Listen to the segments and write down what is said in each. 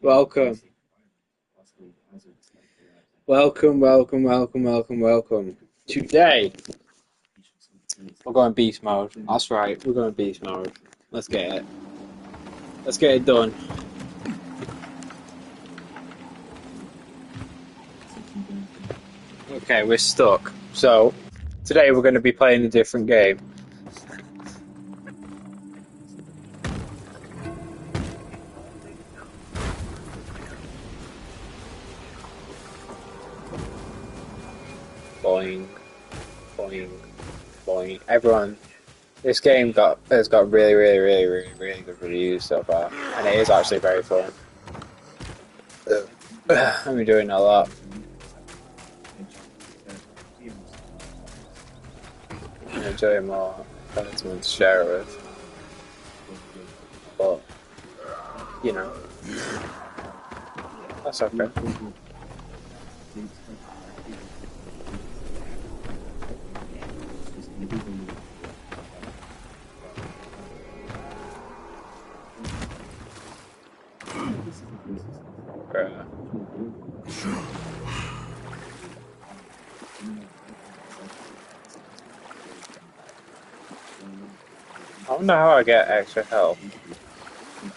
Welcome. Welcome. Today, we're going beast mode. That's right, we're going beast mode. Let's get it. Let's get it done. Okay, we're stuck. So, today we're going to be playing a different game. Boing, boing, boing. Everyone, this game has got really good reviews so far, and it is actually very fun. I'm enjoying it a lot. I enjoy it more if I had someone to share it with. But, you know, that's okay. I wonder how I get extra health.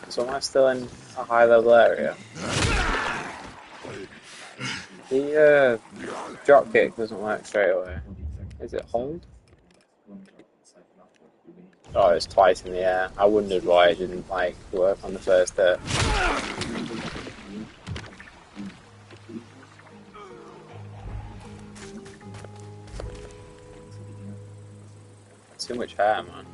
So am I still in a high level area? The drop kick doesn't work straight away. Is it hold? Oh, it's twice in the air. I wondered why it didn't work on the first hit. Too much hair, man.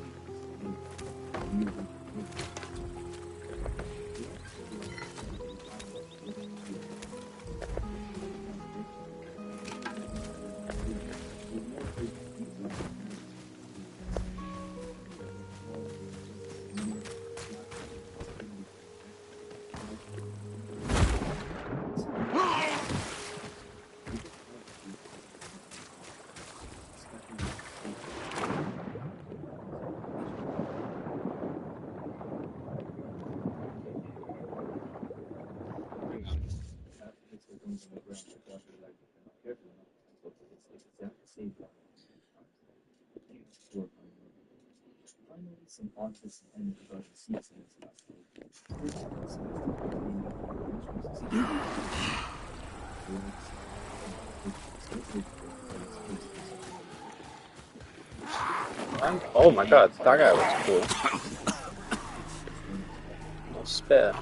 Oh my god, that guy looks cool. No spit.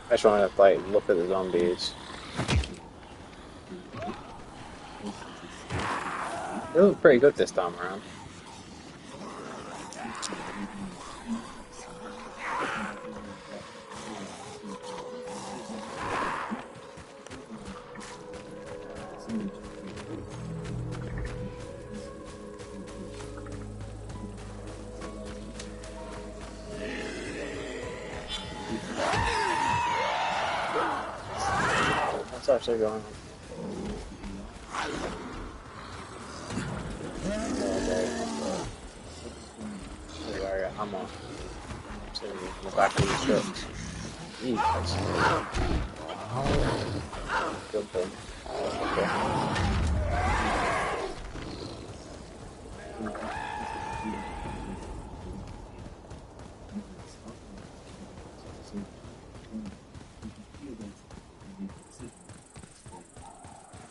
I just want to look at the zombies. They look pretty good this time around. What's actually going on? Ammo. So in the back of these trucks. Yes. Good thing. Okay.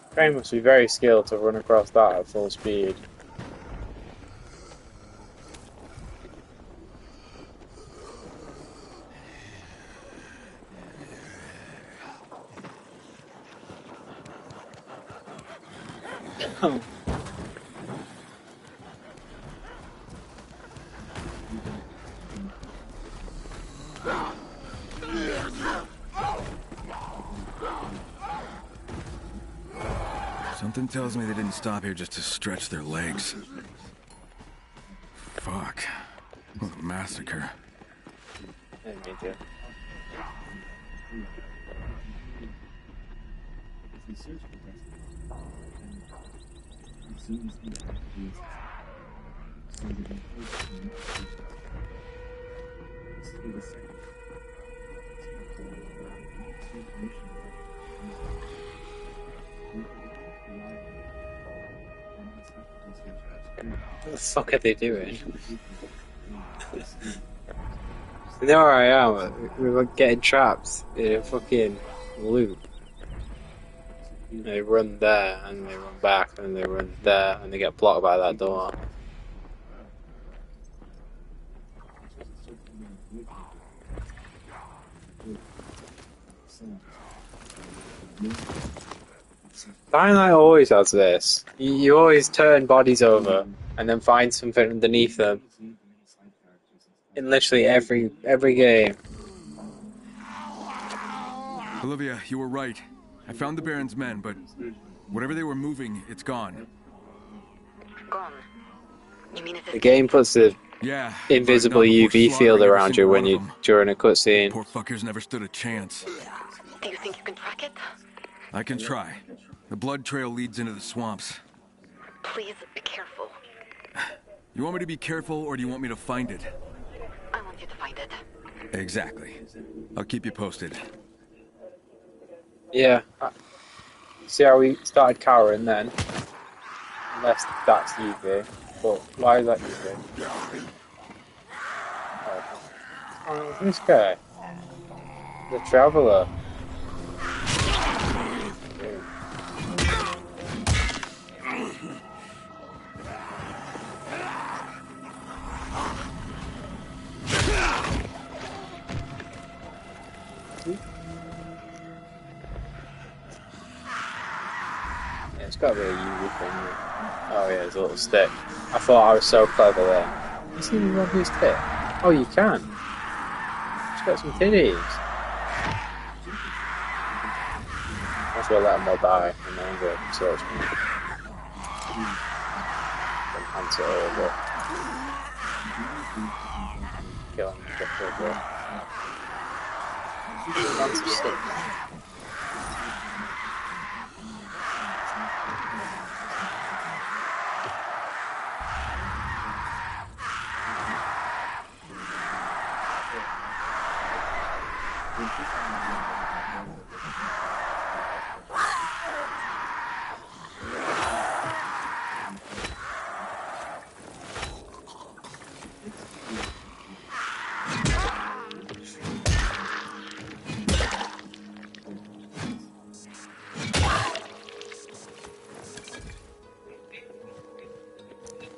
Crane must be very skilled to run across that at full speed. Something tells me they didn't stop here just to stretch their legs. Fuck. What a massacre. Yeah, me too. What the fuck are they doing? You know where I am? We were getting trapped in a fucking loop. They run there, and they run back, and they run there, and they get blocked by that door. Dying Light always has this. You always turn bodies over and then find something underneath them. In literally every game. Olivia, you were right. I found the Baron's men, but whatever they were moving, it's gone. Gone? You mean The game puts the invisible UV field around you when you during a cutscene. Poor fuckers never stood a chance. Do you think you can track it? I can try. The blood trail leads into the swamps. Please be careful. You want me to be careful, or do you want me to find it? I want you to find it. Exactly. I'll keep you posted. Yeah. See how we started cowering then? Unless that's UV. But why is that UV? Oh, this guy. The Traveller. It's got to be a UV thing. Oh yeah, there's a little stick. I thought I was so clever there. You see me rub his stick? Oh, you can. She's got some titties. That's why I let them all die and then go search me. Then hunt it over. Kill him and get over. That's a stick.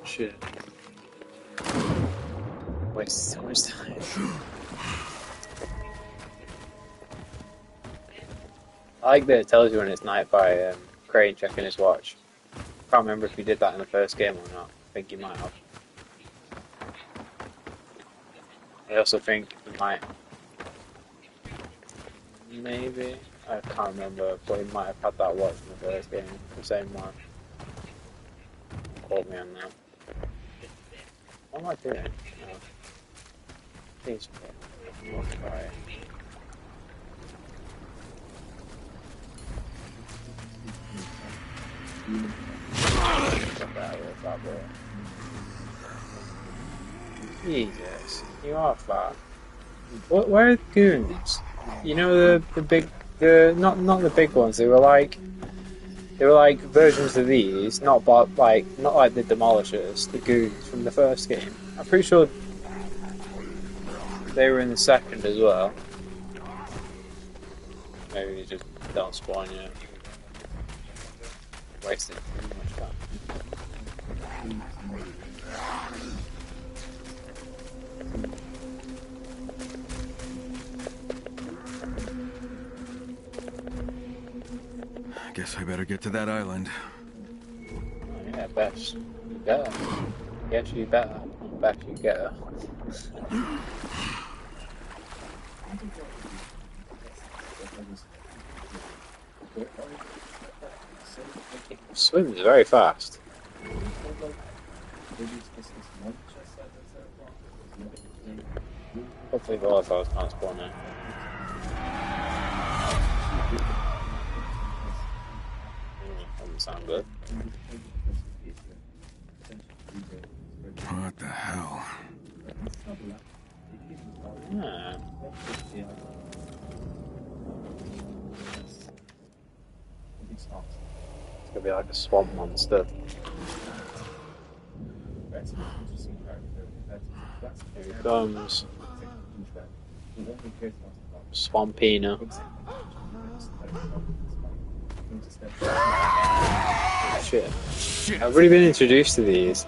Shit. Waste so much time. I like that it tells you when it's night by Crane checking his watch. can't remember if he did that in the first game or not. I think he might have. I also think he might. Maybe. I can't remember, but he might have had that watch in the first game. The same one. Quote me on that. What am I doing? No. Please. Right. Jesus, you are fat. Where are the goons? You know the big, not the big ones. They were like versions of these, not like the demolishers, the goons from the first game. I'm pretty sure they were in the second as well. Maybe they just don't spawn yet. Wasting too much time. Guess I better get to that island. Oh, yeah, best. You better. Yes, you better. Bet you get her. Swims very fast. Hopefully the volatiles can't spawn in. Doesn't sound good. What the hell? Yeah. It's gonna be like a swamp monster. Here he comes. Swampina. Oh, shit. I've already been introduced to these.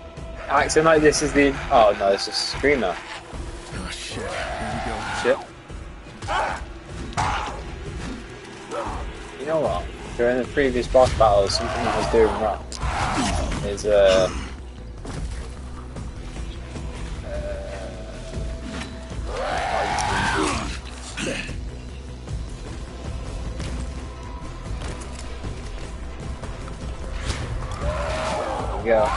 Acting like this is the... Oh no, this is Screamer. Oh shit. Here we go. Shit. You know what? During the previous boss battles, something I was doing wrong is there we go.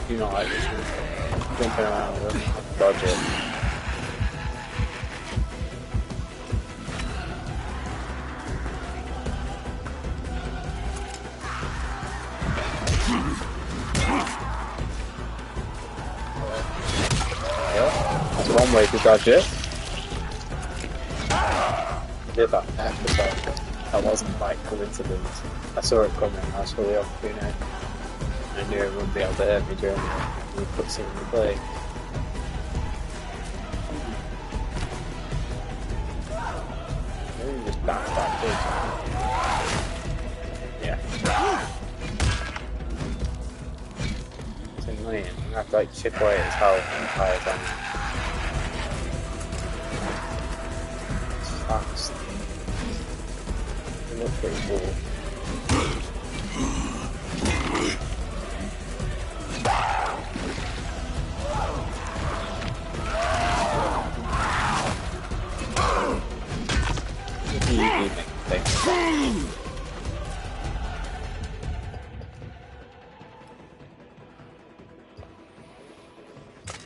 Do not like this one. Jumping around with him. Dodge it. Yeah, that's one way to dodge it. I did that episode. That wasn't like coincidence. I saw it coming. I saw the opportunity. I knew it wouldn't be able to hurt me during the cutscene we played. Maybe just bounce back too. Yeah. It's annoying. I have to like chip away at his health the entire time. It's fast. It looks pretty cool.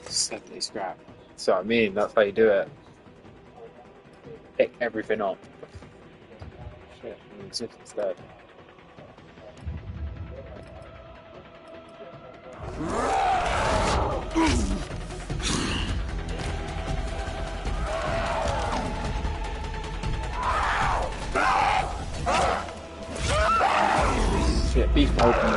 Simply scrap. So I mean, that's how you do it. Pick everything up. Shit, I exist instead. Shit, beef open.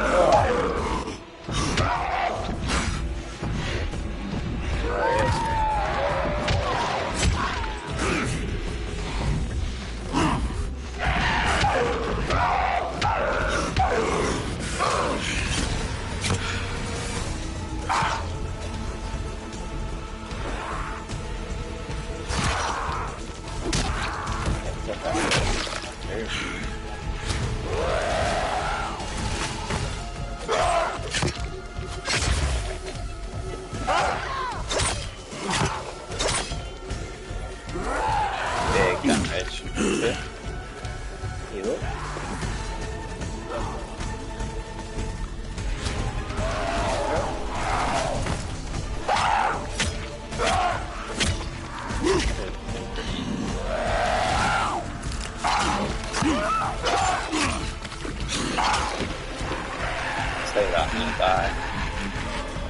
gonna die.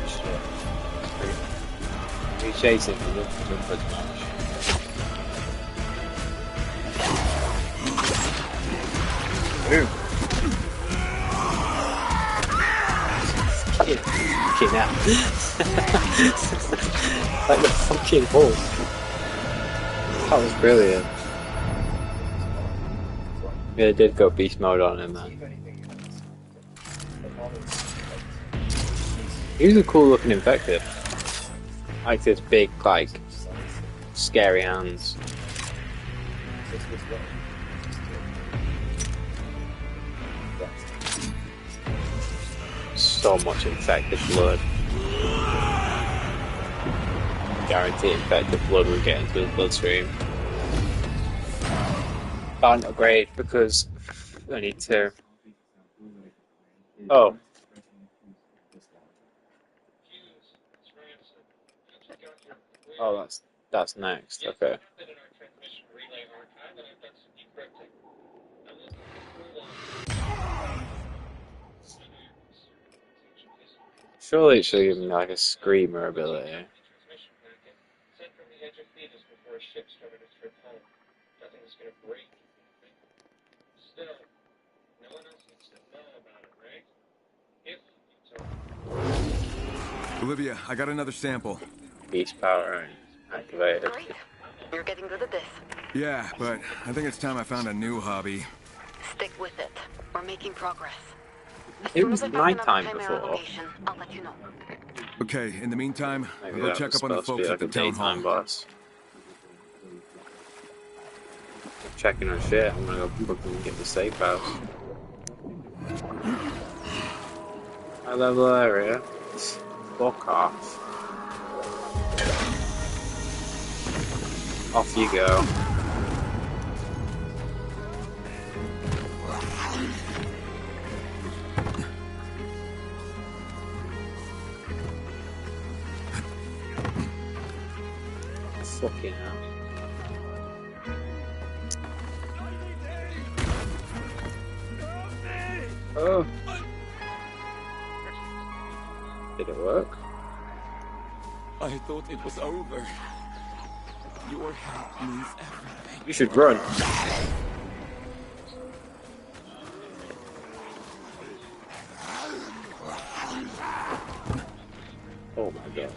Shit. We chase him, we don't jump as much. Boom. Fucking hell. Like the fucking Hulk. That was brilliant. Yeah, they did go beast mode on him, man. He was a cool looking infected. Like this big, like, scary hands. So much infected blood. Guarantee infected blood will get into his bloodstream. Can't upgrade because I need to. Oh. Oh, that's next. Okay. Surely it should give me like a screamer ability. Olivia, I got another sample. Beast power activated. Great. You're getting good at this. Yeah, but I think it's time I found a new hobby. Stick with it. We're making progress. As It soon was as I find another nighttime chimera before. location, I'll let you know. Okay, in the meantime, Maybe I'll go that check was up on the supposed to be folks like at a the town hall. daytime boss. Checking on shit. I'm gonna go fucking get the safe house. High level area. Fuck off. Off you go. Fucking hell. Oh. Did it work? I thought it was over. Your help means everything. You should run. Oh my god.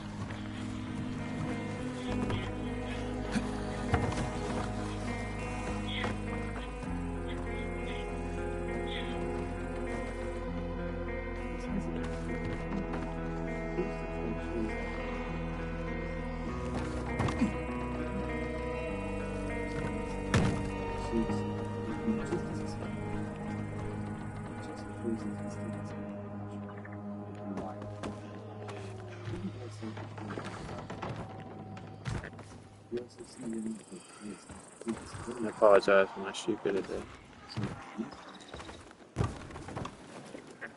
I apologize for my stupidity.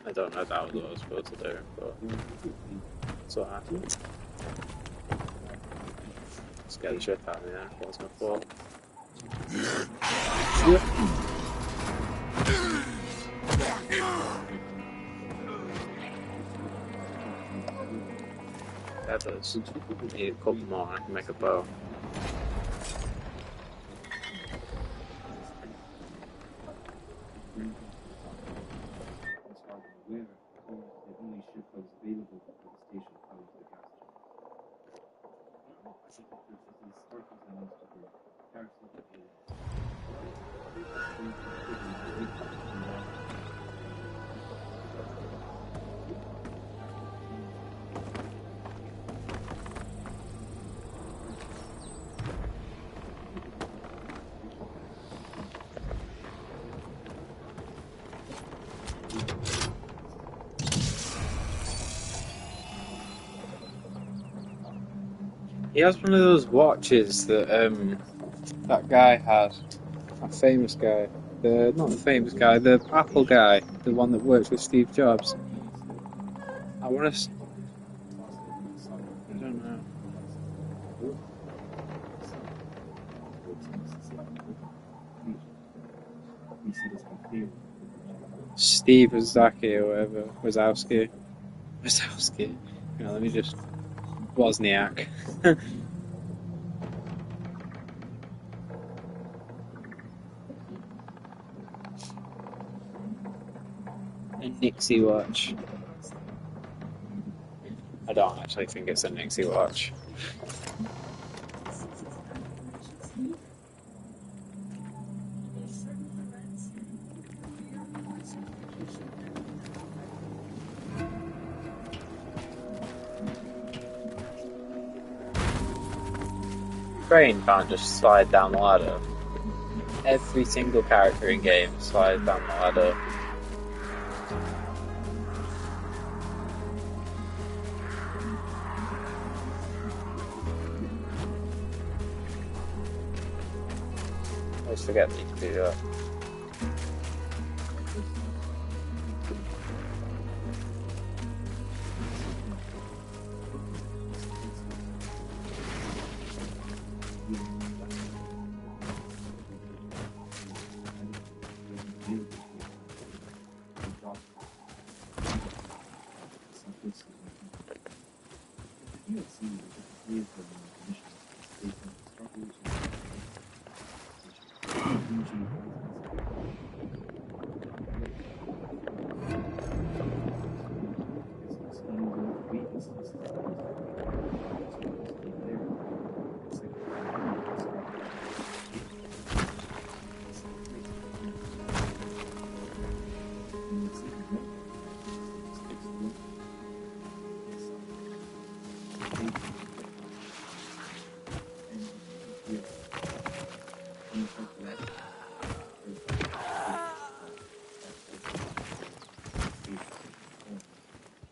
I don't know if that was what I was supposed to do, but that's what happened. Scared the shit out of me there. That was my fault. Feathers. Need a couple more and I can make a bow. He has one of those watches that that guy had, a famous guy. Not the famous guy, the Apple guy, the one that works with Steve Jobs. I want to. I don't know. Steve Wozniacki or whatever, Wazowski. Wazowski. You know, let me just Wozniak. A Nixie watch. I don't actually think it's a Nixie watch. Crane can't just slide down the ladder. Every single character in game slides down the ladder. I always forget that you can do that.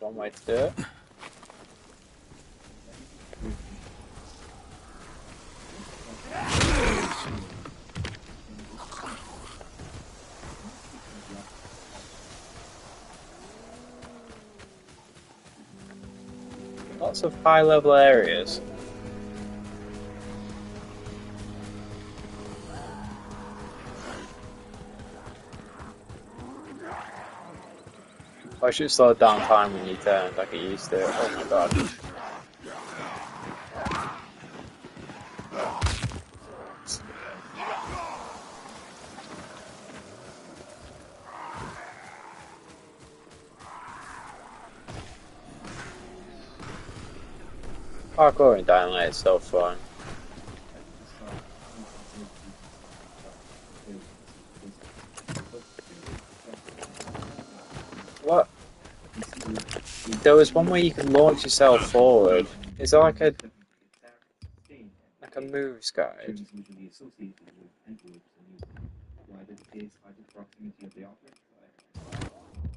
One way to do it. Lots of high level areas. I should slow down time when you turn like it used to. Oh my god. Parkour in Dying Light is so fun. What? There was one where you can launch yourself forward. Is there like a moves guide?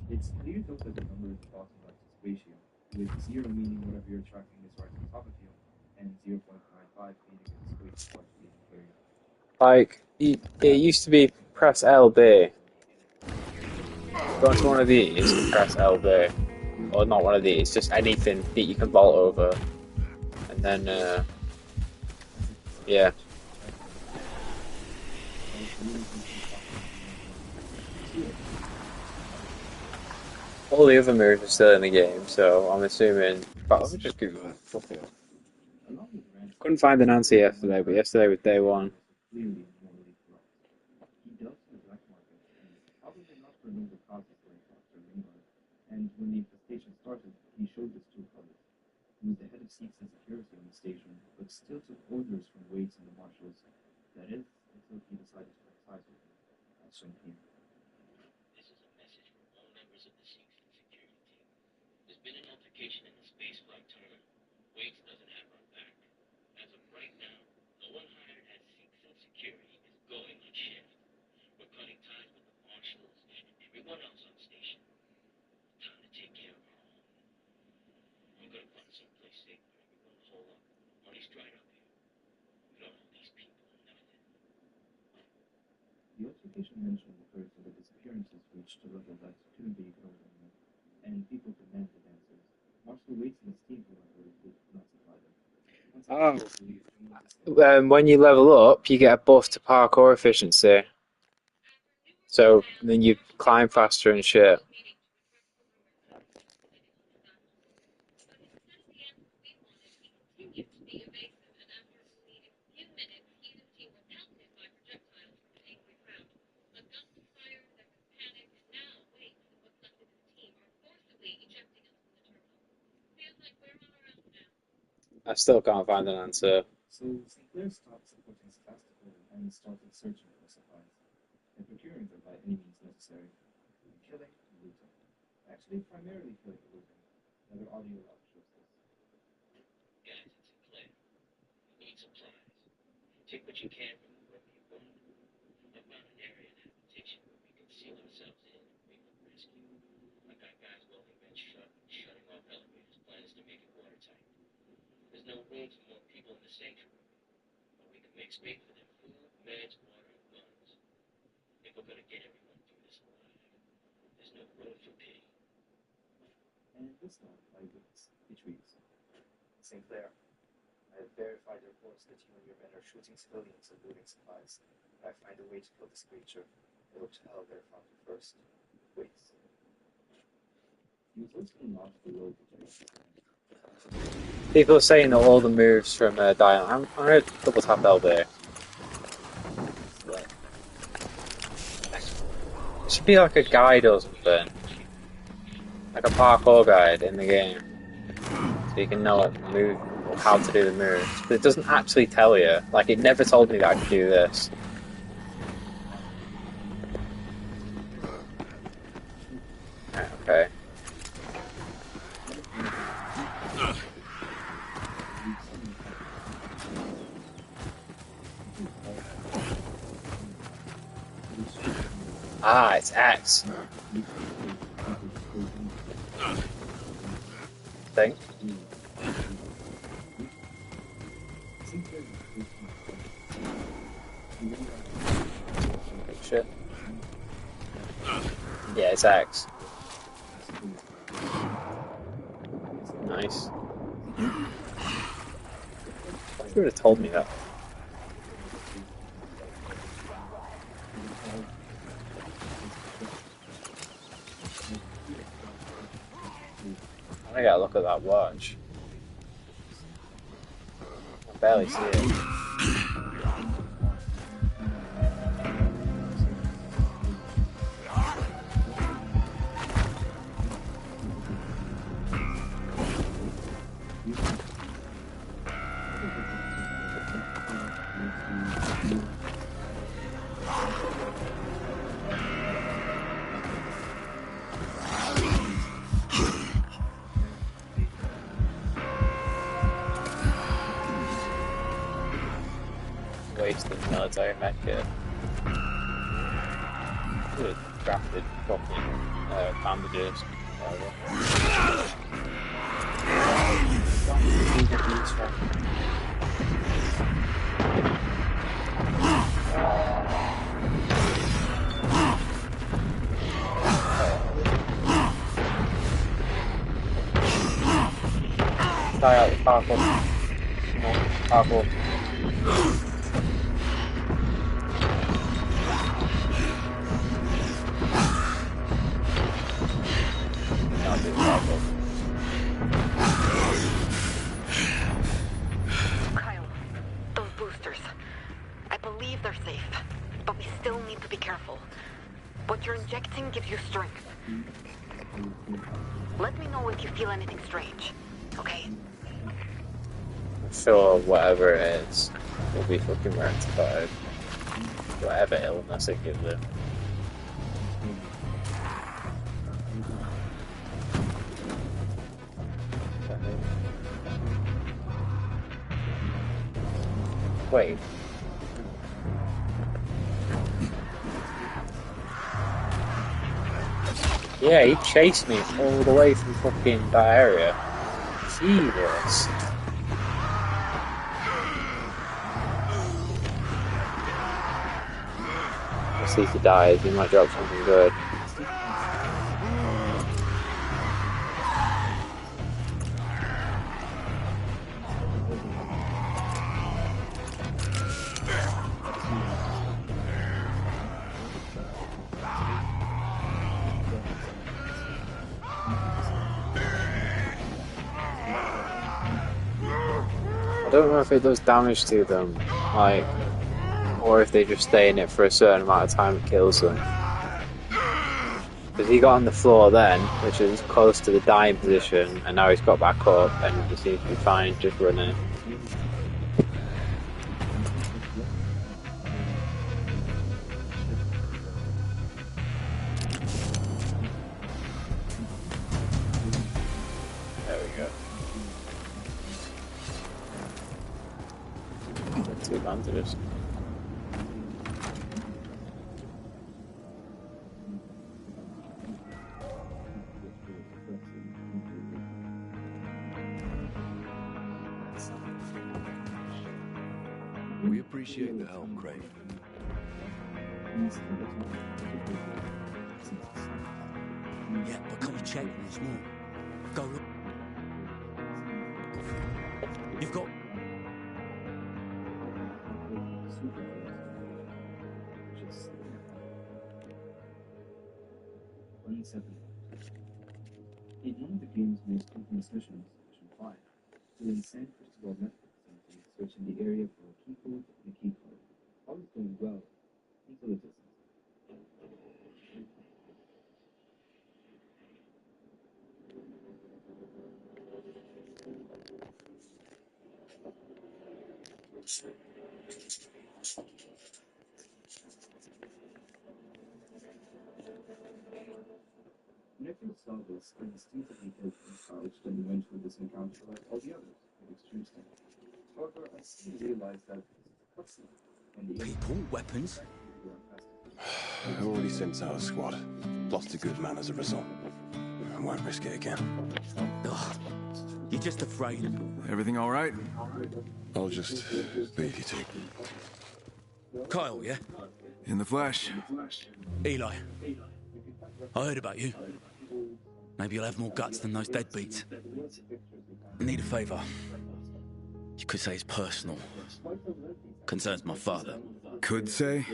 It's clear though that the number at the bottom left is ratio, with 0 meaning whatever you're tracking is right on top of you, and 0.95 meaning it's way too far to be inferior. Like, it used to be press LB. Go into one of these, press LB. Or not one of these, just anything that you can vault over. And then, yeah. All the other moves are still in the game, so I'm assuming. But let me just Google it. Fuck it. Couldn't find an answer yesterday, but yesterday was day one. And when the infestation started, he showed this to colleagues. He was the head of Seeks and security on the station, but still took orders from Waits and the marshals. That is, until he decided to apply to them. That's shown here. This is a message from all members of the Seeks and security team. There's been an altercation in the spaceflight terminal. Waits doesn't have our back. As of right now, no one hired at Seeks and security is going on shift. We're cutting ties with the marshals and everyone else on station. Time to take care of our own. I'm gonna find someplace safe where everyone will hold up. Money's dried up here. We don't owe these people nothing. The altercation mentioned occurred so that disappearances reached a level that couldn't be ignored anymore, and people demanded answers. Marshal Waits and his team, however, did not supply them. When you level up, you get a buff to parkour efficiency. So then you climb faster and shit. I still can't find an answer. So Sinclair stopped supporting Sebastopol and started searching for supplies and procuring them by any means necessary, killing and looting. Actually, primarily killing and looting. Another audio log shows this. Guys, it's Sinclair. We need supplies. Take what you can from wherever you want. I found an area in habitation where we can seal ourselves in and wait for rescue. I got guys welding vents shut, shutting off elevators. Plan is to make it watertight. There's no room for more people in the sanctuary, but we can make space for them food, meds, water, and guns. If we're gonna get everyone through this alive, there's no room for pity. And this note by witness, which reads, Sinclair, I have verified the reports that you and your men are shooting civilians and looting supplies. If I find a way to kill this creature, I hope to hell there found you first. Wait. He was also not below the trees. People are saying that all the moves from Dial. I'm gonna double tap LB. It should be like a guide or something. Like a parkour guide in the game. So you can know what move or how to do the moves. But it doesn't actually tell you. Like it never told me that I could do this. Right, okay. Ah, it's X. Think. Shit. Yeah, it's X. Nice. I should have told me that. I gotta look at that watch. I barely see it. Wasted military medkit. Could have drafted fucking bandages. Try out the parkour. Parkour. Kyle, those boosters. I believe they're safe, but we still need to be careful. What you're injecting gives you strength. Let me know if you feel anything strange, okay? I'm sure whatever it is will be fucking rectified. Whatever illness it gives him. Wait. Yeah, he chased me all the way from fucking that area. Jesus. Let's see if he dies, he might drop something good. I don't know if it does damage to them, like, or if they just stay in it for a certain amount of time and kills them. Because he got on the floor then, which is close to the dying position, and now he's got back up, and he seems to be fine, just running. There we go. Two advantages. We appreciate the help, Craig. Yeah, but can we check once more? Go look. You've got... In one of the game's most infamous missions, Mission 5, the insane critical medical facility searching the area for a key code and a key card. All is going well until it isn't. Nicholas saw this and instinctively hid from Sarge when he went through this encounter like all the others with extreme strength. However, I soon realized that this is a cutscene, and the People, weapons. I've already sent out a squad. Lost a good man as a result. I won't risk it again. Ugh. You're just afraid. Everything all right? I'll just leave you two. Kyle, yeah? In the flesh. Eli. I heard about you. Maybe you'll have more guts than those deadbeats. I need a favor. You could say it's personal. Concerns my father. Could say?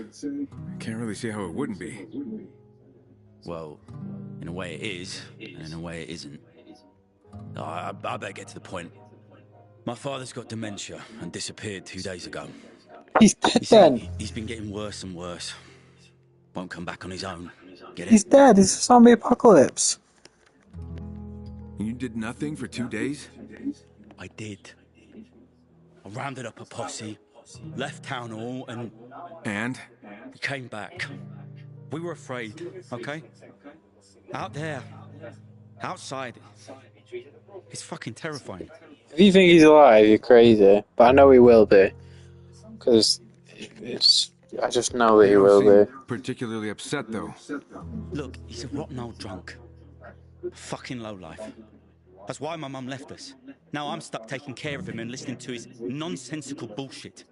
Can't really see how it wouldn't be. Well, in a way it is, and in a way it isn't. I better get to the point. My father's got dementia and disappeared 2 days ago. He's dead You see, then. he's been getting worse and worse. Won't come back on his own. Get it? He's dead. It's a zombie apocalypse. You did nothing for 2 days? I did. I rounded up a posse, left town hall, and he came back. We were afraid, okay? Out there, outside, it's fucking terrifying. If you think he's alive, you're crazy. But I know he will be. Because I just know that he You will don't be. seem particularly upset, though. Look, he's a rotten old drunk. A fucking lowlife. That's why my mum left us. Now I'm stuck taking care of him and listening to his nonsensical bullshit.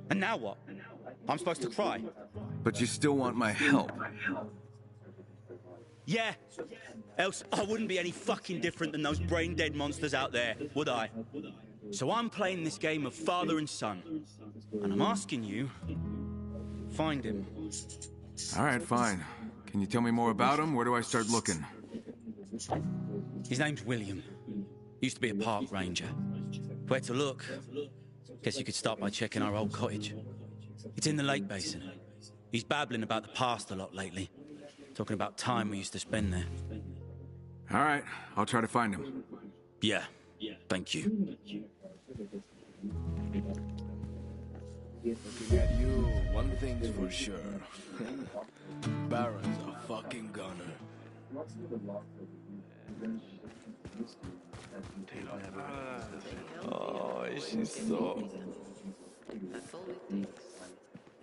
And now what? I'm supposed to cry? But you still want my help. Yeah. Else I wouldn't be any fucking different than those brain-dead monsters out there, would I? So I'm playing this game of father and son. And I'm asking you, find him. All right, fine. Can you tell me more about him? Where do I start looking? His name's William. Used to be a park ranger. Where to look? Guess you could start by checking our old cottage. It's in the lake basin. He's babbling about the past a lot lately. Talking about time we used to spend there. All right, I'll try to find him. Yeah, thank you. And you, one thing's for sure. Baron's a fucking gunner. Oh, she's so...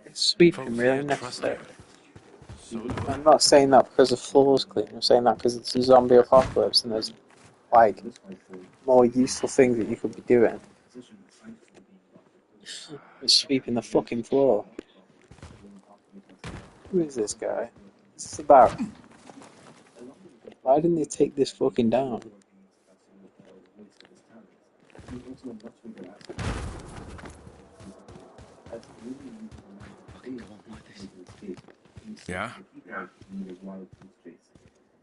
It's sweeping really necessary. I'm not saying that because the floor's clean. I'm saying that because it's a zombie apocalypse and there's, like, more useful things that you could be doing. It's sweeping the fucking floor. Who is this guy? What's this about? Why didn't they take this fucking down? Yeah?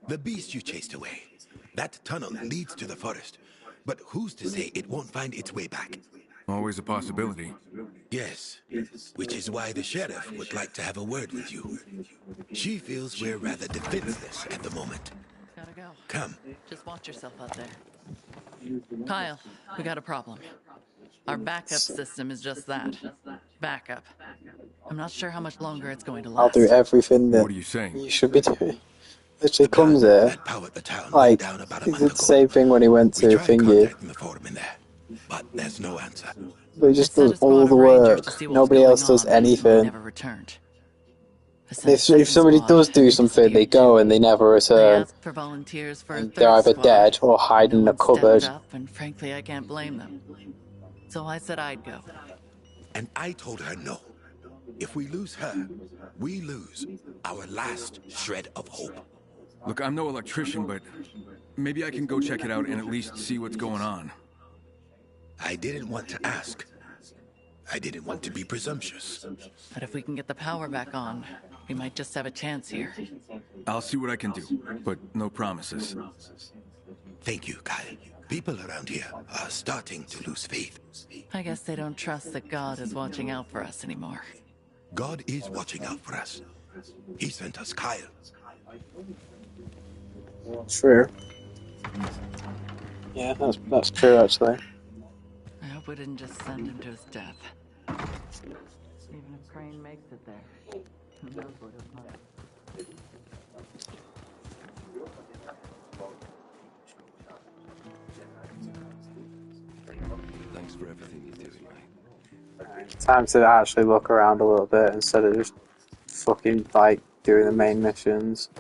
The beast you chased away. That tunnel leads to the forest. But who's to say it won't find its way back? Always a possibility. Yes, which is why the sheriff would like to have a word with you. She feels we're rather defenseless at the moment. Gotta go. Come. Just watch yourself out there. Kyle, we got a problem. Our backup system is just that. Backup. I'm not sure how much longer it's going to I'll last. do everything that What are you saying? you should be doing. Literally The plant comes here, that powered the town went like, down about a he month did the ago. same thing when he went We to tried Thingy, contacting the foreman there, but there's no answer. but he just I sent does a squad all of the rangers to work. see what Nobody was else going does on, and they anything. never returned. I sent a If second somebody squad, does do they something, they disappeared go too. and they never I return. asked for volunteers for a And they're third either squad. dead or hide No in a one stepped cupboard. up, and frankly, I can't blame them. So I said I'd go. And I told her no. If we lose her, we lose our last shred of hope. Look, I'm no electrician, but maybe I can go check it out and at least see what's going on. I didn't want to ask. I didn't want to be presumptuous. But if we can get the power back on, we might just have a chance here. I'll see what I can do, but no promises. Thank you, Kyle. People around here are starting to lose faith. I guess they don't trust that God is watching out for us anymore. God is watching out for us. He sent us Kyle. True. Yeah, that's true actually. I hope we didn't just send him to his death. Even if Crane makes it there, who knows what he'll find. Thanks for everything you're doing, mate. Time to actually look around a little bit instead of just fucking like doing the main missions.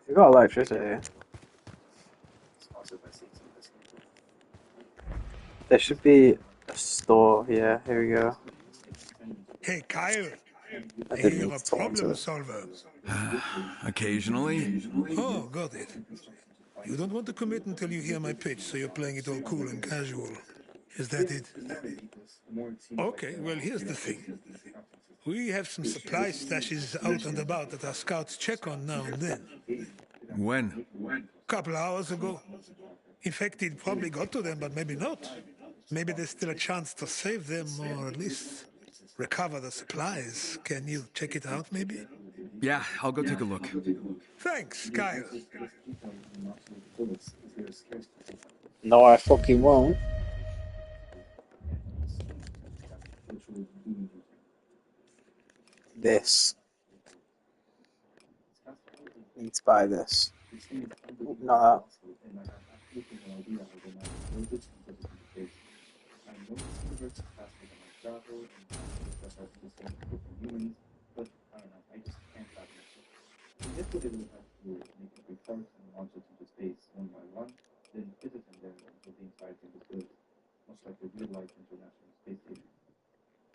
You got electricity. There should be a store. Yeah, here we go. Hey, Kyle. I I hear didn't you're need a to go into problem it. solver. Occasionally. Oh, got it. You don't want to commit until you hear my pitch, so you're playing it all cool and casual. Is that it? Okay, well, here's the thing. We have some supply stashes out and about that our scouts check on now and then. When? Couple hours ago. Infected probably got to them, but maybe not. Maybe there's still a chance to save them, or at least recover the supplies. Can you check it out, maybe? Yeah, I'll go take a look. Thanks, Kyle. No, I fucking won't. This. Need to buy this. Not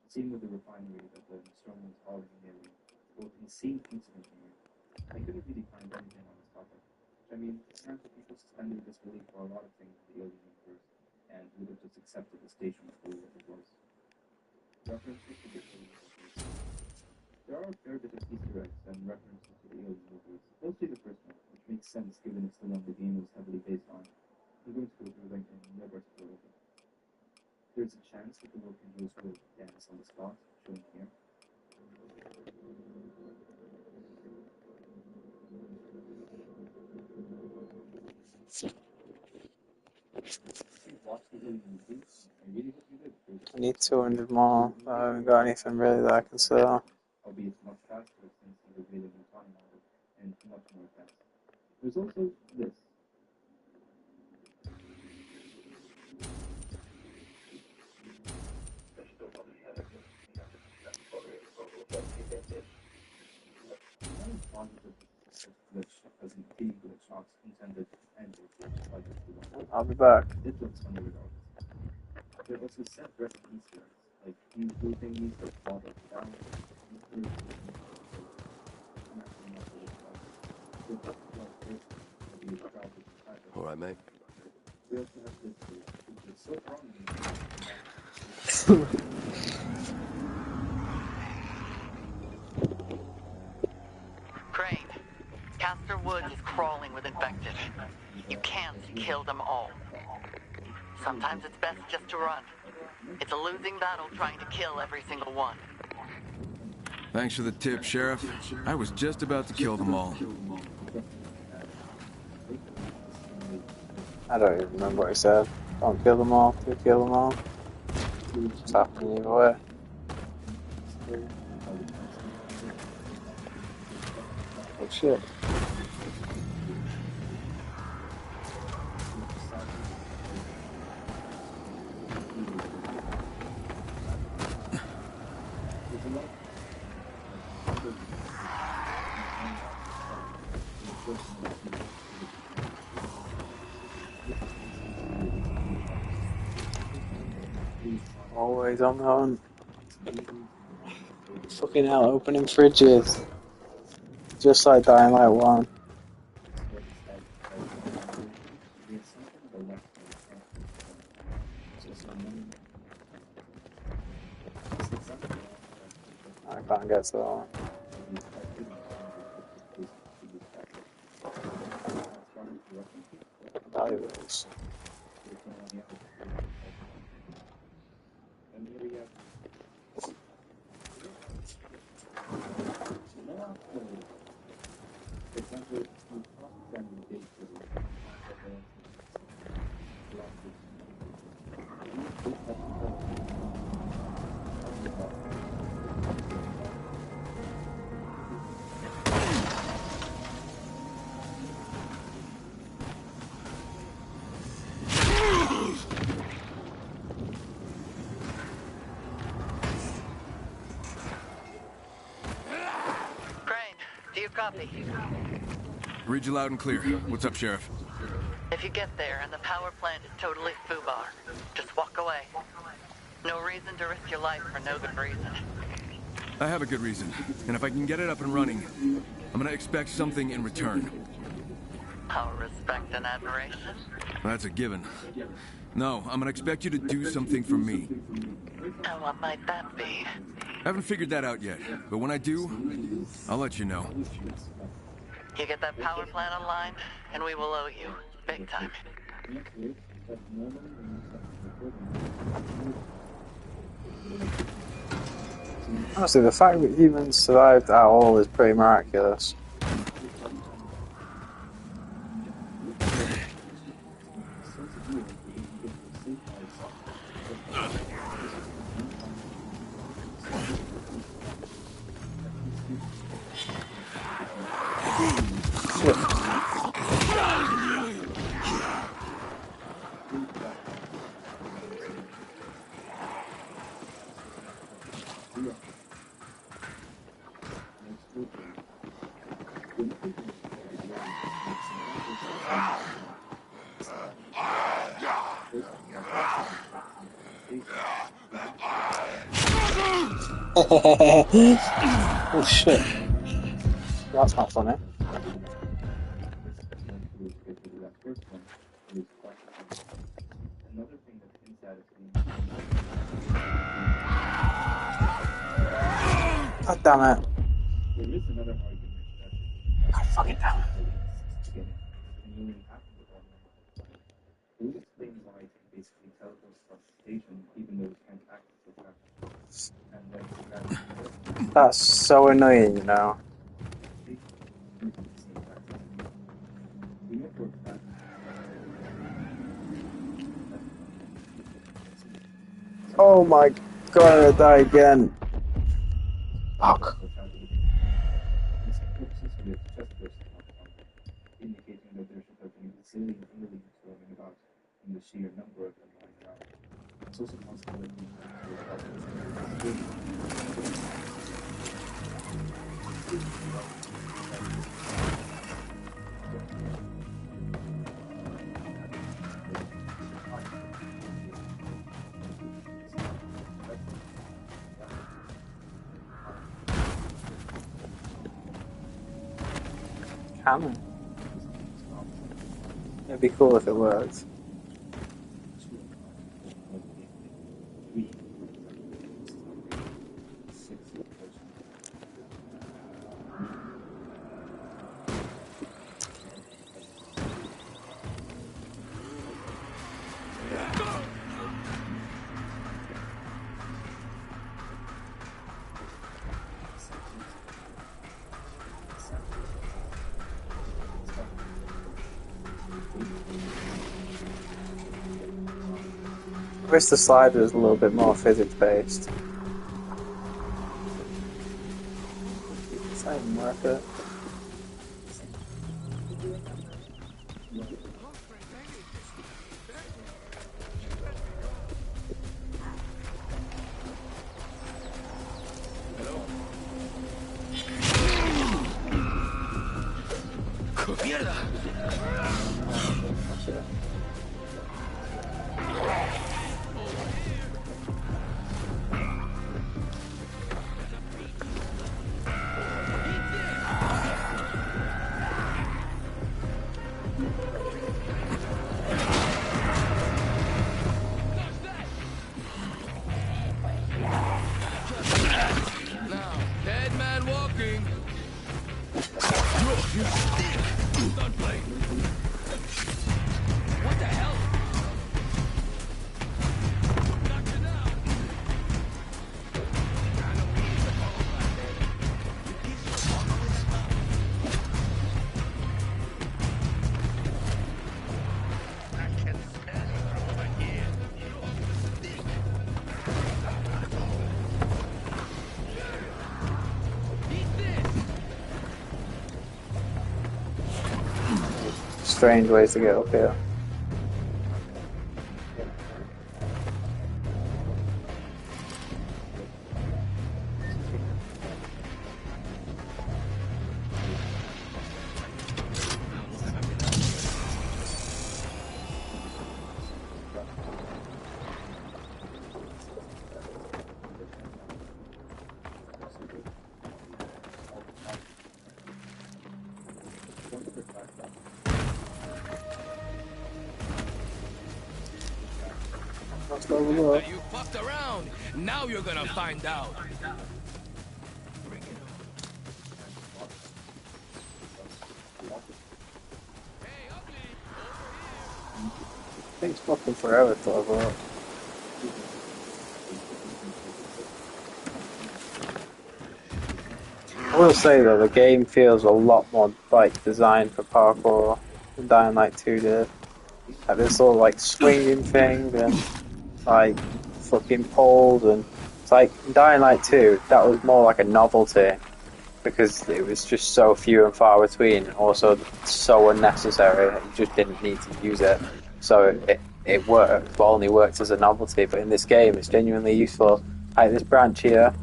Same with the refinery that the Nostromo's already near. Both insane piece of engineering. I couldn't really find anything on this topic. I mean, apparently people suspended disbelief for a lot of things in the alien universe, and would have just accepted the station for what it was. References to the alien universe. There are a fair bit of Easter eggs and references to the alien universe, mostly the first one, which makes sense given it's the one the game was heavily based on. I'm going to go through them in no particular order. There's a chance that the working host will dance on the spot, shown here. I need 200 more. I haven't got anything really that I can sell. Albeit much faster since the available time model and much more advanced. There's also this. I'll be back. It looks funny regardless. There are also set dressing Easter eggs, like these blue thingies that fall down. All right, mate. We also have this, which is so Crane, Castor Woods is crawling with infected. You can't kill them all. Sometimes it's best just to run. It's a losing battle trying to kill every single one. Thanks for the tip, Sheriff. I was just about to kill them all. I don't even remember what he said. Don't kill them all, do kill them all. It's happening either way. Oh shit. Always on the hunt. Fucking hell, opening fridges. Just like Dying Light 1. I can't get to that one. Valuables. Do you copy? Read you loud and clear. What's up, Sheriff? If you get there and the power plant is totally foobar, just walk away. No reason to risk your life for no good reason. I have a good reason, and if I can get it up and running, I'm gonna expect something in return. Our respect and admiration? That's a given. No, I'm gonna expect you to do something for me. And what might that be? I haven't figured that out yet, but when I do, I'll let you know. You get that power plant online, and we will owe you. Big time. Honestly, the fact that humans survived at all is pretty miraculous. Oh shit. That's not funny. God damn it. God fucking damn it. That's so annoying, you know. Oh my god, I die again. Fuck. Cannon. It'd be cool if it worked. wish the slider was a little bit more physics-based. Is that even worth it? Strange ways to get up here. You fucked around. Now you're gonna find out. Takes fucking forever to level up. I will say though, the game feels a lot more like designed for parkour than Dying Light 2 did. Like this sort of like swinging thing and like fucking poles, and it's like in Dying Light 2 that was more like a novelty because it was just so few and far between, and also so unnecessary that you just didn't need to use it. So it worked, but only worked as a novelty. But in this game, it's genuinely useful. Like this branch here,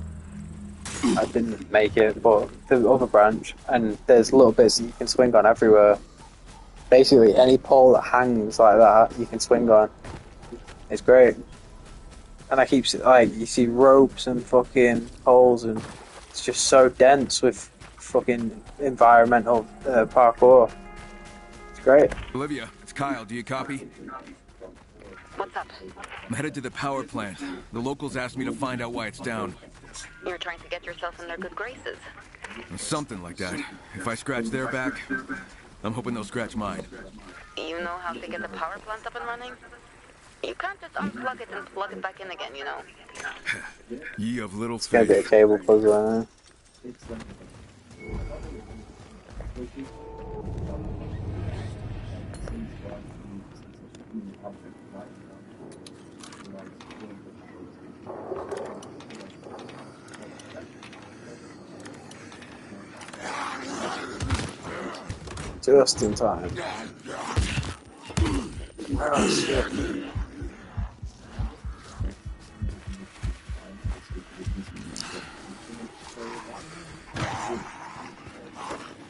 I didn't make it, but the other branch, and there's little bits that you can swing on everywhere. Basically, any pole that hangs like that, you can swing on. It's great. And I keep like you see ropes and fucking poles, and it's just so dense with fucking environmental parkour. It's great. Olivia, it's Kyle. Do you copy? What's up? I'm headed to the power plant. The locals asked me to find out why it's down. You're trying to get yourself in their good graces. Something like that. If I scratch their back, I'm hoping they'll scratch mine. You know how to get the power plant up and running? You can't just unplug it and plug it back in again, you know? Ye of little faith. It's gonna be a cable puzzle, just in time. Oh, shit.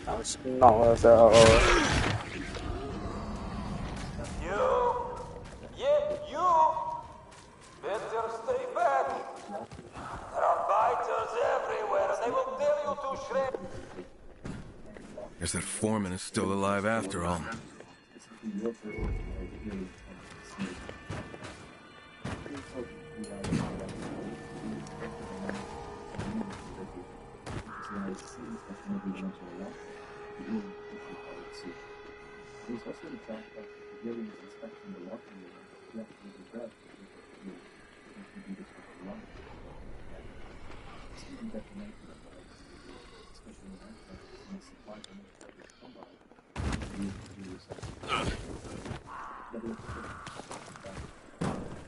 That's not worth it at all. You! Better stay back! There are fighters everywhere, and they will tear you to shreds! Guess that foreman is still alive after all.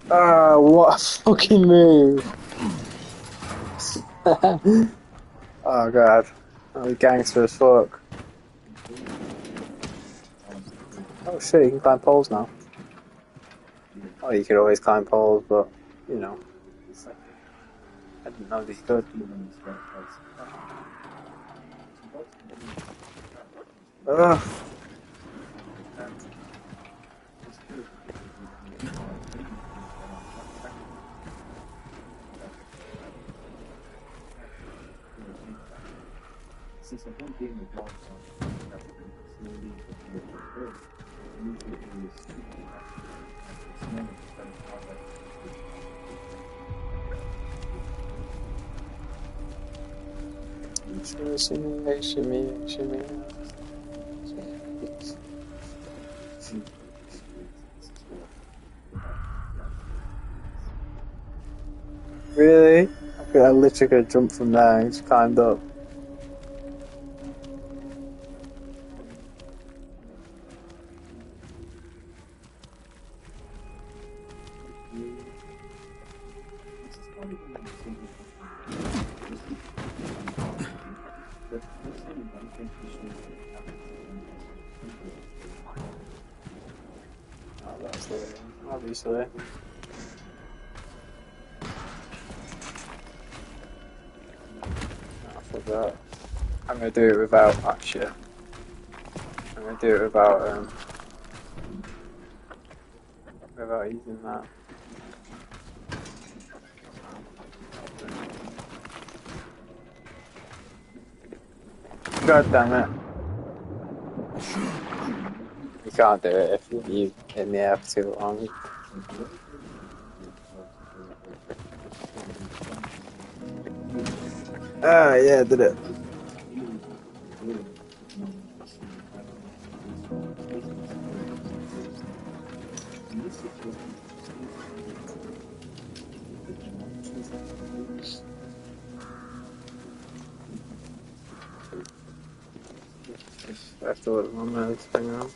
Ah, what a fucking move! Oh god, I'm gangster as fuck. Oh shit, you can climb poles now. Oh, you could always climb poles, but you know, I didn't know that you could. Ugh. Since the whole game revolves on slowly but surely usually areas super and this moment that is not like Really? I literally could have jumped from there and just climbed up. Oh, that's the way, obviously. I forgot. I'm gonna do it without actually. I'm gonna do it without using that. God damn it. You can't do it if you in the air for too long. Ah, yeah, did it. I have to let my man's thing on.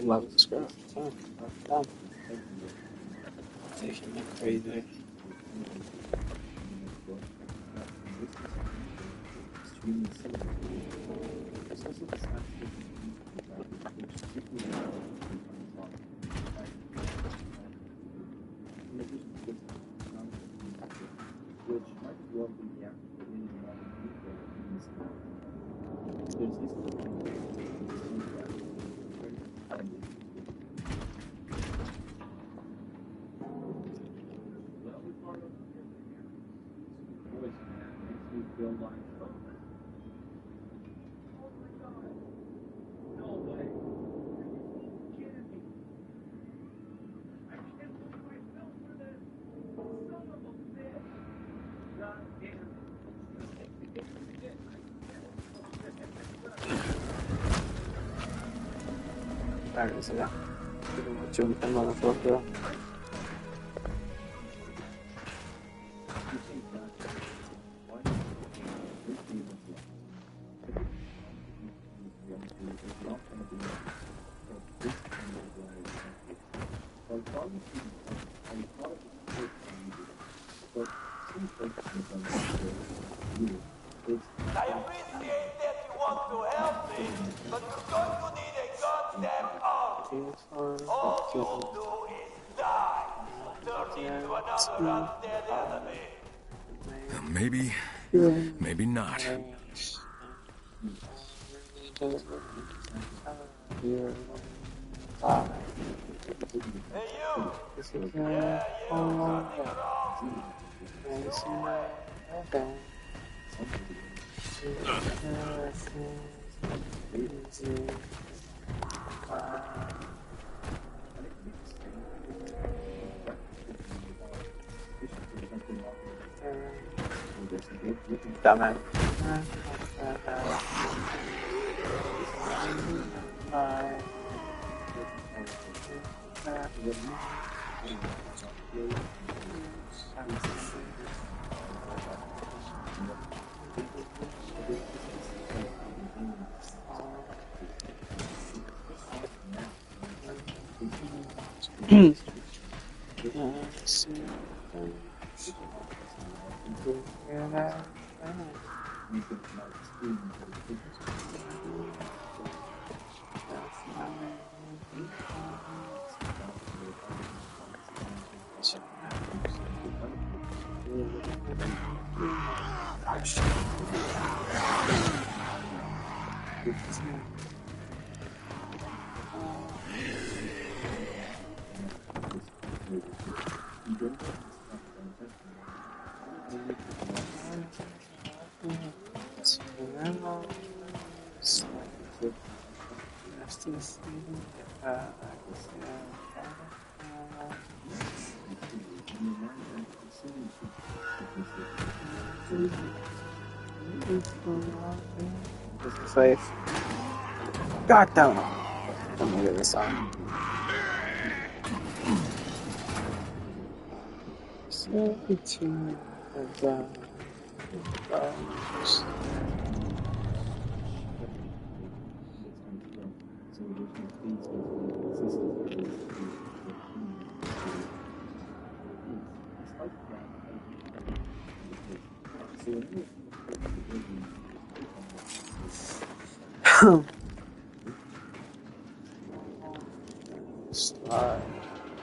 Love the script. Oh, damn. Taking me crazy. There is it. Jumping motherfucker. I appreciate that you want to help me, but you're going to need a goddamn army. All you'll do is die, turn into another undead enemy. Maybe not. Hey you! Yeah, you, turning around. This way. Damn it. Safe. God damn it. Let me get this on.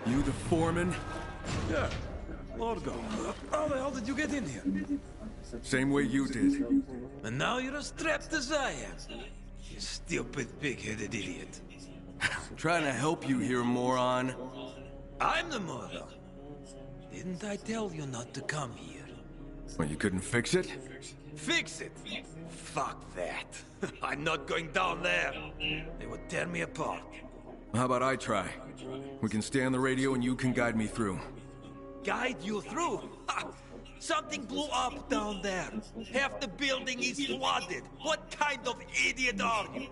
You the foreman? Yeah. Largo, how the hell did you get in here? Same way you did. And now you're as trapped as I am. You stupid, pig-headed idiot. Trying to help you here, moron. I'm the moron. Didn't I tell you not to come here? Well, you couldn't fix it? Fix it? Fuck that. I'm not going down there. They would tear me apart. How about I try? We can stay on the radio and you can guide me through. Guide you through? Ha! Something blew up down there. Half the building is flooded. What kind of idiot are you?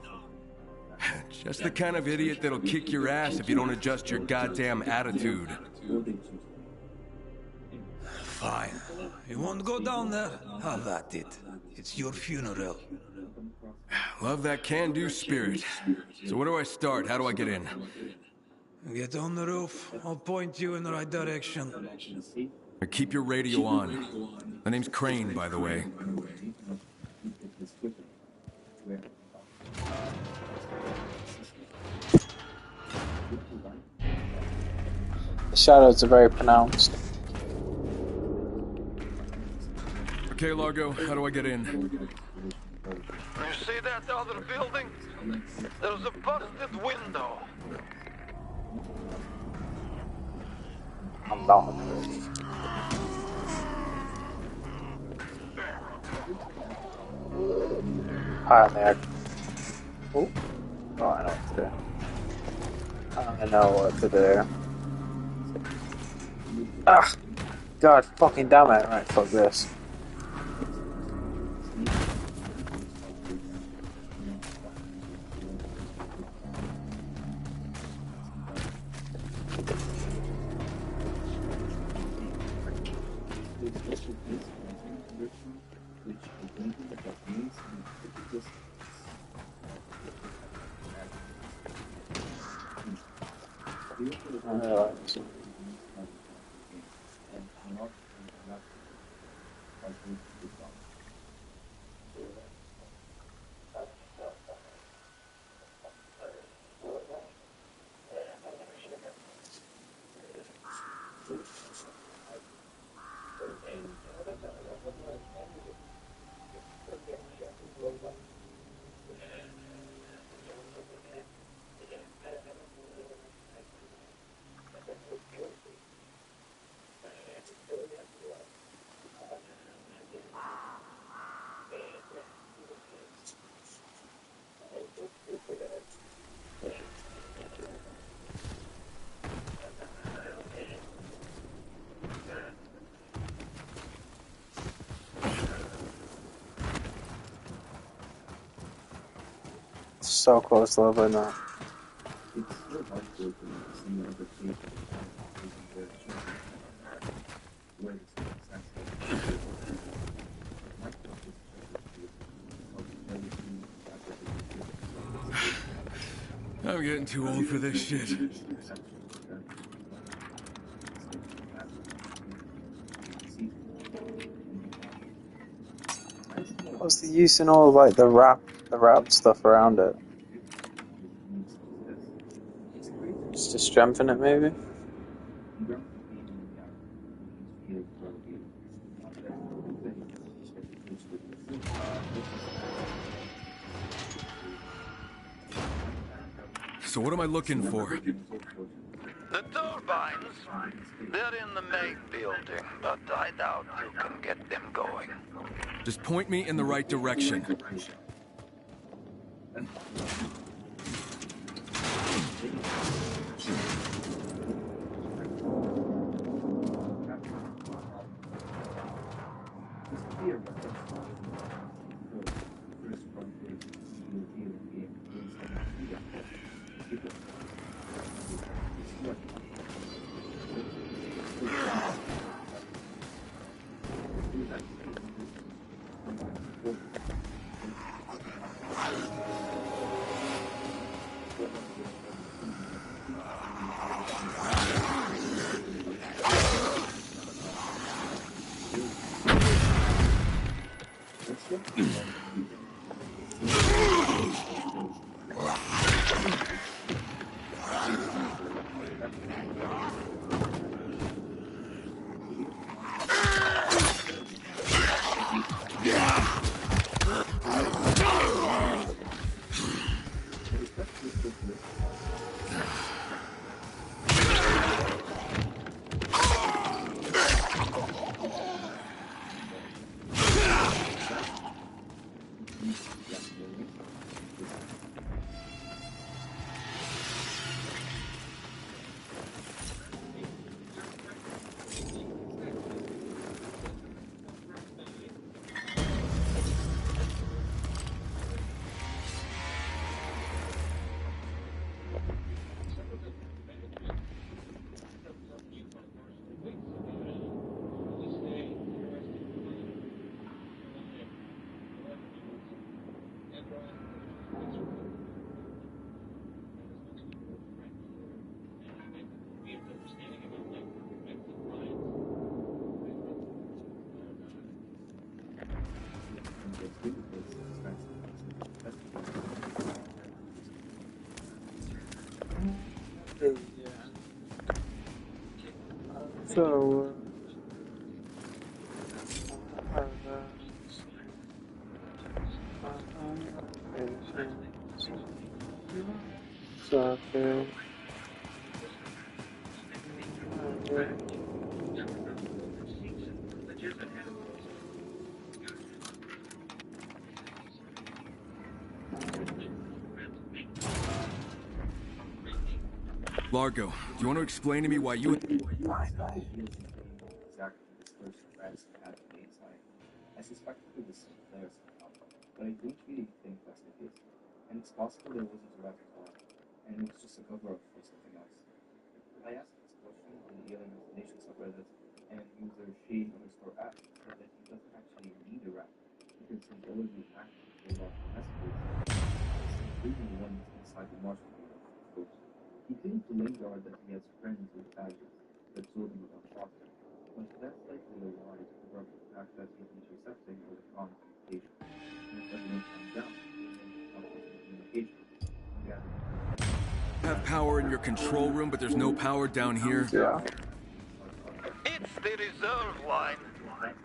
Just the kind of idiot that'll kick your ass if you don't adjust your goddamn attitude. Fine. You won't go down there? Have at it. It's your funeral. Love that can-do spirit. So where do I start? How do I get in? Get on the roof. I'll point you in the right direction. Keep your radio on. My name's Crane, by the way. The shadows are very pronounced. Okay, Largo, how do I get in? You see that other building? There's a busted window. I'm not. Hi there. Oh, I know what to do. I know what to do. Ah! God fucking damn it. Right, fuck this. so close to leveling up. It's still heartbreaking to see other people losing their children where this makes sense. My point is I'm getting too old for this shit. What's the use in all like the wrap stuff around it? Just to strengthen it, maybe. So what am I looking for? The turbines, they're in the main building, but I doubt you can get them going. Just point me in the right direction. So, Largo, do you want to explain to me why you... I suspect it was there somehow, but I don't really think that's the case. And it's possible there wasn't a reservoir, and it was just a cover-up for something else. I asked this question on the Alien Explanations subreddit, and user Shade_Ash said that he doesn't actually need a rat, because he's already active for a lot of messages, including the ones inside the Marshall unit. Quote, he claimed to Lingard that he has friends with badges that told him about Foster, but that's likely a lie to cover up the fact that he's intercepting electronic communication. And if everyone comes down, communication. Have power in your control room, but there's no power down here? Yeah. It's the reserve line.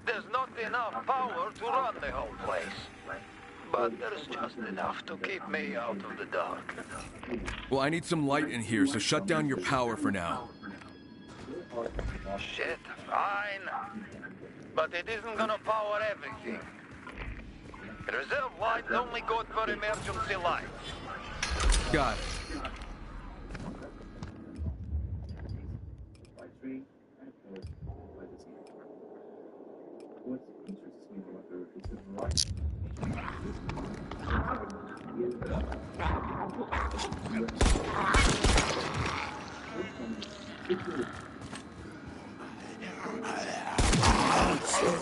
There's not enough power to run the whole place. But there's just enough to keep me out of the dark. Well, I need some light in here, so shut down your power for now. Shit, fine. But it isn't gonna power everything. Reserve light only good for emergency light. Got it. What interests me about her is the variety.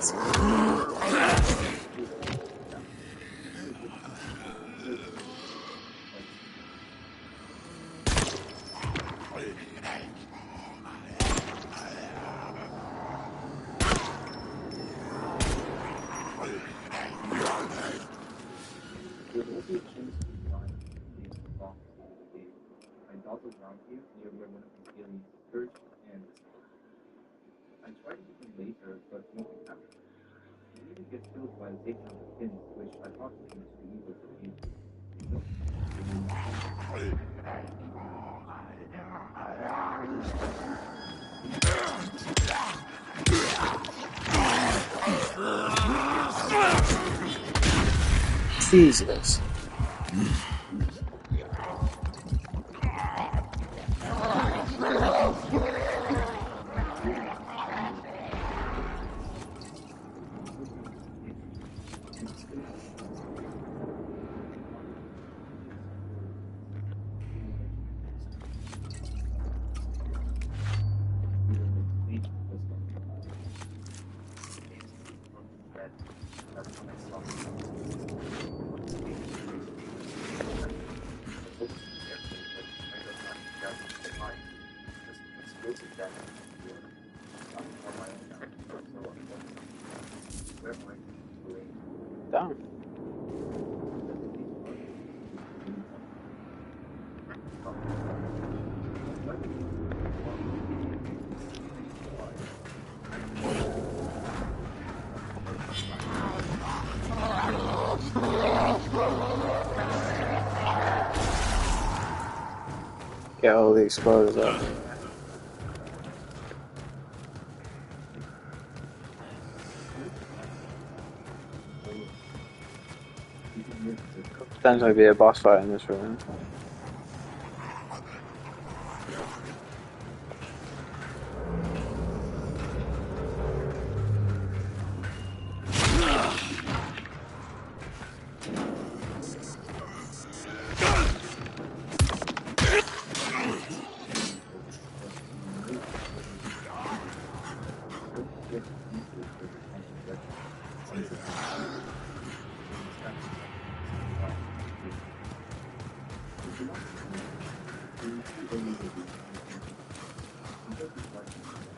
There will be a chance to find the box in the game. I dotted around here near where one of these aliens perched and I tried to get them later, but nothing happened. He even gets killed while taking out the pins, which I thought was going to be evil for me. Jesus. Damn. Get all the exploders out. Could potentially be a boss fight in this room.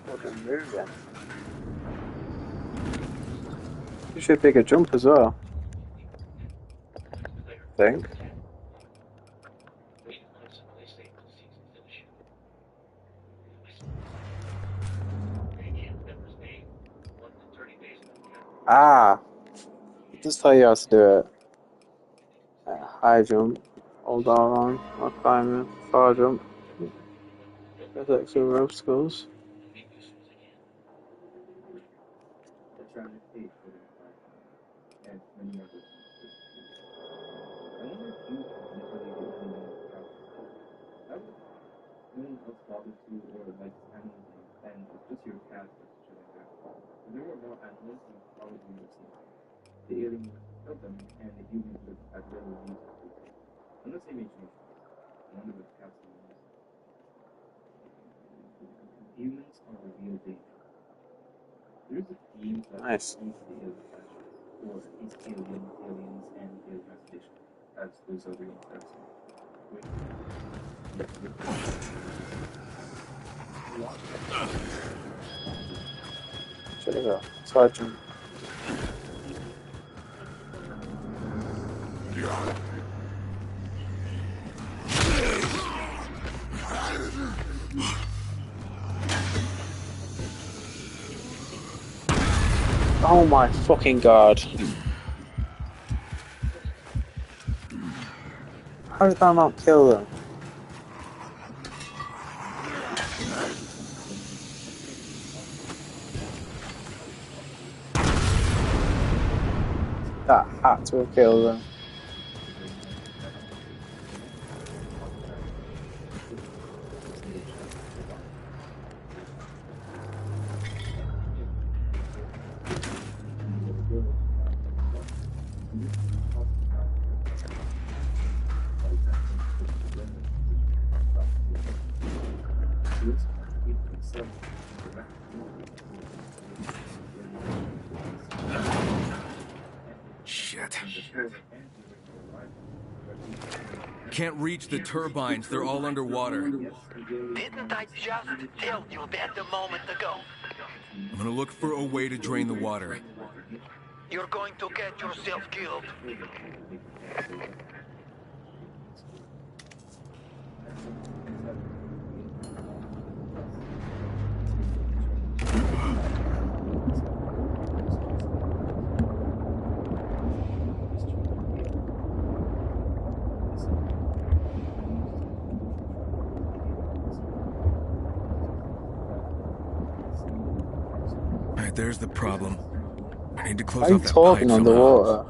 Fucking moving. You should pick a jump as well. I think. Ah! It does tell you how to do it. High jump, hold on, or climbing, far jump. There's extra obstacles. There were more animals than probably would have seen. The alien killed them, and the humans would have had little use of it. Unless they made changes. I wonder what cats means. Humans are a real danger. There is a theme that Nice. leads the alien culture, or at least aliens, and alien isolation, as those are real threats. Should I go? Side jump. Oh my fucking god. How did that not kill them? That had to have killed them. Can't reach the turbines. They're all underwater. Didn't I just tell you that a moment ago? I'm gonna look for a way to drain the water. You're going to get yourself killed. Alright, there's the problem. I need to Why close are you off that pipe talking somehow. underwater?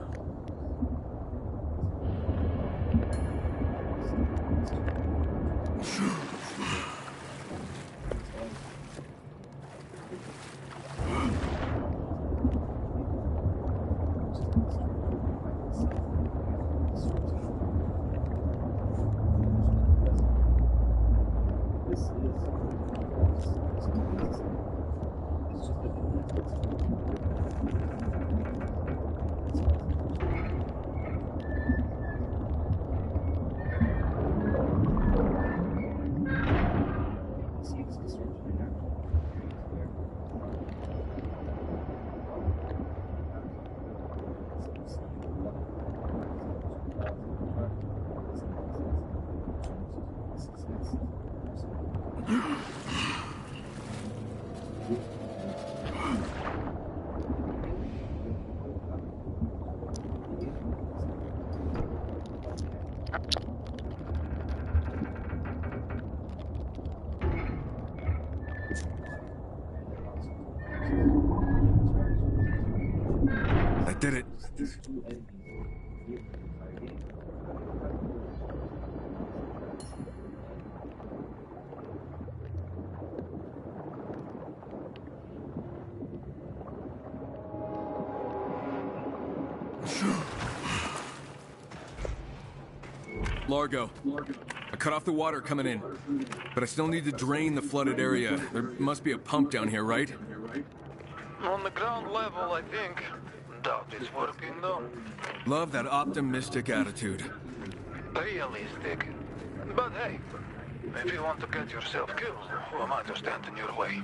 That did it. Largo. I cut off the water coming in, but I still need to drain the flooded area. There must be a pump down here, right? On the ground level, I think. Doubt it's working though. Love that optimistic attitude. Realistic. But hey, if you want to get yourself killed, who am I to stand in your way?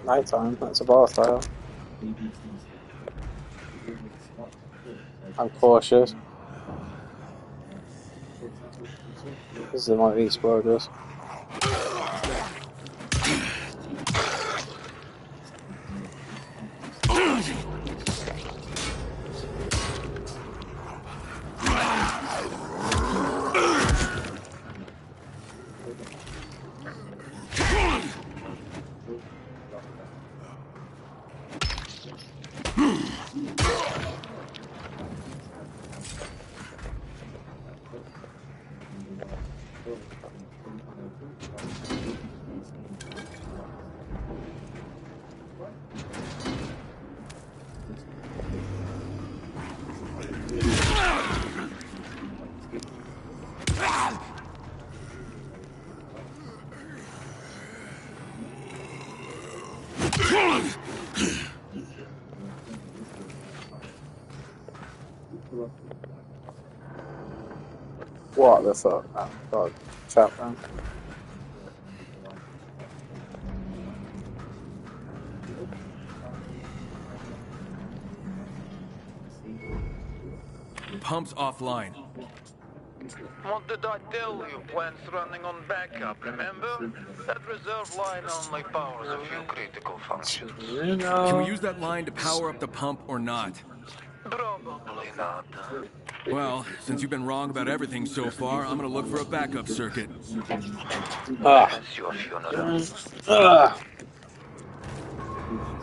Nighttime, that's a bar style. I'm cautious. This is one of these exploders. What the fuck? Oh god. Trap man. Pump's offline. What did I tell you? Plants running on backup, remember? That reserve line only powers a few critical functions. Can we use that line to power up the pump or not? Probably not. Well, since you've been wrong about everything so far, I'm gonna look for a backup circuit. That's your funeral.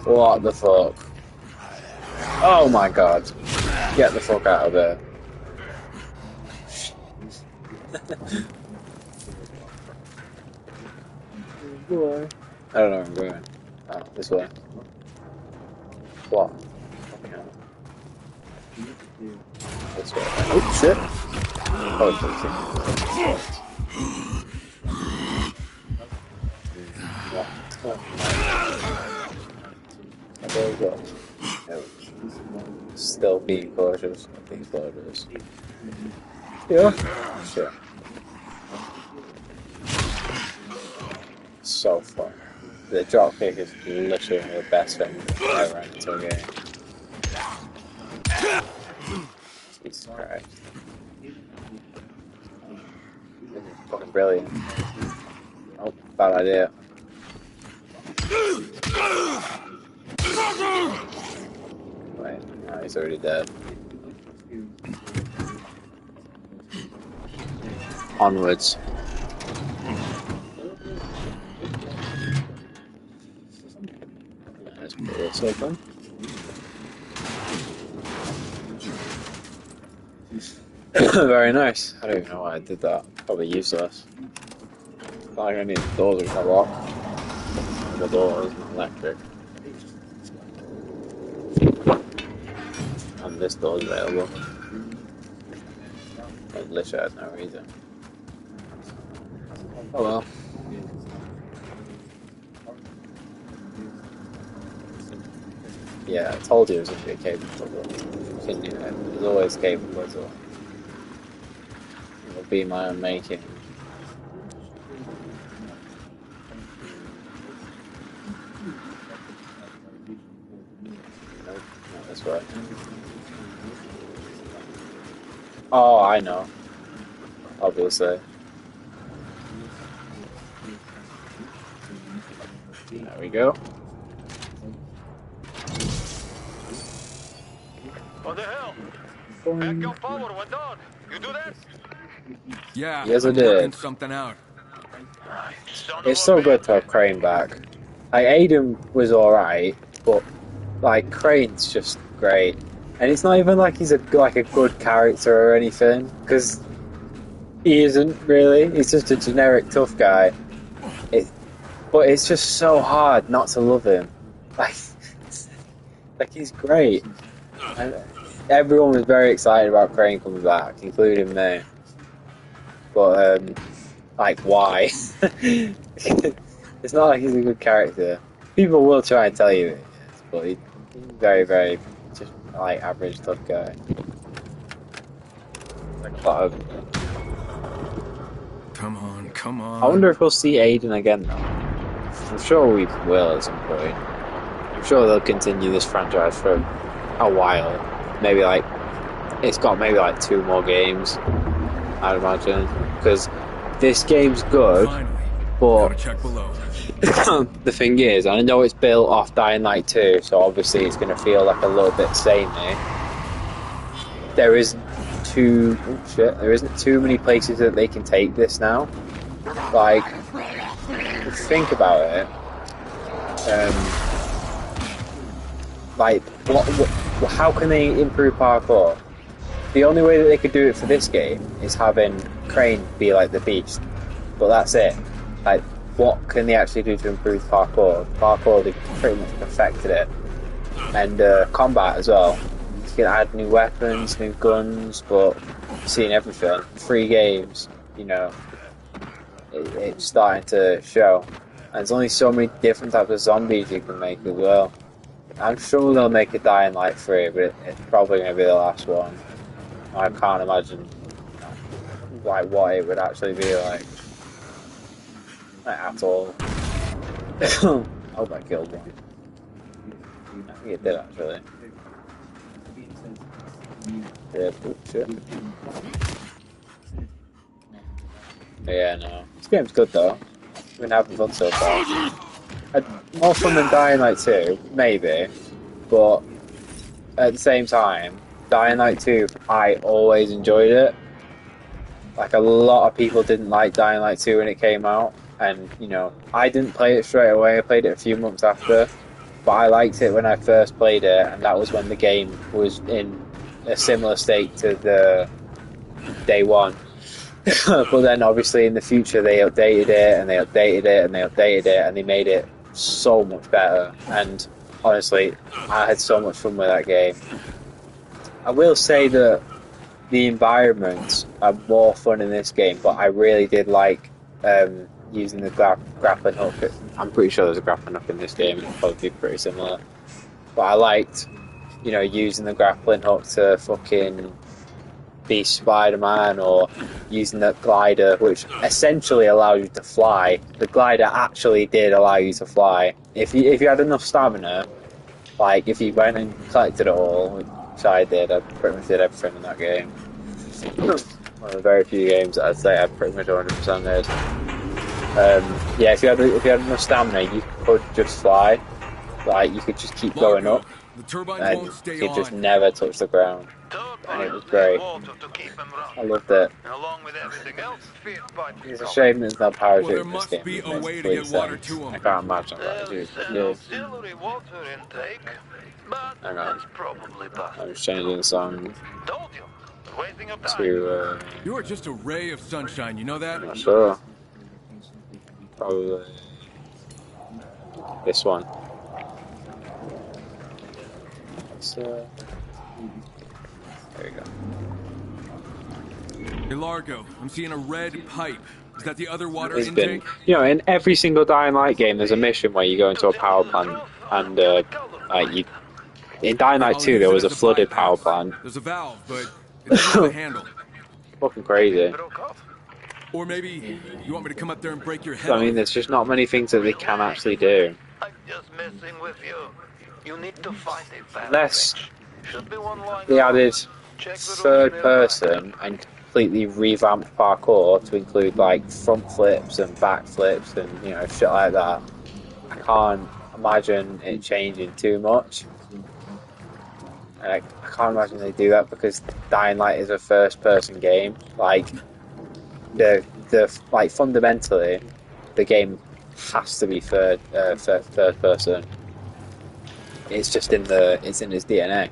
What the fuck? Oh my god. Get the fuck out of there. I don't know where I'm going. Oh, this way. What? Okay. This way. Oh shit! Oh, there we go. No. Still being cautious. Being cautious. Yeah. Shit. So fun. The dropkick is literally the best thing I ran into a game. Jesus Christ. This is fucking brilliant. Oh, bad idea. Wait, no, he's already dead. Onwards. Let's put this open. Very nice. I don't even know why I did that. Probably useless. Like I need the doors to come off. The door isn't electric. And this door is available. I literally had no reason. Oh well. Yeah, I told you it was going to be a cable puzzle. Continue it. It was always a cable puzzle. It'll be my own making. Nope, not this way. Oh, I know. Obviously. There we go. What the hell? Back your power went down. You do that? Yeah, yes, I I'm did. working something out. It's so good to have Crane back. Like, Aiden was alright, but like Crane's just great. And it's not even like he's a good character or anything, because he isn't really. He's just a generic tough guy. But it's just so hard not to love him. Like he's great. And everyone was very excited about Crane coming back, including me. But like, why? It's not like he's a good character. People will try and tell you it is, but he's very, very just like average tough guy. Like a lot of. Come on, come on. I wonder if we'll see Aiden again though. I'm sure we will at some point. I'm sure they'll continue this franchise for a while. Maybe like it's got maybe like 2 more games, I'd imagine, because this game's good. Finally. But check below. the thing is, I know it's built off Dying Light 2, so obviously it's going to feel like a little bit samey. There isn't too many places that they can take this now. Like, think about it. Like, how can they improve parkour? The only way that they could do it for this game is having Crane be like the beast, but that's it. Like, what can they actually do to improve parkour? Parkour, they pretty much perfected it. And combat as well. You can add new weapons, new guns, but seeing everything. 3 games, you know, it's starting to show. And there's only so many different types of zombies you can make as well. I'm sure they'll make a Dying Light 3, but it's probably going to be the last one. I can't imagine like what it would actually be like at all. I hope I killed one. I think it did actually. Yeah, shit. Yeah, no. This game's good though. We've been having fun so far. More fun than Dying Light 2, maybe, but at the same time, Dying Light 2, I always enjoyed it. Like, a lot of people didn't like Dying Light 2 when it came out, and, you know, I didn't play it straight away, I played it a few months after, but I liked it when I first played it, and that was when the game was in a similar state to the day one. But then, obviously, in the future, they updated it, and they updated it, and they updated it, and they made it so much better. And honestly, I had so much fun with that game. I will say that the environments are more fun in this game, but I really did like using the grappling hook. I'm pretty sure there's a grappling hook in this game. It'll probably be pretty similar. But I liked, using the grappling hook to fucking be Spider-Man, or using the glider, which essentially allows you to fly. The glider actually did allow you to fly. If you had enough stamina, like if you went and collected it all, which I did, I pretty much did everything in that game. One of the very few games that I'd say I pretty much 100% did. Yeah, if you had enough stamina, you could just fly. Like you could just keep going up, and you could just never touch the ground. And it was great. I loved it. It's a shame there's no parachute in this game. It makes complete sense. I can't imagine that. It's good. Hang on. I'm just changing the song to. You are just a ray of sunshine. You know that? I'm not sure. Probably this one. So, there you go. Hey Largo, I'm seeing a red pipe. Is that the other water It's intake? been, in every single Dying Light game, there's a mission where you go into a power plant, and in Dying Light 2, there was a flooded power plant. There's a valve, but it doesn't have a handle. Fucking crazy. Or maybe you want me to come up there and break your head. So, I mean, there's just not many things that they can actually do. Unless they added third person and completely revamped parkour to include like front flips and back flips and shit like that. I can't imagine it changing too much. And I can't imagine they do that because Dying Light is a first person game. Like fundamentally the game has to be third person. It's just in its DNA.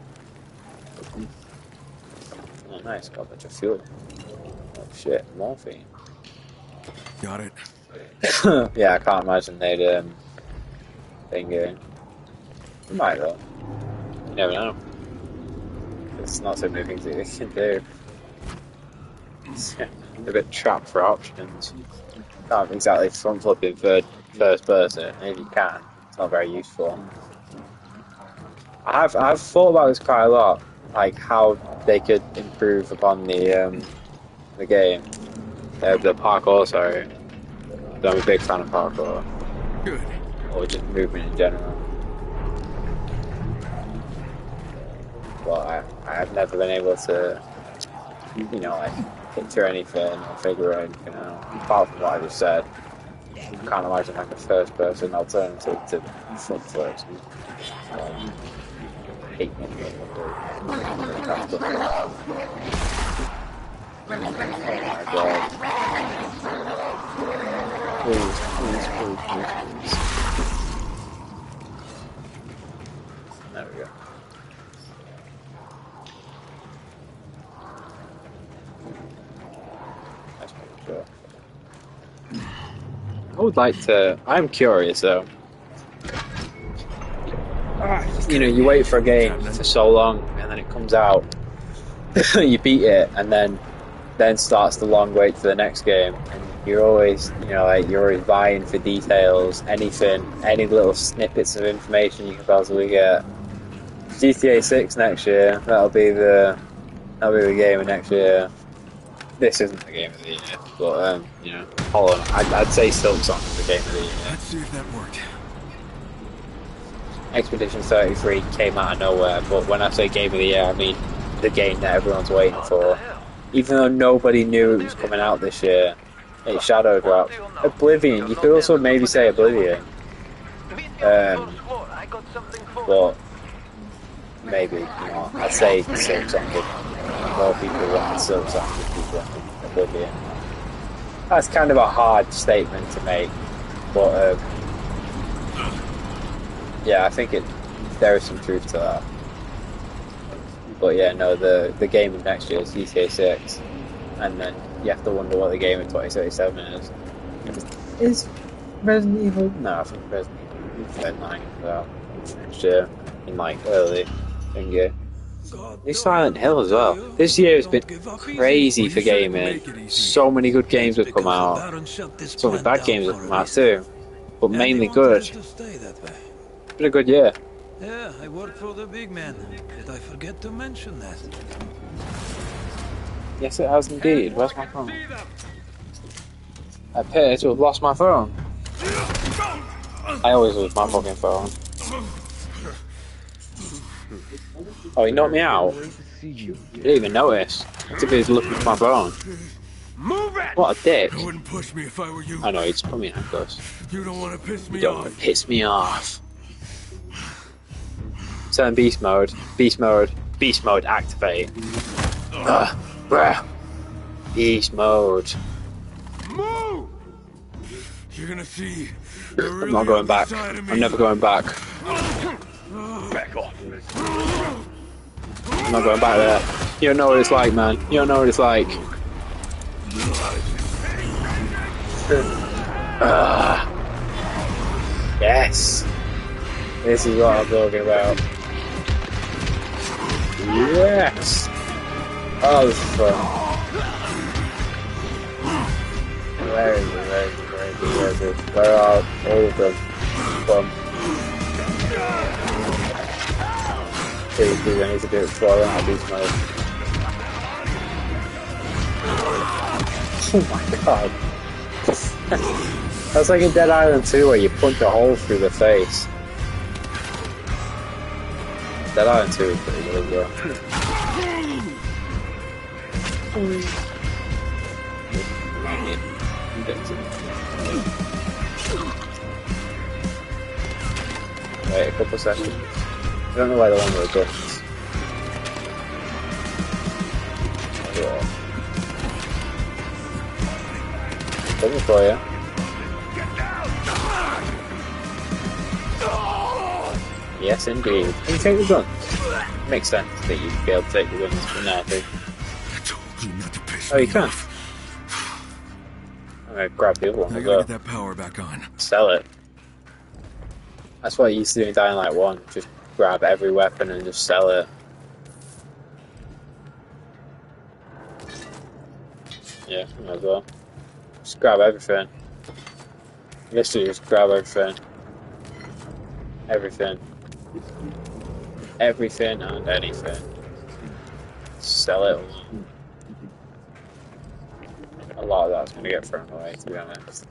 Oh, nice, got a bunch of fuel. Oh shit, morphine. Got it. Yeah, I can't imagine they'd thinking. They might though. You never know. There's not so many things that they can do. It's a bit trapped for options. Can't exactly front flip in first person. If you can, it's not very useful. I've thought about this quite a lot, like how they could improve upon the game, the parkour. Sorry, I'm a big fan of parkour. Good. Or just movement in general. But I've never been able to, picture anything or figure anything out. Apart from what I just said, I can't imagine like a first-person alternative to front flips. Hate me. Oh my god. Please. There we go. That's pretty sure. I would like to. I'm curious though. You wait for a game for so long, and then it comes out. You beat it, and then starts the long wait for the next game. And you're always, you're always vying for details, any little snippets of information you can possibly get. GTA 6 next year. That'll be the game of next year. This isn't the game of the year, but Holland. I'd say Silksong is the game of the year. Let's see if that worked. Expedition 33 came out of nowhere, but when I say game of the year, I mean the game that everyone's waiting for. Even though nobody knew it was coming out this year, it shadow dropped. Oblivion, you could also maybe say Oblivion. But maybe, I'd say Silksong. More people want Silksong than people want Oblivion. That's kind of a hard statement to make, but yeah, I think there is some truth to that. But yeah, no, the game of next year is GTA 6, and then you have to wonder what the game of 2077 is. Is Resident Evil? No, I think Resident Evil 9 comes out. next year in like early thingy. New Silent Hill as well. This year has been crazy for gaming. So many good games have come out. So many bad games have come out too, but mainly good. It's been a good year. Yeah, I work for the big man. Did I forget to mention that? Yes, it has indeed. Where's my phone? I appear to have lost my phone. I always lose my fucking phone. Oh, he knocked me out. You didn't even notice. As if he was looking for my phone. What a dick. I wouldn't push me if I were you. I know, he's put me in handcuffs. You don't want to piss me You don't off. want to piss me off. Turn beast mode. Beast mode. Beast mode activate. Bruh. Beast mode. Move! You're gonna see. I'm not going back. I'm never going back. Back off. I'm not going back there. You don't know what it's like, man. You don't know what it's like. Yes. This is what I'm talking about. Yes. Oh, this is fun. Where is it? Where are all of them? Please, I need to do it before I run out of beast mode. Oh my god. That's like in Dead Island 2 where you punch a hole through the face. Dead Island 2 is pretty good as well. Wait a couple seconds. I don't know why the one with the guns. Coming for you. Yes, indeed. Can you take the guns? Makes sense that you'd be able to take the guns from now, too. Oh, you can. I'm gonna grab the other one I as gotta well. get that power back on. Sell it. That's what I used to do in Dying Light 1. Just grab every weapon and just sell it. Yeah, might as well. Just grab everything. Literally just grab everything. Everything. Everything and anything. Sell it all. A lot of that's going to get thrown away, to be honest.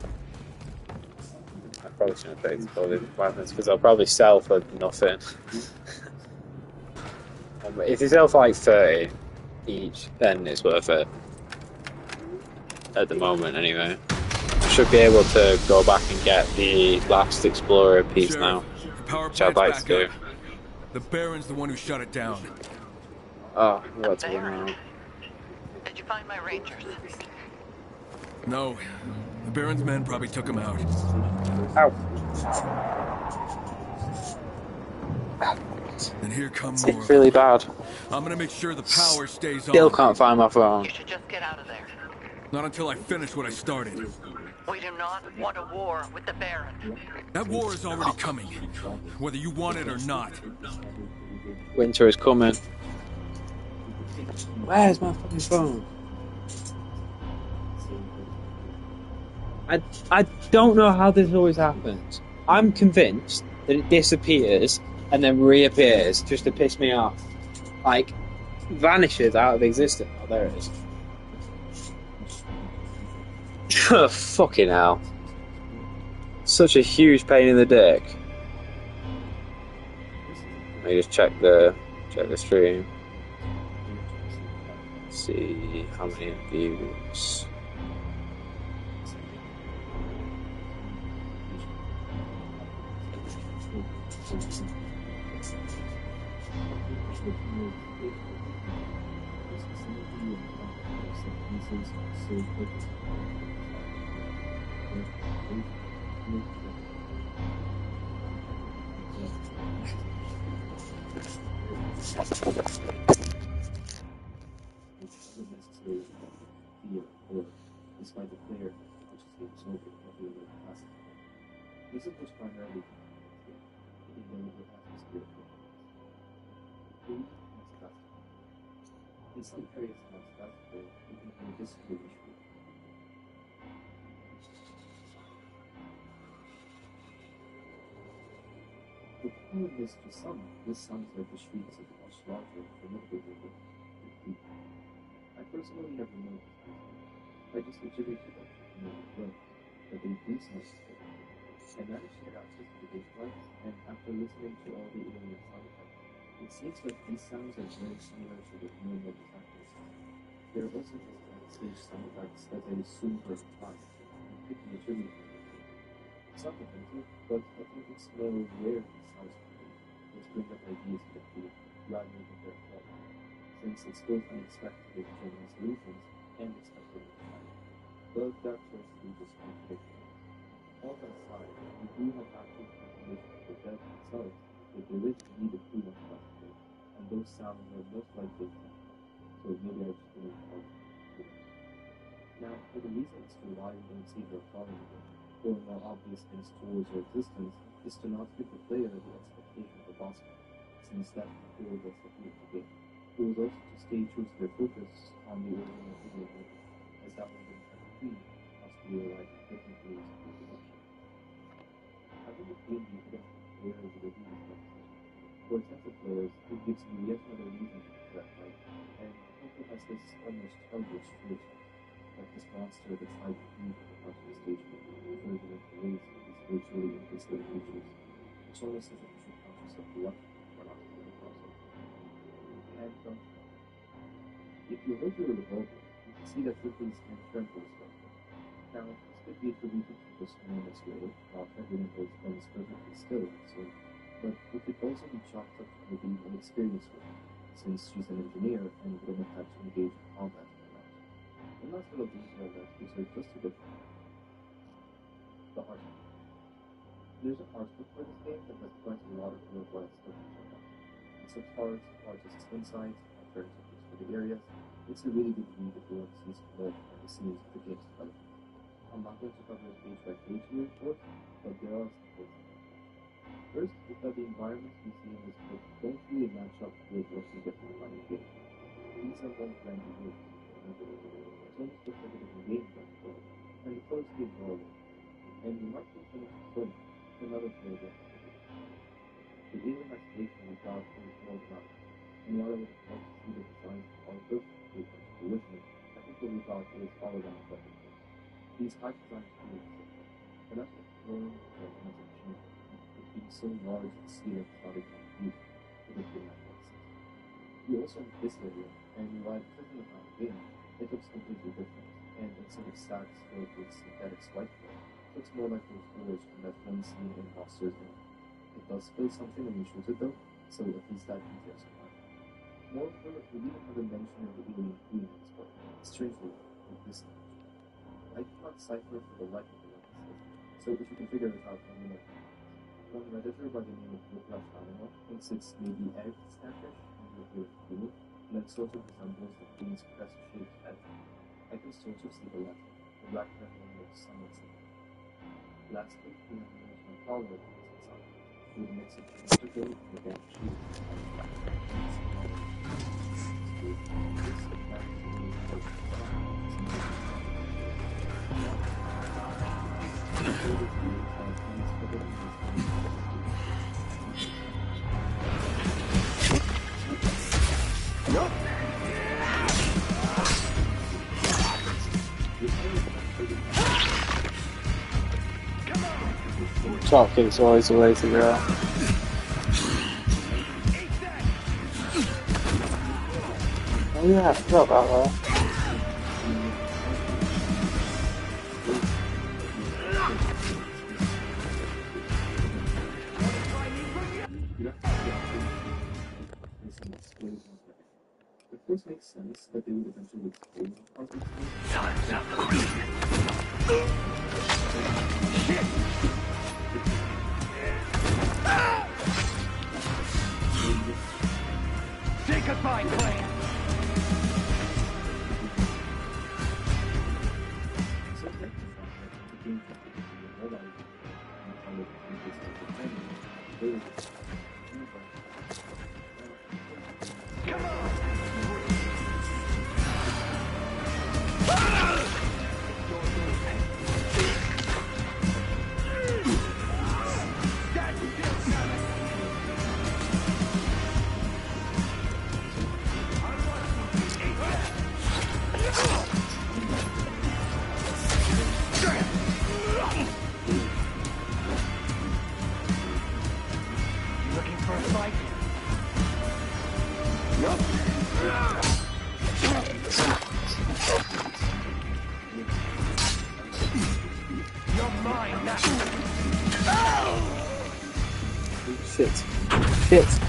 I probably shouldn't have taken all these weapons because I'll probably sell for nothing. If you sell for like 30 each, then it's worth it. At the moment, anyway. I should be able to go back and get the last Explorer piece now, which I'd like to do. The Baron's the one who shut it down. Oh, what's going on? Did you find my rangers? No, the Baron's men probably took him out. Ow. And here come more. It's really bad. I'm gonna make sure the power stays on. Still can't find my phone. You should just get out of there. Not until I finish what I started. We do not want a war with the Baron. That war is already coming, whether you want it or not. Winter is coming. Where's my fucking phone? I don't know how this always happens. I'm convinced that it disappears and then reappears just to piss me off. Like, vanishes out of existence. Oh, there it is. Fucking hell. Such a huge pain in the dick. Let me just check the stream. See how many views. Despite the player, which is being sold with capacity. This is primarily atmosphere of the food and plastic. In some areas of plastic, you can hear this really shriek. The problem is, to some, this sounds like the shrieks of a much larger, formidable creature. I personally never noticed this. I just attributed them to the growth, but they do sound scary. I managed to get access to the gate lights, and after listening to all the alien sound effects, it seems like these sounds are very similar to the normal detectors. There are also just backstage sound effects that I assume were implied, and could be attributed to them. It's not definitive, but I think it's more rare these sounds create, which bring up ideas that create rather than their fault, since it's both unexpected in general solutions and expected in design. But that choice is just contradictory. All that aside, we do have active confirmation of the dead themselves that there is indeed a clue on the left, and those sounds are most likely technical, so maybe I just didn't know. Now, for the reason as to why we don't see her following them, or more obvious hints towards her existence, is to not give the player the expectation of the boss fight, since that's the goal that's the key of the game. It was also to stay true to their focus on the original video movie, as that one didn't have a theme, possibly realizing different ways of reproduction. Having a theme be hidden from players with a review is necessary. For attentive players, it gives you yet another reason to enter that fight, and it also has this almost childish feel to it, like this monster that's hiding deep at the front of the stage, version of the race of these virtually invisible creatures. It's almost as if you should count yourself lucky or not to come across it. And if you hold your revolver, you can see that Ripley's hand trembles slightly. Now, this could be attributed to the slowness way, not everything holds guns perfectly still, so, but it could also be chalked up to her being inexperienced with it, since she's an engineer and wouldn't have had to engage in combat or not. One last little detail that gives her just a bit more. The art book. There's an art book for this game that has quite a lot of worldwide stuff to check out. It's a art, artist's insight, alternative tips for the areas. It's a really good read if you want to see some more behind the scenes of the game's development. I'm not going to cover it page by page here, of course, but there are some things to mention. First is that the environments we see in this book don't really match up with what you get in the final game. These are more brand new worlds. It almost looks like a different game from the book, and the close games are all over. And you might think so much story, another player gets to do. The alien isolation we got is more dramatic, and while I would have loved to see the designs of all book to come to fruition, I think what we got is all around better things. These high designs feel exceptional, and that's exploring the judgments of machine. It being so large and sleek, it's not a beauty, it would be magnificent. We also have this area, and while it isn't a final game, it looks completely different, and instead of sacks filled with synthetics white clay, looks more like those doors from that one scene in Monsters Inc. It does spill something when you shoot it though, so at least that detail survived. Moreover, we even have a mention of the alien queen in this book, strangely with this image. I cannot cipher for the life of me what this is, so if you can figure it out, let me know. One redditor by the name of Whiplash Animal thinks it's maybe egg snappish and the alien queen, and it sort of resembles the queen's crest-shaped head. I can sort of see the latter, the black feather looks somewhat similar. Lastly, we have the mention of Apollo on the side, with a mix of tentacle and again shield. Dropkick's always the way to go. Oh yeah, I forgot about that. Of course, it makes sense that they would eventually explode on the Sons of Queen. Say goodbye, Clay. Shit. Shit.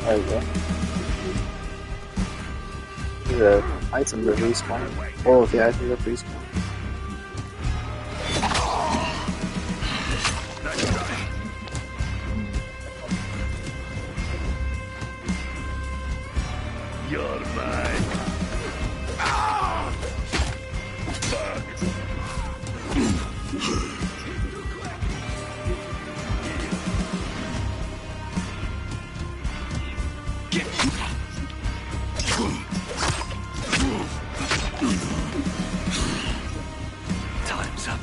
There we go. The item that respawn. All of the items that respawn. You're mine. Ah! Fuck. Time's up.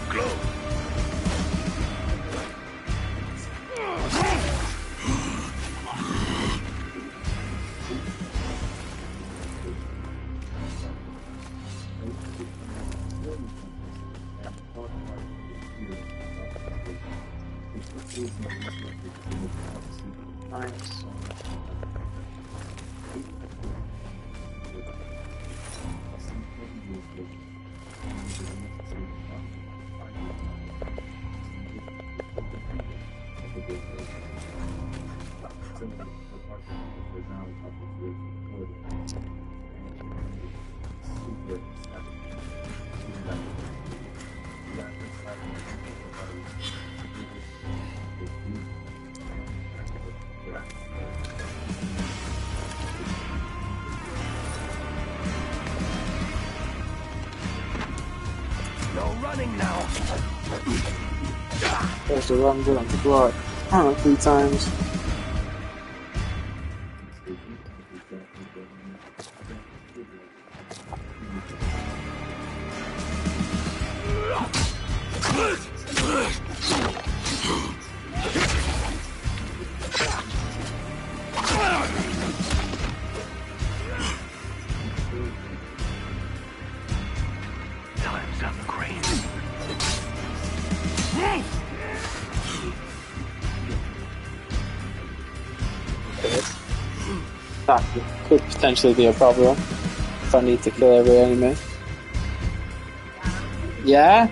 Glow. Nice. No running now. There's the wrong button to block. 3 times. Time's up, Crane. That could potentially be a problem if I need to kill every enemy. Yeah?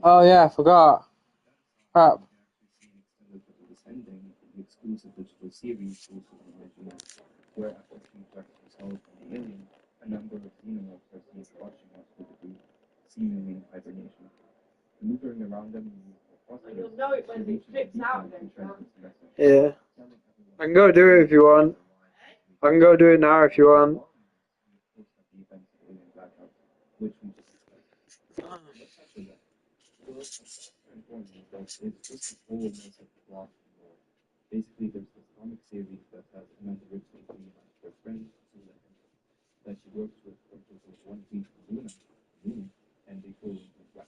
Oh yeah, I forgot. Crap. The exclusive digital series also on original, where after a few factors solved by the alien, a number of xenomorphs are seen watching us with a group, seemingly in hibernation. Maneuvering around them, You'll know it when it flips out then. Yeah. I can go do it if you want. I can go do it now if you want. Basically, there's this comic series that has Amanda Ripley being her friend, that she works with for just 1 week in Luna, and they go into black.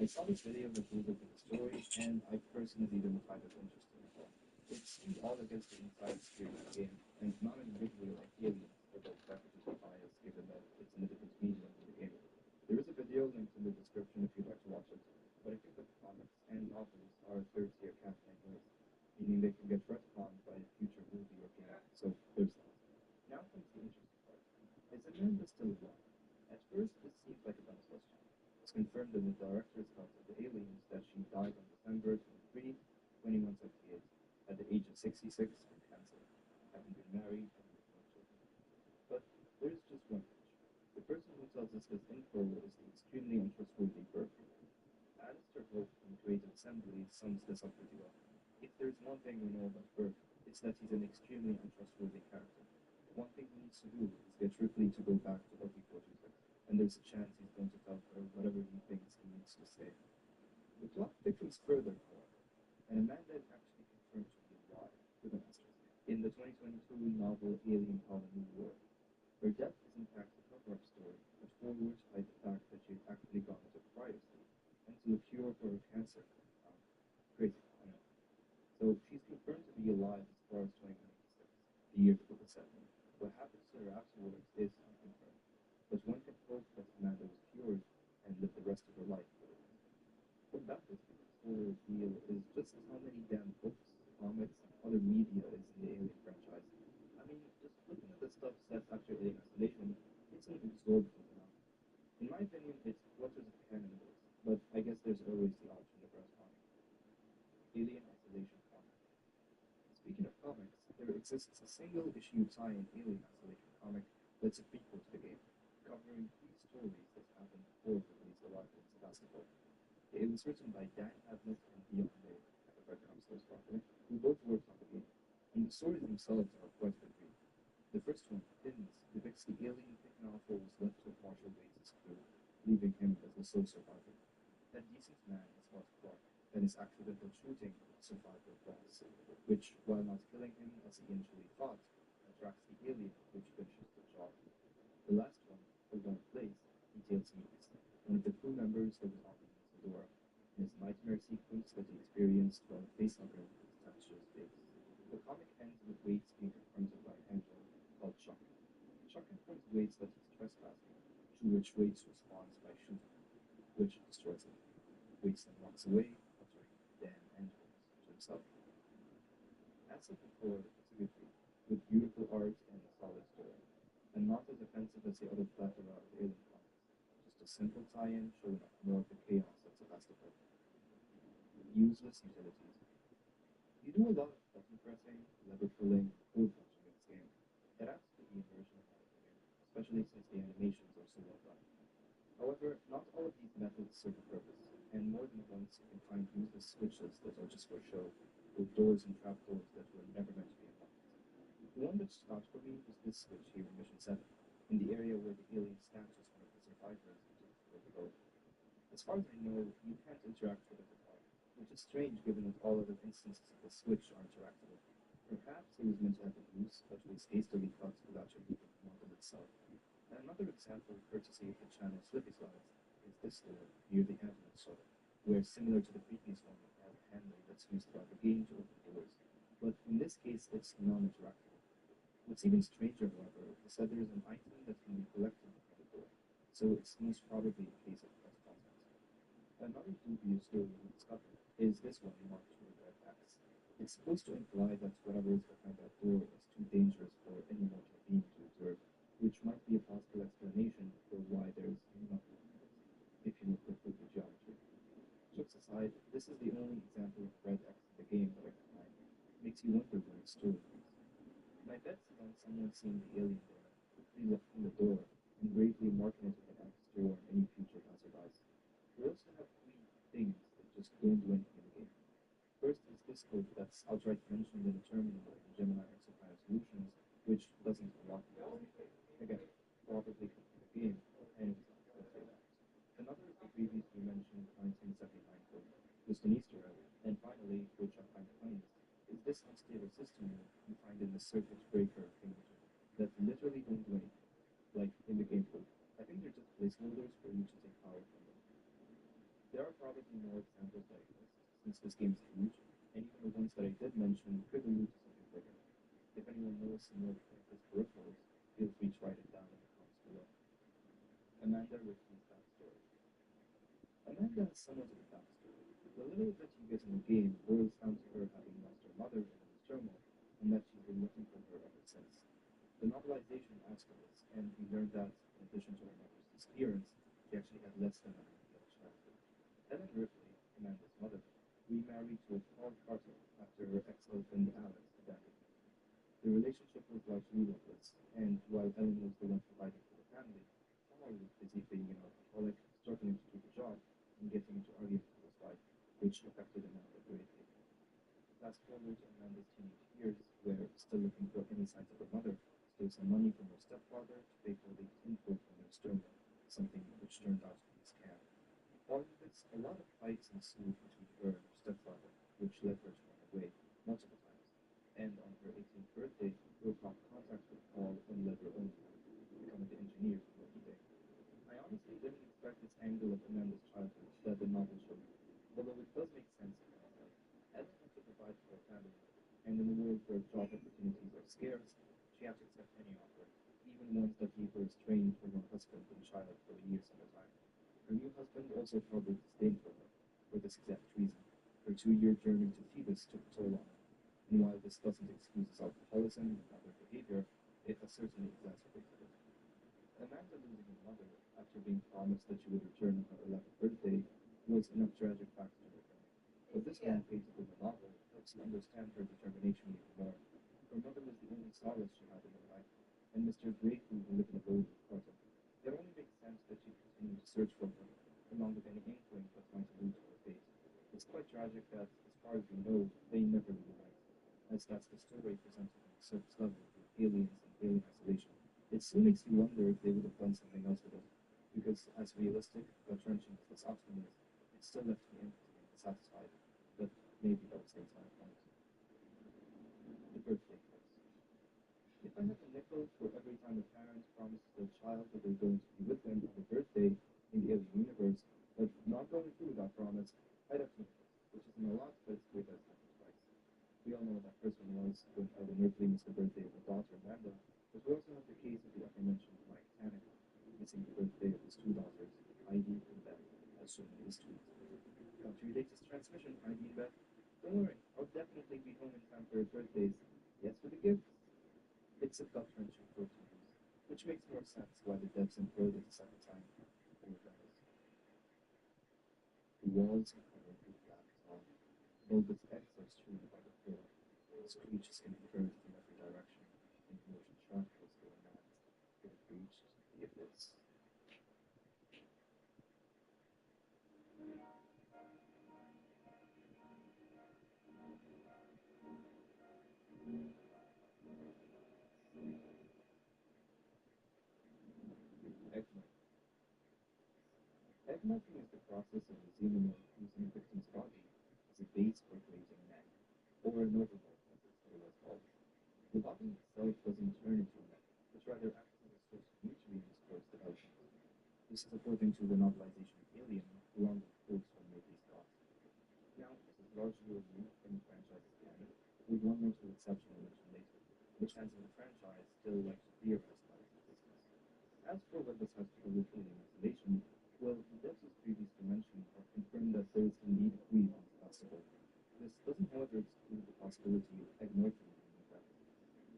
I saw this video that goes over the story, and I personally didn't find it interesting at all. It seemed all against the inside spirit of the game, and not individually like aliens, or those packages of bias, given that it's in a different medium in the game. There is a video linked in the description if you'd like to watch it, but I think that the comics and novels are third-tier campaign work, meaning they can get retconned by a future movie or game, so there's that. Now comes the interesting part. Is Amanda still alive? At first, this seems like a dumb question. It's confirmed in the director's cut of the aliens that she died on December 23, 2178, at the age of 66 from cancer, having been married and with no children. But there's just one catch. The person who tells us this info is the extremely untrustworthy Berkeley. Alistair Hope from Creative Assembly sums this up pretty well. If there's one thing we know about Burke, it's that he's an extremely untrustworthy character. One thing he needs to do is get Ripley to go back to RP-46, and there's a chance he's going to tell her whatever he thinks he needs to say. The plot thickens further, however, and Amanda is actually confirmed to be alive with the Masters in the 2022 novel Alien Colony War. Her death is in fact a cover-up story, but forwards by the fact that she had actually gone into cryosleep until a cure for her cancer. Crazy, I know. So she's confirmed to be alive as far as 2096, the year the book is set in. What happens to her afterwards is unconfirmed, but one can hope that Amanda was cured and lived the rest of her life. What about this whole deal is just how many damn books, comics, and other media is in the Alien franchise. I mean, just looking at the stuff set after Alien Isolation, it's an exorbitant amount. In my opinion, it's clutches of canon books, but I guess there's always the option of corresponding. Alien Isolation comic. Speaking of comics, there exists a single-issue tie-in Alien Isolation comic that's a prequel to the game, covering 3 stories that happened before the release of Uncut Sebastopol. It was written by Dan Abnett and Dion May, if I pronounce those properly, who both worked on the game, and the stories themselves are quite good. The first one, Pins, depicts the alien taken off what was left of Marshall Waits' crew, leaving him as the sole survivor. That decent man is Mark Clark, and his accidental shooting of the survivor boss, which, while not killing him as he initially thought, attracts the alien, which finishes the job. The last one, Hold On Place, details Mutes, one of the crew members that was on Pandora, and his nightmare sequence that he experienced while a facehugger was attached to his face. The comic ends with Waits being confronted by an android called Chuck. Chuck informs Waits that he's trespassing, to which Waits responds by shooting him, which destroys him. Waits then walks away, uttering "damn androids" to himself. As said before, it's a good read, with beautiful art and a solid story, and not as offensive as the other plethora of Alien comics. Just a simple tie-in showing up more of the chaos of Sebastopol. Useless utilities. You do a lot of button pressing, lever pulling, code punching in this game. It adds to the immersion of the game, especially since the animations are so well done. However, not all of these methods serve a purpose, and more than once you can find useless switches that are just for show, with doors and trapdoors that were never meant to be unlocked. The one that stood out for me was this switch here in Mission 7, in the area where the alien snatches one of the survivors into the floor below. As far as I know, you can't interact with it at all, which is strange given that all other instances of the switch are interactable. Perhaps it was meant to have a use, but was hastily cut without checking the model itself. And another example, courtesy of the channel Slippy Slides, is this door near the ambulance shuttle, where, similar to the previous one, it has a handle that's used throughout the game to open doors, but in this case it's non-interactable. What's even stranger, however, is that there is an item that can be collected behind the door, so it's most probably a case of press contact. Another dubious door we discovered is this one marked with red X. It's supposed to imply that whatever is behind that door is too dangerous for any mortal being to observe, which might be a possible explanation for why there is nothing behind it, if you look at the geometry. Jokes aside, this is the only example of red X in the game that I can find. Makes you wonder where its story is. My bet is on someone seeing the alien there, quickly locking the door, and bravely marking it with an X to warn any future passerbys. We also have 3 things that just don't do anything in the game. First is this code that's outright mentioned in the terminal in Gemini Exoplanet Solutions, which doesn't unlock the alien. Again, probably from the game, and let's say that. Another is the previously mentioned 1979 code, just an Easter egg, and finally, which I find funniest, is this unstable system you find in the circuit breaker signature that literally don't do anything, like in the game code. I think they're just placeholders for you to take power from them. There are probably more examples like this, since this game is huge, and even the ones that I did mention could allude to something bigger. If anyone knows similar connected peripherals, feel free to write it down in the comments below. Amanda Ritchie's backstory. Amanda has somewhat of a backstory. The little that you get in the game boils down to her having lost her mother in a turmoil, and that she's been looking for her ever since. The novelization adds to this, and we learned that, in addition to her mother's disappearance, she actually had less than an ideal childhood. Ellen Ripley, Amanda's mother, remarried to a Paul Carter after her ex-husband Alex abandoned her. The relationship was largely loveless, and while Ellen was the one providing for the family, Paul was busy being an alcoholic, struggling to keep a job, and getting into arguments with his wife, which affected Amanda greatly. Fast forward to Amanda's teenage years, where, still looking for any signs of her mother, stole some money from her stepfather to pay for the info from their sternum, something which turned out to be a scam. Following this, a lot of fights ensued between her and her stepfather, which led her scarce, she had to accept any offer, even ones that gave her estranged from her husband and child for years at a time. Her new husband also harbored disdain for her, for this exact reason. Her 2-year journey to Phoebus took a toll on her, and while this doesn't excuse his alcoholism and other behavior, it has certainly exacerbated it. Amanda losing her mother, after being promised that she would return on her 11th birthday, was enough tragic factor to her. But this one painted in the novel helps you understand her determination even more. Her mother was the only solace she had in her life, and Mr. Greypool, who lived in a road with Carter. It only makes sense that she continued to search for her, along with any inkling that might allude to her fate. It's quite tragic that, as far as we know, they never really met, as that's the story presented on the surface level with aliens and alien isolation. It still makes you wonder if they would have done something else with it, because as realistic, gut-wrenching as this option is, it still left me empty and dissatisfied, but maybe that was the entire point. The birthday curse. If I had a nickel for every time a parent promises their child that they're going to be with them on their birthday in the alien universe, but not going through that promise, I'd have to nickel, which isn't a lot, but it's way better than twice. We all know what that first one was when Ellen Ripley missed the birthday of her daughter Amanda, but we also have the case of the aforementioned Mike Tanaka, missing the birthday of his 2 daughters, Heidi and Beth, as shown in his tweet. Got your latest transmission, Heidi and Beth. Don't worry, I'll definitely be home in time for your birthdays. Yes, for the gifts. It's a gut-wrenching quote to use, which makes more sense why the devs employed it a second time. The walls are covered with black tar. Bulbous eggs are strewn by the floor. Screech is getting heard from every direction, and motion traffic is going mad. It has reached the abyss. Eggmorphing is the process of a xenomorph using a victim's body as a base for creating an egg, or an ovomorph as it's otherwise called. The body itself doesn't turn into an egg, but rather acts as a source of nutrients for its development. This is according to the novelization of Alien, along with quotes from Ridley Scott. Now, this is largely removed from the franchise canon, with one notable exception I'll mention later, which fans of the franchise still like to theorize about its existence. As for what this has to do with alien isolation, well, the devs as previously mentioned have confirmed that those indeed agree on the possible. This doesn't, however, exclude the possibility of eggmorphing being effective.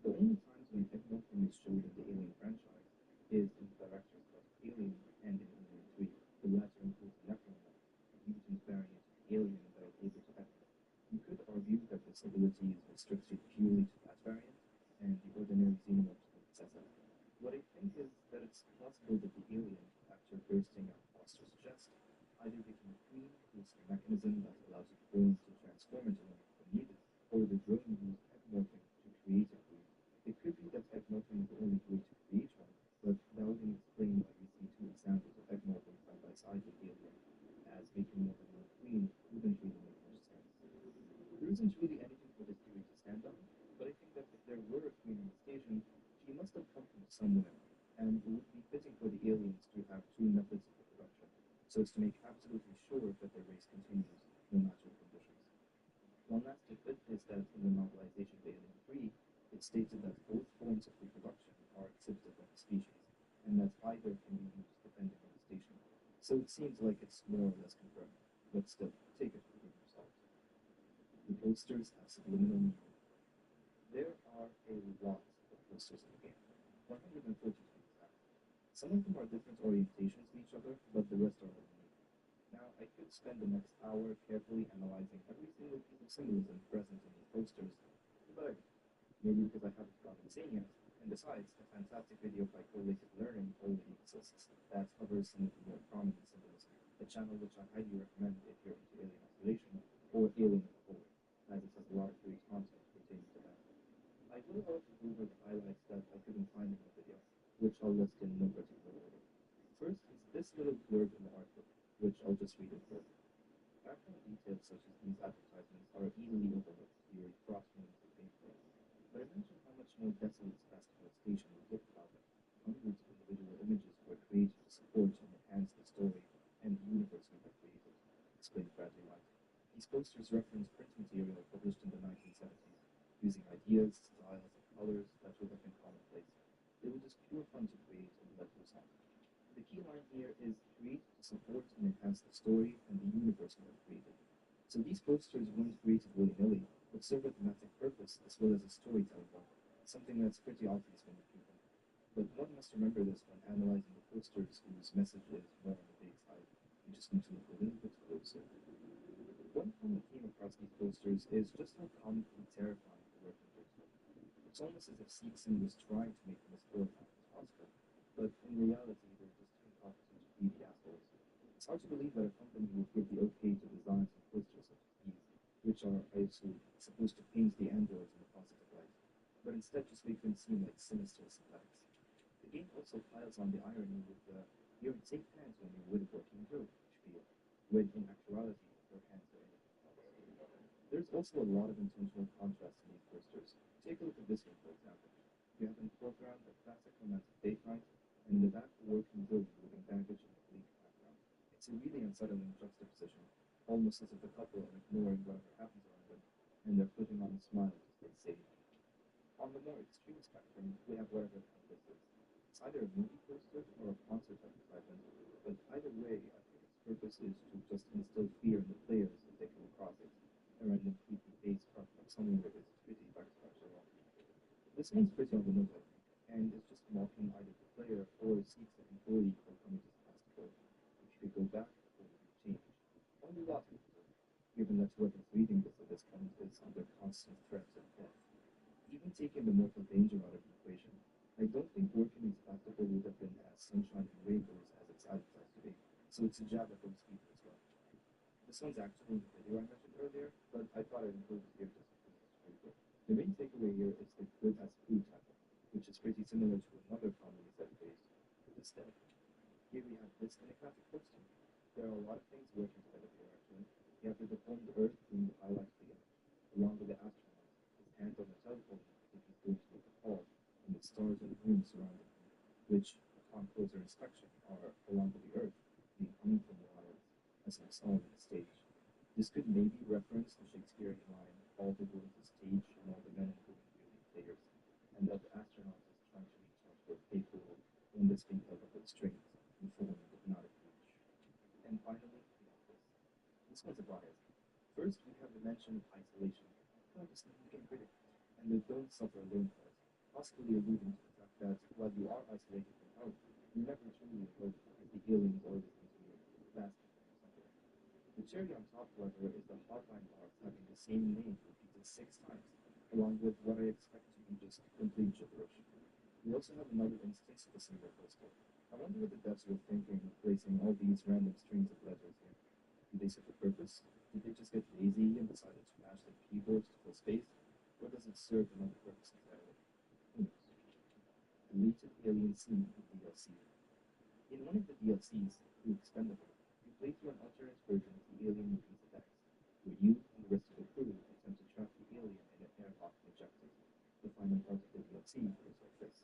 The only times when eggmorphing is shown in the Alien franchise is in the director's cut of Alien and in Alien 3. The latter includes a Necromorph, a mutant variant of the alien that is able to eggmorph. You could argue that this ability is restricted purely to that variant, and the ordinary xenomorphs don't possess it. What I think is that it's possible that the alien, after bursting out Foster's chest, either became a queen whose mechanism that allows its bones to transform into one when needed, or the drone used eggmorphing to create a queen. It could be that eggmorphing is the only way to create one, but that wouldn't explain why we see 2 examples of eggmorphing side by side with the alien, as making more than one queen wouldn't really make much sense. There isn't really anything for this theory to stand on, but I think that if there were a queen on the station, she must have come from somewhere, and it would be fitting for the aliens to have 2 methods of reproduction, so as to make absolutely sure that their race continues, no matter the conditions. One last tidbit is that in the novelization of Alien 3, it stated that both forms of reproduction are exhibited by the species, and that either can be used depending on the station. So it seems like it's more or less confirmed, but still, take it for the yourself. The posters have subliminal meaning. There are a lot of posters in the game, 142 to be exact. Some of them are different orientations to each other, but the rest are all unique. Now, I could spend the next hour carefully analyzing every single piece of symbolism present in these posters, but maybe because I haven't gone insane yet, and besides, a fantastic video by Correlated Learning already exists that covers some of the more prominent symbolism, a channel which I highly recommend if you're into alien isolation, or alien as a whole, as it has a lot of great content pertaining to that. I will also go over the highlights that I couldn't find in the video, which I'll list in no particular order. First is this little blurb in the artbook, which I'll just read in full. Background details such as these advertisements are easily overlooked during cross-moments of gameplay, but I mentioned how much more desolate Sebastopol Station would look without them. Hundreds of individual images were created to support and enhance the story and the universe we have created, explained Bradley White. These posters reference print material published in the 1970s, using ideas, styles, and colors that would have been commonplace. It was just pure fun to create and let loose on. The key line here is create to support and enhance the story and the universe we have created. So these posters weren't created willy-nilly, but serve a thematic purpose as well as a storytelling one, something that's pretty obvious when you read them. But one must remember this when analyzing the posters whose message is more on the vague side. You just need to look a little bit closer. One common theme across these posters is just how comically terrifying the working groups look. It's almost as if Seegson was trying to make them as horrifying as possible, but in reality they're just incompetent, greedy assholes. It's hard to believe that a company would give the okay to design some posters such as these, which are, I assume, supposed to paint the androids in a positive light, but instead just make them seem like sinister synthetics. The game also piles on the irony with the "you're in safe hands when you're with a working group" spiel, when in actuality their hands are in it. There's also a lot of intentional contrast in these posters. Take a look at this one, for example. You have in the foreground a classic romantic date night, and in the back a working group moving baggage in the bleak background. It's a really unsettling juxtaposition, almost as if the couple are ignoring whatever happens around them, and they're putting on a smile to stay safe. On the more extreme spectrum, we have whatever the hell this is. It's either a movie poster or a concert advertisement, but either way, I think its purpose is to just instill fear in the players as they come across it. A random creepy face cut from somewhere is pretty backsplash along. This one's pretty on the nose, I think, and it's just mocking either the player or seeks an employee for coming to Sebastopol. If you could go back, what would you change? Only logic, given that whoever's reading this at this point is under constant threat of death. Even taking the mortal danger out of the equation, I don't think working in Sebastopol would have been as sunshine and rainbows as it's advertised to be, so it's a jab at those people as well. This one's actually in the video I mentioned earlier, but I thought I'd include it here just because it's pretty good. The main takeaway here is the good as food title, which is pretty similar to another commonly said phrase, the dead. Here we have this enigmatic poster. There are a lot of things working together here actually. You have the deformed Earth being the highlight of the image, along with the astronaut, his hand on the telephone if he's going to make a call, and the stars and moon surrounding him, which, upon closer inspection, are, along with the Earth, being hung from the wires, as we saw on the stage. This could maybe reference the Shakespearean line, all the world is stage and all the men and women really players, and that the astronaut is trying to reach out for a payphone when this being held up with strings, and phone would not have reached. And finally, we have this. This one's a bias. First, we have the mention of isolation, not just the game critic, and the don't suffer alone part, possibly alluding to the fact that while you are isolated from Earth, you're never truly alone, as the aliens always seem to be vastly or something. The cherry on top, however, is the hotline bars having the same name repeated 6 times, along with what I expect to be just complete gibberish. We also have another instance of a similar poster. I wonder what the devs were thinking of placing all these random strings of letters here. Did they serve a purpose? Did they just get lazy and decided to mash their keyboards to fill space? Or does it serve another purpose entirely? Who knows? Deleted Alien Scene in DLC. In one of the DLCs, The Expendable, you play through an alternate version of the Alien movie's attacks, where you and the rest of the crew attempt to trap the alien in an airlock and eject it. The final part of the DLC goes like this.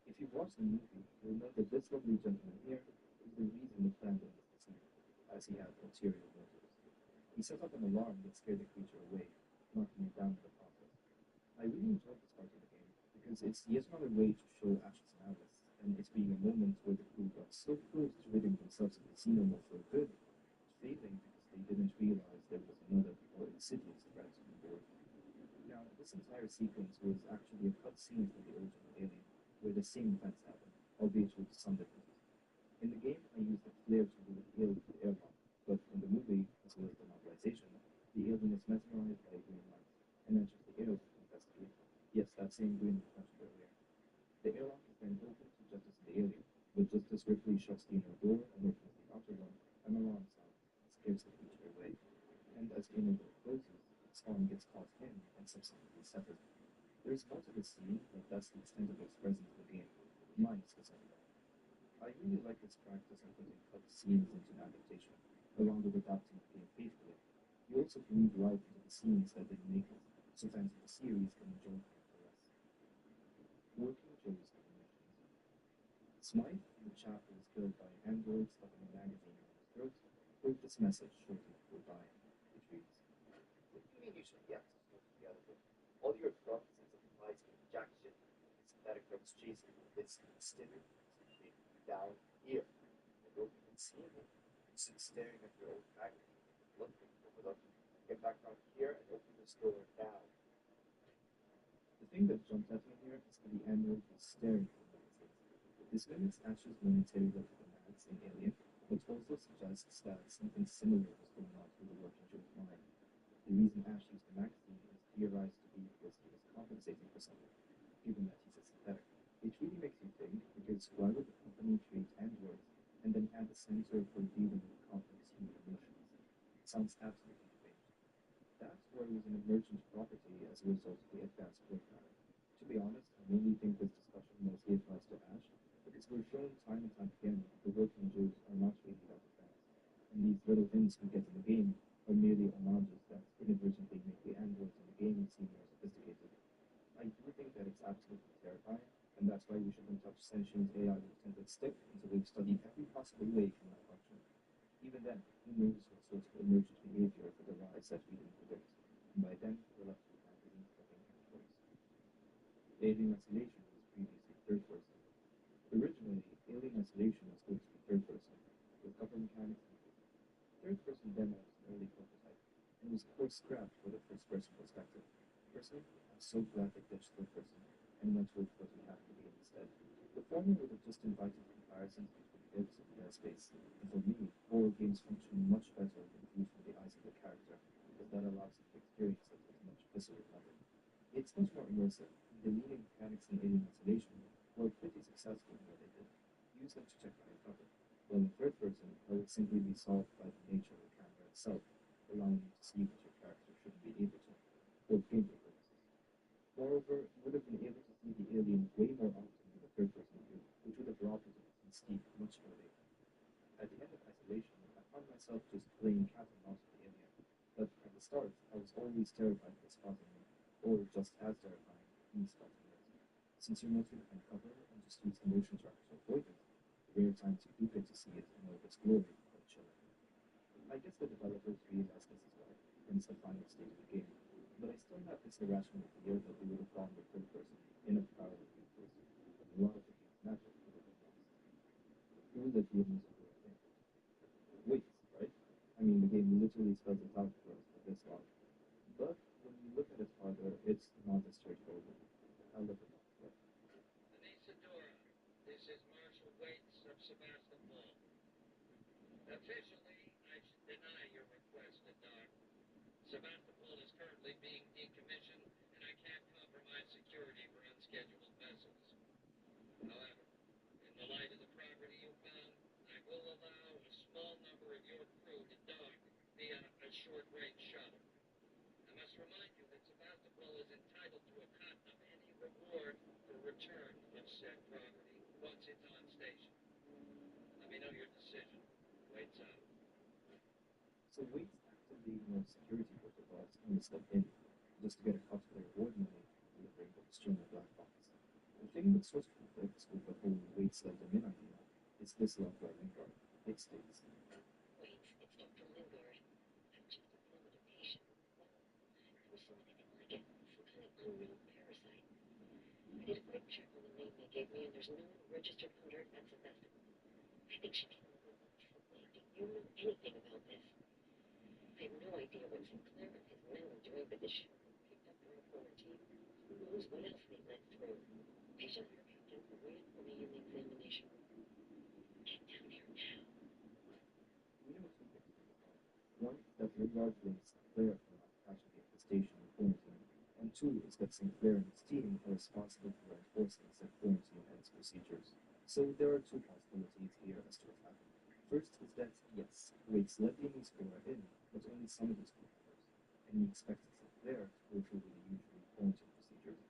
If you've watched the movie, you'll know that this lovely gentleman here is the reason the plan was deceived, as he had ulterior motives. He set up an alarm that scared the creature away, knocking it down in the process. I really enjoyed this part of the game, because it's yet another way to show Ash's malice, and it's being a moment where the crew got so close to ridding themselves of the xenomorph for good, failing because they didn't realize there was another, more insidious threat on board. Now, this entire sequence was actually a cut scene from the original Alien, where the same events happen, albeit with some differences. In the game, I used a flare to lure the alien to the airlock, but in the movie, as well as the novelization, the alien is mesmerized by a green light and enters the airlock to investigate. Yes, that same green was mentioned earlier. The airlock is then opened to justice the alien, but just as Ripley shuts the inner door and opens the outer one, an alarm sounds, scares the creature away, and as the inner door closes, its arm gets caught in and subsequently severed. There is more to this scene, but that's the extent of its presence in the game, minus the second one. I really like its practice of putting cut scenes into an adaptation, along with adapting the game faithfully. You also breathe life into the scenes that didn't make it, so fans of the series can enjoy them for less. Working Joe's definitions. Smythe, the chap who was killed by an android stuck in a magazine on his throat, wrote this message shortly before dying, which reads, "What do you mean you should be able to smoke the other way? All your drugs and supplies and jack shit, synthetic drugs chasing this stinger down here. I don't even see him. Sit staring at your old magazine. Look, get back down here and open this door now." The thing that jumped at me here is that the android was staring at the magazine. This mimics Ash's momentary look at the mags in Alien, but also suggests that something similar was going on through the working Joe's mind. The reason Ash used the magazine is theorized to be because he was compensating for something, given that he's a synthetic. It really makes you think, because why would the company create androids and then add a sensor for dealing with complex human emotions? It sounds absolutely strange. That's why it was an emergent property as a result of the advanced program. To be honest, I mainly think this discussion mostly applies to Ash, because we're shown time and time again that the working Joes are not really that advanced, and these little hints we get in the game are merely homages that inadvertently make the androids in the game seem more sophisticated. I do think that it's absolutely terrifying, and that's why we shouldn't touch sentient AI with a tinted stick until we've studied every possible way it can malfunction. Even then, who knows what sorts of emergent behavior could arise that we didn't predict, and by then we're left with magazines looking at choice. Alien Isolation was previously third person. Originally, Alien Isolation was supposed to be third person, with cover mechanics included. Third person demo was an early prototype, and was of course scrapped for the first person perspective. Personally, I'm so glad they ditched third person and went with what we have in the game instead. The former would have just invited comparisons between bits of the airspace, and for me, horror games function much better when viewed from the eyes of the character, because that allows you to experience it at a much visceral level. It's much more immersive, and the leading mechanics in Alien Isolation were pretty successful in what they did. Use them to check behind cover. While in third person, that would simply be solved by the nature of the camera itself, allowing you to see what your character shouldn't be able to, for gameplay purposes. Moreover, you would have been able to see the alien way more often in the third person view, which would have robbed it of its mystique much earlier. At the end of Isolation, I found myself just playing cat and mouse with the alien, but at the start, I was always terrified of it spotting me, or just as terrifying, me spotting it. Since you're mostly behind cover and just use the motion tracker to avoid it, the rare times you do get to see it in all of its glory is quite chilling. I guess the developers realized this as well, hence the final state of the game, but I still have this irrational fear that they would have gone with third person in a parallel universe, and a lot of the game's magic would have been lost. Who would have given us a real thing? Wait, right? I mean, the game literally spells it out for us for this long. But when you look at it harder, it's not as straightforward. I'll look at that. Anisadora, this is Marshal Waits of Sebastopol. Officially, I should deny your request to dock. Sebastopol is currently being decommissioned, and I can't compromise security for unscheduled vessels. However, in the light of the property you found, I will allow a small number of your crew to dock via a short-range shuttle. I must remind you that Sebastopol is entitled to a cut of any reward for return of said property once it's on station. Let me know your decision. Waits out. So Waits actively ignored security protocols and stepped in, just to get a cut of their reward money for delivering the external black box. The thing that source conflicts with the whole Waits let them in idea is this log by Lingard. It states, Waits, it's Dr. Lingard. I'm just a primitive patient. Well, from something like it, some kind of unknown parasite. I did a quick check on the name they gave me, and there's no one registered under it at Sebastopol. I think she came over recently. Do you know anything about this? I have no idea what Sinclair and his men were doing, but this ship was picked up during quarantine. Who knows what else they let through? Patient and her captain are waiting for me in the examination room. Get down here now. we know two things from the file. One, that Lingard blames Sinclair for not catching the infestation in quarantine, and two is that Sinclair and his team are responsible for enforcing said quarantine and its procedures. So there are two possibilities here as to what happened. First is that, yes, Waits let the Explorer in, but only some of his crew members, and he expected Sinclair to go through the usual quarantine procedures.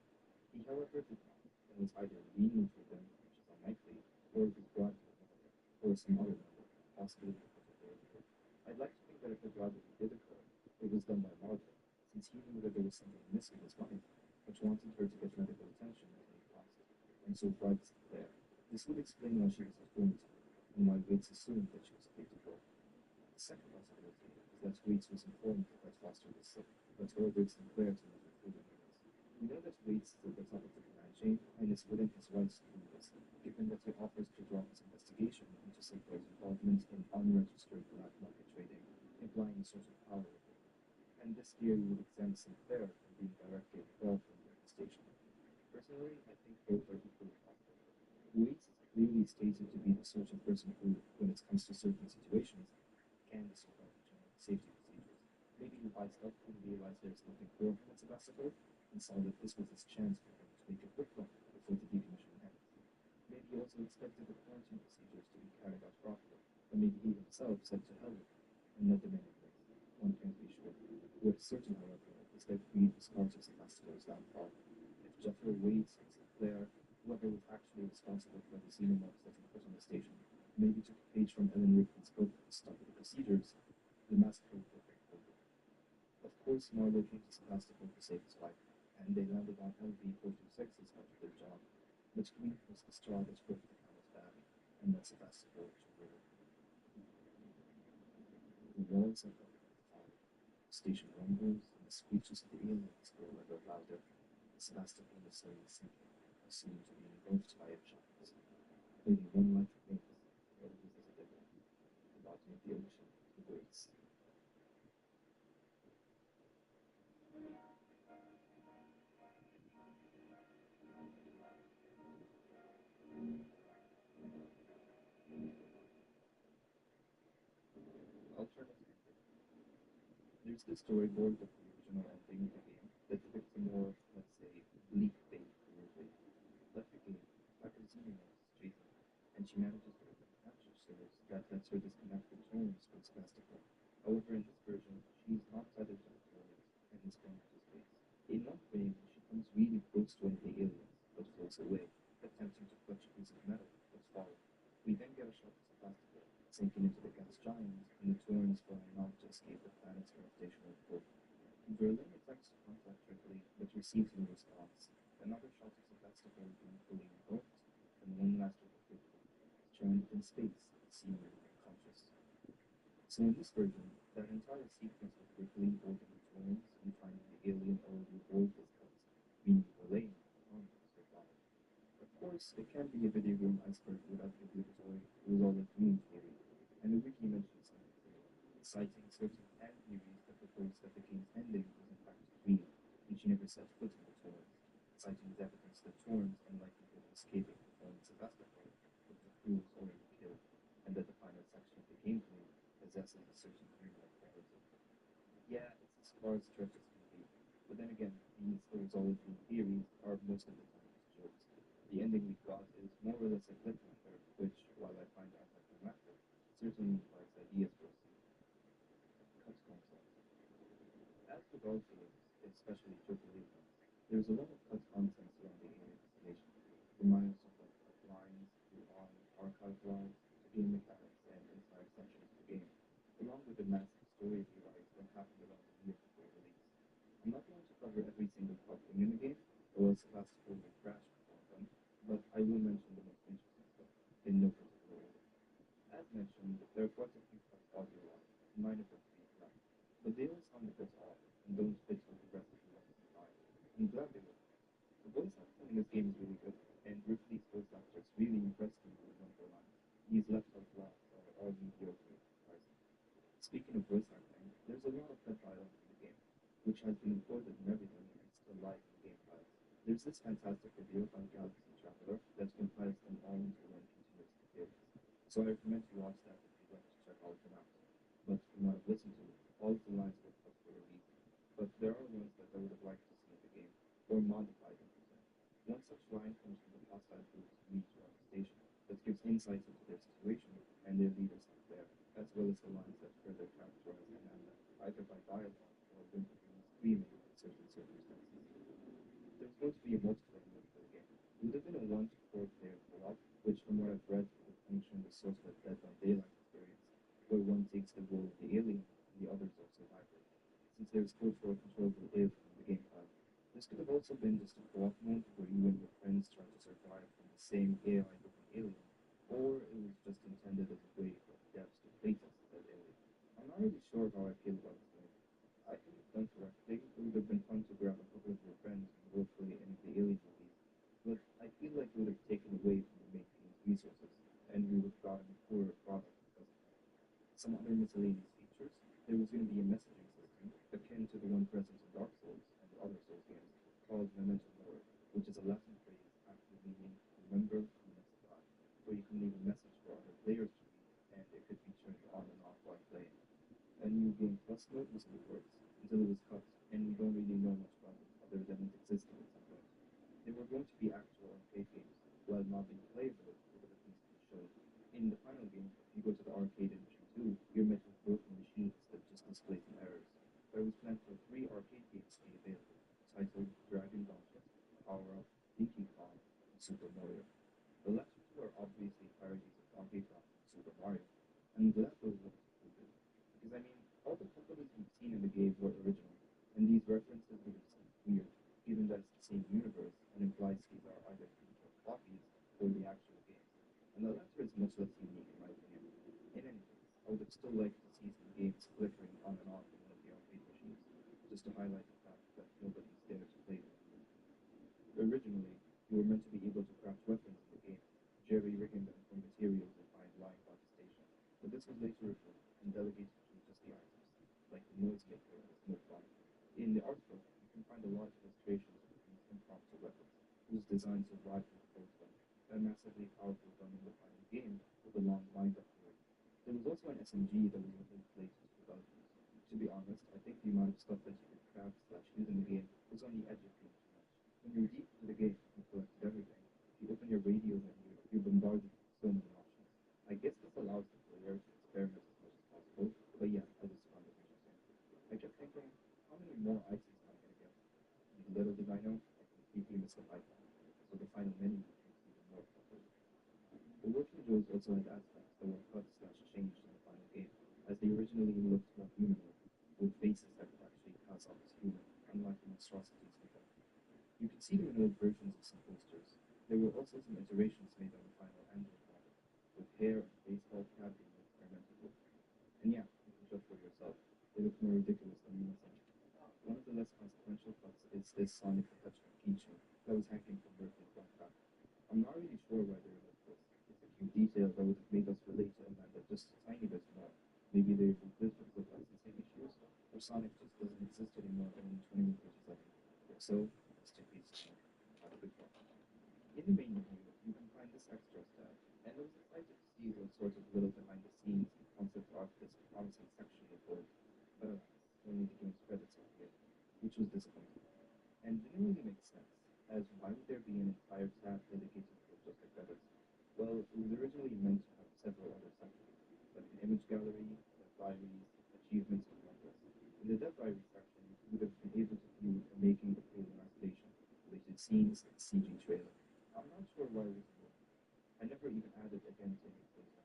He, however, did not, and was either lenient with them, which is unlikely, or was brought to another, or some other number, possibly because of their leader. I'd like to think that if the robbery did occur, it was done by Margaret, since he knew that there was something amiss with his wife, but wanted her to get medical attention at any cost, and so bribed Sinclair. This would explain why she was at quarantine, and why Waits assumed that she was clear to go. The second possibility is that Waits was informed that Foster was sick, but ordered Sinclair to meet with further meetings. We know that Waits is at the top of the command chain, and is within his rights to do this, given that he offers to drop his investigation into Sinclair's involvement in unregistered black market trading, implying a sort of power over him. And this theory would exempt Sinclair from being directly involved in the investigation. Personally, I think both are equally possible. Waits is clearly stated to be the sort of person who, when it comes to certain situations, can disregard the general safety procedures. Maybe he wised up and realized there was nothing for him at Sebastopol, and saw that this was his chance for him to make a quick run before the decommissioning ends. Maybe he also expected the quarantine procedures to be carried out properly, or maybe he himself said to hell with it, and let them in place. One can't be sure. What is certain, however, is that Reed was part of Sebastopol's downfall. If Jethro, Waits, and Sinclair, whoever was actually responsible for the xenomorphs that he put on the station, maybe took a page from Ellen Ripley's book and stuck with the procedures, the massacre would have been over. Of course, Marlowe came to Sebastopol to save his wife, and they landed on LV-426 as part of their job, but grief was the straw that broke the camel's back, and that Sebastopol took over. The walls of the station rumbles, and the screeches of the aliens grow ever louder. Sebastopol is slowly sinking, soon to be engulfed by a giant. Only one light remains, the other is a devil. The bottom of the ocean awaits. Alternate ending. There's the storyboard of the original ending of the game that depicts a more, let's say, bleak fate for Ripley. Left the game, after xenomorphs chase her, and she manages to open the capture stores that lets her disconnect the Torrens from Sebastopol. However, in this version, she's not tethered to the Torrens and is thrown into space. In one frame, she comes really close to one of the aliens, but floats away, attempting to clutch a piece of metal, but falling. We then get a shot of Sebastopol sinking into the gas giant, and the Torrens flying out to escape the planet's gravitational pull. Berlin attempts to contact Ripley, but receives no response. Another shot of Sebastopol being fully engulfed, and one last look at Ripley, stranded in space, seemingly unconscious. So in this version, that entire sequence of Ripley holding the Torrens and finding the alien already aboard was cut, meaning Verlaine and Arnold survived. Of course, it can be a video game iceberg without the obligatory resolve dream theory, and the wiki mentions something similar, citing certain fan theories that propose that the game's ending was in fact a dream, and she never set foot in the Torrens, citing the evidence that Torrens, unlikely to have escaping from fallen Sebastopol, but the crew was already killed, and that the final section of the gameplay possesses a certain dreamlike quality. Yeah, it's as far as stretch as can be, but then again, these resolve dream theories are most of the time just jokes. The ending we got is more or less a cliffhanger, which, while I find anticlimactic, certainly implies ideas for us. Cut content. As with all games, especially AAA ones, there's a lot of cut content surrounding alien installation, from milestone cut lines, to archive logs, to game mechanics and entire sections of the game, along with the massive story rewrites that happened around a year before release. I'm not going to cover every single plot thing in the game, or else Sebastopol will crash before I'm done, but I will mention the most interesting stuff, in no particular order. As mentioned, there are quite a few cut audio logs, mine of them being correct, but they all sound a bit off, and don't fit with the rest of the ones in mind. I'm glad they were. The voice acting in this game is really good, and Ripley's voice actress really impressed me with one of her lines. These left out loud are all mediocre in comparison. Speaking of voice acting, there's a lot of cut dialogue in the game, which has been imported and everything and still live in the game files. There's this fantastic video by Galaxy Traveler that compiles them all into one continuous experience. So I recommend you watch that if you'd like to check all of them out. But from what I've listened to, all of the lines were cut for a reason. But there are ones that I would have liked to see in the game, or modified into them. One such line comes from the hostile group's reach on the station that gives insights into their situation and their leader's miscellaneous features, there was going to be a messaging system akin to the one present in Dark Souls and other Souls games called Memento Mori, which is a Latin phrase actually meaning remember who next die, where you can leave a message for other players to read, and it could be turned on and off while playing. A new game plus mode was in the works until it was cut, and we don't really know much about it other than it existed at some point. They were going to be actual arcade games, while not being playable, it would at least be shown. In the final game, if you go to the arcade industry too, you're met with broken machines that just display some errors. There was planned for 3 arcade games to be available, titled Dragon Gauntlet, Power Up, Donkey Kong, and Super Mario. The latter 2 are obviously parodies of Donkey Kong and Super Mario, and I'm glad those were included. Because I mean, all the companies we've seen in the game were original, and these references would have seemed weird, given that it's the same universe and implies these are either digital copies or the actual game. And the latter is much less unique in my opinion. In any case, I would have still liked to see some games flickering on and off in one of the arcade machines, just to highlight the fact that nobody's there to play them. Originally, you were meant to be able to craft weapons in the game, jerry-rigging them from materials you find lying by the station, but this was later removed and delegated to just the items, like the noisemaker and the smoke bomb. In the art book, you can find a lot of illustrations of these impromptu weapons, whose designs are rival both of them, a massively powerful gun in the final game with a long wind-up period. There was also an SMG that was within place to developers. To be honest, I think the amount of stuff that you could craft / use in the game was on the edge of being too much. When you're deep into the game and collected everything, if you open your radio menu, you're bombarded with so many options. I guess this allows the player to experiment as much as possible, but yeah, I just found it interesting. I kept thinking, how many more items am I going to get? And little did I know, I completely missed the icon, so the final menu became even more popular. The working Joes also had aspects that were cut / changed in the final game, as they originally looked more humanoid, with faces that could actually pass off as human, unlike the monstrosities we got. You could see them in old versions of some posters. There were also some iterations made on the final Android model, with hair and baseball cap being experimented with. And yeah, you can judge for yourself. They look more ridiculous than anything. One of the less consequential cuts is this Sonic the Hedgehog keychain that was hanging from Murphy's backpack. I'm not really sure why they were like this. It's a cute detail that would have made us relate to Amanda just a tiny bit more. Maybe they removed this because of licensing issues, or Sonic just doesn't exist anymore in 2037. If so, rest in peace, Sonic. Have a good one. In the main menu, you can find this extra tab, and I was excited to see what sort of little behind-the-scenes and concept art this promising section would hold. But alas, only the game's credits appeared, which was disappointing. And didn't really make sense, as why would there be an entire tab dedicated to just the credits? Well, it was originally meant to have several other sections, like an image gallery, dev diaries, achievements, and progress. In the dev diary section, you would have been able to view the making of Alien Isolation, related scenes, and CG trailer. I'm not sure why it was removed. I never even added again to any places.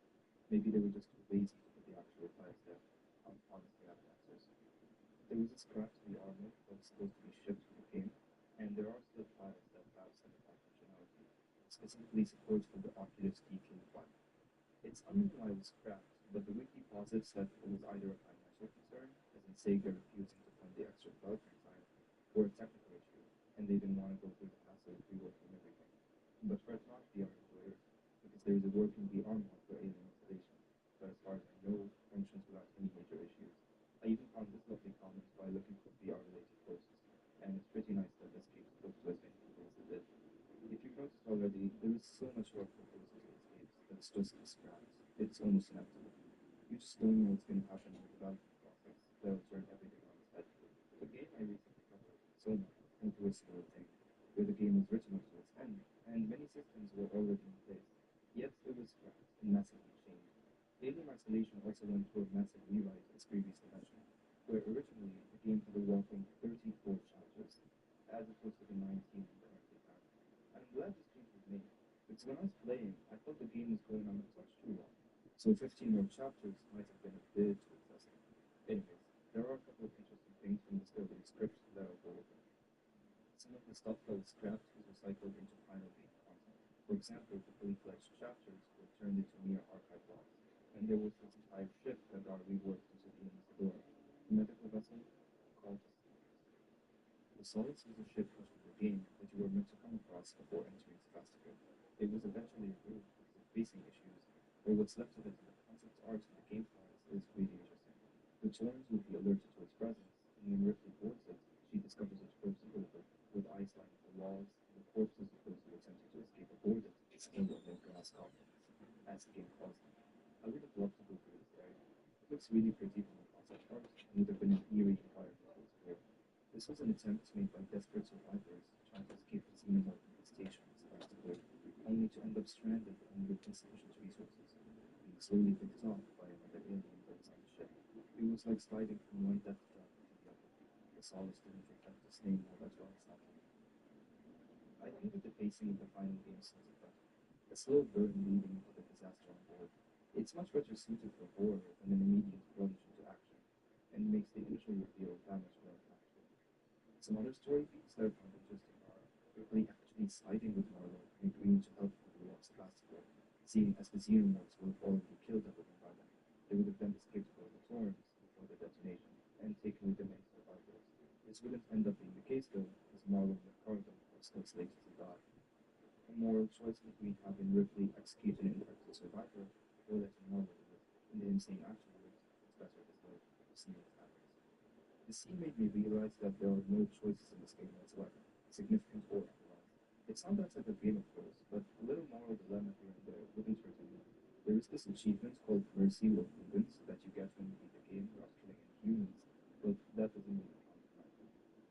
Maybe they were just too lazy to put the actual files there. I'm honestly out of answers. There was a scrap to the armor that was supposed to be shipped with the game, and there are still files that have some of that functionality, specifically support for the Oculus DK file. It's unknown why it was scrapped, but the wiki posits that it was either a financial concern, as in Sega refusing to fund the extra development time, or a technical issue, and they didn't want to go through the hassle of reworking everything. But fret not, VR employers, because there is a working VR mod for Alien Isolation that, as far as I know, functions without any major issues. I even found this lovely comment by looking for VR-related posts, and it's pretty nice that this game spoke to as many people as it did. If you've noticed already, there is so much work that goes into these games that it's just scrapped. It's almost inevitable. You just don't know what's going to happen in the development process that'll turn everything on its head. The game I recently covered, Soma, came to a similar thing, where the game was written up to its end, and many systems were already in place, yet it was scrapped and massively changed. Alien Isolation also went through a massive rewrite, as previously mentioned, where originally the game had a whopping 34 chapters, as opposed to the 19 we currently have. And I'm glad this change was made, because when I was playing, I thought the game was going on a touch too long, so 15 more chapters might have been a bit too excessive. Anyways, there are a couple of interesting things from this early script that I'll go over. Some of the stuff that was scrapped was recycled into final game content. For example, the fully fledged chapters were turned into mere archive logs, and there was this entire ship that got reworked into the Invisadora, a medical vessel called the Solace was a ship pushed in the game that you were meant to come across before entering Sevastopol. It was eventually removed because of facing issues, or what's left of it in the concept art and the game files is really interesting. The Torrens would be alerted to its presence, and when Ripley boards it, she discovers its corpse over, with ice lining the walls, and the corpses of those who attempted to escape aboard it still in their glass coffins, as the game calls them. I would have loved to go through this area. It looks really pretty from the concept art, and would have been an eerie environment to explore. This was an attempt made by desperate survivors trying to escape the xenomorph infestation across the globe, only to end up stranded and with insufficient resources, being slowly picked off by another alien that was on the ship. It was like sliding from one death trap to the other. The solace didn't reflect its name all that well, sadly. I think that the pacing of the final game seems better. A slow burn leading into the disaster on board. It's much better suited for horror than an immediate plunge into action, and makes the initial reveal that much more impactful. Some other story beats that I found interesting are Ripley actually siding with Marlowe and agreeing to help with the lost Casticle, seeing as the xenomorphs would have already killed everyone by then. They would have then escaped for the Torrens before the detonation, and taken with them any survivors. This wouldn't end up being the case though, as Marlowe and Ricardo are still slated to die. A moral choice between having Ripley execute an infected survivor or letting Marlowe live. In the insane action words, it's better this way, to see what happens. The scene made me realize that there are no choices in this game whatsoever, significant or otherwise. It's not that type of game, of course, but a little moral dilemma here and there wouldn't hurt anyone. There is this achievement called Mercy or Prudence that you get when you beat the game without killing any humans, but that doesn't really count tonight.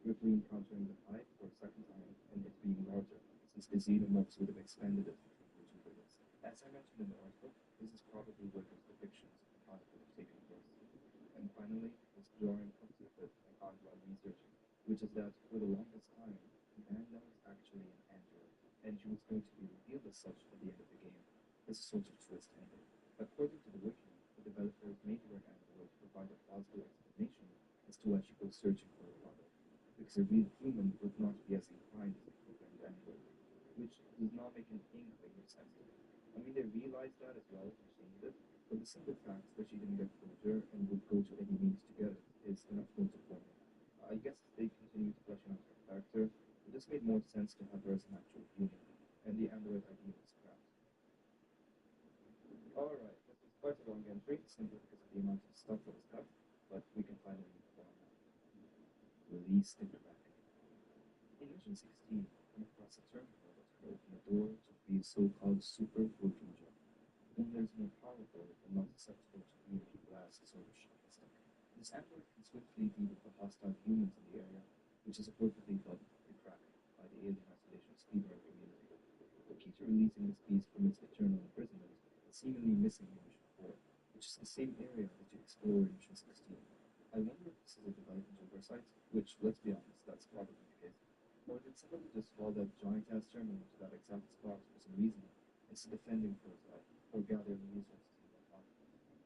Ripley encountering the pipe for a second time, and it being larger, since the xenomorphs would have expanded it for 2 minutes. As I mentioned in the article, this is probably where those depictions of the pipe would have taken place. And finally, this jarring concept that I found while researching, which is that for the longest time, Amanda was actually an android, and she was going to be revealed as such at the end of the game. This sort of twist ending. According to the wiki, the developers made her an android to provide a plausible explanation as to why she goes searching for her mother, because a real human would not be as inclined as a programmed android, which does not make an inkling of sense to me. I mean, they realized that as well and changed it, but the simple fact that she didn't get closure and would go to any means to get it is enough notice for me. I guess they continue to flesh out her character, it just made more sense to have her as an actual human, and the android idea was scrapped. Alright, this was quite a long entry, simply because of the amount of stuff that was cut, but we can finally move on now. Release the Kraken. In Mission 16, come across a terminal that could open a door to free a so-called super working jet. One that is more powerful and not susceptible to EMP blasts or shock and stuff. This android can swiftly deal with the hostile humans in the area, which is appropriately dubbed the Kraken by the alien isolation speedrun community. The key to releasing this beast from its eternal imprisonment is seemingly missing in Mission 4, which is the same area that you explore in Mission 16. I wonder if this is a development oversight, which, let's be honest, that's probably the case. Or did somebody just fall that giant-ass terminal to that exact spot for some reason, instead of fending for his life, or gathering resources and whatnot?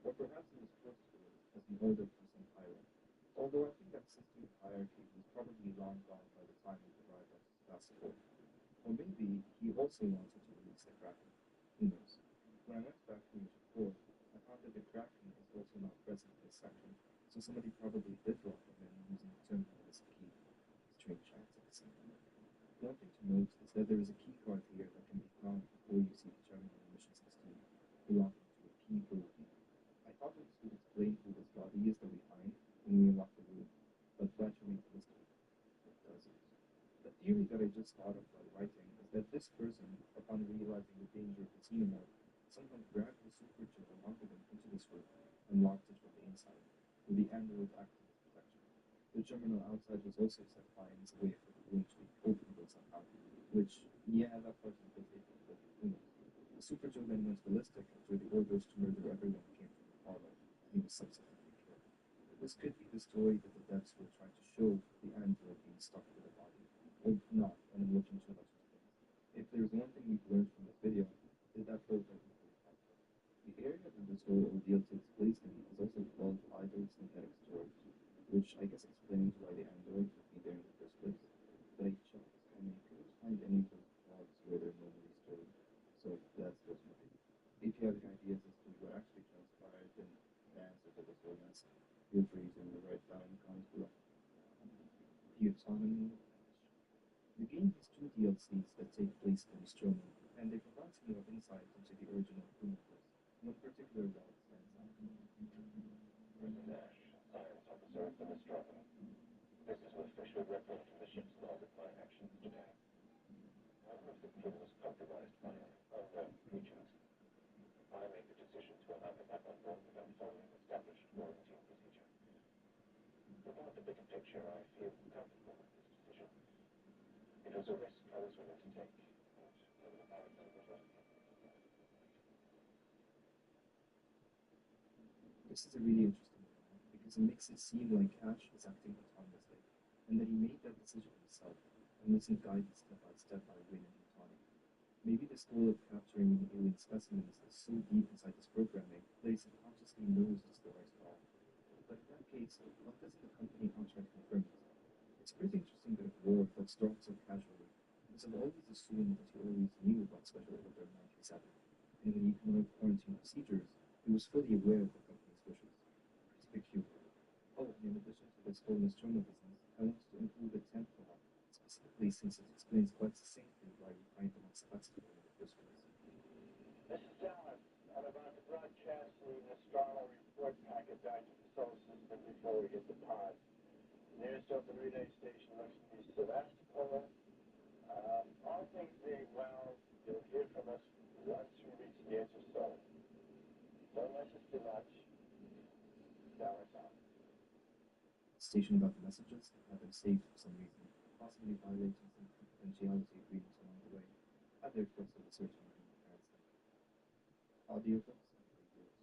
Or perhaps it was forced to it as an order from some pirate. Although I think that system of hierarchy was probably long gone by the time we arrived at Sebastopol. Or maybe he also wanted to release the Kraken. Who knows? When I went back to Mission 4, I found that the Kraken is also not present in this section, so somebody probably did lock him in using the terminal as a key. Strange chance at the same time. One thing to note is that there is a key card here that can be found before you see the terminal in Mission 16, belonging to a key bogey. I thought that this would explain who this body is that we find when we unlock the room, but glad to read the history. It doesn't. The theory that I just thought of while writing is that this person, upon realizing the danger of the xenomorph, somehow grabbed the super Joe and wanted him into this room and locked it from the inside, with the android acting as protection. The terminal outside was also set fire as a way for the room to be openable somehow, which, yeah, that part is a bit iffy, but who knows. The super Joe then went ballistic after the orders to murder everyone came from Apollo, and he was subsequently killed. This could be the story that the devs were trying to show the android being stuck with a body, or not, and I'm looking to other things. If there's one thing we've learned from this video, is that both are equally possible. The area that this whole ordeal takes place in is also called idle synthetic storage, which I guess explains why the android would be there in the first place. But I checked, and I couldn't find any of those logs where they're normally stored, so that's just my opinion. If you have any ideas as to what actually transpired in the answer to this whole mess, feel free to write down in the comments below. The Autonomy of Flesh. The game has 2 DLCs that take place in Nostromo, and they provide some more insight into the original Prometheus. One particular log stands out. Nash, I the bigger picture, I feel comfortable with this decision. It was a risk I was willing to take. This is a really interesting one because it makes it seem like Ash is acting autonomously, and that he made that decision himself and wasn't guided step by step by Wynne and Tawny. Maybe this goal of capturing alien specimens is so deep inside his programming that he subconsciously knows it's the right call. But in that case, why doesn't the company outright confirm it? It's pretty interesting that Worf got dropped so casually, because I've always assumed that he always knew about Special Order 97, and when he came out of quarantine procedures, he was fully aware of the company's wishes. Pretty peculiar. Oh, and in addition to this whole Nostromo business, I wanted to include the 10th law, specifically since it explains quite succinctly why we find them unsuccessful in the first place. This is Alan. I'm about to broadcast the Nostromo report packet back to the solar system before we hit the pod. The nearest open relay station looks to be Sevastopol. All things being well, you'll hear from us once we reach the edge of Sol. Don't let us too much. Dallas out. The station got the messages and had them saved for some reason, possibly violating some confidentiality agreements along the way. At their course of research and comparison. Audiobooks and radios.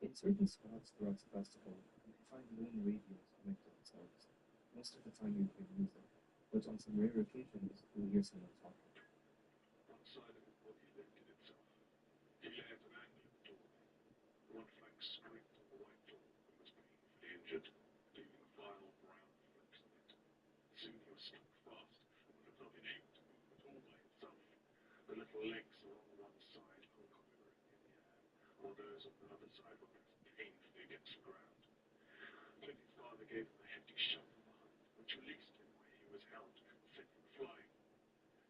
In certain spots throughout Sevastopol, you can find lone radios connected themselves. Most of the time you hear music, but on some rare occasions you'll hear someone talking. One side of his body lifted itself. He let out an angry door. One flank scraped on the white door and was painfully injured, leaving a vile brown flex on it. Soon he was stuck fast and would have not been able to move at all by himself. The little legs along one side hung quivering in the air, while those on the other side were pressed painfully against the ground. Clint's father gave him a hefty shove from behind, which released him where he was held and sent him flying,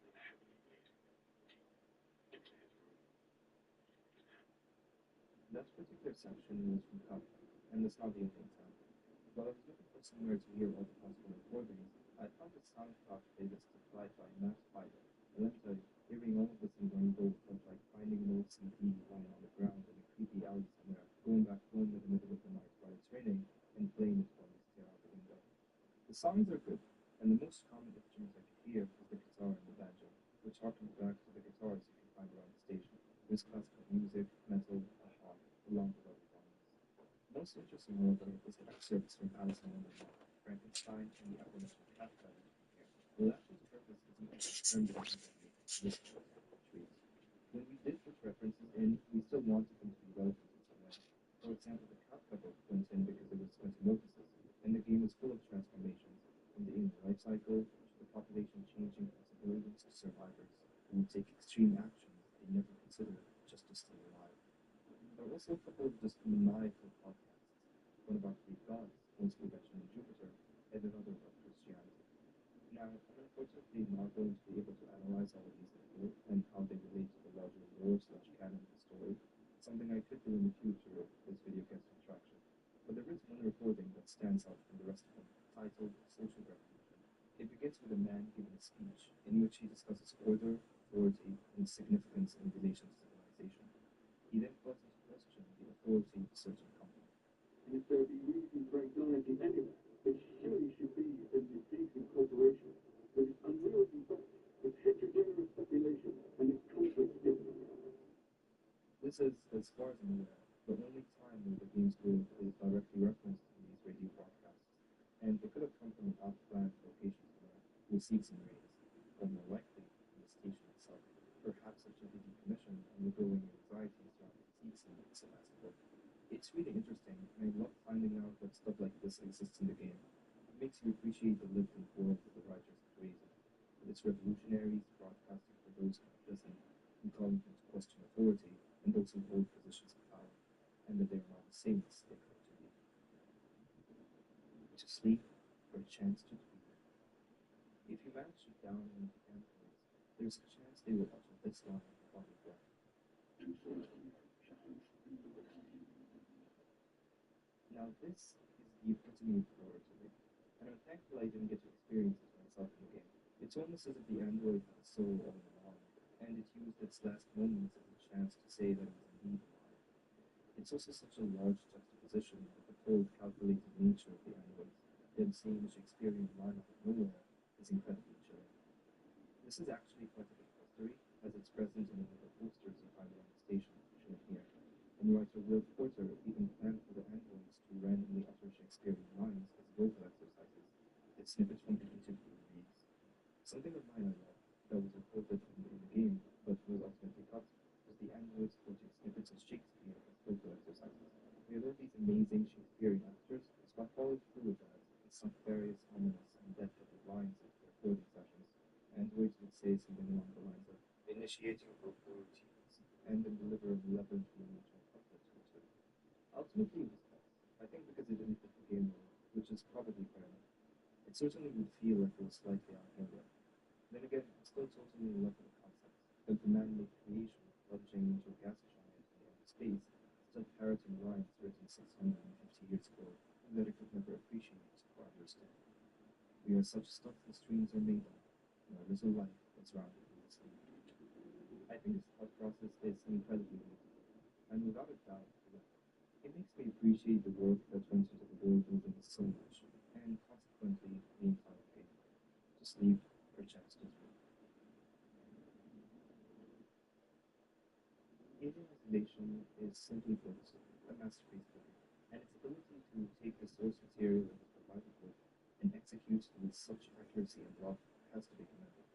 and heavily bleeding, deep into his room. That particular section was from Uncut, and that's not the only example. While I was looking for somewhere to hear all the possible recordings, I found a SoundCloud playlist supplied by Matt Fider, and let me tell you, hearing all of this in one go felt like finding an old CD lying on the ground in a creepy alley somewhere, going back home in the middle of the night while it's raining, and playing it while you stare out the window. The songs are good, and the most common instruments I could hear was the guitar and the banjo, which harkened back to the guitars you can find around the station. There's classical music, metal, aha, along with other genres. Most interesting, however, was the excerpts from Alice in Wonderland, Frankenstein, and the Appalachian Cat that you can hear. Well, Ash's purpose isn't to turn the trees. When we did put references in, we still wanted them to be relevant in some way. For example, the cat couple went in because it was metamorphosis, and the game is full of transformations, from the alien life cycle to the population changing from civilians to survivors who would take extreme actions they never considered just to stay alive. There are also a couple of just maniacal podcasts, one about Greek gods, mostly mentioning Jupiter, and another about Christianity. Now, I'm unfortunately not going to be able to analyze all of these in full and how they relate to the larger lore/canon of the story, something I could do in the future if this video gets some traction. But there is one recording that stands out from the rest of them, titled Social Revolution. It begins with a man giving a speech in which he discusses order, authority, and significance in relation to civilization. He then calls into question the authority of a certain company. And if there be reason for acknowledging anyone, it surely should be a deceitful corporation with its unwieldy thought, its heterogeneous population, and its conflict different. This is, as far as I'm aware, the only time where the game's growth is directly referenced in these radio broadcasts, and it could have come from an off-planet location somewhere with seats and rains, or more likely, from the station itself, perhaps after the decommission and the growing anxiety surrounding seats in Sevastopol. It's really interesting, and I love finding out that stuff like this exists in the game. It makes you appreciate the lived-in world that the writers have created, with its revolutionaries broadcasting for those who listen, and calling into question authority and those who hold positions of power, and that they are not the saints they claim to be. To sleep for a chance to dream. If you manage to down one of the androids, there's a chance they will utter this line upon your breath. Now this is the epitome of horror to me, and I'm thankful I didn't get to experience it myself in the game. It's almost as if the android had a soul all along, and it used its last moments as a chance to say that it was indeed alive. It's also such a large juxtaposition of the cold, calculated nature of the androids, then saying a Shakespearean line out of nowhere is incredibly chilling. This is actually quite a big mystery, as it's present in one of the posters you find around the station, shown here. And writer Will Porter even planned for the androids to randomly utter Shakespearean lines as vocal exercises. That snippets from the interview reads, "Something of mine I love that was recorded in the game, but was ultimately cut, was the androids quoting snippets of Shakespeare as vocal exercises. We have all these amazing Shakespearean actors, so I followed through with that and sunk various ominous and death-heavy lines into the recording sessions. Androids would say something along the lines of initiating vocal routines, and then deliver an 11-minute couplet or two. Ultimately, it was cut. I think because it didn't fit the game role, which is probably fair enough. It certainly would feel like it was slightly out of nowhere. Then again, I'm still totally in love with the concept that the man-made creation plunging into a gas giant in outer space, still parroting lines written 650 years ago, and that it could never appreciate or understand. We are such stuff the streams are made of, and our little life is rounded with the sea. I think this thought process is incredibly beautiful, and without a doubt, it makes me appreciate the work that went into the world building so much, and consequently the entire game. Just leave her chance to dream. Alien Isolation is simply put a masterpiece movie, and its ability to take the source material of the survival book and execute it with such accuracy and love has to be commended.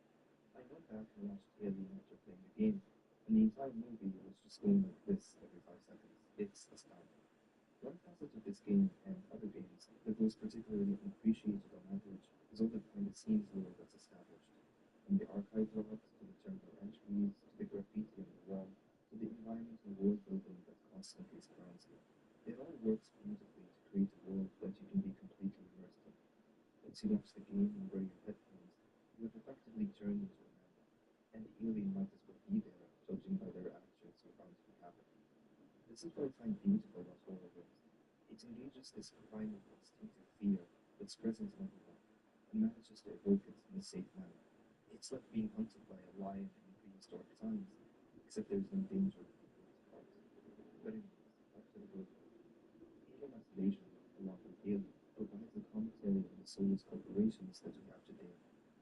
I went back and watched Alien after playing the game, and the entire movie was just going like this every 5 seconds. It's astounding. One facet of this game and other games that goes particularly unappreciated on average is all the behind-the-scenes lore that's established. From the archive logs, to the terminal entries, to the graffiti on the wall, to the environmental world building that constantly surrounds you. It all works beautifully to create a world that you can be completely immersed in. Once you watch the game and wear your headphones, you have effectively turned into a man, and the alien might as well be there, judging by their actions or bound to be happening. This is what I find beautiful about horror games. It engages this primal instinctive fear that's present in everyone, and manages to evoke it in a safe manner. It's like being hunted by a lion in prehistoric times, except there's no danger of being hurt. But anyways, back to the good. Alien Isolation, along with Alien, provides a commentary on the soulless corporations that we have today,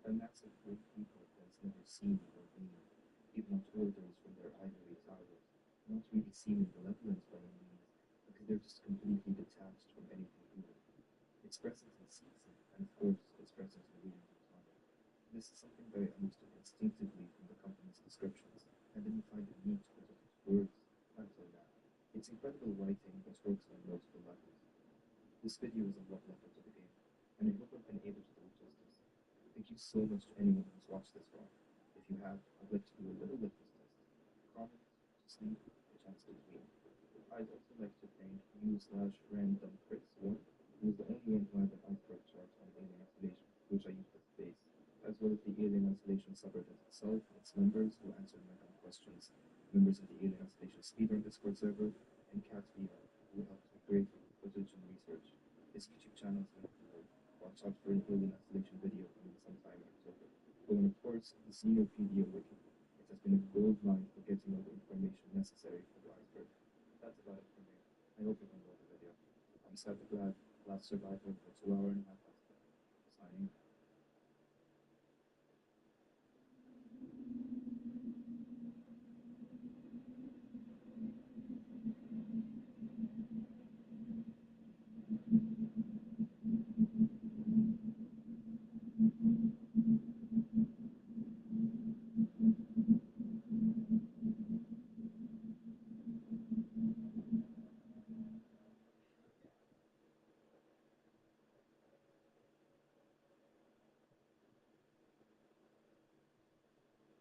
a massive great people that is never seen or named, even not orders from their ivory towers, not really seeming malevolent by any means, because they're just completely detached from anything human. Its presence in season, and of course, its presence in William Montana. This is something that I understood instinctively from the company's descriptions, and didn't find the need to put it into words until now. It's incredible writing that works on multiple levels. This video is a love letter to the game, and I hope I've been able to do it justice. Thank you so much to anyone who's watched this far. If you have, I'd like to do a little litmus test. Comment, to sleep, a chance to dream. I'd also like to thank u/random_Chris1, who was the only one who had an iceberg chart on Alien Isolation, which I used as a base, as well as the Alien Isolation subreddit itself, its members who answered my dumb questions, members of the Alien Isolation speedrun Discord server, and CatVR, who helped me greatly with footage and research. His YouTube channel is linked below. Watch out for an Alien Isolation video coming sometime in October. Oh, and of course, the Xenopedia Wiki. It has been a gold mine for getting all the information necessary for the iceberg. That's about it for me. I hope you enjoyed the video. I'm sad to glad, last survivor of the 2-hour-and-a-half iceberg. Signing out.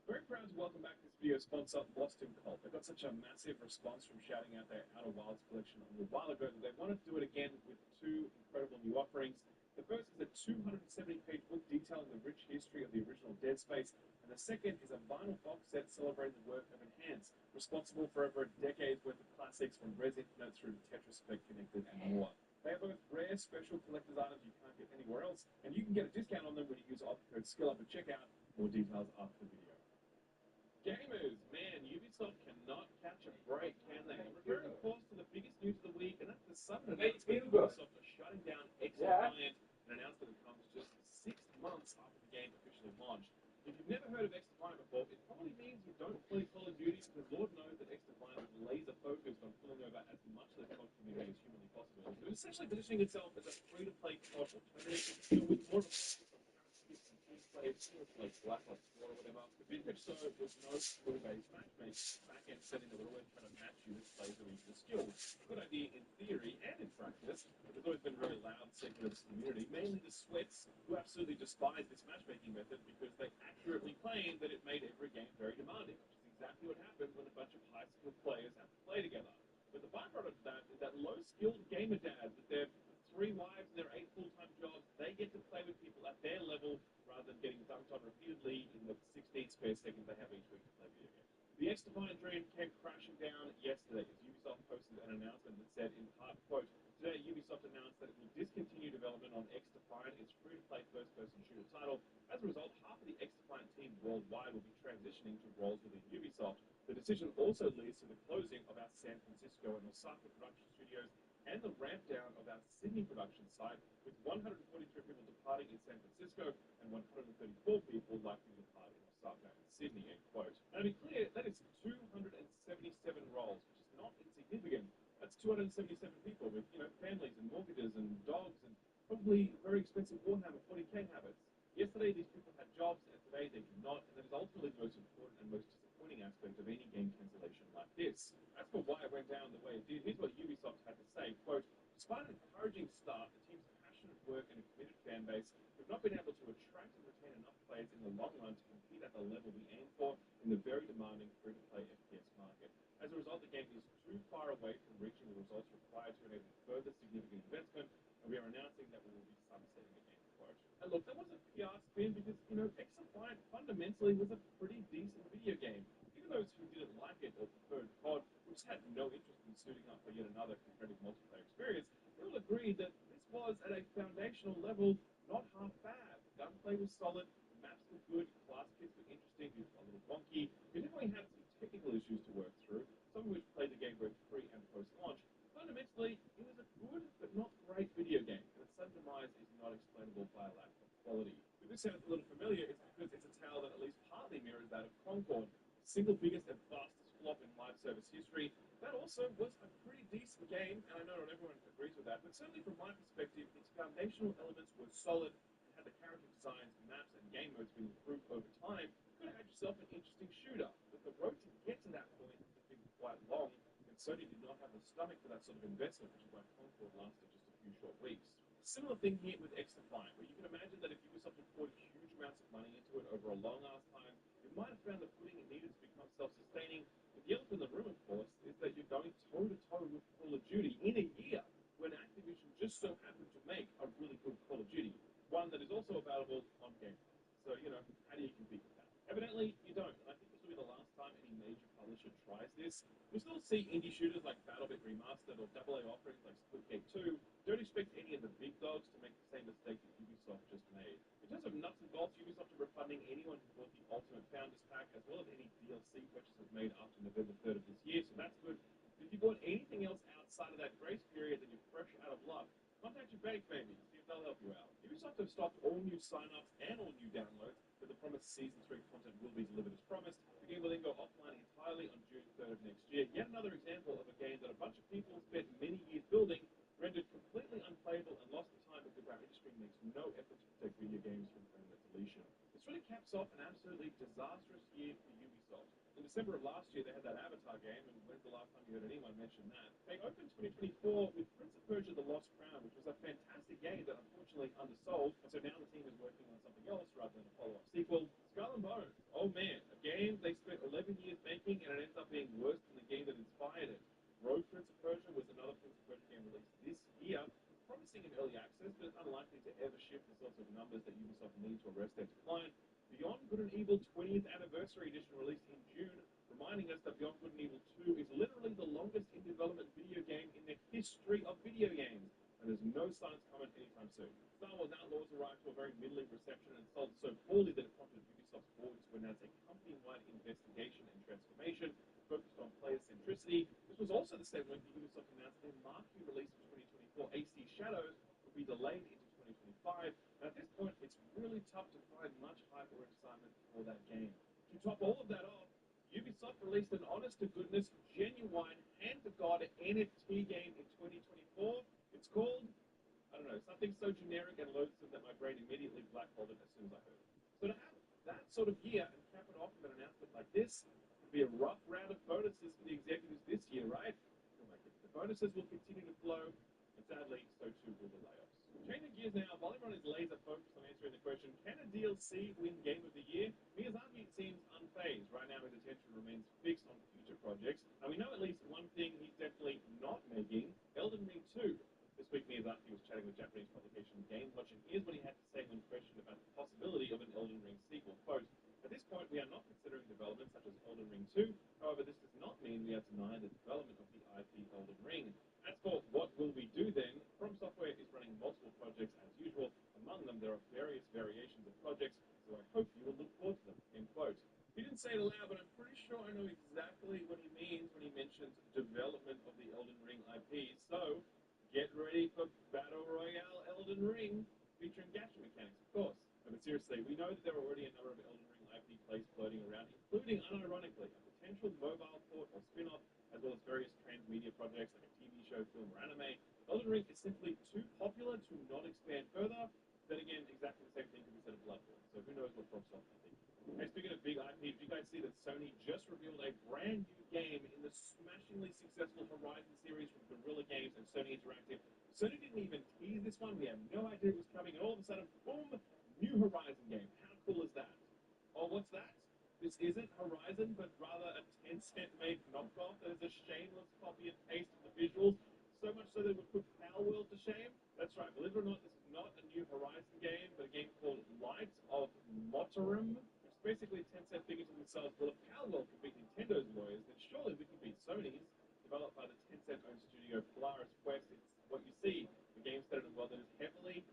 Very proud to welcome back this video sponsor, Boston Cult. They got such a massive response from shouting out their Outer Wilds collection a little while ago that they wanted to do it again with 2 incredible new offerings. The first is a 270-page book detailing the rich history of the original Dead Space, and the second is a vinyl box set celebrating the work of Enhance, responsible for over a decade's worth of classics from Res Infinite through to Tetris Effect Connected and more. They are both rare, special collector's items you can't get anywhere else, and you can get a discount on them when you use offer code SKILLUP at checkout. More details after the video. Gamers, man, Ubisoft cannot catch a break, can they? Referring, of course, to the biggest news of the week, and that's the sudden announcement that Ubisoft are shutting down Exo Giant and announcing essentially positioning itself as a free-to-play COD alternative, with more of a play Black Ops 4 or whatever. The big so was no skill-based matchmaking. Back-end setting that would always try to match you with players with equal skills. Good idea in theory and in practice, but there's always been a very loud segment of this community, mainly the Sweats, who absolutely despise this matchmaking method because they accurately claim that it made every game very demanding, which is exactly what happens when a bunch of high-skilled players have to play together. But the byproduct of that is that low-skilled gamer dads with their 3 wives and their 8 full-time jobs, they get to play with people at their level rather than getting dunked on repeatedly in the 16 spare seconds they have each week to play video games. The X-Defiant dream came crashing down yesterday as Ubisoft posted an announcement that said, in part, quote, today Ubisoft announced that it will discontinue development on X-Defiant, its free-to-play first-person shooter title. As a result, half of the X-Defiant team worldwide will be transitioning to roles within Ubisoft. The decision also leads to the closing of our San Francisco and Osaka production studios and the ramp down of our Sydney production site, with 143 people departing in San Francisco and 134 people likely to depart in Osaka and Sydney, end quote. Now, to be clear, that is 277 roles, which is not insignificant. That's 277 people with, families and mortgages and dogs and probably very expensive Warhammer 40k habits. Yesterday, these people had jobs, and today they do not, and that is ultimately the most important and most disappointing aspect of any game cancellation like this. As for why it went down the way it did, here's what Ubisoft had to say, quote, despite an encouraging start, the team's passionate work and a committed fan base, we've not been able to attract and retain enough players in the long run to compete at the level we aim for in the very demanding free-to-play FPS market. As a result, the game is too far away from reaching the results required to enable further significant investment, and we are announcing that we will be sunsetting the game, quote. And look, that was a PR spin because, X-Defiant fundamentally was a pretty decent video game. Even those who didn't like it or preferred COD, who just had no interest in suiting up for yet another competitive multiplayer experience, they all agreed that this was, at a foundational level, not half bad. Gunplay was solid, maps were good, class kits were interesting, it was a little wonky. We definitely had some technical issues to work through, some of which played the game both pre and post-launch. Fundamentally, it was a good but not great video game, and its sudden demise is not explainable by a lack of quality. If this sounds a little familiar, it's because it's a tale that at least partly mirrors that of Concord, the single biggest and fastest flop in live service history. That also was a pretty decent game, and I know not everyone agrees with that, but certainly from my perspective, its foundational elements were solid, and had the character designs, maps, and game modes been improved over time, you could have had yourself an interesting shooter. But the road to get to that point has been quite long, and Sony did not have the stomach for that sort of investment, which is why Concord lasted just a few short weeks. Similar thing here with X-Defiant, where you can imagine that if Ubisoft had poured huge amounts of money into it over a long-ass time, it might have found the footing it needed to become self-sustaining. But the elephant in the room, of course, is that you're going toe-to-toe with Call of Duty in a year when Activision just so happened to make a really good Call of Duty, one that is also available on Game Pass. So, how do you compete with that? Evidently, you don't, and I think this will be the last time any major publisher tries this. We'll still see indie shooters like BattleBit Remastered or AA offerings like Splitgate 2. Don't expect any of the big dogs to make the same mistake that Ubisoft just made. In terms of nuts and bolts, Ubisoft are refunding anyone who bought the Ultimate Founders Pack, as well as any DLC purchases made after November 3rd of this year, so that's good. If you bought anything else outside of that grace period, then you're fresh out of luck. Contact your bank, maybe, see if they'll help you out. Ubisoft have stopped all new sign-ups and all new downloads, but the promised Season 3 content will be delivered as promised. The game will then go offline entirely on June 3rd of next year. Yet another example of a game that a bunch of people spent many years building, rendered completely unplayable and lost to time because our industry makes no effort to protect video games from permanent deletion. This really caps off an absolutely disastrous year for Ubisoft. In December of last year, they had that Avatar game, and when's the last time you heard anyone mention that? They opened 2024 with Prince of Persia: The Lost Crown, which was a fantastic game that unfortunately undersold, and so now the team is working on something else rather than a follow-up sequel. Skull and Bones, oh man, a game they spent 11 years making, and it ends up being worse than the game that inspired it. Rogue Prince of Persia was another Prince of Persia game released this year, promising in early access, but it's unlikely to ever shift the sorts of numbers that Ubisoft need to arrest their decline. Beyond Good and Evil 20th Anniversary Edition released in June, reminding us that Beyond Good and Evil 2 is literally the longest in development video game in the history of video games, and there's no signs coming anytime soon. Star Wars Outlaws arrived to a very middling reception and sold so poorly that it prompted Ubisoft's board to announce a company-wide investigation and transformation focused on player centricity. This was also the same week that Ubisoft announced their marquee release of 2024, AC Shadows, would be delayed into 2025. And at this point, it's really tough to find much hype or excitement for that game. To top all of that off, Ubisoft released an honest-to-goodness, genuine, hand-to-God NFT game in 2024. It's called Something so generic and loathsome that my brain immediately blackballed it as soon as I heard it. So to have that sort of year and cap it off with an announcement like this would be a rough round of bonuses for the executives this year, right? Oh my goodness. The bonuses will continue to flow, and sadly, so too will the layoffs. Changing gears now, Volleyball is laser focused on answering the question, can a DLC win Game of the Year? Miyazaki seems unfazed. Right now, his attention remains fixed on future projects, and we know at least one thing he's definitely not making, Elden Ring 2. This week, Miyazaki was chatting with Japanese publication Game Watch, and here's what he had to say when questioned about the possibility of an Elden Ring sequel. Quote, at this point, we are not considering developments such as Elden Ring 2. However, this does not mean we are denying the development of the IP Elden Ring. As for what will we do then, From Software is running multiple projects as usual. Among them, there are various variations of projects, so I hope you will look forward to them. End quote. He didn't say it aloud, but I'm pretty sure I know exactly what he means when he mentions development of the Elden Ring IP. So, get ready for Battle Royale Elden Ring, featuring gacha mechanics, of course. No, but seriously, we know that there are already a number of Elden Ring IP plays floating around, including, unironically, a potential mobile port or spin-off, as well as various transmedia projects like a TV show, film, or anime. Elden Ring is simply too popular to not expand further. Then again, exactly the same thing can be said of Bloodborne, so who knows what FromSoft will think. Hey, speaking of big IP, did you guys see that Sony just revealed a brand new game in the smashingly successful Horizon series from Guerrilla Games and Sony Interactive? Sony didn't even tease this one. We had no idea it was coming, and all of a sudden, boom, new Horizon game. How cool is that? Oh, what's that? This isn't Horizon, but rather a 10-cent-made knockoff that is a shameless copy and paste of the visuals, so much so that it would put Palworld to shame. That's right, believe it or not, this is not a new Horizon game, but a game called Light of Motorum, which is basically 10-cent figures of themselves. Well, if Palworld can beat Nintendo's lawyers, then surely we can beat Sony's, developed by the 10-cent-owned studio Polaris Quest. It's what you see. The game set in a world that is heavily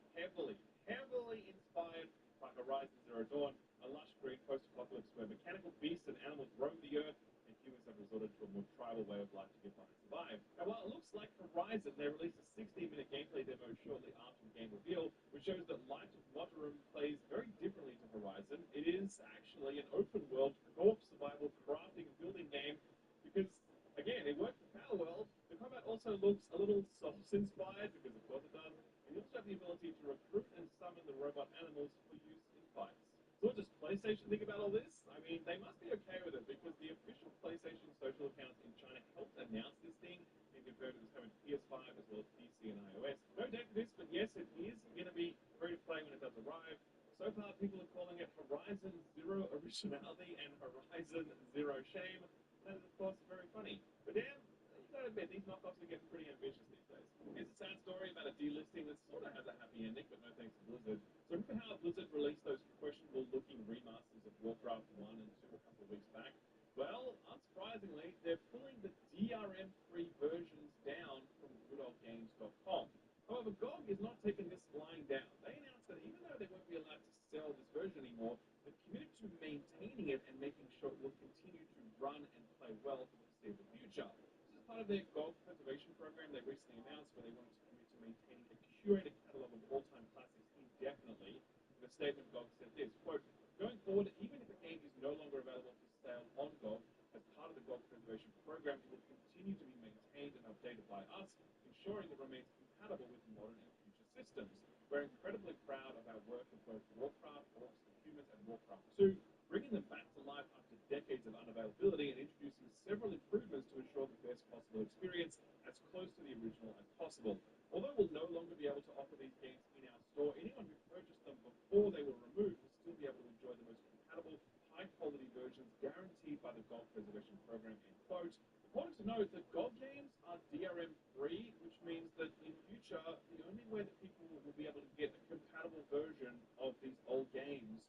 inspired by Horizon Zero Dawn, a lush green post-apocalypse where mechanical beasts and animals roam the earth, and humans have resorted to a more tribal way of life to get by and survive. Now, while it looks like Horizon, they released a 16-minute gameplay demo shortly after the game reveal, which shows that Light of Motorum plays very differently to Horizon. It is actually an open-world co-op survival crafting and building game, because, again, it worked for Palworld. The combat also looks a little Souls-inspired, because of course it does, and you also have the ability to recruit and summon the robot animals for use in fights. So what does PlayStation think about all this? I mean, they must be okay with it, because the official PlayStation social accounts in China helped announce this thing and confirmed it was coming to PS5 as well as PC and iOS. No date for this, but yes, it is going to be free to play when it does arrive. So far, people are calling it Horizon Zero Originality and Horizon Zero Shame. That is, of course, very funny. But damn, you gotta admit, these knockoffs are getting pretty ambitious these days. Here's a sad story about a delisting that sort of has a happy ending, but no thanks to Blizzard. So remember how Blizzard released those questionable-looking remasters of Warcraft 1 and 2 a couple of weeks back? Well, unsurprisingly, they're pulling the DRM-free versions down from goodoldgames.com. However, GOG is not taking this lying down. They announced that even though they won't be allowed to sell this version anymore, they're committed to maintaining it and making sure it will continue to run and play well for the foreseeable future. This is part of their GOG preservation program they recently announced, where they wanted to commit to maintaining a curated catalog of all-time classics indefinitely. In a statement, GOG said this, quote, going forward, even if a game is no longer available for sale on GOG, as part of the GOG preservation program, it will continue to be maintained and updated by us, ensuring it remains compatible with modern and future systems. We're incredibly proud of our work with both Warcraft, Orcs and Humans, and Warcraft 2, bringing them back to life after decades of unavailability and introducing several improvements to ensure the best possible experience as close to the original as possible. Although we'll no longer be able to offer these games in our store, anyone who purchased them before they were removed will still be able to enjoy the most compatible, high-quality versions guaranteed by the GOG preservation program, end quote. Important to note that GOG games are DRM-free, which means that in future, the only way that people will be able to get a compatible version of these old games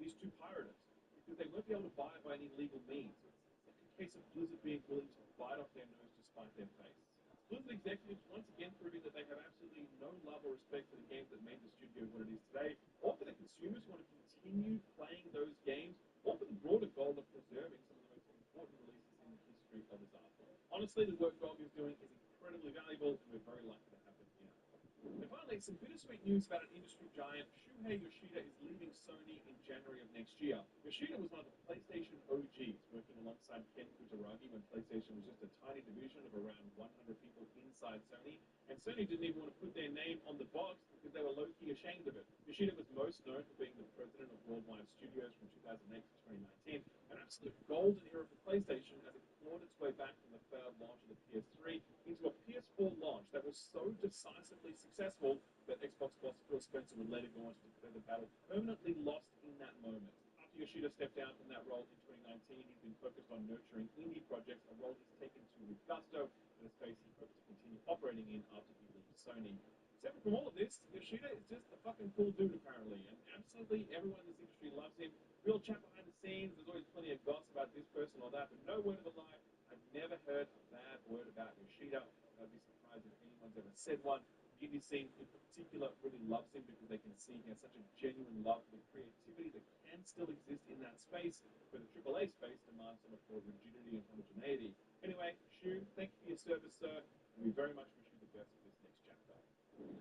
is to pirate it, because they won't be able to buy it by any legal means. It's like a case of Blizzard being willing to bite off their nose to spite their face. Blizzard executives once again proving that they have absolutely no love or respect for the games that made the studio what it is today, or for the consumers who want to continue playing those games, or for the broader goal of preserving some of the most important releases in the history of this art form. Honestly, the work GOG is doing is incredibly valuable, and we're very lucky to have them here. And finally, some bittersweet news about an industry giant. Shuhei Yoshida is leaving Sony in January of next year. Yoshida was one of the PlayStation OGs, working alongside Ken Kutaragi when PlayStation was just a tiny division of around 100 people inside inside Sony, and Sony didn't even want to put their name on the box because they were low-key ashamed of it. Yoshida was most known for being the president of Worldwide Studios from 2008 to 2019, an absolute golden era for PlayStation as it clawed its way back from the failed launch of the PS3 into a PS4 launch that was so decisively successful that Xbox boss Phil Spencer would later go on to declare the battle permanently lost in that moment. After Yoshida stepped down from that role in 2019, he's been focused on nurturing indie projects, a role he's taken to with gusto, and a space he hopes to continue operating in after he leaves Sony. Separate from all of this, Yoshida is just a fucking cool dude apparently, and absolutely everyone in this industry loves him. Real chat behind the scenes, there's always plenty of gossip about this person or that, but no word of a lie. I've never heard a bad word about Yoshida. I'd be surprised if anyone's ever said one. The indie scene in particular really loves him because they can see he has such a genuine love for the creativity that can still exist in that space, where the AAA space demands some of rigidity and homogeneity. Anyway, Shu, thank you for your service, sir, and we very much wish you the best for this next chapter.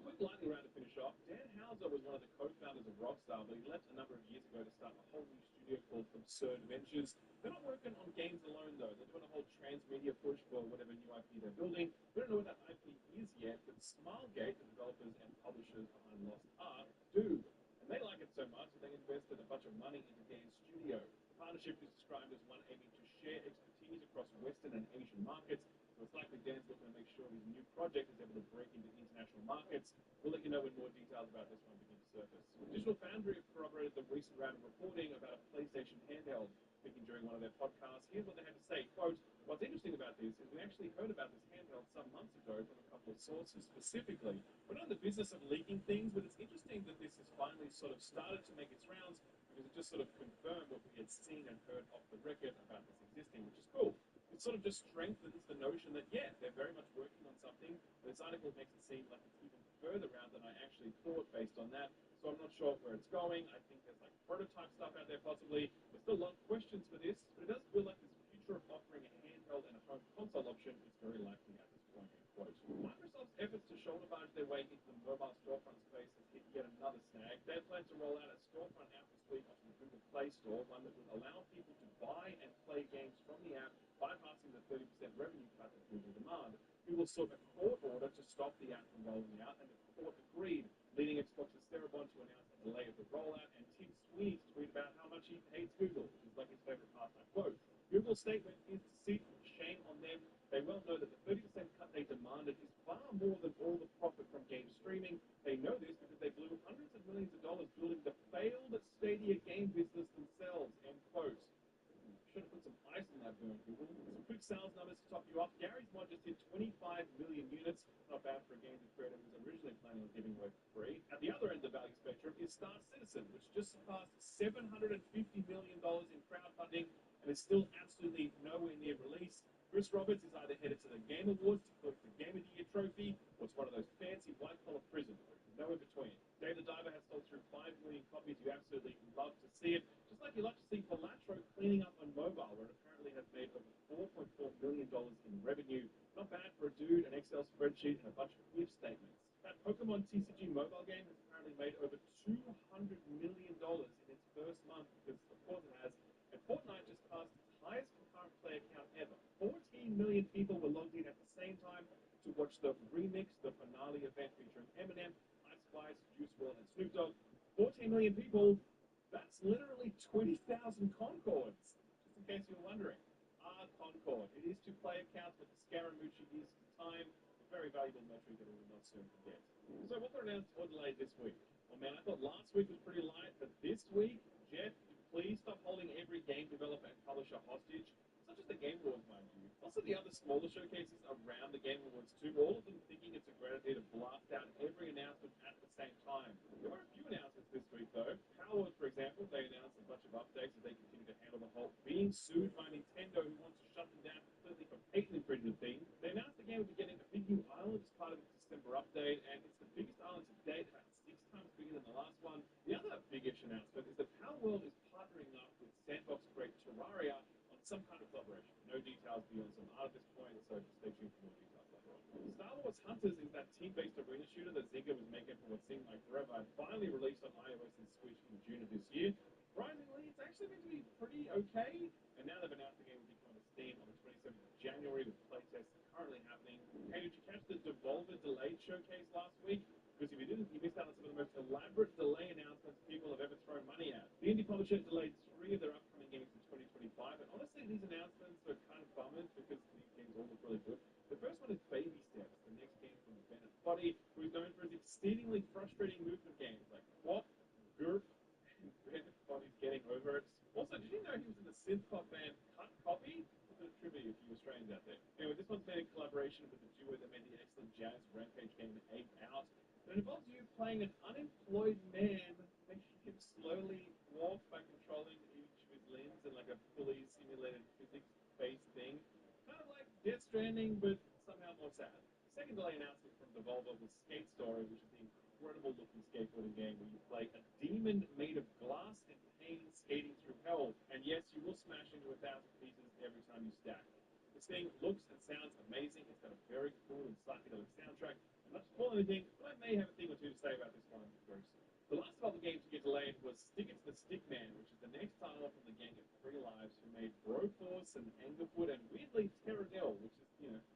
Quick lightning round to finish off. Dan Houser was one of the co-founders of Rockstar, but he left a number of years ago to start a whole new studio called Absurd Ventures. They're not working on games alone, though. They're doing a whole transmedia push for whatever new IP they're building. We don't know what that IP is yet, but Smilegate, the developers and publishers behind Lost Ark, do. And they like it so much that they invested a bunch of money into Game Studio. The partnership is described as one aiming to share expertise across Western and Asian markets. So it's likely Dan's looking to make sure his new project is able to break into international markets. We'll let you know when more details about this one begin to surface. Digital Foundry have corroborated the recent round of reporting about a PlayStation handheld. Speaking during one of their podcasts, here's what they had to say. Quote, what's interesting about this is we actually heard about this handheld some months ago from a couple of sources specifically. We're not in the business of leaking things, but it's interesting that this has finally sort of started to make its rounds because it just sort of confirmed what we had seen and heard off the record about this existing, which is cool. It sort of just strengthens the notion that, yeah, they're very much working on something. This article makes it seem like it's even further around than I actually thought based on that. So I'm not sure where it's going. I think there's like prototype stuff out there possibly. There's still a lot of questions for this, but it does feel like this future of offering a handheld and a home console option is very likely at this point. Quote. Microsoft's efforts to shoulder barge their way into the mobile storefront space has hit yet another snag. They plan to roll out a storefront app this week onto the Google Play Store, one that would allow people to buy and play games from the app, bypassing the 30% revenue cut that Google demand. Google sought a court order to stop the app from rolling out, and the court agreed, leading Xbox's Sarah Bond to announce a delay of the rollout, and Tim Sweeney to tweet about how much he hates Google, which is like his favorite pastime. Quote, Google's statement is deceit, shame on them. They well know that the 30% cut they demanded is far more than all the profit from game streaming. They know this because they blew hundreds of millions of dollars building the failed Stadia game business themselves, end quote. Should have put some ice in that burn, Google. Some quick sales numbers to top you off. Gary's Mod just hit 25 million units. Not bad for a game the creator was originally planning on giving away for free. At the other end of the value spectrum is Star Citizen, which just surpassed $750 million in crowdfunding and is still absolutely nowhere near release. Chris Roberts is either headed to the Game Awards to collect the Game of the Year trophy, or it's one of those fancy white-collar prisons. No in between. Dave the Diver has sold through 5 million copies. You absolutely love to see it. Just like you love to see Palatro cleaning up on mobile, where it apparently has made over $4.4 million in revenue. Not bad for a dude, an Excel spreadsheet, and a bunch of if statements. That Pokemon TCG mobile game has apparently made over $200 million in its first month, because of course it has. And Fortnite just passed its highest concurrent player count ever. 14 million people were logged in at the same time to watch the Remix, the finale event featuring Eminem, Ice Spice, Juice WRLD, and Snoop Dogg. 14 million people, that's literally 20,000 Concords, just in case you're wondering. Concord. It is to player counts what the Scaramucci is to time, a very valuable metric that we will not soon forget. So what were announced or delayed this week? Well, man, I thought last week was pretty light, but this week, Jeff, please stop holding every game developer and publisher hostage. It's not just the Game Awards, mind you. Also the other smaller showcases around the Game Awards too, all of them thinking it's a great idea to blast out every announcement at the same time. There were a few announcements this week though. Power, for example, they announced a bunch of updates as they continue to handle the whole being sued by Nintendo, who wants to shut them down completely for patent infringement thing. They announced the game will be getting a big new island as part of its December update, and it's the biggest island to date, about 6 times bigger than the last one. The other big-ish announcement is that Power World is partnering up with Sandbox great Terraria on some kind of collaboration. No details beyond some art at this point, so just stay tuned for more details later on. Star Wars Hunters is that team-based arena shooter that Zynga was making for what seemed like forever and finally released on iOS and Switch in June of this year. Surprisingly, it's actually meant to be pretty okay, and now they've announced the game will be coming to Steam on the 27th of January with playtests currently happening. Hey, did you catch the delayed 3 of their upcoming games in 2025, and honestly, these announcements are kind of bummers because these games all look really good. The first one is Baby Steps, the next game from Bennett Foddy, who is known for his exceedingly frustrating movement games like Quap, Gurp, and Bennett Foddy's Getting Over It. Also, did you know he was in the synth-pop band Cut Copy? A bit of trivia for you Australians out there. Anyway, this one's made in collaboration with the duo that made the excellent jazz Rampage game Egg Out. And it involves you playing an unemployed man, making him slowly walk by controlling each of his limbs in like a fully simulated physics-based thing. Kind of like Death Stranding, but somehow more sad. The second delay announcement from Devolver was Skate Story, which is the incredible-looking skateboarding game where you play a demon made of glass and pain skating through hell. And yes, you will smash into 1,000 pieces every time you stack. This thing looks and sounds amazing. It's got a very cool and psychedelic soundtrack. I'm not spoiling anything, but I may have a thing or two to say about this one very soon. The last of the games to get delayed was Stick It to the Stick Man, which is the next title from the gang of 3 Lives who made Broforce and Angerfoot and weirdly Terranil, which is,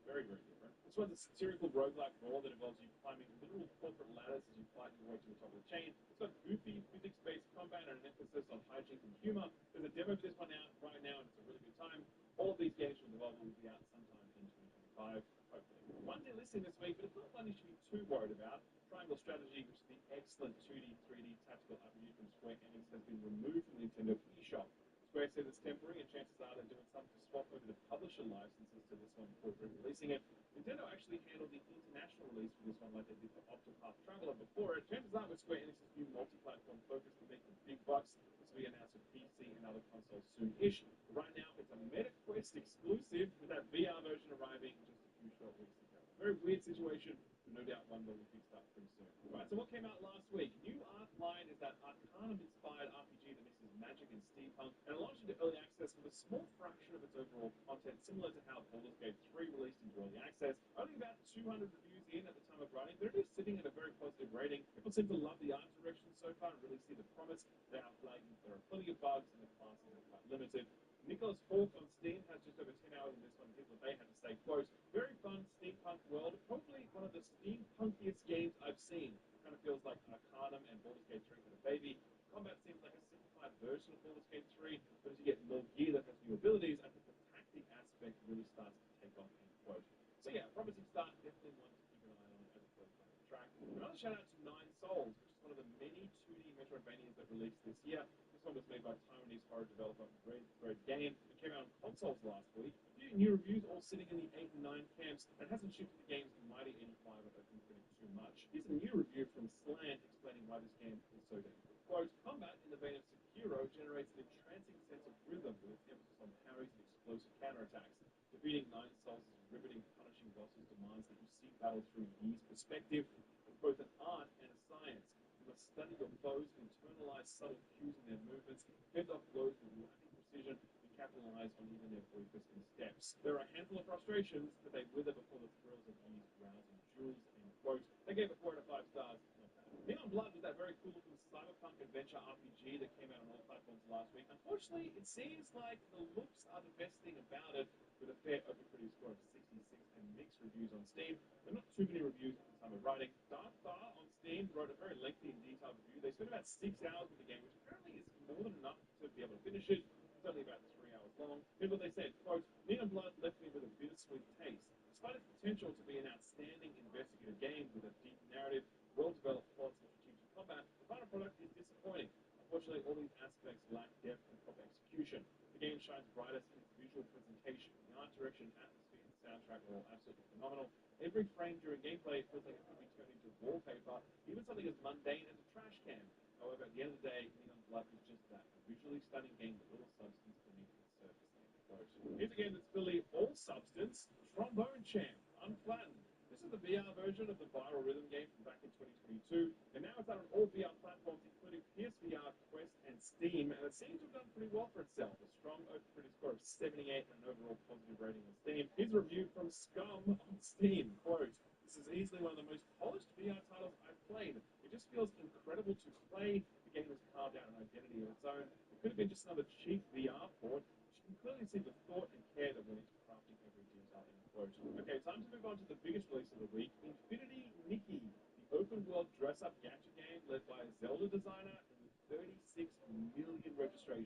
very, very different. This one's a satirical roguelike brawl that involves you climbing literal corporate ladders as you fight your way to the top of the chain. It's got goofy, physics-based combat and an emphasis on hijinks and humor. There's a demo for this one out right now, and it's a really good time. All of these games from Devolver will be out sometime in 2025, hopefully. One thing listing this week, but it's not one you should be too worried about. Triangle Strategy, which is the excellent 2D, 3D tactical RPG from Square Enix, has been removed from the Nintendo eShop. Square says it's temporary, and chances are they're doing something to swap over the publisher licenses to this one before releasing it. Nintendo actually handled the international release for this one like they did for Octopath Traveler before it. Chances are with Square Enix's new multi-platform focus to make the big bucks, this will be announced for PC and other consoles soon-ish. Right now, it's a MetaQuest exclusive, with that VR version arriving just a few short weeks ago. Very weird situation, but no doubt one will be fixed up pretty soon. Right, so what came out last week? New Arcline is that Arcanum-inspired RPG that mixes magic and steampunk, and it launched into early access with a small fraction of its overall content, similar to how Baldur's Gate 3 released into early access. Only about 200 reviews in at the time of writing, but it is sitting at a very positive rating. People seem to love the art direction so far and really see the promise. They are flagging there are plenty of bugs and the classes are quite limited. Nicholas Hawke on Steam has just over 10 hours in this one. Here's what they had to say. Quote, very fun steampunk world, probably one of the steampunkiest games I've seen. It kind of feels like Arcanum and Baldur's Gate 3 for the baby. Combat seems like a simplified version of Baldur's Gate 3, but as you get more gear that has new abilities, I think the tactic aspect really starts to take off, end quote. So yeah, promising start, definitely one to keep an eye on as it goes down the track. Another shout out to Nine Souls, which is one of the many 2D Metroidvanias that released this year. This one was made by Taiwanese horror developer Red Game. It came out on consoles last week. A few new reviews all sitting in the 8 and 9 camps, and hasn't shipped to the game's Mighty 85, I don't think too much. Here's a new review from Slant explaining why this game is so damn good. Quote, combat in the vein of Sekiro generates an entrancing sense of rhythm with its emphasis on parries and explosive counterattacks. Defeating Nine Souls' riveting, punishing bosses demands that you see battle through Yi's perspective. It's both an art and a science. You must study your foes, internalize subtle cues in their movements, fend off blows with lightning precision, and capitalize on even their briefest missteps. There are a handful of frustrations, but they wither before the thrills of Yi's rousing jewels, end quote. They gave it 4 out of 5 stars. Not bad. Neon Blood was that very cool looking cyberpunk adventure RPG that came out on all platforms last week. Unfortunately, it seems like the looks are the best thing about it, with a fair OpenCritic score of 66 and mixed reviews on Steam. There are not too many reviews at the time of writing. Dark Star on Steam wrote a very lengthy and detailed review. They spent about 6 hours with the game, which apparently is more than enough to be able to finish it. It's only about 3 hours long. Here's what they said, quote, Neon Blood left me with a bittersweet taste. Despite its potential to be an outstanding investigative game with a deep narrative, well-developed plots, and strategic combat, the final product is disappointing. Unfortunately, all these aspects lack depth and proper execution. The game shines brightest in its visual presentation. The art direction, atmosphere, and soundtrack are all absolutely phenomenal. Every frame during gameplay feels like it could be turned into wallpaper, even something as mundane as a trash can. However, at the end of the day, Neon Blood is just that, a visually stunning game with little substance beneath its surface. Here's a game that's clearly all substance, Trombone Champ, Unflattened. This is the VR version of the viral rhythm game from back in 2022, and now it's out on all VR platforms, including PSVR, Quest, and Steam, and it seems to have done pretty well for itself. A strong OpenCritic score of 78 and an overall positive rating on Steam. Here's a review from Scum on Steam. Quote, this is easily one of the most polished VR titles I've played. It just feels incredible to play. The game has carved out an identity of its own. It could have been just another cheap VR port. You can clearly see the thought and care that went into crafting every detail, end quote. Okay, time to move on to the biggest release of the week, Infinity Nikki, the open-world dress-up gacha game led by a Zelda designer and with 36 million registrations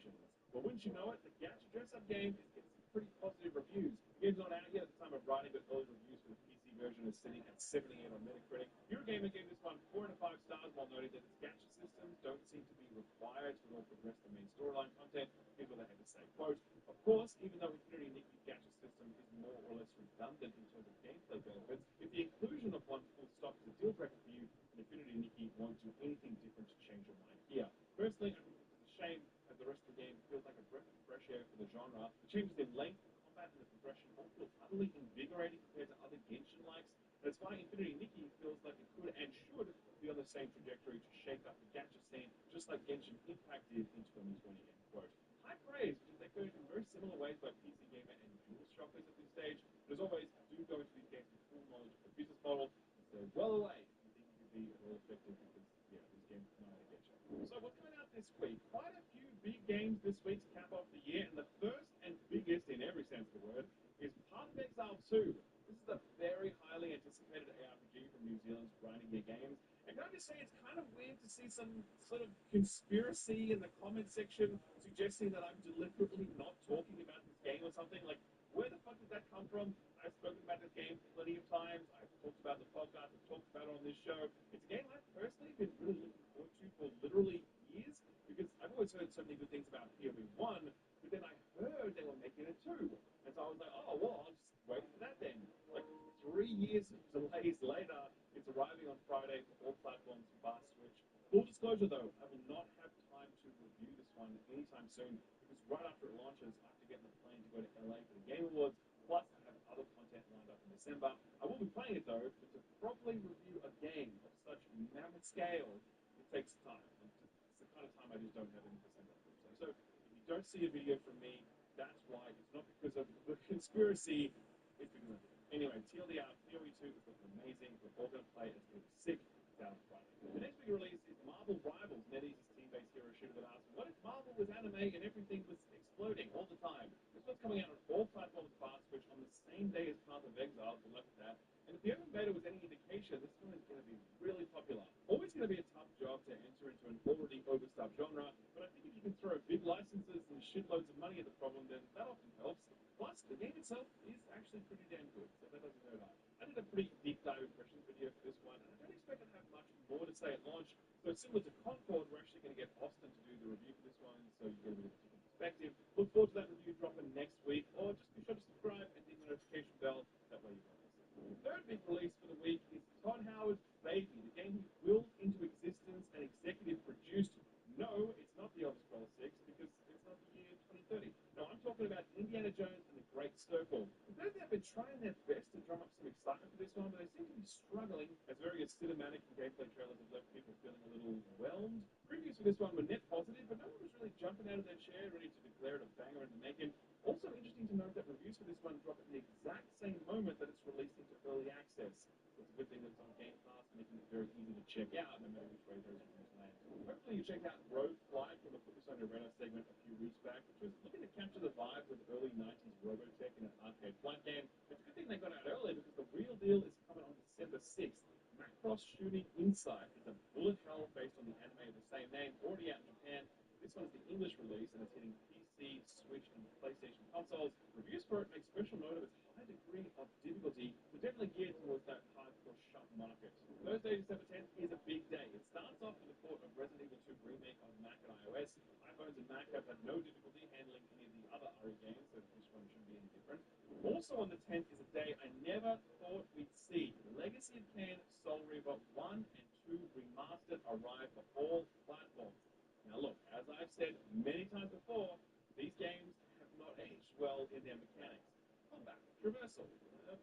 version is sitting at 78 on Metacritic. Eurogamer gave this one 4 out of 5 stars while noting that its gacha systems don't seem to be required to all progress the main storyline content. Here's what they had to say. Quote, of course, even though Infinity Nikki's gacha system is more or less redundant in terms of gameplay benefits, if the inclusion of one full stop is a deal breaker for you, then Infinity Nikki won't do anything different to change your mind here. Personally, I think it's a shame as the rest of the game feels like a breath of fresh air for the genre. The changes in length, combat, and the progression all feel utterly invigorating compared to other Genshin likes. That's why Infinity Nikki feels like it could and should be on the same trajectory to shake up the gacha scene, just like Genshin Impact did in 2020. End quote. High praise, which is echoed in very similar ways by PC Gamer and Dual Shockers at this stage. But as always, do go into these games with full knowledge of the business model. So well away if you think it could be at all effective because, yeah, these games know how to get you. So what's coming out this week? Quite a few big games this week to cap off the year, and the first and biggest in every sense of the word is Path of Exile 2. This is a very highly anticipated ARPG from New Zealand's Grinding Gear Games. And can I just say, it's kind of weird to see some sort of conspiracy in the comment section suggesting that I'm deliberately not talking about this game or something. Like, where the fuck did that come from? I've spoken about this game plenty of times. I've talked about the podcast. I've talked about it on this show. It's a game I've personally been really looking forward to for literally years because I've always heard so many good things about POE 1, but then I heard they were making a 2. And so I was like, oh, well, I'll just wait for that then. Like, 3 years of delays later, it's arriving on Friday for all platforms, bar Switch. Full disclosure, though, I will not have time to review this one anytime soon because right after it launches, I have to get on the plane to go to LA for the Game Awards. Plus, I have other content lined up in December. I will be playing it, though, but to properly review a game of such mammoth scale, it takes time. It's the kind of time I just don't have in December. So if you don't see a video from me, that's why. It's not because of the conspiracy, it's because of it. Anyway, TLDR, POE 2 is looking amazing. We're all going to play it. It's going to be sick. It's out on Friday. The next big release is Marvel Rivals, NetEase's team-based hero shooter that asks, what if Marvel was anime and everything was exploding all the time? This one's coming out on all platforms, bar Switch, on the same day as Path of Exile. Good luck with that. And if the open beta was any indication, this one is going to be really popular. Always going to be a tough job to enter into an already overstuffed genre, but I think if you can throw big licenses and shitloads of money at the problem, then that often helps. Plus, the game itself is actually pretty damn good, so that doesn't hurt either. I did a pretty deep dive impressions video for this one, and I don't expect to have much more to say at launch. So similar to Concord, we're actually going to get Austin to do the review for this one, so you get a bit of a different perspective. Look forward to that review dropping next week, or just be sure to subscribe and hit the notification bell. That way you won't miss it. The third big release for the week is Todd Howard's Baby, the game he willed into existence and executive produced. No, it's not the Elder Scrolls 6 because it's not the year 2030. No, I'm talking about Indiana Jones and the Great Circle. Bethesda have been trying their best to drum up some excitement for this one, but they seem to be struggling as various cinematic and gameplay trailers have left people feeling a little overwhelmed. Previews for this one were net positive, but no one was really jumping out of their chair ready to declare it a banger in the making. Also interesting to note that reviews for this one drop at the exact same moment that it's released into early access. So it's a good thing that it's on Game Pass, making it very easy to check out no matter which way those reviews land. Hopefully you checked out Road Flight from the Put This On Your Radar segment a few weeks back, which was looking to capture the vibes of early 90s Robotech in an arcade flight game. It's a good thing they got out early because the real deal is coming on December 6th. Macross Shooting Insight is a bullet hell based on the anime of the same name, already out in Japan. This one is the English release and it's hitting PC, Switch, and PlayStation consoles. Reviews for it make special note of its high degree of difficulty, so definitely geared towards that hardcore shop market. Thursday, December 10th is a big day. It starts off with the port of Resident Evil 2 Remake on Mac and iOS. iPhones and Mac have had no difficulty handling any of the other RE games, so this one shouldn't be any different. Also on the 10th is a day I never thought we'd see. Legacy of Kain, Soul Reaver 1 and 2 Remastered arrive for all platforms. Now look, as I've said many times before, these games have not aged well in their mechanics. Combat, traversal,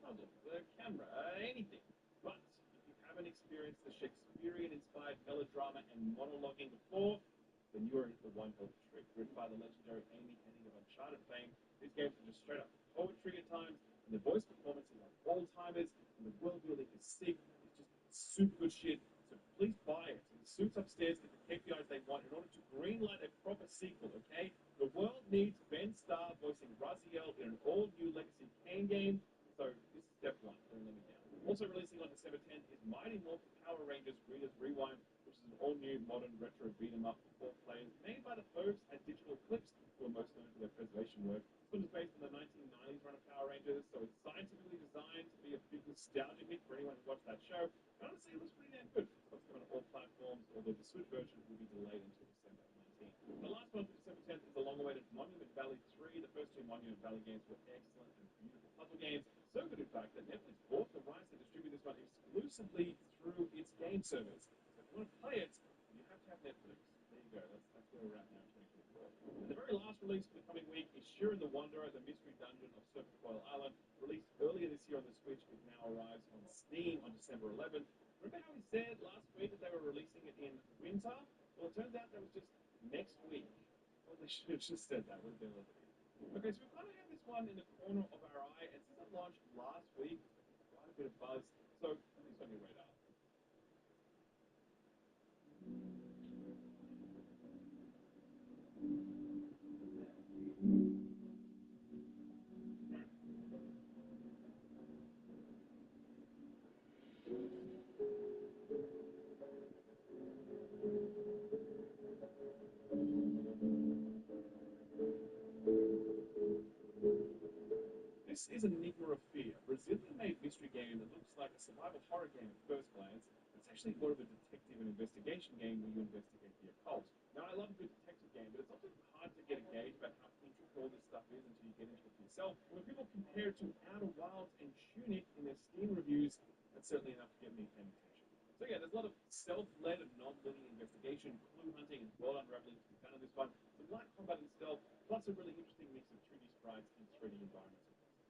puzzle, camera, anything. But if you haven't experienced the Shakespearean-inspired melodrama and monologuing before, then you are in for one hell of a treat. Written by the legendary Amy Hennig of Uncharted fame, these games are just straight up poetry at times, and the voice performances are all-timers, and the world building is sick. It's just super good shit. So please buy it. And the suits upstairs get the KPIs they want in order to greenlight a proper sequel, okay? The world needs Ben Starr voicing Raziel in an all-new Legacy Kain game, so this is step one. Don't let me down. Also releasing on December 10th is Mighty Morphin Power Rangers Reader's Rewind, which is an all-new modern retro beat-em-up for 4 players made by the folks at Digital Eclipse, who are most known for their preservation work. This one is based on the 1990s run of Power Rangers, so it's scientifically designed to be a big nostalgia hit for anyone who watched that show. And honestly, it looks pretty damn good. So it's coming on all platforms, although the Switch version will be delayed until December 19th. The last one for December 10th is the long-awaited Monument Valley 3. The first two Monument Valley games were excellent and beautiful puzzle games. So good, in fact, that Netflix bought the rights to distribute this one exclusively through its game service. So if you want to play it, you have to have Netflix. There you go. That's where we're at now in 2024. And the very last release for the coming week is Shiren the Wanderer, the Mystery Dungeon of Serpent Coil Island. Released earlier this year on the Switch, it now arrives on Steam on December 11th. Remember how we said last week that they were releasing it in winter? Well, it turns out that was just next week. Well, they should have just said that. Would have been a little bit. Okay, so we kind of have this one in the corner of our eye, and since it launched last week, quite a bit of buzz. So, at least on your radar. This is Enigma of Fear, a Brazilian-made mystery game that looks like a survival horror game at first glance. It's actually more of a detective and investigation game where you investigate the occult. Now, I love a good detective game, but it's often hard to get a gauge about how intricate all this stuff is until you get into it for yourself. When people compare it to Outer Wilds and Tunic in their Steam reviews, that's certainly enough to get me paying attention. So yeah, there's a lot of self-led and non-linear investigation, clue hunting, and world unraveling to be done in this one. Some light combat and stealth, plus a really interesting mix of 2D sprites and 3D environments.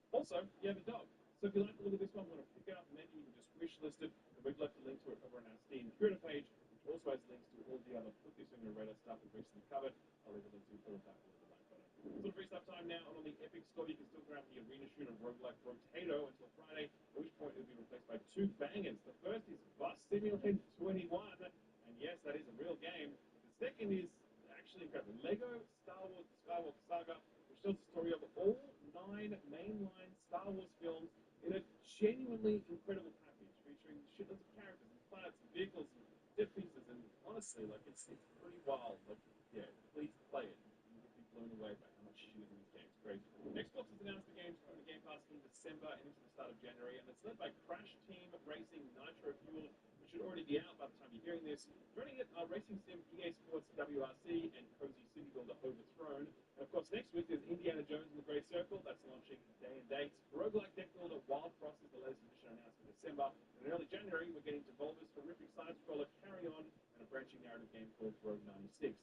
Also, you have a dog. So if you like the look of this one, want to pick it up, maybe you can just wish list it. And we've left a link to it over on our Steam Curator page, which also has links to all the other Put This on Your Radar stuff we've recently covered. I'll leave a link to all of that below the like button. Sort of free stuff time now, and on the Epic Store, you can still grab the arena shooter roguelike Rotato until Friday, at which point it'll be replaced by two bangers. The first is Bus Simulator 21, and yes, that is a real game. The second is actually incredible. Lego Star Wars The Skywalker Saga, which tells the story of all 9 mainline Star Wars films in a genuinely incredible package, featuring shitloads of characters and planets and vehicles and set pieces, and honestly, like, it's pretty wild. Like, yeah, please play it. You will be blown away by how much shit is in this game. It's crazy. Xbox has announced the game's coming to Game Pass in December and into the start of January, and it's led by Crash Team Racing Nitro Fuel, which should already be out by the time you're hearing this. Joining it are Racing Sim, EA Sports WRC, and Cozy City Builder Overthrown. And of course, next week there's Indiana Jones and the Grey Circle. That's launching day and date. Roguelike deck builder Wild Frost is the latest edition announced for December. And in early January, we're getting Devolver's horrific side-scroller Carry On and a branching narrative game called Rogue 96.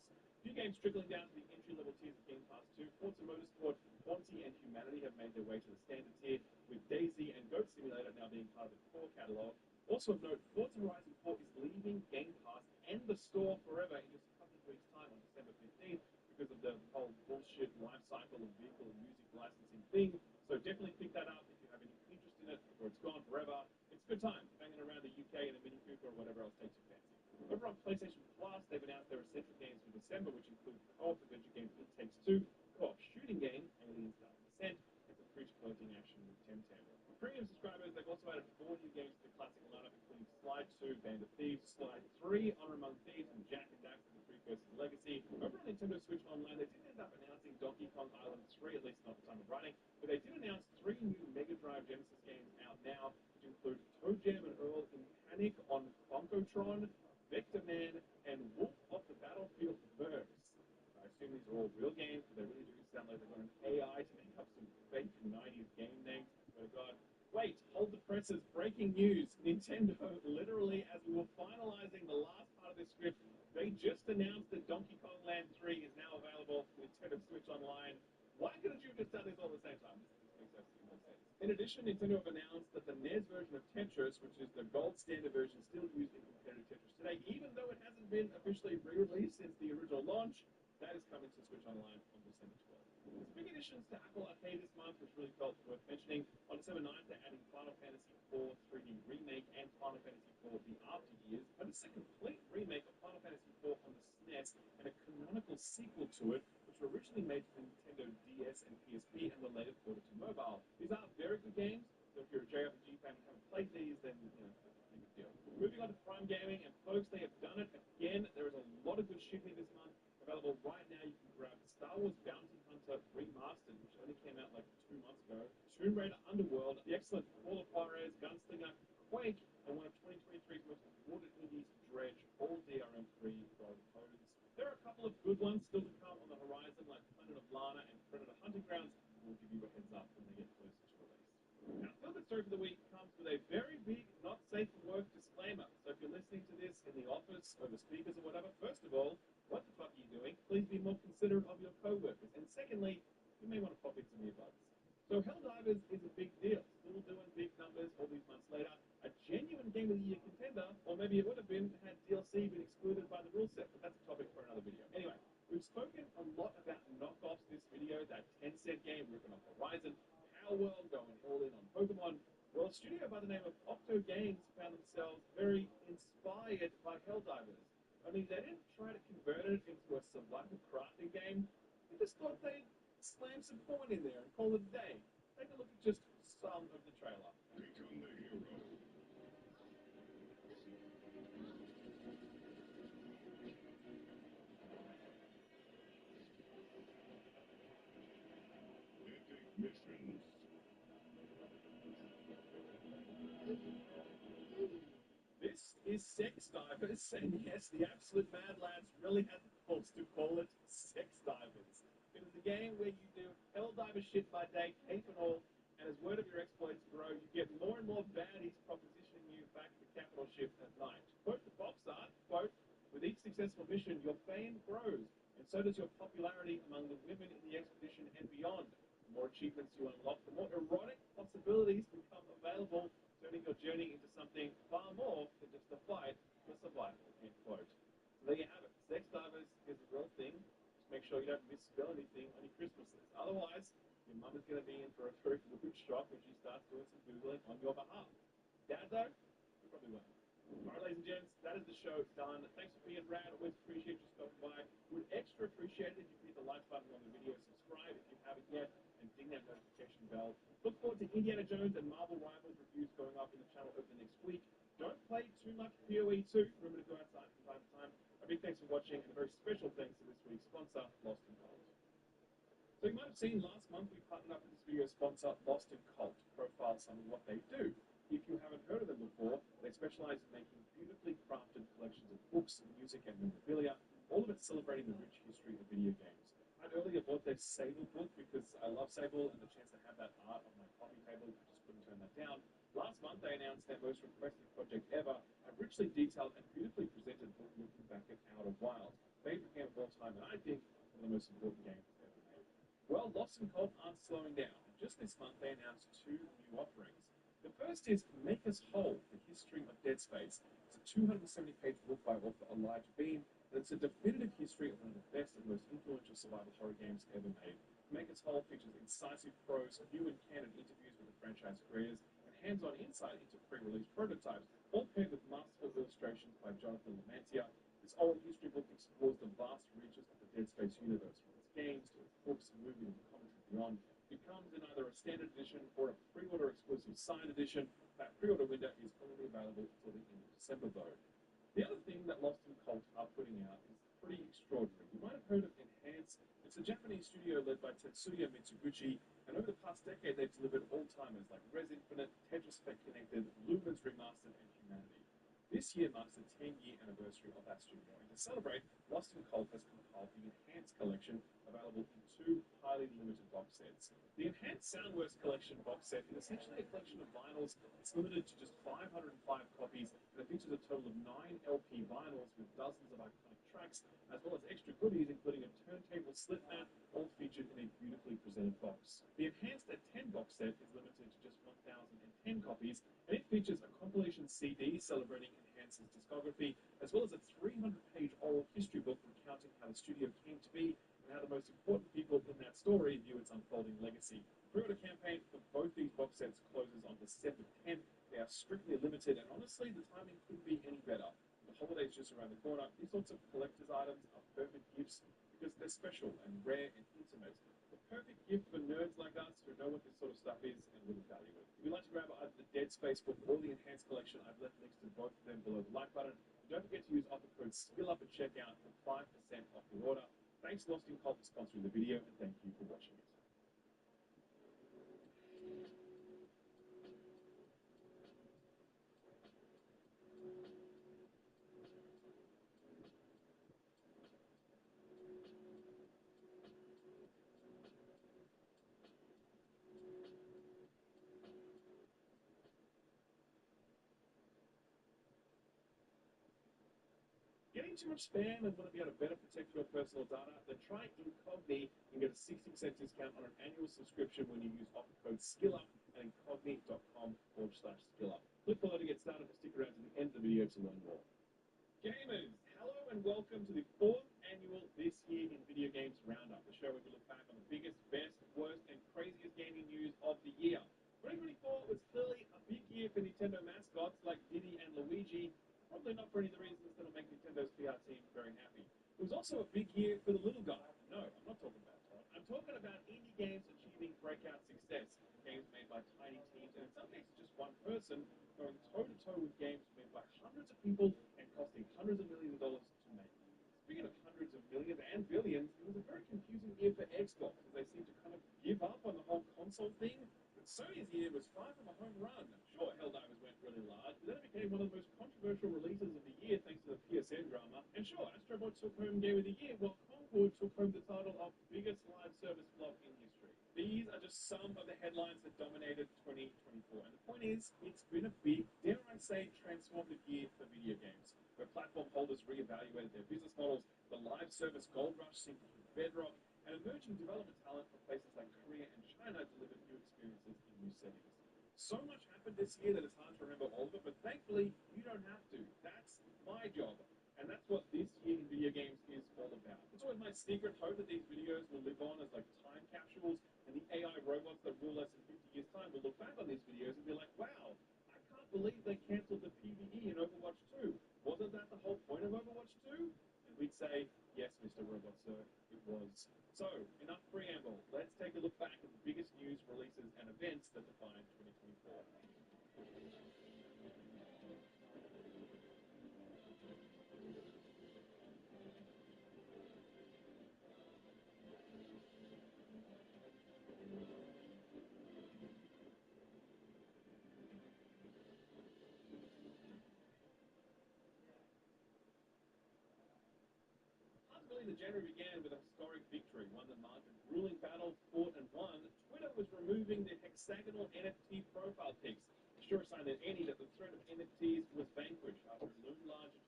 Few games trickling down to the entry-level tiers of Game Pass 2. Forza Motorsport, Quanti, and Humanity have made their way to the standard tier, with Daisy and Goat Simulator now being part of the core catalog. Also of note, Forza Horizon 4 is leaving Game Pass and the store forever in just a couple of weeks' time on December 15th because of the whole bullshit life cycle of vehicle and music licensing thing. So definitely pick that up if you have any interest in it, or it's gone forever. It's a good time banging around the UK in a Mini Cooper or whatever else takes your fancy. Over on PlayStation Plus, they've announced their essential games for December, which include co-op adventure game It Takes Two, co-op shooting game Aliens Dark Descent, and some cruise floating action with Temtem. For premium subscribers, they've also added 4 new games to the classic lineup, including Slide 2, Band of Thieves, Slide 3, Honor Among Thieves, and Jack and Daxter, The Three Curses Legacy. Over on Nintendo Switch Online, they didn't end up announcing Donkey Kong Island 3, at least not at the time of writing, but they did announce 3 new Mega Drive Genesis games out now, which include Toe Jam and Earl in Panic on Funkotron, Vector Man, and Wolf of the Battlefield Verse. I assume these are all real games, but they really do sound like they've got an AI to make up some fake 90s game names. Oh god. Wait, hold the presses. Breaking news. Nintendo, literally, as we were finalizing the last part of this script, they just announced that Donkey Kong Land 3 is now available for Nintendo Switch Online. Why couldn't you have just done this all at the same time? This makes absolutely no sense. In addition, Nintendo have announced that the NES version of Tetris, which is the gold standard version still used in competitive Tetris today, even though it hasn't been officially re-released since the original launch, that is coming to Switch Online on December 12th. There's big additions to Apple Arcade this month, which really felt worth mentioning. On December 9th, they're adding Final Fantasy IV 3D Remake and Final Fantasy IV The After Years, but it's a complete remake of Final Fantasy IV on the SNES and a canonical sequel to it, which were originally made for Nintendo DS and PSP and were later ported to mobile. These are very good games, so if you're a JRPG fan and haven't played these, then, you know, that's a big deal. Moving on to Prime Gaming, and folks, they have done it again. There is a lot of good shit here this month. Available right now, you can grab Star Wars Bounty Hunter Remastered, which only came out like 2 months ago, Tomb Raider Underworld, the excellent Call of Juarez, Gunslinger, Quake, Game of the Year contender, or maybe it would have been had DLC been excluded by the rule set, but that's a topic for another video. Anyway, we've spoken a lot about knockoffs this video, that 10-cent game ripping off Horizon, Power World going all in on Pokemon. Well, a studio by the name of Octo Games found themselves very inspired by Helldivers. Only they didn't try to convert it into a survival crafting game. They just thought they'd slam some porn in there and call it a day. Take a look at just some of the trailer. Become the hero. Epic missions. This is Sex Divers, and yes, the absolute mad lads really had the balls to call it Sex Divers. It is a game where you do helldiver shit by day, cape and all, and as word of your exploits grow, you get more and more baddies propositioning you back to the capital ship at night. Quote the box art, quote, with each successful mission, your fame grows, and so does your popularity among the women in the expedition and beyond. The more achievements you unlock, the more erotic possibilities become available, turning your journey into something far more than just a fight for survival, end quote. So there you have it. Sex Divers is a real thing. Just make sure you don't misspell anything on your Christmas list. Otherwise, your mum is going to be in for a very rude shock when she starts doing some Googling on your behalf. Dad, though, you probably won't. Alright, ladies and gents, that is the show done. Thanks for being rad. Always appreciate you stopping by. Would extra appreciate it if you hit the like button on the video, subscribe if you haven't yet, and ding that notification bell. Look forward to Indiana Jones and Marvel Rivals reviews going up in the channel over the next week. Don't play too much PoE 2. Remember to go outside from time to time. A big thanks for watching, and a very special thanks to this week's sponsor, Lost and Cold. So you might have seen last month we partnered up with this video sponsor, Lost and Cold, to profile some of what they do. If you haven't heard of them before, they specialize in making beautifully crafted collections of books, music, and memorabilia, all of it celebrating the rich history of video games. I earlier bought their Sable book because I love Sable, and the chance to have that art on my coffee table, I just couldn't turn that down. Last month, they announced their most requested project ever, a richly detailed and beautifully presented book looking back at Outer Wilds, favorite game of all time, and I think one of the most important games ever made. Well, Lost and Cold aren't slowing down, and just this month they announced 2 new offerings. The first is Make Us Whole, The History of Dead Space. It's a 270-page book by author Elijah Beam, and it's a definitive history of one of the best and most influential survival horror games ever made. Make Us Whole features incisive prose, new and canon interviews with the franchise creators, and hands-on insight into pre-release prototypes, all paired with masterful illustrations by Jonathan Lamantia. This oral history book explores the vast reaches of the Dead Space universe, from its games to its books, movies, and comics and beyond. It comes in either a standard edition or a pre-order exclusive signed edition. That pre-order window is only available until the end of December, though. The other thing that Lost and Cold are putting out is pretty extraordinary. You might have heard of Enhance. It's a Japanese studio led by Tetsuya Mitsuguchi, and over the past decade they've delivered all-timers like Res Infinite, Tetris Effect Connected, Lumens Remastered, and Humanity. This year marks the 10-year anniversary of that studio, and to celebrate, Lost and Cold has compiled the Enhanced Collection, available in 2 highly limited box sets. The Enhanced Soundworks Collection box set is essentially a collection of vinyls. It's limited to just 505 copies, and it features a total of 9 LP vinyls with dozens of iconic tracks, as well as extra goodies, including a turntable slip mat, all featured in a beautifully presented box. The Enhanced at 10 box set is limited to just 1,010 copies, and it features a compilation CD celebrating Enhance's discography, as well as a 300-page oral history book recounting how the studio came to be and how the most important people in that story view its unfolding legacy. The pre-order campaign for both these box sets closes on December 10th. They are strictly limited, and honestly, the timing couldn't be any better. The holiday's just around the corner. These sorts of collector's items are perfect gifts because they're special and rare and intimate. The perfect gift for nerds like us who know what this sort of stuff is and really value it. If you'd like to grab either the Dead Space book or the Enhanced Collection, I've left links to both of them below the like button. And don't forget to use offer code SKILLUP at checkout for 5% off your order. Thanks Lost and Cold for sponsoring the video, and thank you for watching it. Getting too much spam and want to be able to better protect your personal data? Then try Incogni and get a 60% discount on an annual subscription when you use offer code SKILLUP at incogni.com/skillup. Click below to get started, but stick around to video to learn more. Gamers, hello and welcome to the 4th annual This Year in Video Games Roundup, the show where we look back on the biggest, best, worst, and craziest gaming news of the year. 2024 was clearly a big year for Nintendo mascots like Diddy and Luigi, probably not for any of the reasons that'll make Nintendo's PR team very happy. It was also a big year for the little guy. No, I'm not talking about Todd. I'm talking about indie games achieving breakout success. Games made by tiny teams, and in some cases just one person, going toe-to-toe with games made by hundreds of people and costing hundreds of millions of dollars to make. Speaking of hundreds of millions and billions, it was a very confusing year for Xbox, as they seemed to kind of give up on the whole console thing. But Sony's year was far from a home run. Sure, Helldivers went really large, but then it became one of the most controversial releases of the year thanks to the PSN drama. And sure, Astro Bot took home Game of the Year, while Concord took home the title of biggest live service flop in history. These are just some of the headlines that dominated 2024. And the point is, it's been a big, dare I say, transformative year for video games, where platform holders reevaluated their business models, the live service gold rush seemed to hit bedrock, and emerging development talent from places like Korea and China delivered new experiences in new settings. So much happened this year that it's hard to remember all of it, but thankfully, you don't have to. That's my job. And that's what this year in video games is all about. It's always my secret hope that these videos will live on as like time capsules, and the AI robots that rule us in 50 years' time will look back on these videos and be like, wow, I can't believe they cancelled the PvE in Overwatch 2. Wasn't that the whole point of Overwatch 2? And we'd say, yes, Mr. Robot Sir, it was. So, enough preamble. Let's take a look back at the biggest news, releases, and events that defined 2024. The January began with a historic victory, one that marked a grueling battle, fought and won. Twitter was removing the hexagonal NFT profile pics, a sure sign that the threat of NFTs was vanquished after it loomed large in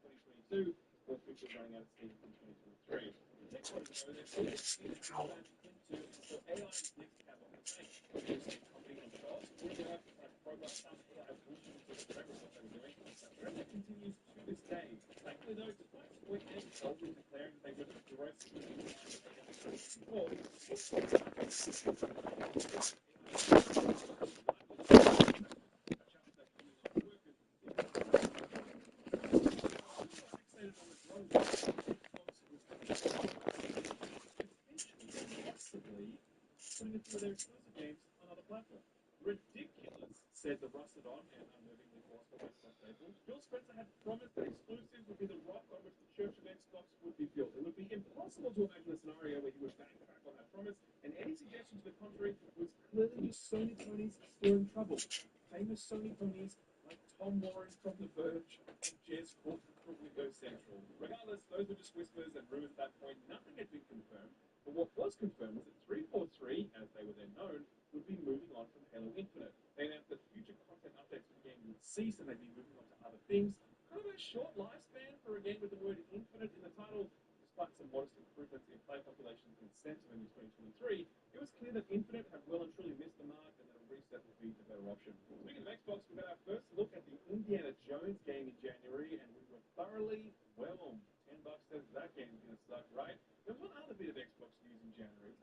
2022, before quickly running out of steam in 2023. Techland, though, they're still into so AI is next cab on the tank. Company on Charles, Twitter tried to program some AI bullshit into the premise of what they were doing. That premise continues to this day. Thankfully, though, despite Squid and Belgium declaring that they would address the before, putting it through their exclusive games on other platforms. Ridiculous, said the rusted on and unnervingly forceful Xbox staple. Phil Spencer had promised that exclusives would be the rock on which the Church of Xbox would be built. It would be impossible to imagine a scenario where he would backtrack on that promise, and any suggestion to the contrary was clearly just Sony Tony's stirring trouble. Famous Sony Tonys like Tom Warren from The Verge and Jez Corton from Windows Central. Regardless, those were just whispers and rumors at that point. Nothing had been confirmed. But what was confirmed was that 343, as they were then known, would be moving on from Halo Infinite. They announced that future content updates for the game would cease and they'd be moving on to other things. Kind of a short lifespan for a game with the word Infinite in the title. Despite some modest improvements in player populations and sentiment in 2023, it was clear that Infinite had well and truly missed the mark and that a reset would be the better option. Speaking of Xbox, we got our first look at the Indiana Jones game in January, and we were thoroughly whelmed. $10 says that game's gonna suck, right? There was one other bit of Xbox news in January.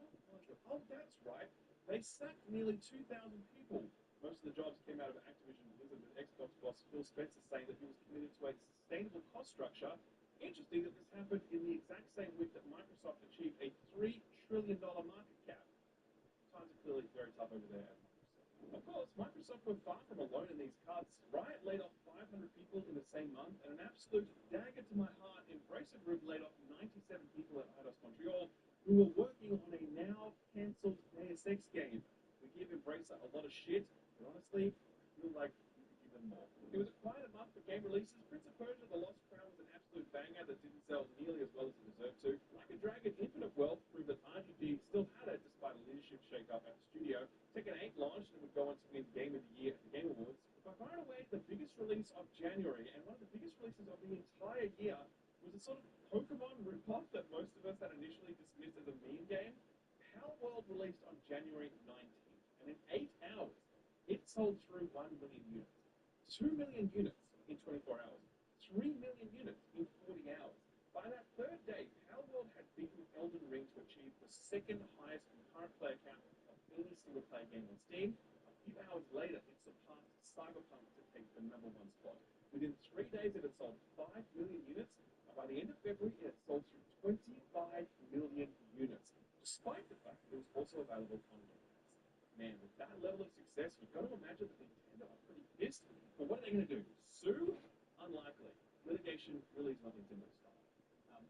Oh, that's right. They sacked nearly 2,000 people. Most of the jobs came out of Activision Blizzard, with Xbox boss Phil Spencer saying that he was committed to a sustainable cost structure. Interesting that this happened in the exact same week that Microsoft achieved a $3 trillion market cap. Times are clearly very tough over there at Microsoft. Of course, Microsoft were far from alone in these cuts. Riot laid off 500 people in the same month, and an absolute dagger to my heart, Embracer Group laid off 97 people at Eidos Montreal who were working on a now-cancelled Deus Ex game. We give Embracer a lot of shit, but honestly, I feel like we could give them more. It was a quiet month for game releases. Prince of Persia: The Lost Crown was an absolute banger that didn't sell nearly as well as it deserved to. Like a Dragon, Infinite Wealth proved that RGB still had it despite a leadership shake-up at the studio. Tekken 8 launched and would go on to win Game of the Year at the Game Awards. But by far and away, the biggest release of January, and one of the biggest releases of the entire year, was a sort of Pokemon ripoff that most of us had initially dismissed as a meme game. Palworld released on January 19th, and in 8 hours, it sold through 1 million units. 2 million units in 24 hours. 3 million units in 40 hours. By that third day, Palworld had beaten Elden Ring to achieve the second highest concurrent player count of any single player game on Steam. A few hours later, it surpassed Cyberpunk to take the #1 spot. Within 3 days, it had sold 5 million units, and by the end of February, it had sold through 25 million units, despite the fact that it was also available on Game Pass. Man, with that level of success, you've got to imagine that Nintendo are pretty pissed. But what are they going to do? Sue? Unlikely. Litigation really is not Nintendo's style.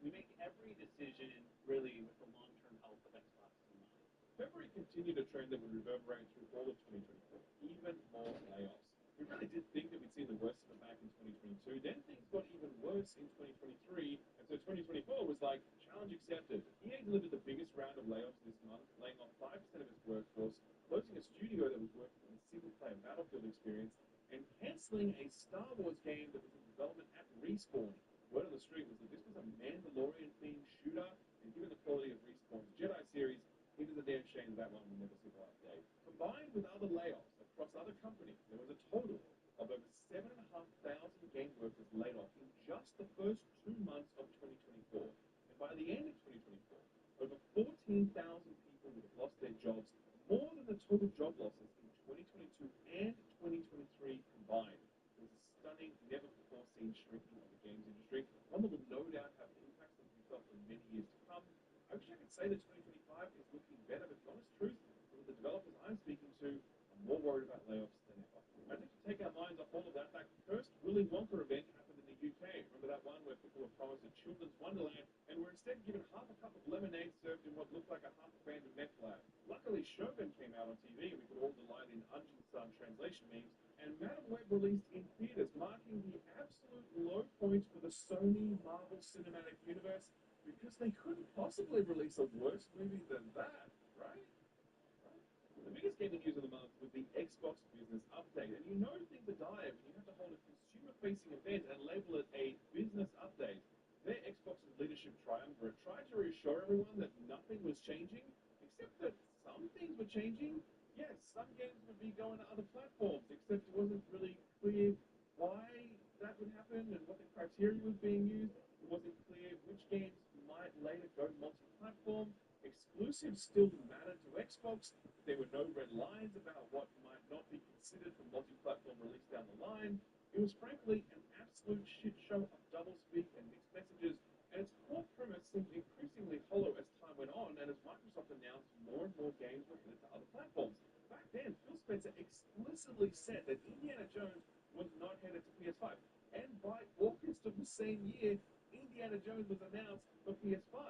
We make every decision really with the long-term health of Xbox in mind. February continued a trend that would reverberate through all of 2024, even more layoffs. We really did think that we'd see the worst of it back in 2022. Then things got even worse in 2023, and so 2024 was like, challenge accepted. EA delivered the biggest round of layoffs this month, laying off 5% of its workforce, closing a studio that was working on a single-player Battlefield experience, and cancelling a Star Wars game that was in development at Respawn. Word on the street was that this was a Mandalorian-themed shooter, and given the quality of Respawn's Jedi series, it is a damn shame that one will never see the light of day. Combined with other layoffs across other companies, there was a total of over 7,500 game workers laid off in just the first 2 months of 2024. And by the end of 2024, over 14,000 people would have lost their jobs, more than the total job losses in 2022 and 2023 combined. It was a stunning, never-before-seen shrinking of the games industry, one that will no doubt have impacts that will be felt for many years to come. I wish I could say that 2025 is looking better, but the honest truth, with the developers I'm speaking to, I'm more worried about layoffs than ever. I think to take our minds off all of that, that first Willy Wonka event happened in the UK. Remember that one where people were promised a children's wonderland and were instead given half a cup of lemonade served in what looked like a half-abandoned meth lab? Luckily, Shogun came out on TV, and we could all delight in Uncut translation memes, and Madam Web released in theaters, marking the absolute low point for the Sony Marvel Cinematic Universe, because they couldn't possibly release a worse movie than that, right? The biggest gaming news of the month was the Xbox Business Update, and you know things are dire when you have to hold a consumer-facing event and label it a business update. Their Xbox's leadership triumvirate tried to reassure everyone that nothing was changing, except that some things were changing. Yes, some games would be going to other platforms, except it wasn't really clear why that would happen and what the criteria was being used. It wasn't clear which games might later go multi-platform. Exclusives still mattered to Xbox. There were no red lines about what might not be considered for multi-platform release down the line. It was frankly an absolute shit show of doublespeak and mixed messages, and its core premise seemed increasingly hollow as time went on, and as Microsoft announced more and more games were headed to other platforms. Back then, Phil Spencer explicitly said that Indiana Jones was not headed to PS5, and by August of the same year, Indiana Jones was announced for PS5.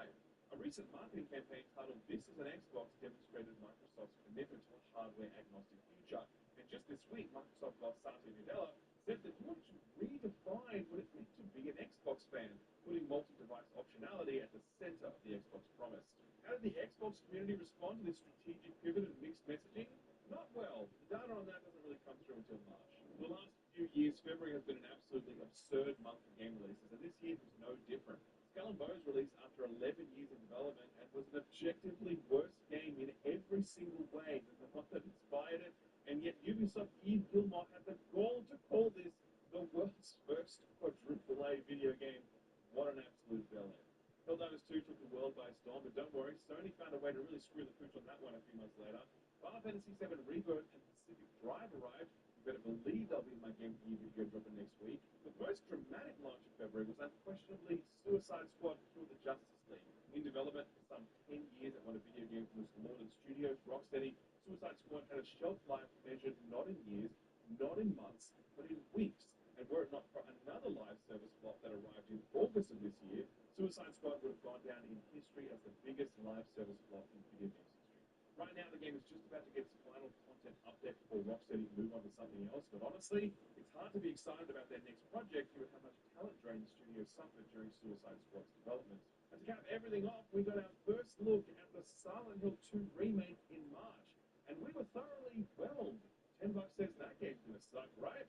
A recent marketing campaign titled This is an Xbox demonstrated Microsoft's commitment to a hardware-agnostic future. And just this week, Microsoft boss Satya Nadella said that he wanted to redefine what it meant to be an Xbox fan, putting multi-device optionality at the center of the Xbox promise. How did the Xbox community respond to this strategic pivot and mixed messaging? Not well. The data on that doesn't really come through until March. For the last few years, February has been an absolutely absurd month for game releases, and this year was no different. Skull and Bones released after 11 years of development and was an objectively worse game in every single way than the one that inspired it, and yet Ubisoft Yves Guillemot had the gall to call this the world's first quadruple A video game. What an absolute bellend. Helldivers 2 took the world by storm, but don't worry, Sony found a way to really screw the pooch on that one a few months later. Final Fantasy VII Rebirth and Pacific Drive arrived. You better believe they'll be in my Game of the Year video dropping next week. The most dramatic launch of February was unquestionably Suicide Squad Kill the Justice League. In development for some 10 years at one of video games' most lauded studios, Rocksteady, Suicide Squad had a shelf life measured not in years, not in months, but in weeks. And were it not for another live service flop that arrived in August of this year, Suicide Squad would have gone down in history as the biggest live service flop in video games history. Right now, the game is just about to get its final content update before Rocksteady move on to something else, but honestly, it's hard to be excited about their next project given how much talent drain the studio suffered during Suicide Squad's development. And to cap everything off, we got our first look at the Silent Hill 2 remake in March, and we were thoroughly whelmed. $10 says that game's gonna suck, right?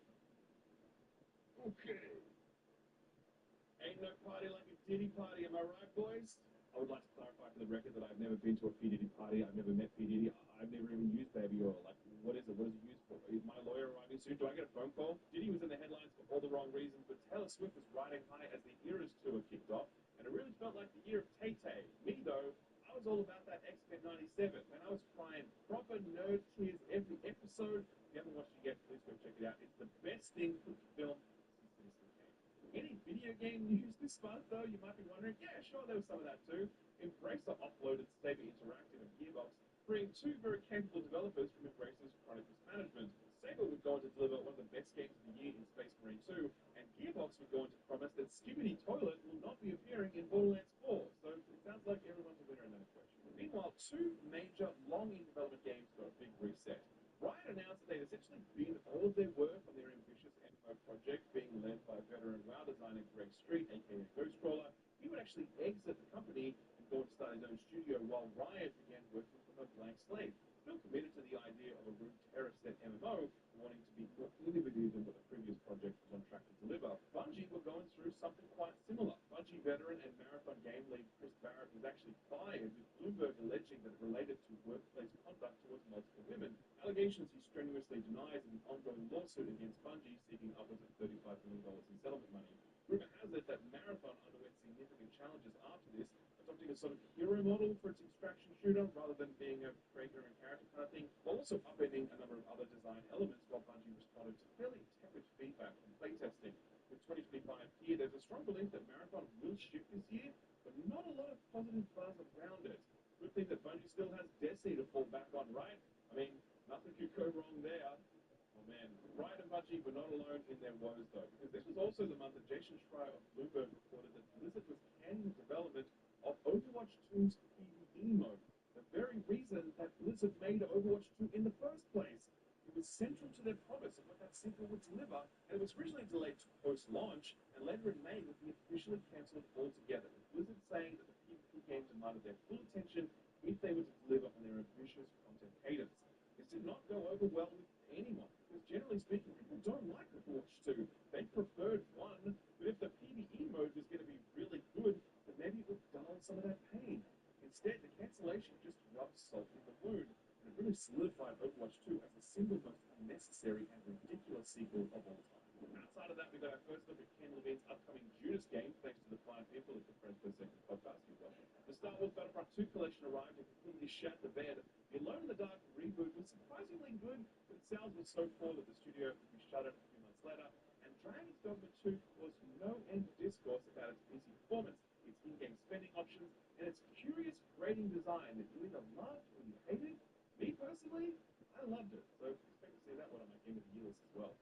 Okay. Ain't no party like a Diddy party, am I right, boys? I would like to clarify for the record that I've never been to a P. Diddy party. I've never met P. Diddy. I've never even used baby oil. Like, What is it? What is it used for? Is my lawyer arriving soon? Do I get a phone call? Diddy was in the headlines for all the wrong reasons, but Taylor Swift was riding high as the Eras tour kicked off, and it really felt like the year of Tay-Tay. Me, though, I was all about that X-Men 97, and I was crying proper nerd tears every episode. If you haven't watched it yet, please go check it out. It's the best thing for the film since Citizen Kane. Any video game news this month, though, you might be wondering, yeah, sure, there was some of that too. Embracer offloaded Saber Interactive and Gearbox, freeing two very capable developers from Embracer's chronic mismanagement. Saber would go on to deliver one of the best games of the year in Space Marine 2, and Gearbox would go on to promise that Skibidi Toilet will not be appearing in Borderlands 4, so it sounds like everyone's a winner in that equation. Meanwhile, two major, long-in-development games got a big reset. Riot announced that they'd essentially been all of their work on their ambitious MMO project, being led by veteran WoW designer Greg Street, aka Ghostcrawler. He would actually exit the company and go and start his own studio, while Riot began working from a blank slate. Still committed to the idea of a Runeterra-set MMO, wanting to be more innovative than what the previous project was on track to deliver. Bungie were going through something quite similar. Bungie veteran and Marathon game lead Chris Barrett was actually fired, with Bloomberg alleging that it related to workplace conduct towards multiple women. Allegations he strenuously denies in an ongoing lawsuit against Bungie, seeking upwards of $35 million in settlement money. Rumor has it that Marathon underwent significant challenges after this, adopting a sort of hero model for its extraction shooter rather than being a creator and character kind of thing, while also upending a number of other design elements, while Bungie responded to fairly tepid feedback from playtesting. With 2025 here, there's a strong belief that Marathon will ship this year, but not a lot of positive buzz around it. Good thing that Bungie still has Destiny to fall back on, right? I mean, nothing could go wrong there. Oh man, Riot and Bungie were not alone in their woes though, because this was also the month that Jason Schreier of Bloomberg reported that Blizzard was canning the development of Overwatch 2's PvE mode, the very reason that Blizzard made Overwatch 2 in the first place. It was central to their promise of what that sequel would deliver, and it was originally delayed to post-launch, and later in May would be officially cancelled altogether, with Blizzard saying that the PvP game demanded their full attention if they were to deliver on their ambitious content cadence. This did not go over well with anyone, because generally speaking, people don't like Overwatch 2. They preferred 1, but if the PvE mode was going to be really good, then maybe it would dull some of that pain. Instead, the cancellation just rubbed salt in the wound, and it really solidified Overwatch 2 as the single most unnecessary and ridiculous sequel of all time. Outside of that, we got our first look at Ken Levine's upcoming Judas game, thanks to the fine people at the Friends Per Second podcast. The Star Wars Battlefront 2 collection arrived and completely shat the bed. The Alone in the Dark reboot was surprisingly good, but sales were so poor that the studio would be shuttered a few months later, and Dragon's Dogma 2 caused no end of discourse about its PC performance, its in-game spending options, and its curious grading design that you either loved or you hated. Me personally, I loved it, so expect to see that one on my Game of the Year list as well.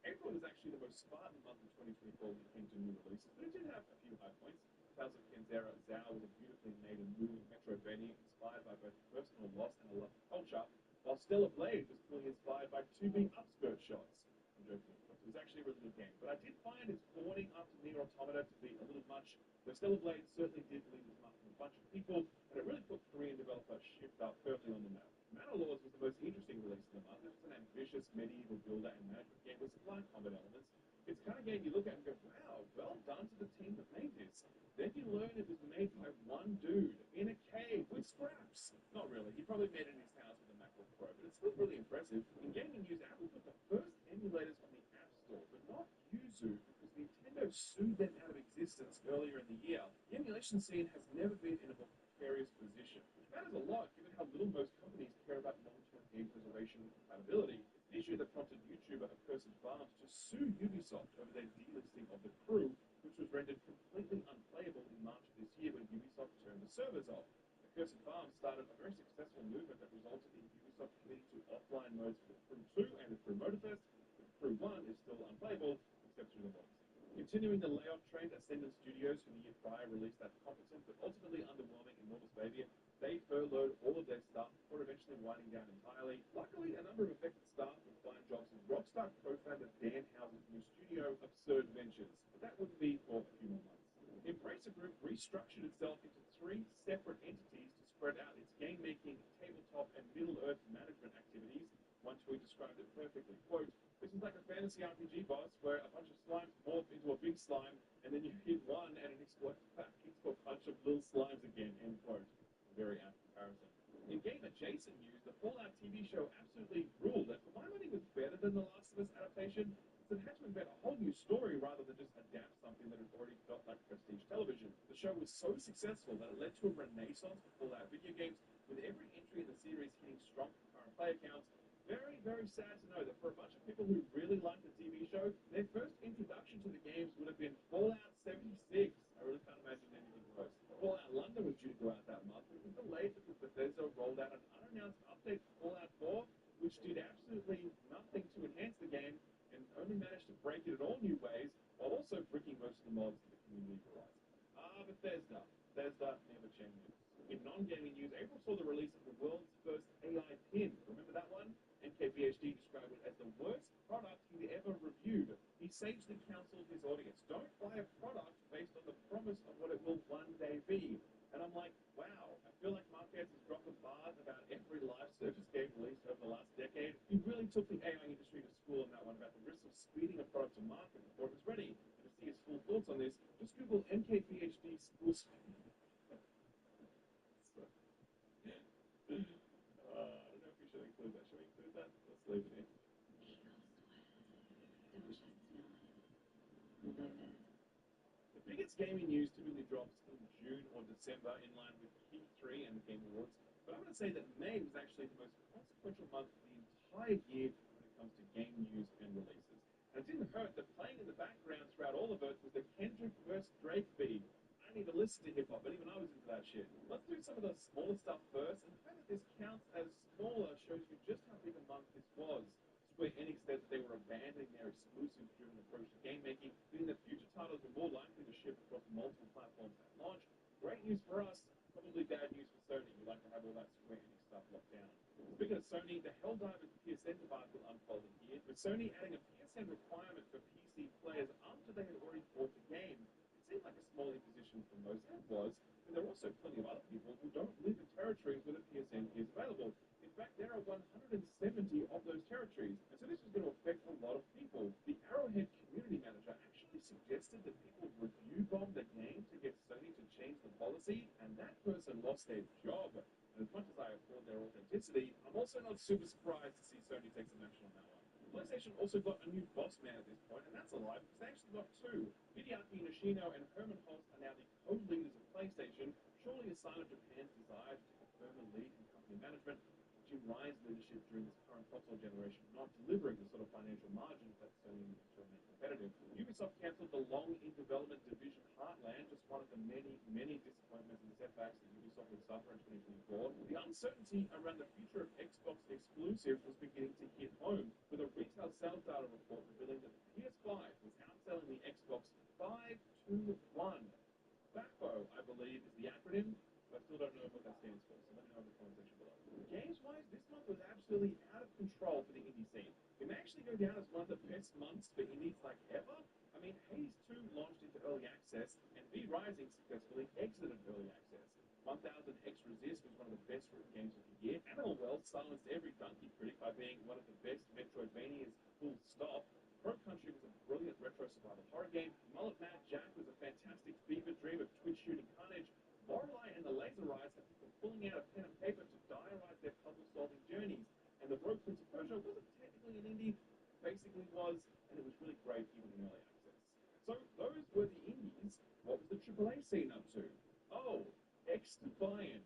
April was actually the most Spartan month of 2024 when it came to new releases, but it did have a few high points. Tales of Kenzera Zao was a beautifully made and moving Metroidvania inspired by both personal loss and a love of culture, while Stellar Blade was fully inspired by 2B upskirt shots. I'm joking, of course. It was actually a really good game, but I did find its warning after Nier Automata to be a little much, though Stellar Blade certainly did leave its mark on a bunch of people, and it really put Korean developer Shift firmly on the map. Manor Lords was the most interesting release of the month. It was an ambitious medieval builder and management game with some light combat elements. It's the kind of game you look at and go, wow, well done to the team that made this. Then you learn it was made by one dude in a cave with scraps. Not really. He probably made it in his house with a MacBook Pro, but it's still really impressive. In gaming news, Apple put the first emulators on the App Store, but not Yuzu, because Nintendo sued them out of existence earlier in the year. The emulation scene has never been in a more precarious position, which matters a lot given how little most companies care about long-term game preservation and compatibility. It's an issue that prompted YouTuber Accursed Farms to sue Ubisoft over their delisting of The Crew, which was rendered completely unplayable in March of this year when Ubisoft turned the servers off. Accursed Farms started a very successful movement that resulted in Ubisoft committing to offline modes for The Crew 2 and The Crew Motorfest, but The Crew 1 is still unplayable, except through the mods. Continuing the layoff trend, Ascendant Studios, who the year prior released that competent but ultimately underwhelming Immortals Baby, they furloughed all of their staff before eventually winding down entirely. Luckily, a number of affected staff would find jobs with Rockstar co-founder Dan Houser's new studio, Absurd Ventures, but that wouldn't be for a few more months. Embracer Group restructured itself into 3 separate entities to spread out its game-making, tabletop, and Middle-earth management activities. One tweet described it perfectly. Quote, "This is like a fantasy RPG, boss, where a bunch of slimes morph into a big slime, and then you hit one and it explodes back into a bunch of little slimes again," end quote. very apt comparison. In game-adjacent news, the Fallout TV show absolutely ruled, and for my money was better than the Last of Us adaptation, since it had to invent a whole new story rather than just adapt something that had already felt like prestige television. The show was so successful that it led to a renaissance for Fallout video games, with every entry in the series hitting strong concurrent player counts. Very, very sad to know that for a bunch of people who really liked the TV show, their first introduction to the games would have been Fallout 76. I really can't imagine anything worse. Fallout London was due to go out that month, but it was delayed because Bethesda rolled out an unannounced update for Fallout 4, which did absolutely nothing to enhance the game and only managed to break it in all new ways, while also bricking most of the mods that the community provides. Bethesda never changes. In non-gaming news, April saw the release of the world's first AI pin. Remember that one? NKPHD described it as the worst product he'd ever reviewed. He sagely counseled his audience, don't buy a product based on the promise of what it will one day be. And I'm like, wow, I feel like Marquez is dropping bars about every live service game released over the last decade. He really took the AI industry to school on that one about the risks of speeding a product to market before it was ready. And to see his full thoughts on this, just Google NKPHD school speed. I don't know if we should include that. Should we include that? Let's leave it in. The biggest gaming news typically drops in June or December in line with Q3 and the Game Awards, but I'm going to say that May was actually the most consequential month of the entire year when it comes to game news and releases. And it didn't hurt that playing in the background throughout all of it was the Kendrick vs. Drake feed. I didn't even listen to hip-hop, but even I was into that shit. Let's do some of the smaller stuff first, and the fact that this counts as smaller shows you just how big a month this was. Square Enix said that they were abandoning their exclusive-driven approach to game making, meaning that future titles were more likely to ship across multiple platforms at launch. Great news for us, probably bad news for Sony. We'd like to have all that Square Enix stuff locked down. Speaking of Sony, the Helldivers PSN debacle unfolded here, with Sony adding a PSN requirement for PC players after they had already bought the game. It seemed like a small imposition for most, and it was, but there are also plenty of other people who don't live in territories where the PSN is available. In fact, there are 170 of those territories, and so this is going to affect a lot of people. The Arrowhead community manager actually suggested that people review bomb the game to get Sony to change the policy, and that person lost their job. And as much as I applaud their authenticity, I'm also not super surprised to see Sony take some action on that one. PlayStation also got a new boss man at this point, and that's a lie, because they actually got two. Hideaki Nishino and Herman Holst are now the co-leaders of PlayStation, surely a sign of Japan's desire to take a firmer lead in company management. Jim Ryan's leadership during this current console generation not delivering the sort of financial margins that Sony needs to remain competitive. Ubisoft cancelled the long-in-development division Heartland, just one of the many, many disappointments and setbacks that Ubisoft would suffer in 2024. The uncertainty around the future of Xbox exclusives was beginning to hit home, with a retail sales data report revealing that the PS5 was outselling the Xbox 5-1. FAFO, I believe, is the acronym, but I still don't know what that stands for, so let me know in the comment section below. Games-wise, this month was absolutely out of control for the indie scene. It may actually go down as one of the best months for indies like ever. I mean, Hades 2 launched into early access, and V Rising successfully exited early access. 1000 X Resist was one of the best written games of the year. Animal World silenced every donkey critic by being one of the best Metroidvanias, full stop. Pro Country was a brilliant retro survival horror game. Mullet Mad Jack was a fantastic fever dream of twitch shooting carnage. Lorelei and the Laser Rise have people pulling out a pen and paper to diarize their puzzle-solving journeys. And the Rogue Prince of Persia wasn't technically an indie, basically was, and it was really great even in early access. So those were the indies. What was the AAA scene up to? Oh, X Defiant.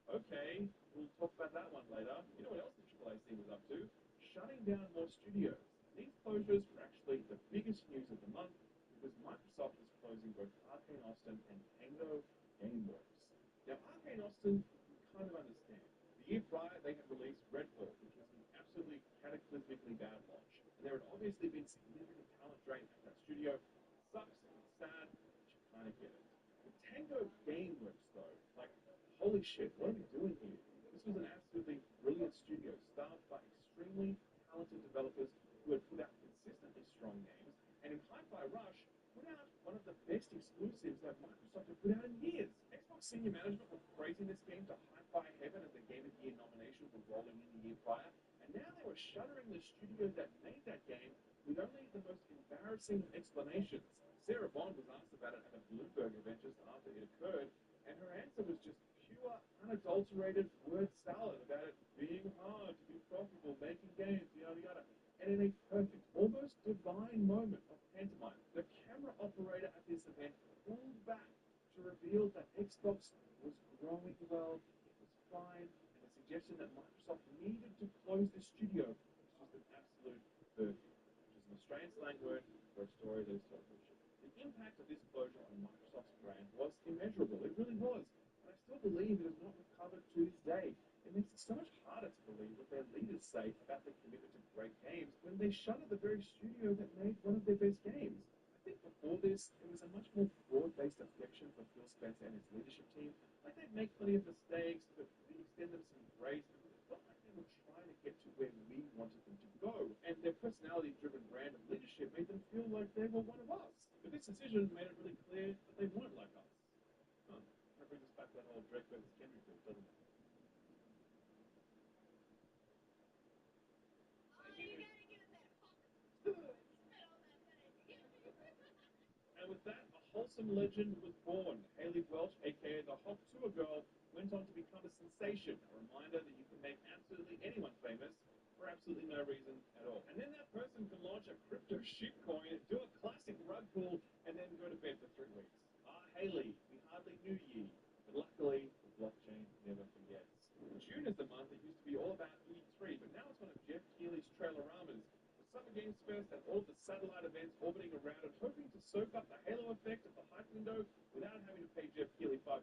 Okay, we'll talk about that one later. You know what else the AAA scene was up to? Shutting down more studios. These closures were actually the biggest news of the month, because Microsoft is closing both Arcane Austin and Tango Gameworks. Now, Arcane Austin, you kind of understand. The year prior, they had released Redfall, which was an absolutely cataclysmically bad launch. And there had obviously been significant talent drain at that studio. Sucks, it's sad, but you kind of get it. With Tango Gameworks, though, like, holy shit, what are we doing here? This was an absolutely brilliant studio, staffed by extremely talented developers who had put out consistently strong games, and in Hi-Fi Rush, put out one of the best exclusives that Microsoft had put out in years. Xbox senior management were praising this game to Hi-Fi Heaven as the Game of the Year nomination for rolling in the year prior, and now they were shuttering the studio that made that game with only the most embarrassing explanations. Sarah Bond was asked about it at a Bloomberg event just after it occurred, and her answer was just pure pure, unadulterated word salad about it being hard to be profitable, making games, yada yada. And in a perfect, almost divine moment of pantomime, the camera operator at this event pulled back to reveal that Xbox was growing well, it was fine, and the suggestion that Microsoft needed to close the studio was just an absolute perfect, which is an Australian slang word for a story that is so bullshit. The impact of this closure on Microsoft's brand was immeasurable. It really was. And I still believe it is not recovered to this day. It makes it so much harder to believe what their leaders say about their commitment to great games when they shuttered the very studio that made one of their best games. I think before this, it was a much more broad-based affection for Phil Spencer and his leadership team. Like they'd make plenty of mistakes, but we'd extend them some grace. It felt like they were trying to get to where we wanted them to go. And their personality-driven brand of leadership made them feel like they were one of us. But this decision made it really clear that they weren't like us. That brings us back to that whole Drake versus Kendrick thing, doesn't it? And with that, a wholesome legend was born. Haley Welch, aka the Hot Tour Girl, went on to become a sensation, a reminder that you can make absolutely anyone famous for absolutely no reason at all. And then that person can launch a crypto shitcoin, do a classic rug pull, and then go to bed for 3 weeks. Haley, we hardly knew ye, but luckily, the blockchain never forgets. June is the month that used to be all about E3, but now it's one of Jeff Keighley's Traileramas. The Summer Games Fest and all the satellite events orbiting around it, hoping to soak up the halo effect of the hype window without having to pay Jeff Keighley $500,000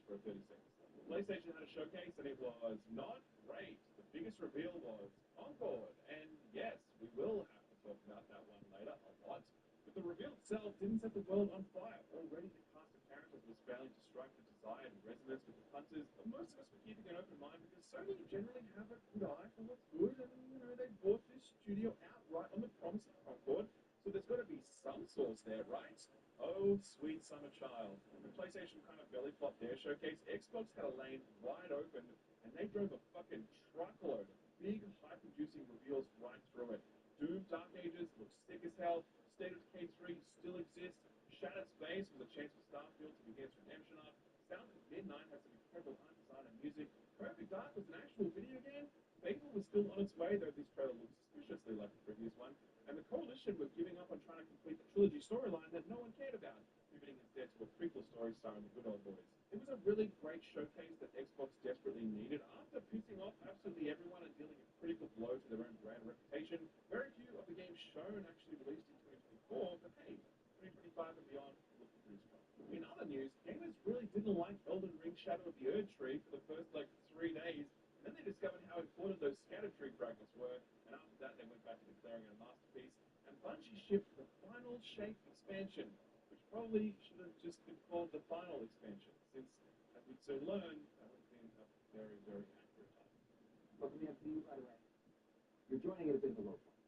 for a 30 seconds. PlayStation had a showcase and it was not great. The biggest reveal was Concord, and yes, we will have to talk about that one later a lot. But the reveal itself didn't set the world on fire. Already the cast of characters was failing to strike the desired resonance with the punters, but most of us were keeping an open mind because Sony generally have a good eye for what's good, and they bought this studio outright on the promise of Concord, so there's got to be some source there, right? Oh, sweet summer child. When PlayStation kind of belly flopped their showcase, Xbox had a lane wide open, and they drove a fucking truckload of big, hype-producing reveals right through it. Doom Dark Ages looks sick as hell. State of Decay 3 still exists. Shattered Space was a chance for Starfield to begin its redemption arc. Sound of Midnight has some incredible art design and music. Perfect Dark was an actual video game. Fable was still on its way, though this trailer looks suspiciously like the previous one. And the Coalition were giving up on trying to complete the trilogy storyline that no one cared about, pivoting instead to a prequel story starring the good old boys. It was a really great showcase that Xbox desperately needed. After pissing off absolutely everyone and dealing a critical blow to their own brand reputation, very few of the games shown actually released in 2024, but hey, 2025 and beyond looks pretty strong. In other news, gamers really didn't like Elden Ring Shadow of the Erd Tree for the first 3 days, and then they discovered how important those scattered tree fragments were, and after that they went back to declaring it a masterpiece, and Bungie shipped the Final Shape expansion, which probably should have just been called the Final expansion, since, as we'd soon learn, that would have been a very, very accurate title. Welcome to MTV, by the way. You're joining at a bit of a low point.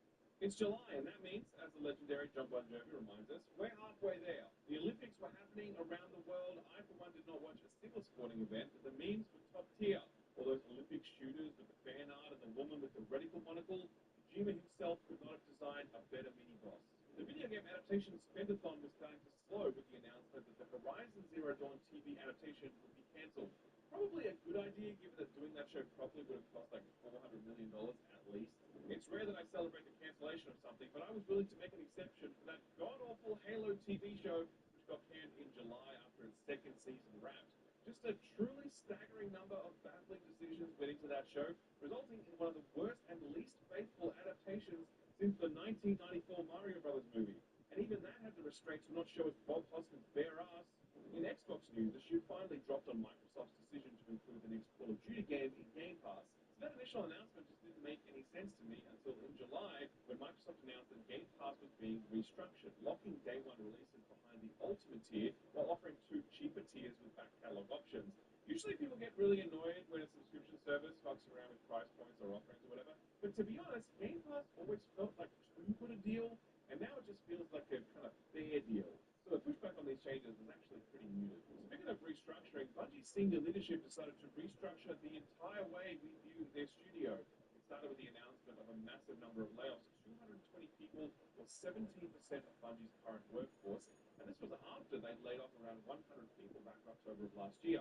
It's July, and that means, as the legendary John Bon Jovi reminds us, we're halfway there. The Olympics were happening around the world. I, for one, did not watch a single sporting event, but the memes were top tier. All those Olympic shooters with the fan art and the woman with the reticle monocle, Kojima himself could not have designed a better mini-boss. The video game adaptation Spendathon was starting to slow with the announcement that the Horizon Zero Dawn TV adaptation would be cancelled. Probably a good idea, given that doing that show properly would have cost $400 million at least. It's rare that I celebrate the cancellation of something, but I was willing to make an exception for that god-awful Halo TV show, which got canned in July after its second season wrapped. Just a truly staggering number of baffling decisions went into that show, resulting in one of the worst and least faithful adaptations since the 1994 Mario Brothers movie. And even that had the restraint to not show us Bob Hoskins' bare ass. In Xbox news, the shoe finally dropped on Microsoft's decision to include the next Call of Duty game in Game Pass. So that initial announcement just didn't make any sense to me until in July, when Microsoft announced that Game Pass was being restructured, locking day one releases behind the Ultimate tier while offering 2 cheaper tiers with back catalog options. Usually people get really annoyed when a subscription service fucks around with price points or offerings or whatever, but to be honest, Game Pass always felt like too good a deal, and now it just feels like a kind of fair deal. So the pushback on these changes was actually pretty muted. Speaking of restructuring, Bungie's senior leadership decided to restructure the entire way we view their studio. It started with the announcement of a massive number of layoffs, 220 people, or 17% of Bungie's current workforce, and this was after they'd laid off around 100 people back in October of last year.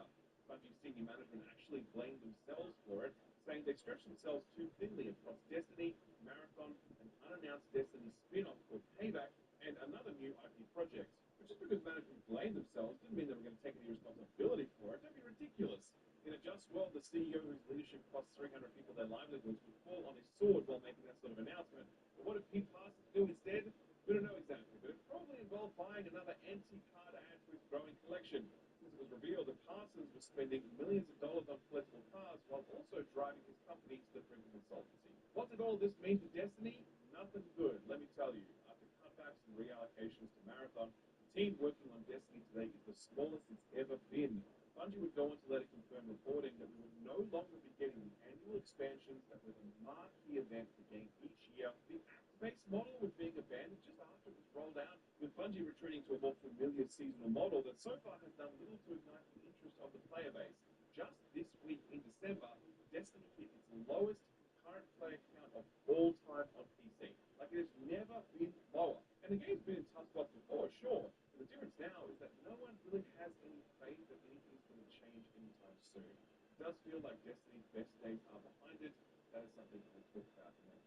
Bungie senior management actually blamed themselves for it, saying they stretched themselves too thinly across Destiny, Marathon, an unannounced Destiny spin-off called Payback, and another new IP project. But just because management blamed themselves didn't mean they were going to take any responsibility for it. Don't be ridiculous. In a just world, the CEO whose leadership cost 300 people their livelihoods would fall on his sword while making that sort of announcement. But what did Pete Parsons do instead? We don't know exactly, but it probably involved buying another anti-card ad for his growing collection, since it was revealed that Parsons was spending millions of dollars on collectible cards while also driving his company to the brink of insolvency. What did all this mean for Destiny? Nothing good, let me tell you. After cutbacks and reallocations to Marathon, the team working on Destiny today is the smallest it's ever been. Bungie would go on to later confirm reporting that we would no longer be getting the annual expansions that were the marquee event for the game each year. The act-based model was being abandoned just after it was rolled out, with Bungie retreating to a more familiar seasonal model that so far has done little to ignite the interest of the player base. Just this week in December, Destiny hit its lowest current player count of all time on PC. Like it has never been lower. And the game's been in tough spots before, sure. But the difference now is that no one really has any faith that anything's going to change anytime soon. It does feel like Destiny's best days are behind it. That is something we'll talk about in that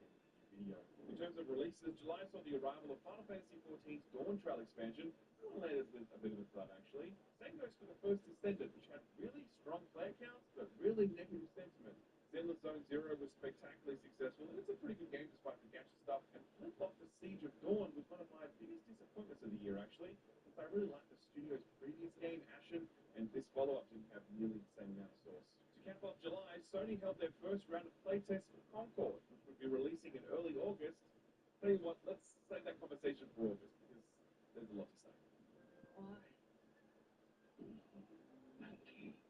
video. In terms of releases, July saw the arrival of Final Fantasy XIV's Dawn Trail expansion. That one landed with a bit of a thud, actually. Same goes for the first Descendant, which had really strong player counts, but really negative sentiment. Zenless Zone Zero was spectacularly successful, and it's a pretty good game despite the gacha stuff, and Flip-Flop the Siege of Dawn was one of my biggest disappointments of the year, actually, since I really liked the studio's previous game, Ashen, and this follow-up didn't have nearly the same amount of sauce. To cap off July, Sony held their first round of playtests for Concord, which would be releasing in early August. Tell you what, let's save that conversation for August, because there's a lot to say. Why?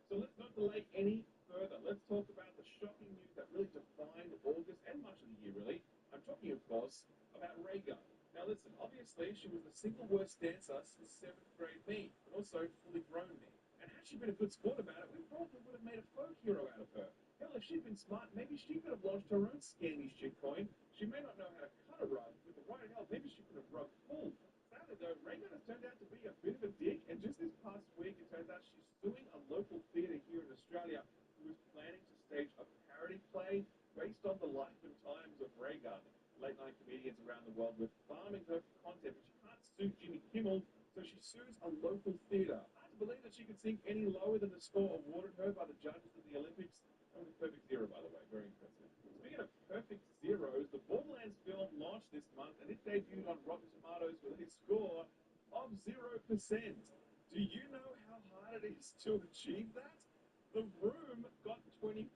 So let's not delay any further. Let's talk about the shocking news that really defined August and much of the year, really. I'm talking, of course, about Rhaegar. Now listen, obviously she was the single worst dancer since 7th grade me, but also fully grown me. And had she been a good sport about it, we probably would have made a folk hero out of her. Hell, if she'd been smart, maybe she could have launched her own Scandy shit coin. She may not know how to cut a rug, but the right hell, maybe she could have rug pulled. Sadly though, Rhaegar has turned out to be a bit of a dick, and just this past week it turns out she's suing a local theatre here in Australia who was planning to stage a parody play based on the life and times of Rhaegar. Late-night comedians around the world were farming her for content, but she can't sue Jimmy Kimmel, so she sues a local theatre. Hard to believe that she could sing any lower than the score awarded her by the judges at the Olympics. That was a perfect zero, by the way. Very impressive. Speaking of perfect zeros, the Borderlands film launched this month, and it debuted on Rotten Tomatoes with a score of 0%. Do you know how hard it is to achieve that? The Room got 24%.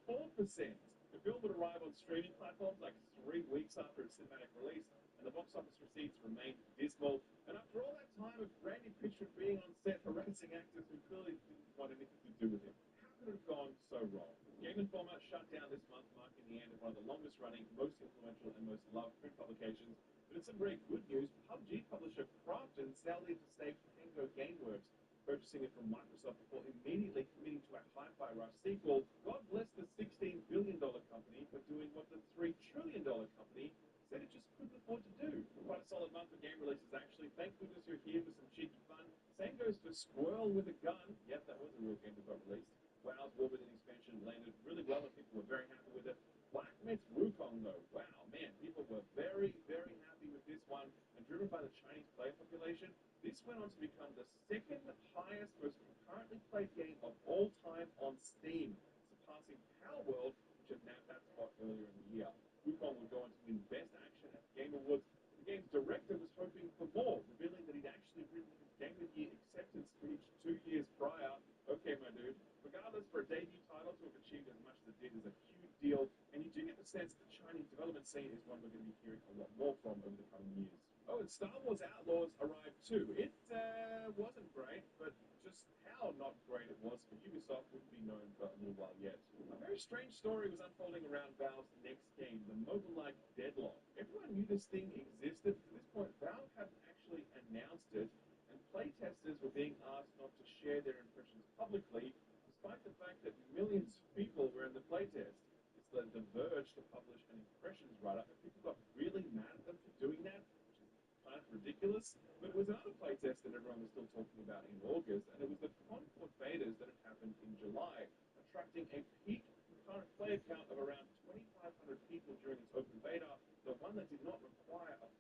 The film would arrive on streaming platforms like 3 weeks after its cinematic release, and the box office receipts remained dismal. And after all that time of Randy Pitchford being on set harassing actors who clearly didn't want anything to do with him, how could it have gone so wrong? Game Informer shut down this month, marking the end of one of the longest-running, most influential, and most loved print publications. But in some very good news, PUBG publisher Crafton sadly had to save Tango Gameworks, purchasing it from Microsoft before immediately committing to a Hi-Fi Rush sequel. God bless the $16 billion company for doing what the $3 trillion company said it just couldn't afford to do. Quite a solid month for game releases, actually. Thank goodness you're here for some cheeky fun. Same goes for Squirrel with a Gun. Yep, that was a real game that got released. WoW's War Within expansion landed really well, and people were very happy with it. Black Myth Wukong, though, wow, man, people were very, very happy with this one. And driven by the Chinese player population, this went on to become the second highest, most concurrently played game of all time on Steam, surpassing Palworld, which had nabbed that spot earlier in the year. Wukong would go on to win Best Action at the Game Awards. The game's director was hoping for more, revealing that he'd actually written his Game of the Year acceptance speech 2 years prior. Okay, my dude. Regardless, for a debut title to have achieved as much as it did is a huge deal, and you do get the sense that the Chinese development scene is one we're going to be hearing a lot more from over the coming years. Oh, and Star Wars Outlaws arrived too. It wasn't great, but just how not great it was for Ubisoft wouldn't be known for a little while yet. A very strange story was unfolding around Valve's next game, the mobile-like Deadlock. Everyone knew this thing existed. To this point, Valve hadn't actually announced it, and playtesters were being asked not to share their impressions publicly, despite the fact that millions of people were in the playtest. It's led The Verge to publish an impressions write-up, and people got really mad at them for doing that, which is kind of ridiculous. But it was another playtest that everyone was still talking about in August, and it was the Concord betas that had happened in July.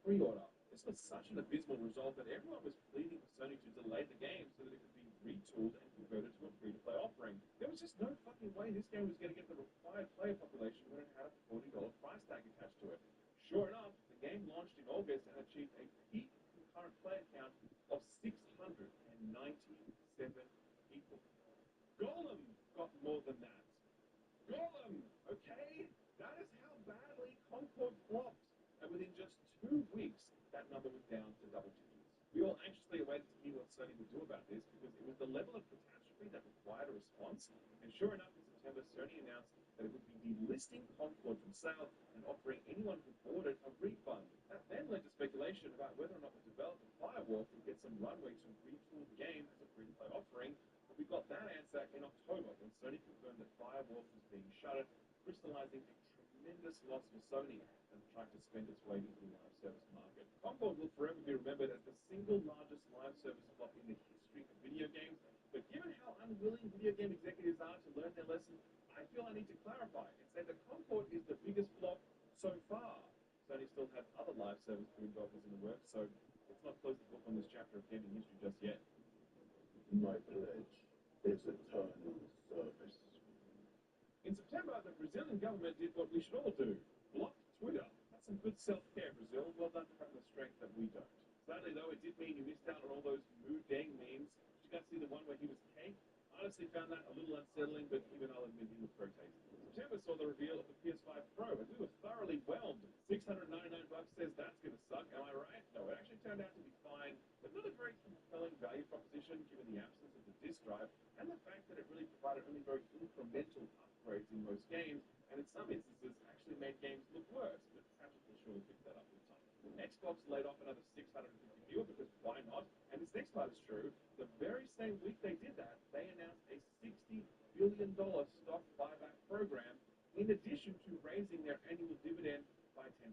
pre-order. This was such an abysmal result that everyone was pleading for Sony to delay the game so that it could be retooled and converted to a free-to-play offering. There was just no fucking way this game was going to get the required player population when it had a $40 price tag attached to it. Sure enough, the game launched in August and achieved a peak concurrent player count of 697 people. Golem got more than that. Golem, okay? That is how badly Concord flopped. And within just 2 weeks, that number was down to double digits. We all anxiously awaited to hear what Sony would do about this because it was the level of catastrophe that required a response. And sure enough, in September, Sony announced that it would be delisting Concord from sale and offering anyone who bought it a refund. That then led to speculation about whether or not the developer Firewall could get some runway to retool the game as a free-to-play offering. But we got that answer in October when Sony confirmed that Firewall was being shuttered, crystallizing a tremendous loss for Sony as it tried to spend its way into the live service market. Concord will forever be remembered as the single largest live service flop in the history of video games. But given how unwilling video game executives are to learn their lesson, I feel I need to clarify and say that Concord is the biggest flop so far. Sony still has other live service boom developers in the works, so let's not close the book on this chapter of gaming history just yet. My pledge is eternal service. In September, the Brazilian government did what we should all do. Blocked Twitter. That's some good self-care, Brazil. Well done for having the strength that we don't. Sadly, though, it did mean you missed out on all those Moo Deng memes. Did you guys see the one where he was cake? I honestly found that a little unsettling, but even I'll admit he looked very tasty. September saw the reveal of the PS5 Pro, and we were thoroughly whelmed. $699 says that's going to suck, am I right? No, it actually turned out to be fine, but not a very compelling value proposition given the absence of the disk drive and the fact that it really provided only very incremental upgrades in most games, and in some instances actually made games look worse, but Patrick will surely pick that up with time. Xbox laid off another 650 people because why not? And this next part is true. The very same week they did that, they announced a $60 billion stock buyback program in addition to raising their annual dividend by 10%.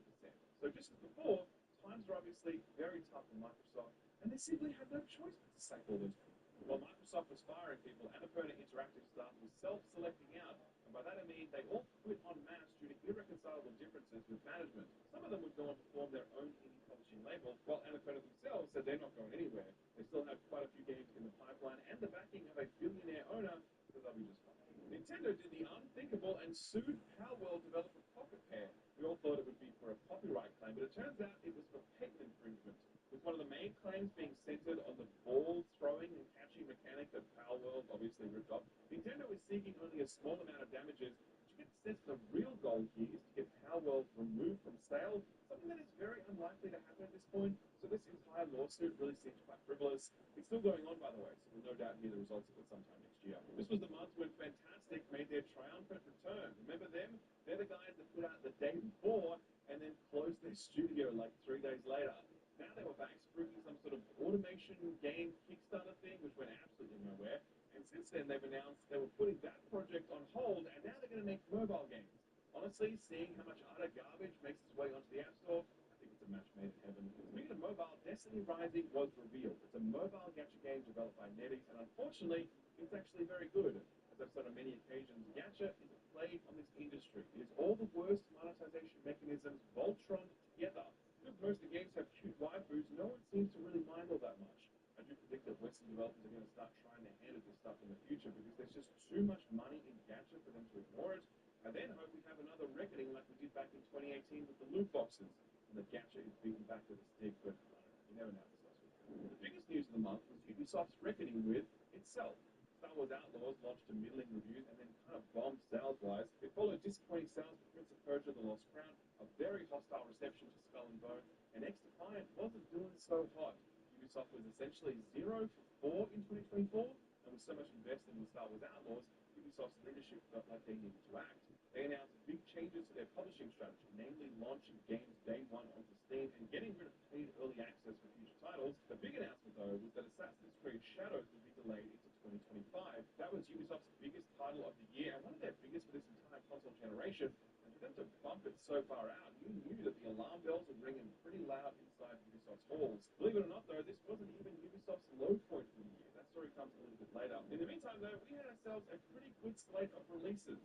So just as before, times are obviously very tough for Microsoft, and they simply had no choice but to sack all those people. While Microsoft was firing people, Annapurna Interactive staff was self-selecting out, and by that I mean they all quit en masse due to irreconcilable differences with management. Some of them would go on to form their own indie publishing label, while Annapurna themselves said they're not going anywhere. They still have quite a few games in the pipeline and the backing of a billionaire owner, so they'll be just fine. Nintendo did the unthinkable and sued Powell developer Pocket Pair. We all thought it would be for a copyright claim, but it turns out it was for patent infringement, with one of the main claims being centered on the ball throwing and catching mechanic that Powell obviously ripped off. Nintendo is seeking only a small amount of damages, but you get the sense the real goal here is to get Powell removed from sale, something that is very unlikely to happen at this point. So this entire lawsuit really seems quite frivolous. It's still going on, by the way, so we'll no doubt hear the results of it sometime next year. This was the month when Fantastic made their triumphant return. Remember them? They're the guys that put out the day before and then closed their studio like 3 days later. Now they were back spruiking some sort of automation game Kickstarter thing, which went absolutely nowhere. And since then, they've announced they were putting that project on hold, and now they're going to make mobile games. Honestly, seeing how much utter garbage makes its way onto the App Store, I think it's a match made in heaven. Speaking of mobile, Destiny Rising was revealed. It's a mobile gacha game developed by NetEase, and unfortunately, it's actually very good. As I've said on many occasions, gacha is a plague on this industry. It is all the worst monetization mechanisms Voltron together. Because most of the games have cute waifus, no one seems to really mind all that much. I do predict that Western developers are going to start trying their hand at this stuff in the future because there's just too much money in gacha for them to ignore it. I then hope we have another reckoning like we did back in 2018 with the loot boxes, and the gacha is beaten back to the stick, but you never know this last week. The biggest news of the month was Ubisoft's reckoning with itself. Star Wars Outlaws launched to middling reviews and then kind of bombed sales-wise. It followed disappointing sales for Prince of Persia: The Lost Crown, a very hostile reception to Skull and Bones, and X-Defiant wasn't doing so hot. Ubisoft was essentially 0 for 4 in 2024, and with so much invested in Star Wars Outlaws, Ubisoft's leadership felt like they needed to act. They announced big changes to their publishing strategy, namely launching games day one onto Steam and getting rid of paid early access for future titles. The big announcement, though, was that Assassin's Creed Shadows would be delayed into 2025. That was Ubisoft's biggest title of the year and one of their biggest for this entire console generation. And for them to bump it so far out, you knew that the alarm bells would ring in pretty loud inside Ubisoft's halls. Believe it or not, though, this wasn't even Ubisoft's low point for the year. That story comes a little bit later. In the meantime, though, we had ourselves a pretty good slate of releases.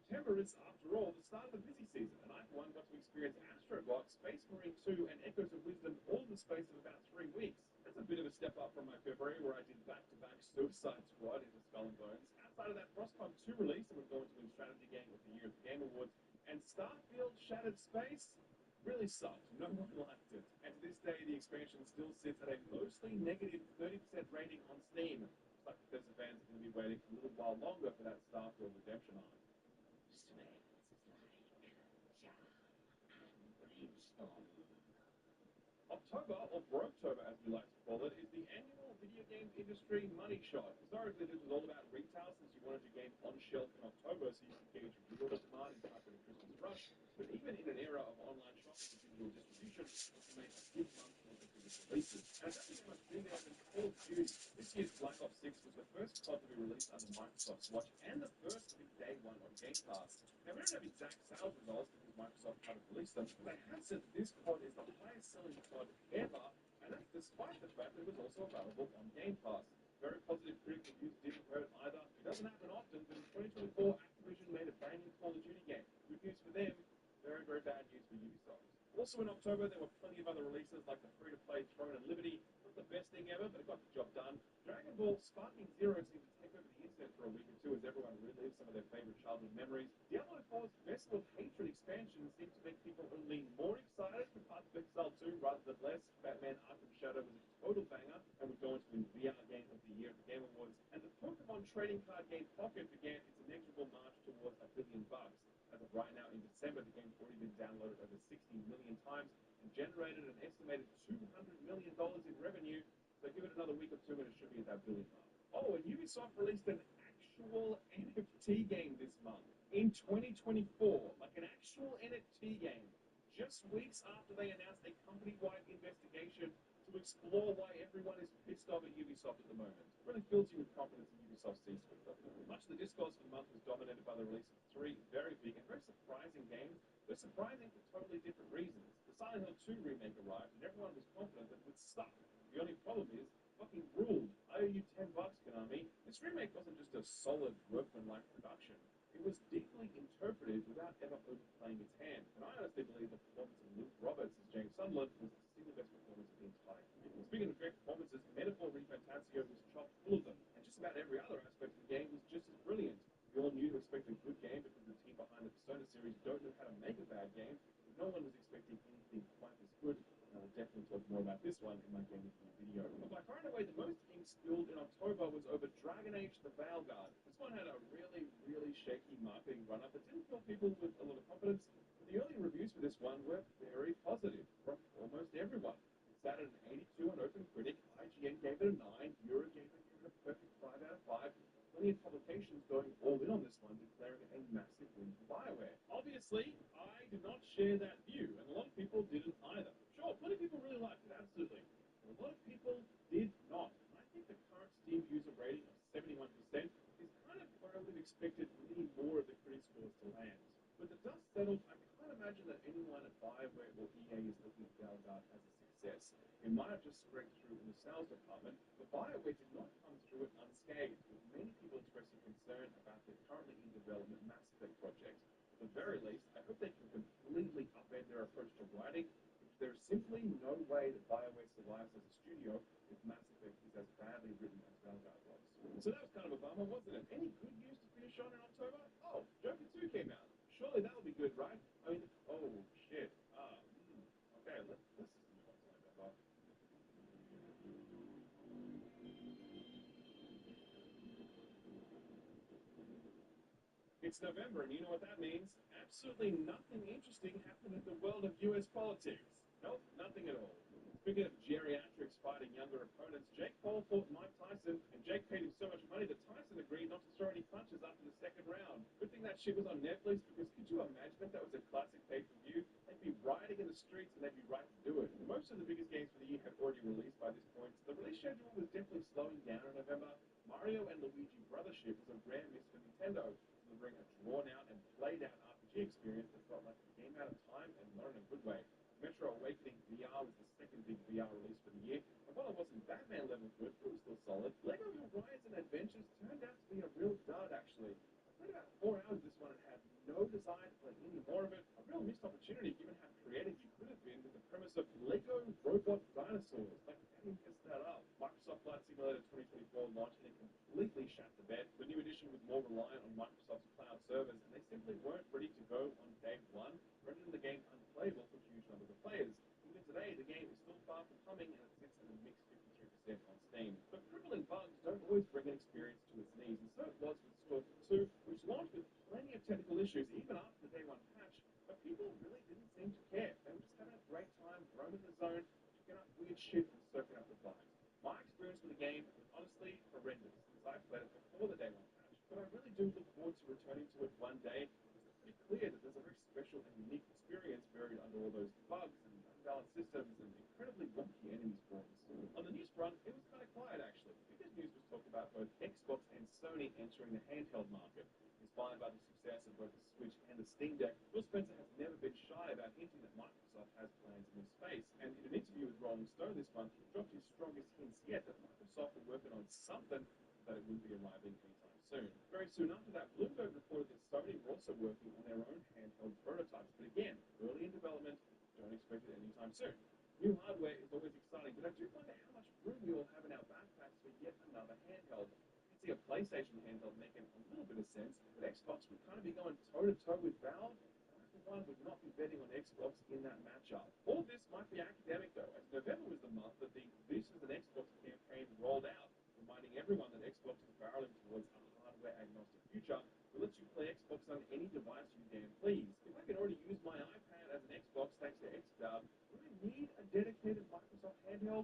September is, after all, the start of the busy season, and I, for one, got to experience Astrobot, Space Marine 2, and Echoes of Wisdom space of about 3 weeks. That's a bit of a step up from my February, where I did back-to-back Suicide Squad into Skull and Bones. Outside of that Frostpunk 2 release, that would go into win Strategy Game of the Year at the Game Awards, and Starfield Shattered Space really sucked. No one liked it. And to this day, the expansion still sits at a mostly negative 30% rating on Steam. Looks like Bethesda fans are going to be waiting a little while longer for that Starfield redemption arc. October, or Broktober as we like to call it, is the annual video game industry money shot. Historically, this was all about retail, since you wanted your game on shelf in October so you could gauge real demand in time for the Christmas rush. But even in an era of online shopping and digital distribution, this remains a big month for the biggest releases. And it's actually much bigger than Call of Duty. This year's Black Ops 6 was the first COD to be released under Microsoft's watch, and the first to be day one on Game Pass. Now, we don't have exact sales results because Microsoft haven't released them, but they have said that this COD is the highest selling COD ever, and that's despite the fact that it was also available on Game Pass. Very positive critical reviews didn't hurt either. It doesn't happen often, but in 2024, Activision made a brand new Call of Duty game. Good news for them, very, very bad news for Ubisoft. Also in October, there were plenty of other releases like the free-to-play Throne and Liberty. Not the best thing ever, but it got the job done. Dragon Ball Sparking Zero seemed to take over the internet for a week or two as everyone relives some of their favorite childhood memories. Diablo 4's Vessel of Hatred expansion seemed to make people only more excited for Path of Exile 2 rather than less. Batman Arkham Shadow was a total banger and would go into the VR Game of the Year at the Game Awards. And the Pokemon trading card game Pocket began its inexorable march towards $1 billion. As of right now, in December, the game's already been downloaded over 60 million times and generated an estimated $200 million in revenue. So give it another week or two and it should be at that billion mark. Oh, and Ubisoft released an actual NFT game this month in 2024, like an actual NFT game, just weeks after they announced a company-wide investigation to explore why everyone is pissed off at Ubisoft at the moment. It really fills you with confidence in Ubisoft's C-suite. Much of the discourse for the month was dominated by the release of 3 very big and very surprising games. They're surprising for totally different reasons. The Silent Hill 2 remake arrived, and everyone was confident that it would suck. The only problem is, fucking ruled. I owe you $10, Konami. This remake wasn't just a solid workman-like production. It was deeply interpreted without ever overplaying its hand. And I honestly believe the performance of Luke Roberts as James Sunderland was the single best performance of the entire game. Speaking of great performances, Metaphor Refantasio was chock full of them, and just about every other aspect of the game was just as brilliant. We all knew to expect a good game because the team behind the Persona series don't know how to make a bad game, but no one was expecting anything quite as good. And I'll definitely talk more about this one in my game review video. But by far and away, the most ink spilled in October was over Dragon Age the Veilguard. This one had a really, really shaky marketing run-up that didn't fill people with a lot of confidence, but the early reviews for this one were very positive from almost everyone. It sat at an 82 on OpenCritic, IGN gave it a 9, Eurogamer gave it a perfect 5 out of 5, plenty of publications going all in on this one, declaring it a massive win for BioWare. Obviously, I did not share that view, and a lot of people didn't either. Sure, plenty of people really liked it, absolutely. But a lot of people did not. And I think the current Steam user rating of 71% is kind of where I would have expected many more of the critic scores to land. With the dust settled, I can't imagine that anyone at BioWare or EA is looking at Veilguard as a success. It might have just scraped through in the sales department, but BioWare did not come through it unscathed, with many people expressing concern about their currently in development Mass Effect project. At the very least, I hope they can completely upend their approach to writing. There's simply no way that BioWare survives as a studio if Mass Effect is as badly written as Veilguard was. So that was kind of a bummer, wasn't it? Any good news to finish on in October? Oh, Joker 2 came out. Surely that'll be good, right? I mean, oh, shit. Okay, this is November. It's November, and you know what that means? Absolutely nothing interesting happened in the world of US politics. Nope, nothing at all. Speaking of geriatrics fighting younger opponents, Jake Paul fought Mike Tyson, and Jake paid him so much money that Tyson agreed not to throw any punches after the second round. Good thing that shit was on Netflix, because could you imagine if that was a classic pay-per-view? They'd be rioting in the streets, and they'd be right to do it. Most of the biggest games for the year had already released by this point, so the release schedule was definitely slowing down in November. Mario and Luigi Brothership was a rare miss for Nintendo, delivering a drawn-out and played-out RPG experience that felt like it came out of time and not in a good way. Metro Awakening VR was the second big VR release for the year, and while it wasn't Batman level good, it was still solid. LEGO Horizon Adventures turned out to be a real dud, actually. I played about 4 hours of this one and had no desire to play any more of it. A real missed opportunity given how creative you could have been with the premise of Lego robot dinosaurs. Like, how do you mess that up? Microsoft Flight Simulator 2024 launched and completely shat the bed. The new edition was more reliant on Microsoft's cloud servers, and they simply weren't ready to go on day one, rendering the game unplayable for huge numbers of players. Even today, the game is still far from humming, and it sits at a mixed 53% on Steam. But crippling bugs don't always bring an experience to its knees, and so it was with Stalker 2, which launched with plenty of technical issues, even after the day one patch, but people really didn't seem to care. They were just having a great time roaming the zone, picking up weird shit and soaking up the vibes. My experience with the game was honestly horrendous, as I played it before the day one patch, but I really do look forward to returning to it one day, because it's pretty clear that there's a very special and unique experience buried under all those bugs and unbalanced systems and incredibly wonky enemy spawns. On the news front, it was kind of quiet actually. Biggest news was talked about both Xbox and Sony entering the handheld market. Inspired by the success of both the Switch and the Steam Deck, Phil Spencer has never been shy about hinting that Microsoft has plans in this space. And in an interview with Rolling Stone this month, he dropped his strongest hints yet that Microsoft were working on something that it wouldn't be arriving anytime soon. Very soon after that, Bloomberg reported that Sony were also working on their own handheld prototypes. But again, early in development, don't expect it anytime soon. New hardware is always exciting, but I do wonder how much room we all have in our backpacks for yet another handheld. I can see a PlayStation handheld making a little bit of sense, but Xbox would kind of be going toe-to-toe with Valve, and I, for one, would not be betting on Xbox in that matchup. All of this might be academic, though, as November was the month that the This is an Xbox campaign rolled out, reminding everyone that Xbox is barreling towards a hardware-agnostic future that lets you play Xbox on any device you damn please. If I can already use my iPad as an Xbox thanks to xCloud, would I need a dedicated Microsoft handheld?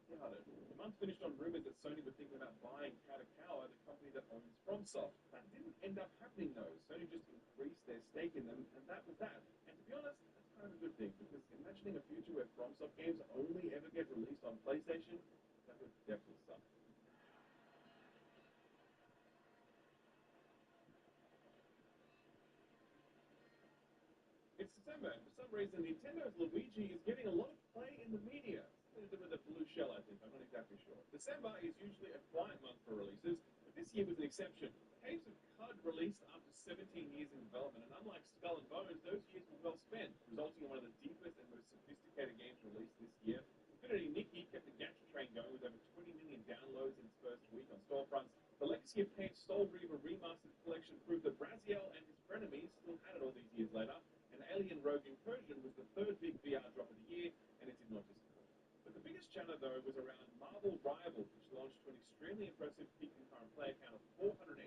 I doubt it. The month finished on rumors that Sony were thinking about buying Kadokawa, the company that owns FromSoft. That didn't end up happening though. Sony just increased their stake in them, and that was that. And to be honest, that's kind of a good thing, because imagining a future where FromSoft games only ever get released on PlayStation, that would definitely suck. It's December, and for some reason, Nintendo's Luigi is getting a lot of play in the media. Something to do with a blue shell, I think. I'm not exactly sure. December is usually a quiet month for releases, but this year was an exception. Caves of Cud released after 17 years in development, and unlike Skull and Bones, those years were well spent, resulting in one of the deepest and most sophisticated games released this year. Infinity Nikki kept the gacha train going with over 20 million downloads in its first week on storefronts. The Legacy of Kain Soul Reaver Remastered Collection proved that Braziel and his frenemies still had it all these years later. Alien Rogue Incursion was the third big VR drop of the year, and it did not disappoint. But the biggest channel, though, was around Marvel Rivals, which launched to an extremely impressive peak concurrent player count of 480,000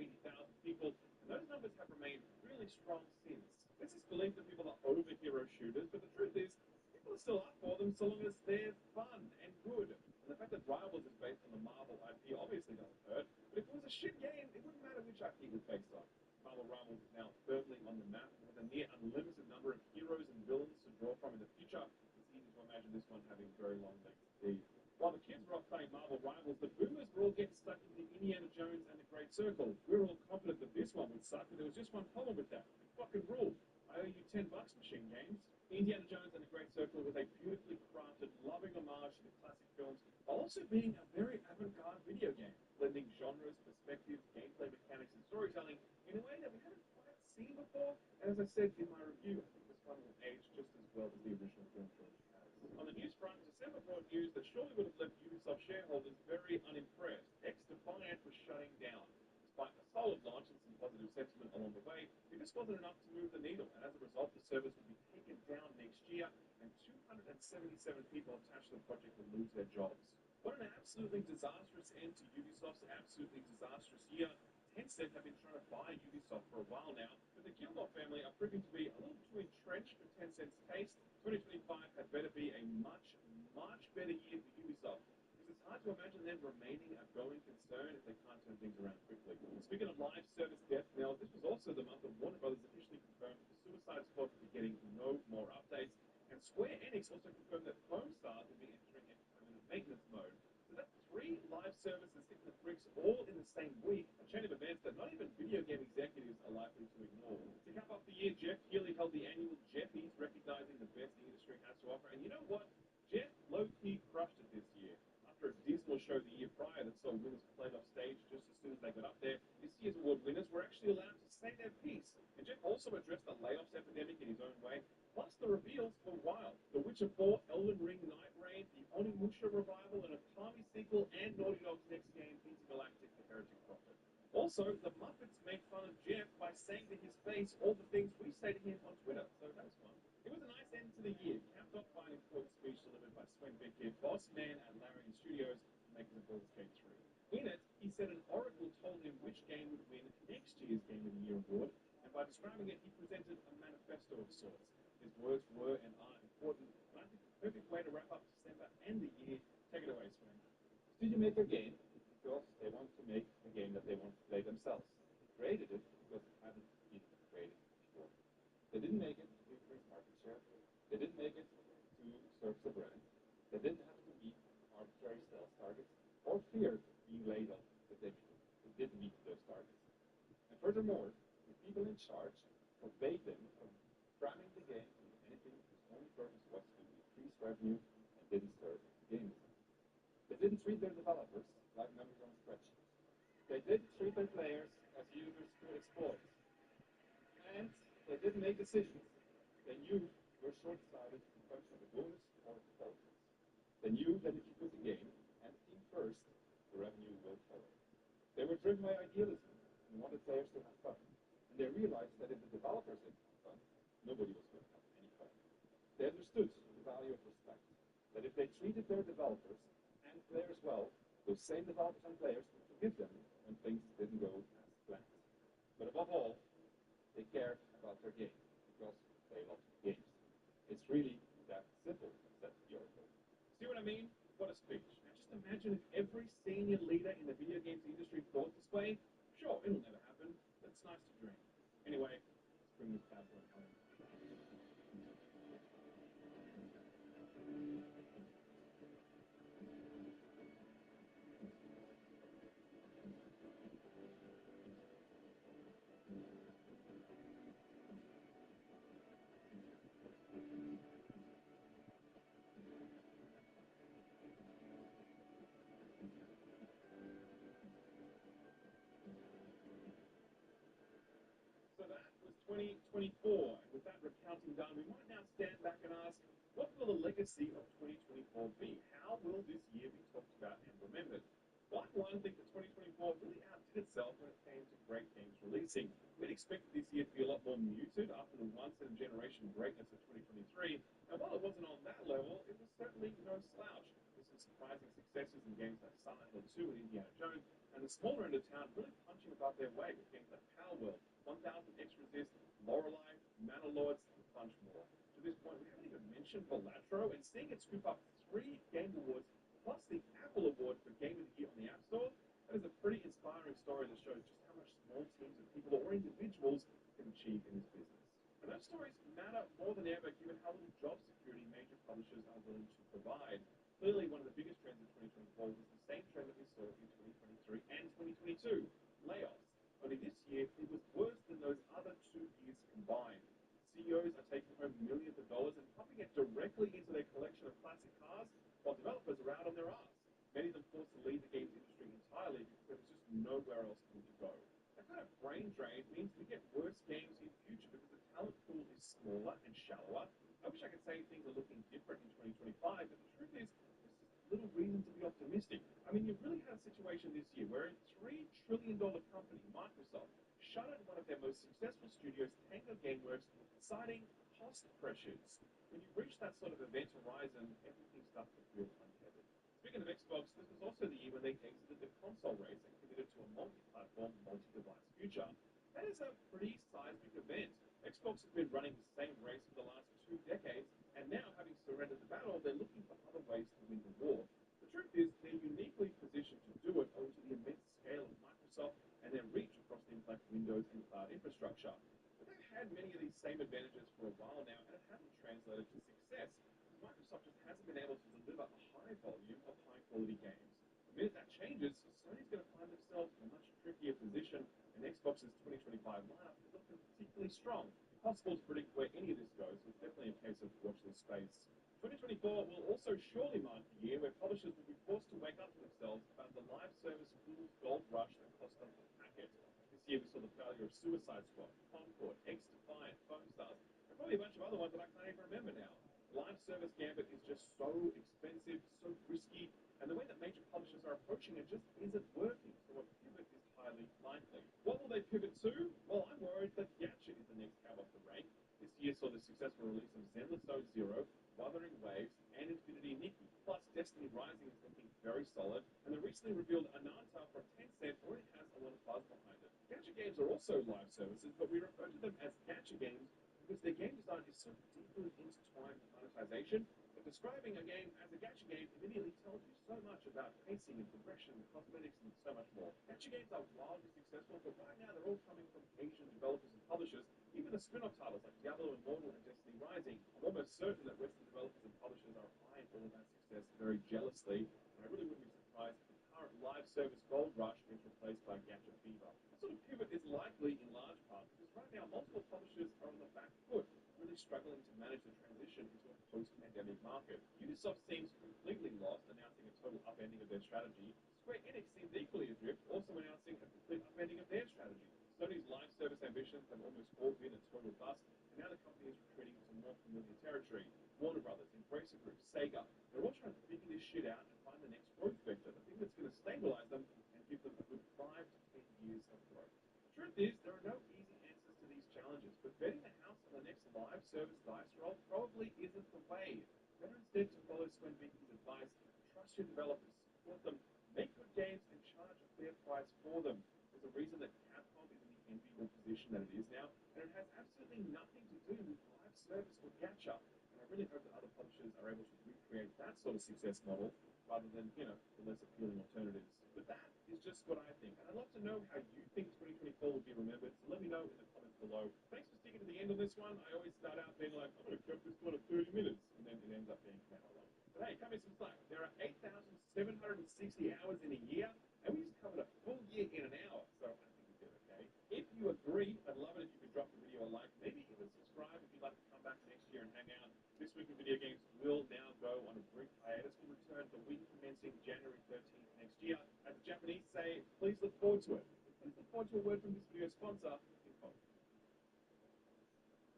people, and those numbers have remained really strong since. There's this belief that people are over hero shooters, but the truth is, people are still up for them so long as they're fun and good. And the fact that Rivals is based on the Marvel IP obviously doesn't hurt, but if it was a shit game, it wouldn't matter which IP was based on. Marvel Rivals is now firmly on the map with a near unlimited number of heroes and villains to draw from in the future. It's easy to imagine this one having very long legs indeed. While the kids were off playing Marvel Rivals, the boomers were all getting stuck into Indiana Jones and the Great Circle. We were all confident that this one would suck, but there was just one problem with that. It fucking ruled. I owe you $10, Machine Games. Indiana Jones and the Great Circle was a beautifully crafted, loving homage to the classic films, while also being a very avant-garde video game, blending genres, perspectives, gameplay mechanics, and storytelling in a way that we haven't quite seen before. And as I said in my review, I think this one will age just as well as the original film trilogy has. On the news front, December brought news that surely would have left Ubisoft shareholders very unimpressed. X-Defiant was shutting down. Despite a solid launch and some positive sentiment along the way, it just wasn't enough to move the needle, and as a result, the service would be taken down next year, and 277 people attached to the project will lose their jobs. What an absolutely disastrous end to Ubisoft's absolutely disastrous year. Tencent have been trying to buy Ubisoft for a while now, but the Gilmore family are proving to be a little too entrenched for Tencent's taste. 2025 had better be a much, much better year for Ubisoft, because it's hard to imagine them remaining a going concern if they can't turn things around quickly. Speaking of live service death knell, this was also the month that Warner Brothers officially confirmed that the Suicide Squad would be getting no more updates, and Square Enix also confirmed that Clone Stars would be entering a permanent maintenance mode. So that's 3 live services hitting the bricks all in the same week, a chain of events that not even video game executives are likely to ignore. To cap off the year, Jeff Keighley held the annual Jeffies, recognizing the best the industry has to offer, and you know what? Jeff low-key crushed it this year. After a dismal show the year prior that saw winners played off stage just as soon as they got up there, this year's award winners were actually allowed to say their piece. And Jeff also addressed the layoffs epidemic in his own way, plus the reveals were wild. The Witcher 4 Elden Ring Night Raid, the Onimusha revival, and a Kami sequel, and Naughty Dog's next game, Intergalactic: The Heretic Prophet. Also, the Muppets made fun of Jeff by saying to his face all the things we say to him on Twitter, so that was fun. It was a nice end to the year, capped off by an important speech delivered by Sven Vickers, boss man at Larian Studios, making the Baldur's Gate 3. In it, he said an oracle told him which game would win next year's Game of the Year award, and by describing it, he presented a manifesto of sorts. His words were and are important, and I think the perfect way to wrap up December and the year. Take it away, Sven. Studio make a game because they want to make a game that they want to play themselves. They created it because it hadn't been created before. They didn't make it to increase market share. They didn't make it to serve the brand. They didn't have to meet arbitrary sales targets or fear being laid off if they didn't meet those targets. And furthermore, the people in charge forbade them from cramming the game into anything whose only purpose was to increase revenue and didn't serve gamers. They didn't treat their developers like numbers on spreadsheets. They didn't treat their players as users to exploit. And they didn't make decisions they knew were short-sighted in terms of the bonus or the politics. They knew that if you put the game and the team first, the revenue will follow. They were driven by idealism and wanted players to have fun. And they realized that if the developers didn't have fun, nobody was going to have any fun. They understood the value of respect. That if they treated their developers and players well, those same developers and players would forgive them when things didn't go as planned. But above all, they cared about their game because they loved games. It's really that simple, said the oracle. See what I mean? What a speech. Now just imagine if every senior leader in the video games industry thought this way. Sure, it'll never happen, but it's nice to dream. Anyway, let's bring this bad boy home. So that was 2024. And with that recounting done, we might now stand back and ask, what will the legacy of 2024 be? How will this year be talked about and remembered? Well, I one think that 2024 really outdid itself when it came to great games releasing. We'd expected this year to be a lot more muted after the once-in-a-generation greatness of 2023. And while it wasn't on that level, it was certainly no slouch. With some surprising successes in games like Silent Hill 2 and Indiana Jones, and the smaller end of town really punching above their weight with games like Power World, 1000 X Resist, Lorelei, Manor Lords, and a bunch more. To this point, we haven't even mentioned Balatro, and seeing it scoop up 3 Game Awards plus the Apple Award for Game of the Year on the App Store, that is a pretty inspiring story that shows just how much small teams of people or individuals can achieve in this business. And those stories matter more than ever given how little job security major publishers are willing to provide. Clearly, one of the biggest trends of 2024 was the same trend that we saw in 2023 and 2022, layoffs. Only this year, it was worse than those other 2 years combined. CEOs are taking home millions of dollars and pumping it directly into their collection of classic cars, while developers are out on their arse. Many of them forced to leave the games industry entirely because there was just nowhere else for them to go. That kind of brain drain means we get worse games in future because the talent pool is smaller and shallower. I wish I could say things are looking different in 2025, but the truth is, there's just little reason to be optimistic. I mean, you've really had a situation this year where a $3 trillion company, Microsoft, shuttered one of their most successful studios, Tango Gameworks, citing cost pressures. When you reach that sort of event horizon, everything starts to feel untethered. Speaking of Xbox, this was also the year when they exited the console race and committed to a multi-platform, multi-device future. That is a pretty seismic event. Xbox has been running the same race for the last 2 decades, and now, having surrendered the battle, they're looking for other ways to win the war. The truth is, they're uniquely positioned to do it owing to the immense scale of Microsoft and their reach across things like Windows and cloud infrastructure. But they've had many of these same advantages for a while now, and it hasn't translated to success. Microsoft just hasn't been able to deliver a high volume of high-quality games. The minute that changes, Sony's going to find themselves in a much trickier position, and Xbox's 2025 lineup is looking particularly strong. Impossible to predict where any of this goes, so it's definitely a case of watch this space. 2024 will also surely mark the year where publishers will be forced to wake up to themselves about the live service fool's gold rush that cost them a packet. This year we saw the failure of Suicide Squad, Concord, X-Defiant, Foam Stars, and probably a bunch of other ones that I can't even remember now. The live service gambit is just so expensive, so risky, and the way that major publishers are approaching it just isn't working. So a pivot is highly likely. What will they pivot to? Well, I'm worried that Gacha is the next cab off the rank. This year saw the successful release of Zenless Zone Zero, Wuthering Waves, and Infinity Nikki. Plus, Destiny Rising is looking very solid, and the recently revealed Ananta from Tencent already has a lot of buzz behind it. Gacha games are also live services, but we refer to them as Gacha games because their game design is so deeply intertwined with monetization that describing a game as a Gacha game immediately tells you so much about pacing and progression, cosmetics, and so much more. Gacha games are wildly successful, but right now they're all coming from Asian developers and publishers. Even the spin-off titles like Diablo Immortal and Destiny Rising, I'm almost certain that Western developers and publishers are eyeing all of that success very jealously, and I really wouldn't be surprised if the current live service gold rush gets replaced by Gacha fever. This sort of pivot is likely in large part because right now multiple publishers are on the back foot, really struggling to manage the transition into a post-pandemic market. Ubisoft seems completely lost, announcing a total upending of their strategy. Square Enix seems equally adrift, also announcing a complete upending of their strategy. Sony's live service ambitions have almost all been a total bust, and now the company is retreating into more familiar territory. Warner Brothers, Embracer Group, Sega, they're all trying to figure this shit out and find the next growth vector, the thing that's going to stabilize them and give them a good 5 to 10 years of growth. The truth is, there are no easy answers to these challenges, but betting the house on the next live service dice roll probably isn't the way. Better instead to follow Sven Vicky's advice, trust your developers, support them, make good games, and charge a fair price for them. There's a reason that Capcom is in the enviable position that it is now, and it has absolutely nothing to do with live service or gacha. And I really hope that other publishers are able to recreate that sort of success model rather than, the less appealing alternatives. But that is just what I think, and I'd love to know how you think 2024 will be remembered, so let me know in the comments below. Thanks for sticking to the end on this one. I always start out being like, I'm going to keep this one at 30 minutes, and then it ends up being kind of long. But hey, cut me some slack. There are 8,760 hours in a year, and we just covered a full year in an hour, so I think we did okay. If you agree, I'd love it if you could drop the video a like, maybe even subscribe if you'd like to come back next year and hang out. This Week in Video Games will now go on a brief hiatus. We'll return the week commencing January 13th next year. As the Japanese say, please look forward to it. Please look forward to a word from this video sponsor, Uncut.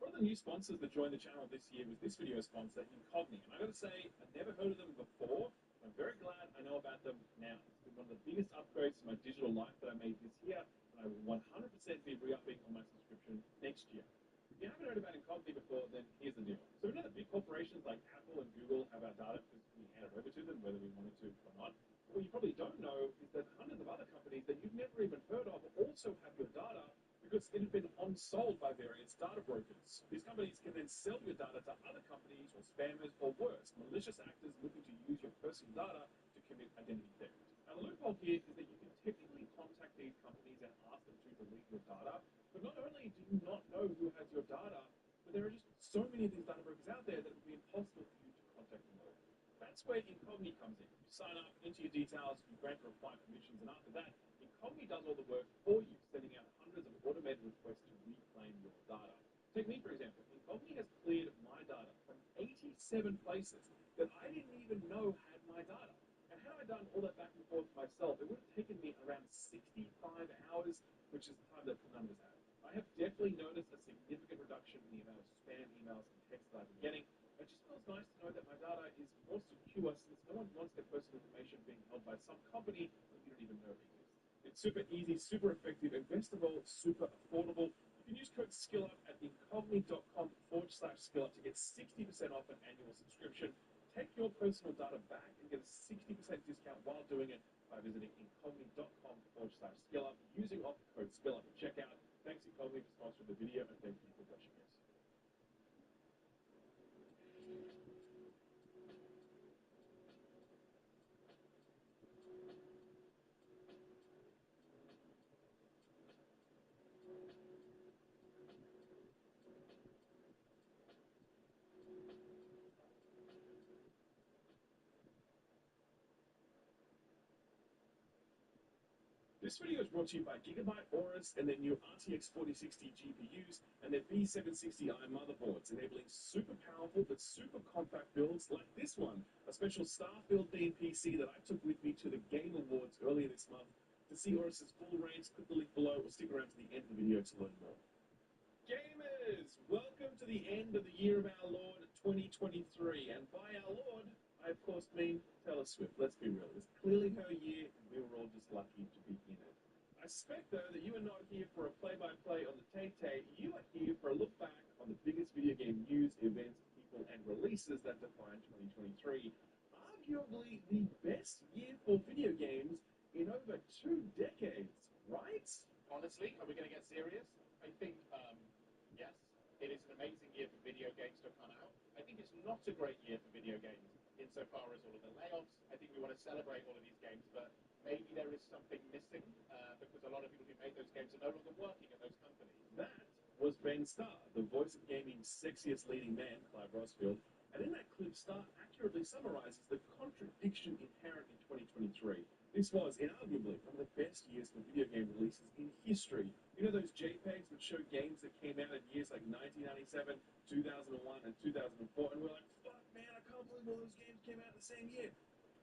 One of the new sponsors that joined the channel this year was this video sponsor, Uncut. And I gotta say, I've never heard of them before. I'm very glad I know about them now. It's been one of the biggest upgrades to my digital life that I made this year, and I will 100% be re-upping on my subscription next year. If you haven't heard about Incogni before, then here's the deal. So we know that big corporations like Apple and Google have our data because we hand it over to them, whether we wanted to or not. But what you probably don't know is that hundreds of other companies that you've never even heard of also have your data because it has been on-sold by various data brokers. These companies can then sell your data to other companies or spammers or worse, malicious actors looking to use your personal data to commit identity theft. Now the loophole here is that you can technically contact these companies and ask them to delete your data, but not only do you not know who has your data, but there are just so many of these data brokers out there that it would be impossible for you to contact them all. That's where Incogni comes in. You sign up, enter your details, you grant the required permissions, and after that, Incogni does all the work for you, sending out hundreds of automated requests to reclaim your data. Take me, for example. Incogni has cleared my data from 87 places that I didn't even know had my data. And had I done all that back and forth myself, it would have taken me around 65 hours, which is the time that none of us have. I have definitely noticed a significant reduction in the amount of spam emails and texts that I've been getting. It just feels nice to know that my data is more secure since no one wants their personal information being held by some company that you don't even know exists. It's super easy, super effective, and best of all, super affordable. You can use code SKILLUP at incogni.com/skillup to get 60% off an annual subscription. Take your personal data back and get a 60% discount while doing it by visiting incogni.com/skillup using offer code SKILLUP at checkout. Thanks Incogni for sponsoring the video, and thank you for watching us. This video is brought to you by Gigabyte Aorus and their new RTX 4060 GPUs and their B760i motherboards, enabling super powerful but super compact builds like this one, a special Starfield-themed PC that I took with me to the Game Awards earlier this month. To see Aorus's full range, click the link below or stick around to the end of the video to learn more. Gamers, welcome to the end of the year of our Lord 2023, and by our Lord, I of course mean Taylor Swift. Let's be real. It's clearly her year, and we were all just lucky to be in it. I suspect, though, that you are not here for a play-by-play on the Tay-Tay. You are here for a look back on the biggest video game news, events, people, and releases that define 2023. Arguably the best year for video games in over 2 decades, right? Honestly, are we going to get serious? I think, yes, it is an amazing year for video games to come out. I think it's not a great year for video games insofar as all of the layoffs. I think we want to celebrate all of these games, but maybe there is something missing because a lot of people who made those games are no longer working at those companies. That was Ben Starr, the voice of gaming's sexiest leading man, Clive Rosfield. And in that clip, Starr accurately summarizes the contradiction inherent in 2023. This was, inarguably, one of the best years for video game releases in history. You know those JPEGs that show games that came out in years like 1997, 2001, and 2004? And we're like, fuck, man, I can't believe all those games came out in the same year.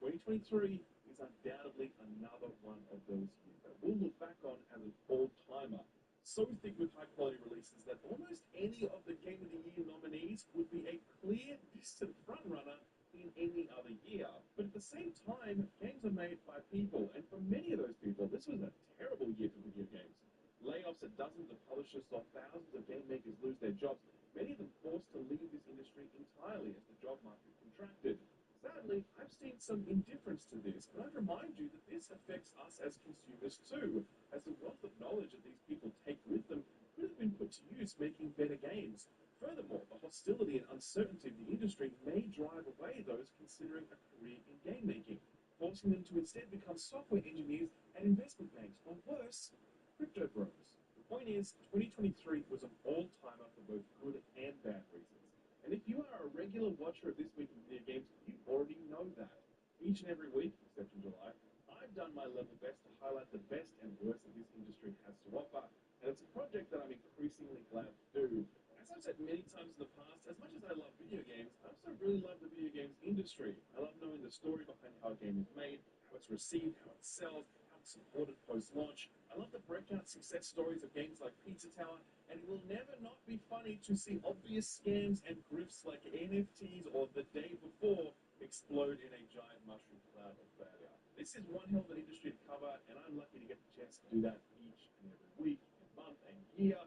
2023 is undoubtedly another one of those years that we'll look back on as an all-timer. So thick with high-quality releases that almost any of the Game of the Year nominees would be a clear, distant front-runner in any other year. But at the same time, games are made by people, and for many of those people, this was a terrible year for video games. Layoffs at dozens of publishers saw thousands of game makers lose their jobs, many of them forced to leave this industry entirely as the job market contracted. Sadly, I've seen some indifference to this, but I'd remind you that this affects us as consumers too, as the wealth of knowledge that these people take with them could have been put to use making better games. Furthermore, the hostility and uncertainty of the industry may drive away those considering a career in game making, forcing them to instead become software engineers at investment banks, or worse, crypto bros. The point is, 2023 was an all-timer for both good and bad reasons. And if you are a regular watcher of This Week in Video Games, you already know that. Each and every week, except in July, I've done my level best to highlight the best and worst that this industry has to offer, and it's a project that I'm increasingly glad to do. As I've said many times in the past, as much as I love video games, I also really love the video games industry. I love knowing the story behind how a game is made, how it's received, how it sells, how it's supported post-launch. I love the breakout success stories of games like Pizza Tower, and it will never not be funny to see obvious scams and grifts like NFTs or The Day Before explode in a giant mushroom cloud of failure. This is one hell of an industry to cover, and I'm lucky to get the chance to do that each and every week, month, and year.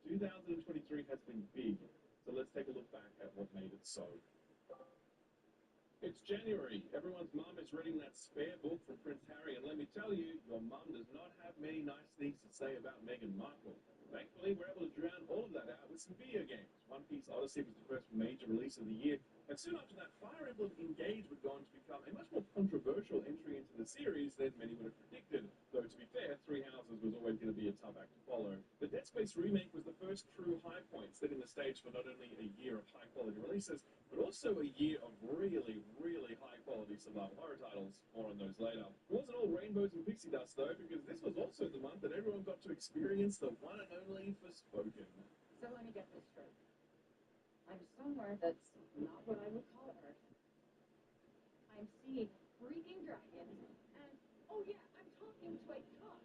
2023 has been big, so let's take a look back at what made it so. It's January. Everyone's mum is reading that spare book from Prince Harry, and let me tell you, your mum does not have many nice things to say about Meghan Markle. Thankfully, we're able to drown all of that out with some video games. One Piece Odyssey was the first major release of the year, and soon after that, Fire Emblem Engage would go on to become a much more controversial entry into the series than many would have predicted. Though, to be fair, Three Houses was always going to be a tough act to follow. The Dead Space remake was the first true high point, setting the stage for not only a year of high-quality releases, but also a year of really, really high-quality survival horror titles. More on those later. It wasn't all rainbows and pixie dust, though, because this was also the month that everyone got to experience the one and only Forspoken. So let me get this straight. I'm somewhere that's not what I would call Earth. I'm seeing freaking dragons, and, oh yeah, I'm talking to a god.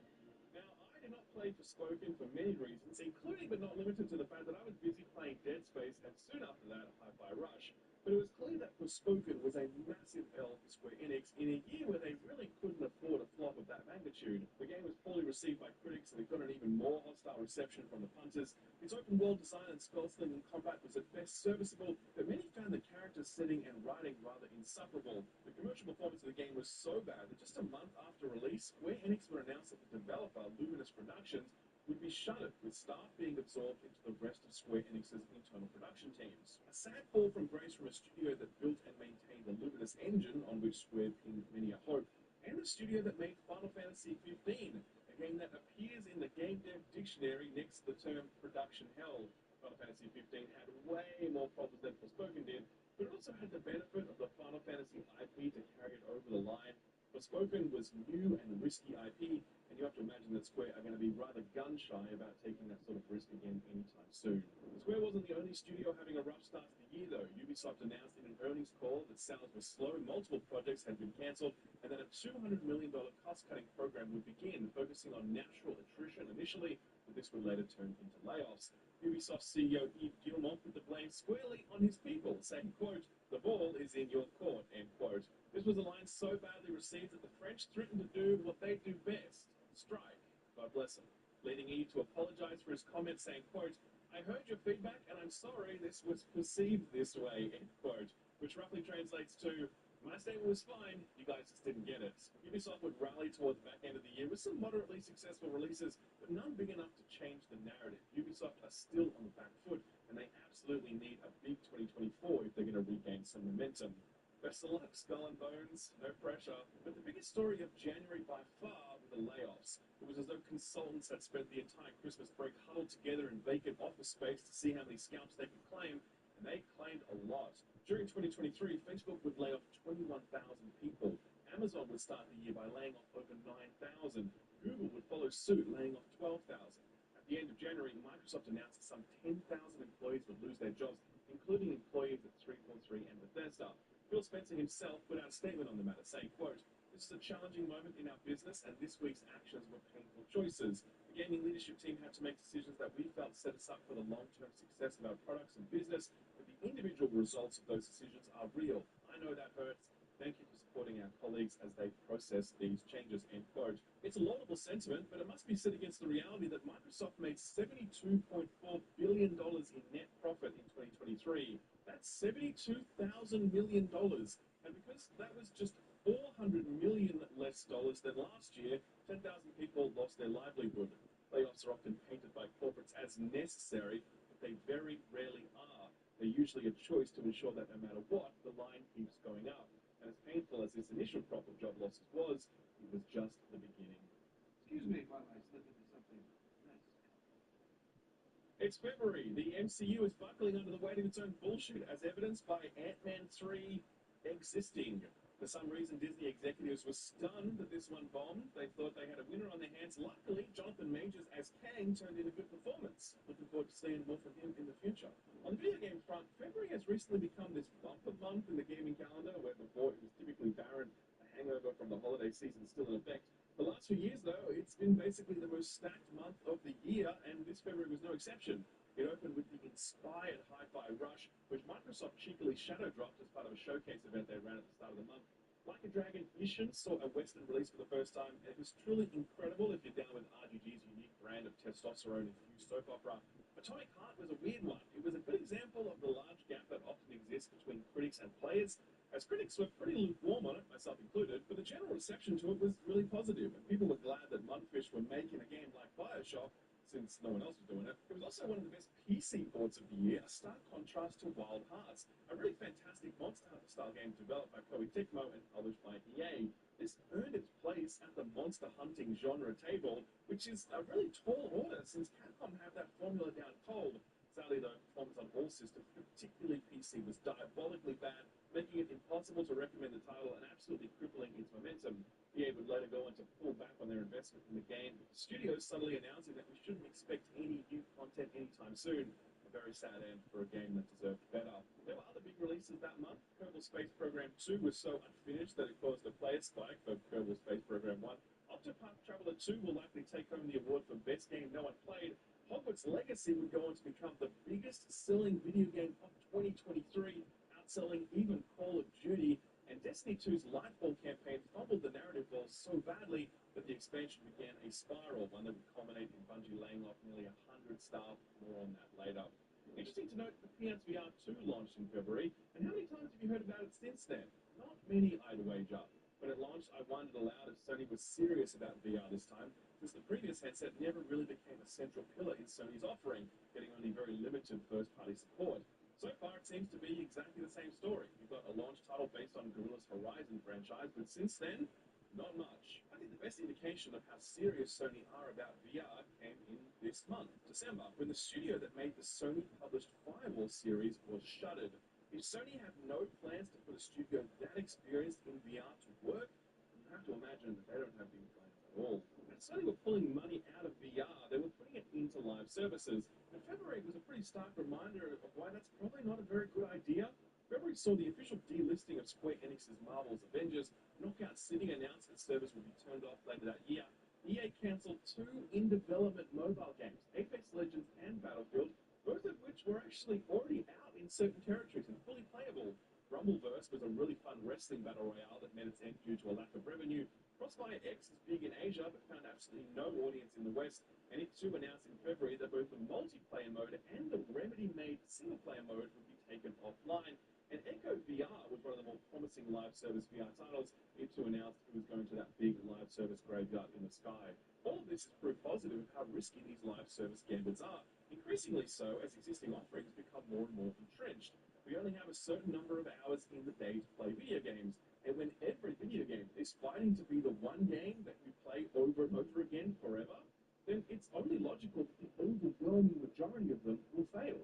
Now, I did not play Forspoken for many reasons, including but not limited to the fact that I was busy playing Dead Space and soon after that, Hi-Fi Rush. But it was clear that Forspoken was a massive L for Square Enix in a year where they really couldn't afford a flop of that magnitude. The game was poorly received by critics, and it got an even more hostile reception from the punters. Its open world design and spell-slinging combat was at best serviceable, but many found the character setting and writing rather insufferable. The commercial performance of the game was so bad that just a month after release, Square Enix would announce that the developer, Luminous Productions, would be shuttered, with staff being absorbed into the rest of Square Enix's internal production teams. A sad fall from grace from a studio that built and maintained the Luminous engine on which Square pinned many a hope, and the studio that made Final Fantasy XV, a game that appears in the game dev dictionary next to the term production hell. Final Fantasy XV had way more problems than Forspoken did, but it also had the benefit of the Final Fantasy IP to carry it over the line. Forspoken was new and risky IP, and you have to imagine that Square are going to be rather gun-shy about taking that sort of risk again anytime soon. Square wasn't the only studio having a rough start to the year, though. Ubisoft announced in an earnings call that sales were slow, multiple projects had been cancelled, and that a $200 million cost-cutting program would begin, focusing on natural attrition initially, but this would later turn into layoffs. Ubisoft CEO Yves Guillemot put the blame squarely on his people, saying, quote, "The ball is in your court," end quote. This was a line so badly received that the French threatened to do what they do best, strike. God bless him. Leading Eve to apologize for his comments, saying, quote, "I heard your feedback and I'm sorry this was perceived this way," end quote, which roughly translates to, "My statement was fine, you guys just didn't get it." Ubisoft would rally toward the back end of the year with some moderately successful releases, but none big enough to change the narrative. Ubisoft are still on the back foot, and they absolutely need a big 2024 if they're going to regain some momentum. Best of luck, Skull and Bones, no pressure. But the biggest story of January by far were the layoffs. It was as though consultants had spent the entire Christmas break huddled together in vacant office space to see how many scalps they could claim, and they claimed a lot. During 2023, Facebook would lay off 21,000 people. Amazon would start the year by laying off over 9,000. Google would follow suit, laying off 12,000. At the end of January, Microsoft announced that some 10,000 employees would lose their jobs, including employees at 343 and Bethesda. Phil Spencer himself put out a statement on the matter, saying, quote, "This is a challenging moment in our business, and this week's actions were painful choices. The gaming leadership team had to make decisions that we felt set us up for the long-term success of our products and business, but the individual results of those decisions are real. I know that hurts. Thank you for supporting our colleagues as they process these changes," end quote. It's a laudable sentiment, but it must be set against the reality that Microsoft made $72.4 billion in net profit in 2023. That's $72,000 million. And because that was just $400 million less dollars than last year, 10,000 people lost their livelihood. Layoffs are often painted by corporates as necessary, but they very rarely are. They're usually a choice to ensure that no matter what, the line keeps going up. And as painful as this initial crop of job losses was, it was just the beginning. Excuse me while I slip into something less. It's February. The MCU is buckling under the weight of its own bullshit, as evidenced by Ant-Man 3 existing. For some reason, Disney executives were stunned that this one bombed. They thought they had a winner on their hands. Luckily, Jonathan Majors as Kang turned in a good performance. Looking forward to seeing more from him in the future. On the video game front, February has recently become this bumper month in the gaming calendar, where before it was typically barren, a hangover from the holiday season still in effect. The last few years, though, it's been basically the most stacked month of the year, and this February was no exception. It opened with the inspired Hi-Fi Rush, which Microsoft cheekily shadow dropped as part of a showcase event they ran at the start of the month. Like a Dragon Ishin saw a Western release for the first time, and it was truly incredible if you're down with RGG's unique brand of testosterone-infused soap opera. Atomic Heart was a weird one. It was a good example of the large gap that often exists between critics and players, as critics were pretty lukewarm on it, myself included, but the general reception to it was really positive, and people were glad that Mudfish were making a game like Bioshock, since no one else was doing it. It was also one of the best PC ports of the year, a stark contrast to Wild Hearts, a really fantastic Monster Hunter-style game developed by Koei Tecmo and published by EA. This earned its place at the monster hunting genre table, which is a really tall order since Capcom have that formula down cold. Sadly, though, performance on all systems, particularly PC, was diabolically bad, making it impossible to recommend the title and absolutely crippling its momentum. EA would later go on to pull back on their investment in the game, with the studio suddenly announcing that we shouldn't expect any new content anytime soon. A very sad end for a game that deserved better. There were other big releases that month. Kerbal Space Program 2 was so unfinished that it caused a player spike for Kerbal Space Program 1. Octopath Traveler 2 will likely take home the award for Best Game No One Played. Hogwarts Legacy would go on to become the biggest selling video game of 2023, outselling even Call of Duty, and Destiny 2's Lightfall campaign fumbled the narrative ball so badly that the expansion began a spiral, one that would culminate in Bungie laying off nearly 100 staff. More on that later. Interesting to note that the PSVR 2 launched in February, and how many times have you heard about it since then? Not many, I'd wager. When it launched, I wondered aloud if Sony was serious about VR this time, since the previous headset never really became a central pillar in Sony's offering, getting only very limited first-party support. So far, it seems to be exactly the same story. You've got a launch title based on Guerrilla's Horizon franchise, but since then, not much. I think the best indication of how serious Sony are about VR came in this month, December, when the studio that made the Sony-published Firewall series was shuttered. If Sony have no plans to put a studio that experienced in VR to work, you have to imagine that they don't have big plans at all. And Sony were pulling money out of VR. They were putting it into live services. And February was a pretty stark reminder of why that's probably not a very good idea. February saw the official delisting of Square Enix's Marvel's Avengers. Knockout City announced its service would be turned off later that year. EA cancelled 2 in-development mobile games, Apex Legends and Battlefield, both of which were actually already out in certain territories and fully playable. Rumbleverse was a really fun wrestling battle royale that met its end due to a lack of revenue. Crossfire X is big in Asia but found absolutely no audience in the West, and it too announced in February that both the multiplayer mode and the Remedy-made single-player mode would be taken offline. And Echo VR was one of the more promising live service VR titles. It too announced it was going to that big live service graveyard in the sky. All of this is proof positive of how risky these live service gambits are, increasingly so as existing offerings become more and more entrenched. We only have a certain number of hours in the day to play video games, and when every video game is fighting to be the one game that you play over and over again forever, then it's only logical that the overwhelming majority of them will fail.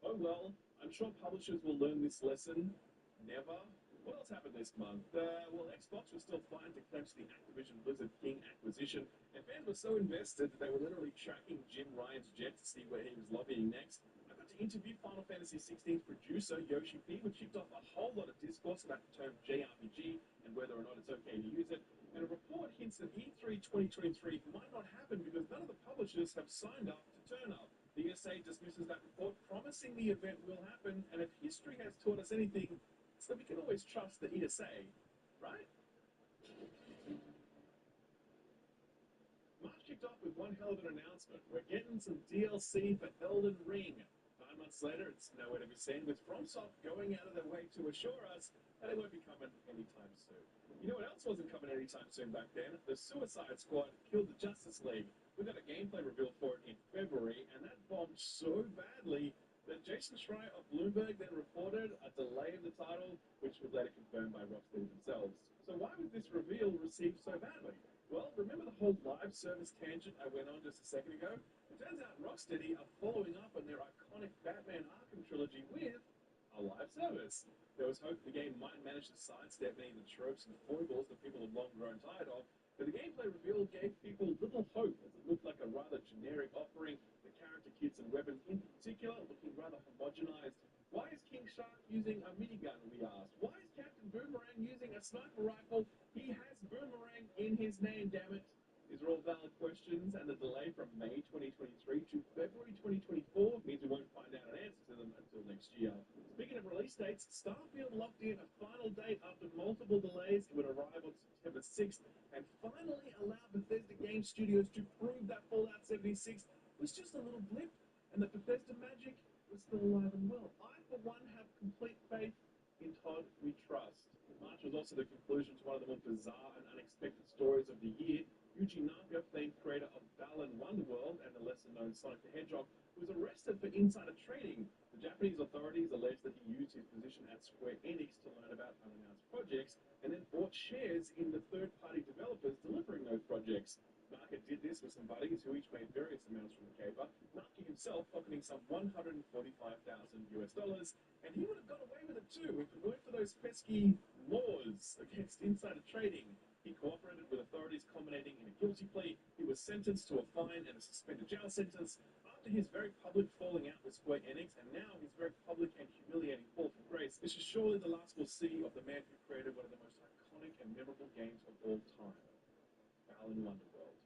Oh well, I'm sure publishers will learn this lesson. Never. What else happened this month? Well, Xbox was still fine to clinch the Activision Blizzard King acquisition, and fans were so invested that they were literally tracking Jim Ryan's jet to see where he was lobbying next. I got to interview Final Fantasy XVI's producer, Yoshi P, which kicked off a whole lot of discourse about the term JRPG and whether or not it's okay to use it. And a report hints that E3 2023 might not happen because none of the publishers have signed up to turn up. The ESA dismisses that report, promising the event will happen, and if history has taught us anything, it's that we can always trust the ESA, right? March kicked off with one hell of an announcement. We're getting some DLC for Elden Ring. 9 months later, it's nowhere to be seen, with FromSoft going out of their way to assure us that it won't be coming anytime soon. You know what else wasn't coming anytime soon back then? The Suicide Squad killed the Justice League. We got a gameplay reveal for it in February, and that bombed so badly that Jason Schreier of Bloomberg then reported a delay of the title, which was later confirmed by Rocksteady themselves. So why was this reveal received so badly? Well, remember the whole live service tangent I went on just a second ago? It turns out Rocksteady are following up on their iconic Batman Arkham trilogy with a live service. There was hope the game might manage to sidestep many of the tropes and foibles that people have long grown tired of, but the gameplay reveal gave people little hope as it looked like a rather generic offering, the character kits and weapons in particular looking rather homogenized. Why is King Shark using a minigun, we asked? Why is Captain Boomerang using a sniper rifle? He has Boomerang in his name, damn it. These are all valid questions, and the delay from May 2023 to February 2024 means we won't find out an answer to them until next year. Speaking of release dates, Starfield locked in a final date after multiple delays. It would arrive on September 6th and finally allow Bethesda Game Studios to prove that Fallout 76 was just a little blip and that Bethesda magic was still alive and well. I, for one, have complete faith in Todd we trust. March was also the conclusion to one of the more bizarre and unexpected stories of the year. Yuji Naka, famed creator of Balan Wonderworld and the lesser-known Sonic the Hedgehog, was arrested for insider trading. The Japanese authorities alleged that he used his position at Square Enix to learn about unannounced projects and then bought shares in the third-party developers delivering those projects. Naka did this with some buddies who each made various amounts from the caper, Naka himself pocketing some $145,000 US, and he would have got away with it too if it weren't for those pesky laws against insider trading. He cooperated with authorities, culminating in a guilty plea. He was sentenced to a fine and a suspended jail sentence after his very public falling out with Square Enix, and now his very public and humiliating fall from grace. This is surely the last we'll see of the man who created one of the most iconic and memorable games of all time, Balan Wonderworld.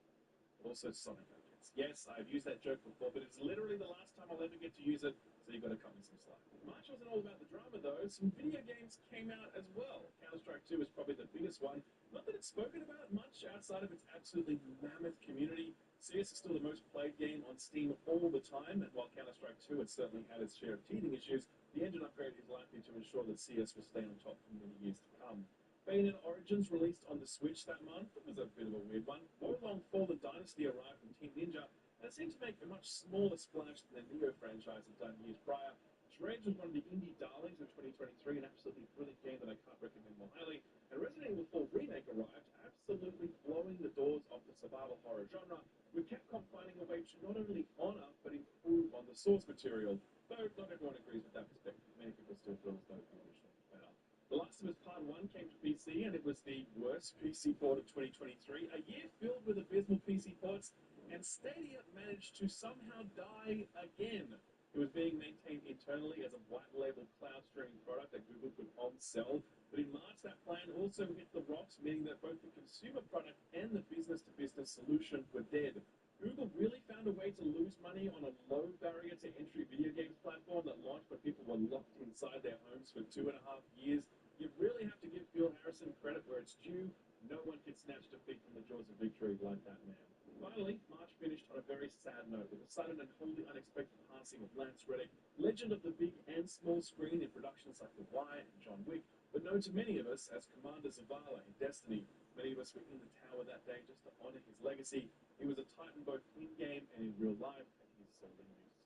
Also Sonic, I guess. Yes, I've used that joke before, but it's literally the last time I'll ever get to use it, so you've got to cut me some slack. March wasn't all about the drama, though. Some video games came out as well. Counter-Strike 2 is probably the biggest one. Not that it's spoken about much outside of its absolutely mammoth community. CS is still the most played game on Steam all the time, and while Counter-Strike 2 has certainly had its share of teething issues, the engine upgrade is likely to ensure that CS will stay on top for many years to come. Bayonetta Origins released on the Switch that month. It was a bit of a weird one. Wo Long Fallen Dynasty arrived from Team Ninja, and it seemed to make a much smaller splash than the Neo franchise had done years prior. Dredge was one of the indie darlings of 2023, an absolutely brilliant game that I can't recommend more highly. And Resident Evil 4 Remake arrived, absolutely blowing the doors off the survival horror genre, with Capcom finding a way to not only honor, but improve on the source material. Though not everyone agrees with that perspective. Many people still feel as though the original was better. The Last of Us Part 1 came to PC, and it was the worst PC port of 2023, a year filled with abysmal PC ports, and Stadia managed to somehow die again. It was being maintained internally as a white label cloud streaming product that Google could on-sell. But in March, that plan also hit the rocks, meaning that both the consumer product and the business-to-business solution were dead. Google really found a way to lose money on a low barrier to entry video games platform that launched when people were locked inside their homes for 2.5 years. You really have to give Bill Harrison credit where it's due. No one can snatch defeat from the jaws of victory like that man. Finally, March finished on a very sad note with the sudden and wholly unexpected passing of Lance Reddick, legend of the big and small screen in productions like The Wire and John Wick, but known to many of us as Commander Zavala in Destiny. Many of us were in the tower that day just to honor his legacy. He was a titan both in-game and in real life, and he's sorely missed.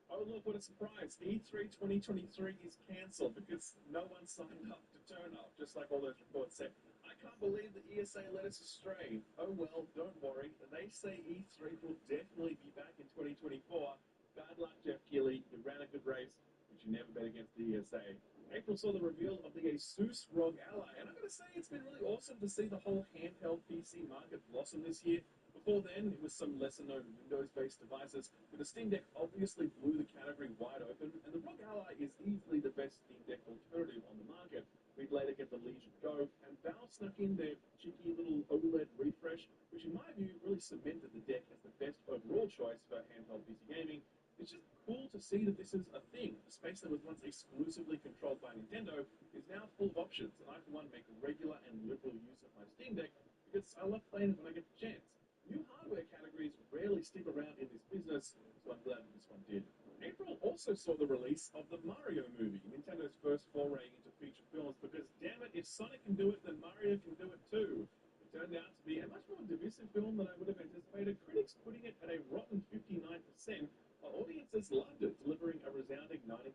Oh look, what a surprise. E3 2023 is cancelled because no one signed up to turn up, just like all those reports said. I can't believe the ESA led us astray. Oh well, don't worry. They say E3 will definitely be back in 2024. Bad luck, Jeff Keighley. You ran a good race, but you never bet against the ESA. April saw the reveal of the Asus ROG Ally, and I'm going to say it's been really awesome to see the whole handheld PC market blossom this year. Before then, it was some lesser-known Windows-based devices, but the Steam Deck obviously blew the category wide open, and the ROG Ally is easily the best Steam Deck alternative on the market. We'd later get the Legion Go, and Valve snuck in their cheeky little OLED refresh, which in my view really cemented the deck as the best overall choice for handheld PC gaming. It's just cool to see that this is a thing. A space that was once exclusively controlled by Nintendo is now full of options, and I, for one, make regular and liberal use of my Steam Deck because I love playing it when I get the chance. New hardware categories rarely stick around in this business, so I'm glad that this one did. April also saw the release of the Mario movie, Nintendo's first foray into feature films, because damn it, if Sonic can do it, then Mario can do it too. It turned out to be a much more divisive film than I would have anticipated, critics putting it at a rotten 59%, while audiences loved it, delivering a resounding 95%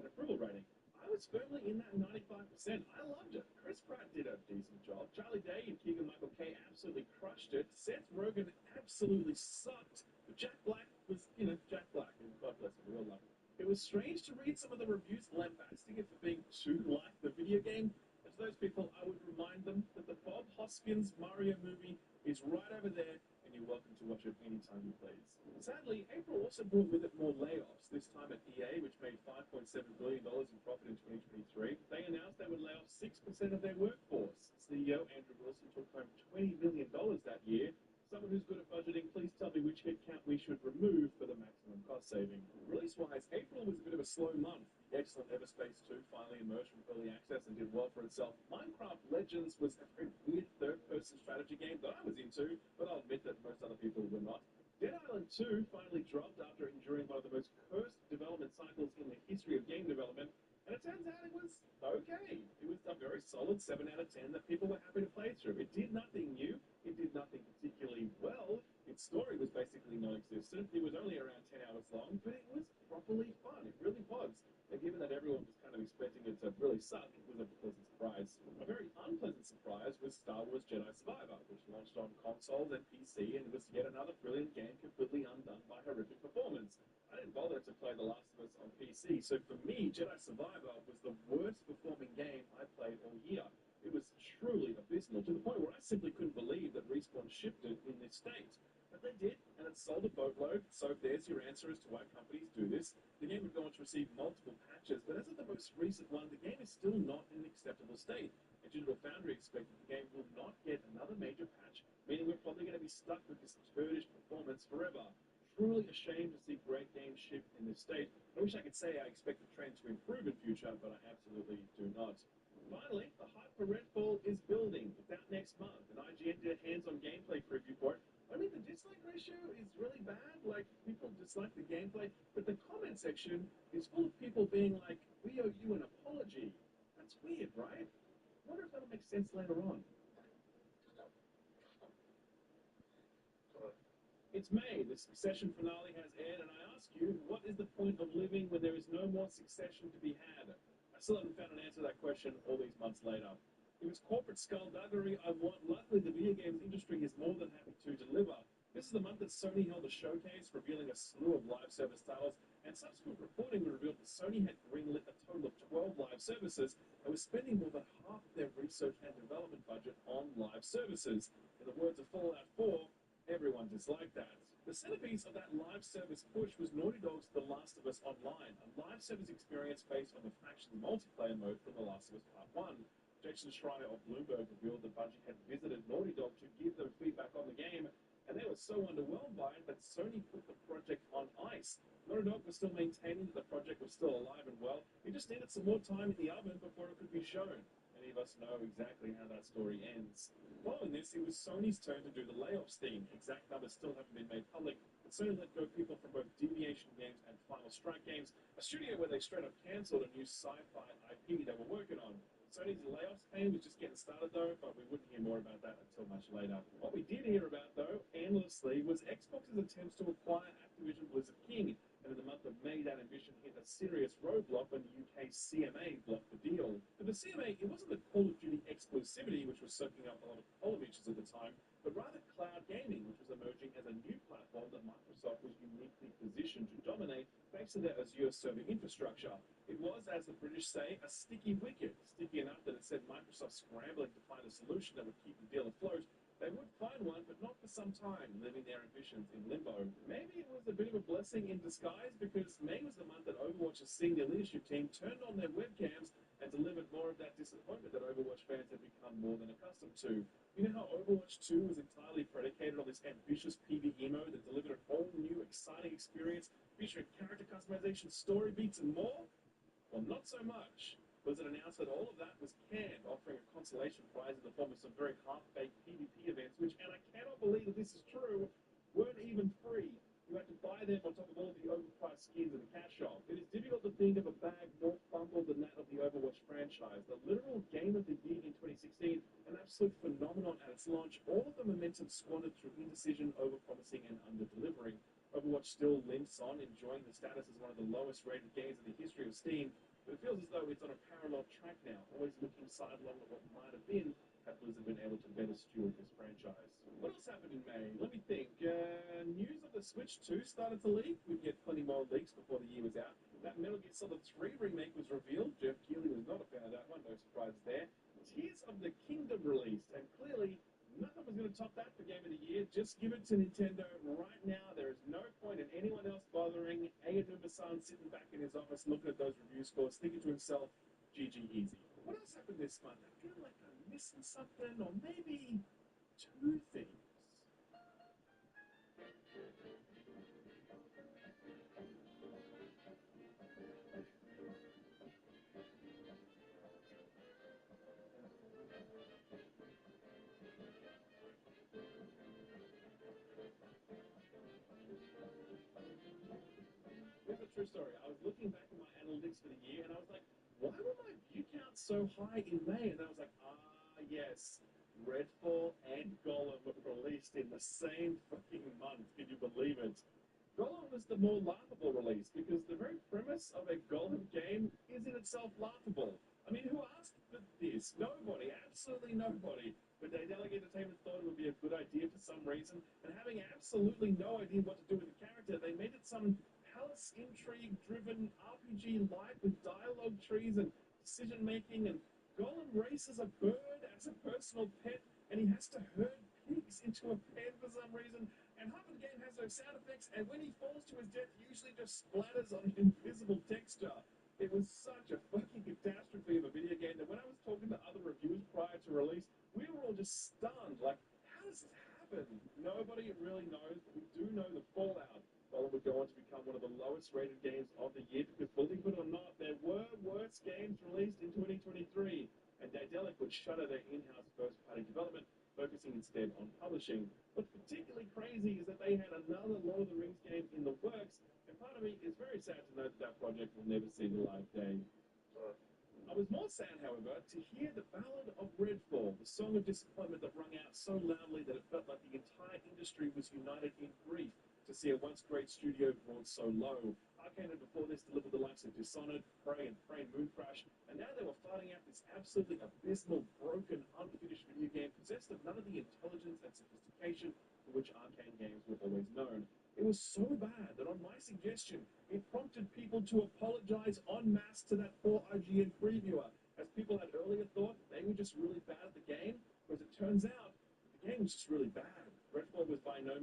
approval rating. I was firmly in that 95%. I loved it. Chris Pratt did a decent job. Charlie Day and Keegan-Michael Kay absolutely crushed it. Seth Rogen absolutely sucked. But Jack Black was, Jack Black, and God bless him, we all love him. It was strange to read some of the reviews lambasting it for being too like the video game. And to those people, I would remind them that the Bob Hoskins Mario movie is right over there, and you're welcome to watch it anytime you please. Sadly, April also brought with it more layoffs, this time at EA, which made $5.7 billion in profit in 2023. They announced they would lay off 6% of their workforce. CEO Andrew Wilson took home $20 million that year. Someone who's good at budgeting, please tell me which headcount we should remove for the maximum cost saving. Release-wise, April was a bit of a slow month. The excellent Everspace 2 finally emerged from early access and did well for itself. Minecraft Legends was a very weird third-person strategy game that I was into, but I'll admit that most other people were not. Dead Island 2 finally dropped after enduring one of the most cursed development cycles in the history of game development, and it turns out it was okay. It was a very solid 7 out of 10 that people were happy to play through. It did nothing new. It did nothing particularly well. Its story was basically non-existent. It was only around 10 hours long, but it was properly fun. It really was. And given that everyone was kind of expecting it to really suck, it was a pleasant surprise. A very unpleasant surprise was Star Wars Jedi Survivor, which launched on consoles and PC and was yet another brilliant game completely undone by horrific performance. I didn't bother to play The Last of Us on PC, so for me, Jedi Survivor was the worst performing game I played all year. It was truly abysmal, to the point where I simply couldn't believe that Respawn shipped it in this state. But they did, and it sold a boatload, so there's your answer as to why companies do this. The game would go on to receive multiple patches, but as of the most recent one, the game is still not in an acceptable state. And Digital Foundry expected the game will not get another major patch, meaning we're probably going to be stuck with this turdish performance forever. Truly a shame to see great games shipped in this state. I wish I could say I expect the trend to improve in future, but I absolutely do not. Finally, the hype for Redfall is building. It's out next month, and IGN did a hands-on gameplay preview for it. I mean, the dislike ratio is really bad. Like, people dislike the gameplay, but the comment section is full of people being like, we owe you an apology. That's weird, right? I wonder if that'll make sense later on. It's May, the Succession finale has aired, and I ask you, what is the point of living when there is no more Succession to be had? I still haven't found an answer to that question all these months later. It was corporate skullduggery I want. Luckily, the video games industry is more than happy to deliver. This is the month that Sony held a showcase, revealing a slew of live service titles, and subsequent reporting revealed that Sony had greenlit a total of 12 live services and was spending more than half of their research and development budget on live services. In the words of Fallout 4, Everyone disliked that. The centerpiece of that live service push was Naughty Dog's The Last of Us Online, a live service experience based on the faction multiplayer mode from The Last of Us Part 1. Jason Schreier of Bloomberg revealed that Bungie had visited Naughty Dog to give them feedback on the game, and they were so underwhelmed by it that Sony put the project on ice. Naughty Dog was still maintaining that the project was still alive and well. It just needed some more time in the oven before it could be shown. Many of us know exactly how that story ends. Following this, it was Sony's turn to do the layoffs theme. Exact numbers still haven't been made public, but Sony let go people from both Deviation Games and Final Strike Games, a studio where they straight up cancelled a new sci-fi IP they were working on. Sony's layoffs pain was just getting started though, but we wouldn't hear more about that until much later. What we did hear about though, endlessly, was Xbox's attempts to acquire Activision Blizzard King, and in the month of May that ambition hit a serious roadblock when the UK CMA blocked the deal. For the CMA, it wasn't the Call of Duty exclusivity which was soaking up a lot of features at the time, but rather cloud gaming, which was emerging as a new platform that Microsoft was uniquely positioned to dominate thanks to their Azure server infrastructure. It was, as the British say, a sticky wicket, sticky enough that it said Microsoft scrambling to find a solution that would keep the deal afloat. They would find one, but not for some time, leaving their ambitions in limbo. Maybe it was a bit of a blessing in disguise, because May was the month that Overwatch's senior leadership team turned on their webcams and delivered more of that disappointment that Overwatch fans had become more than accustomed to. You know how Overwatch 2 was entirely predicated on this ambitious PvE mode that delivered a whole new, exciting experience featuring character customization, story beats, and more? Well, not so much. Blizzard announced that all of that was canned, offering a consolation prize in the form of some very half-baked PvP events, which, and I cannot believe that this is true, weren't even free. You had to buy them on top of all of the overpriced skins in the cash shop. It is difficult to think of a bag more fumbled than that of the Overwatch franchise. The literal game of the year in 2016, an absolute phenomenon at its launch, all of the momentum squandered through indecision, overpromising, and under-delivering. Overwatch still limps on, enjoying the status as one of the lowest-rated games in the history of Steam, but it feels as though it's on a parallel track now, always looking sidelong at what might have been had Blizzard been able to better steward this franchise. What else happened in May? Let me think. News of the Switch 2 started to leak. We'd get plenty more leaks before the year was out. That Metal Gear Solid 3 remake was revealed. Jeff Keighley was not a fan of that one, no surprises there. Tears of the Kingdom released, and clearly nothing was going to top that for Game of the Year. Just give it to Nintendo right now. There is no point in anyone else bothering. Ayanuma-san sitting back in his office looking at those review scores, thinking to himself, GG easy. What else happened this month? I feel like I'm missing something, or maybe two things. Here's a true story. I was looking back at my analytics for the year, and I was like, why were my view counts so high in May? And I was like, yes, Redfall and Gollum were released in the same fucking month. Can you believe it? Gollum was the more laughable release, because the very premise of a Gollum game is in itself laughable. I mean, who asked for this? Nobody, absolutely nobody. But Daedalic Entertainment thought it would be a good idea for some reason, and having absolutely no idea what to do with the character, they made it some palace intrigue-driven RPG light with dialogue trees and decision-making, and Gollum races a bird as a personal pet, and he has to herd pigs into a pen for some reason, and half of the game has no sound effects, and when he falls to his death, he usually just splatters on invisible texture. It was such a fucking catastrophe of a video game that when I was talking to other reviewers prior to release, we were all just stunned. Like, how does this happen? Nobody really knows, but we do know the fallout. Gollum would go on to become one of the lowest rated games of the year, because believe it or not, there were worse games released in 2023, and Daedalic would shutter their in-house first-party development, focusing instead on publishing. What's particularly crazy is that they had another Lord of the Rings game in the works, and part of me is very sad to know that that project will never see the light of day. I was more sad, however, to hear the Ballad of Redfall, the song of disappointment that rung out so loudly that it felt like the entire industry was united in grief to see a once great studio brought so low. Arcane had before this delivered the likes of Dishonored, Prey, and Mooncrash, and now they were fighting out this absolutely abysmal, broken, unfinished video game possessed of none of the intelligence and sophistication for which Arcane games were always known. It was so bad that on my suggestion, it prompted people to apologize en masse to that poor IGN previewer, as people had earlier thought they were just really bad at the game, whereas it turns out the game was just really bad. Redfall was by no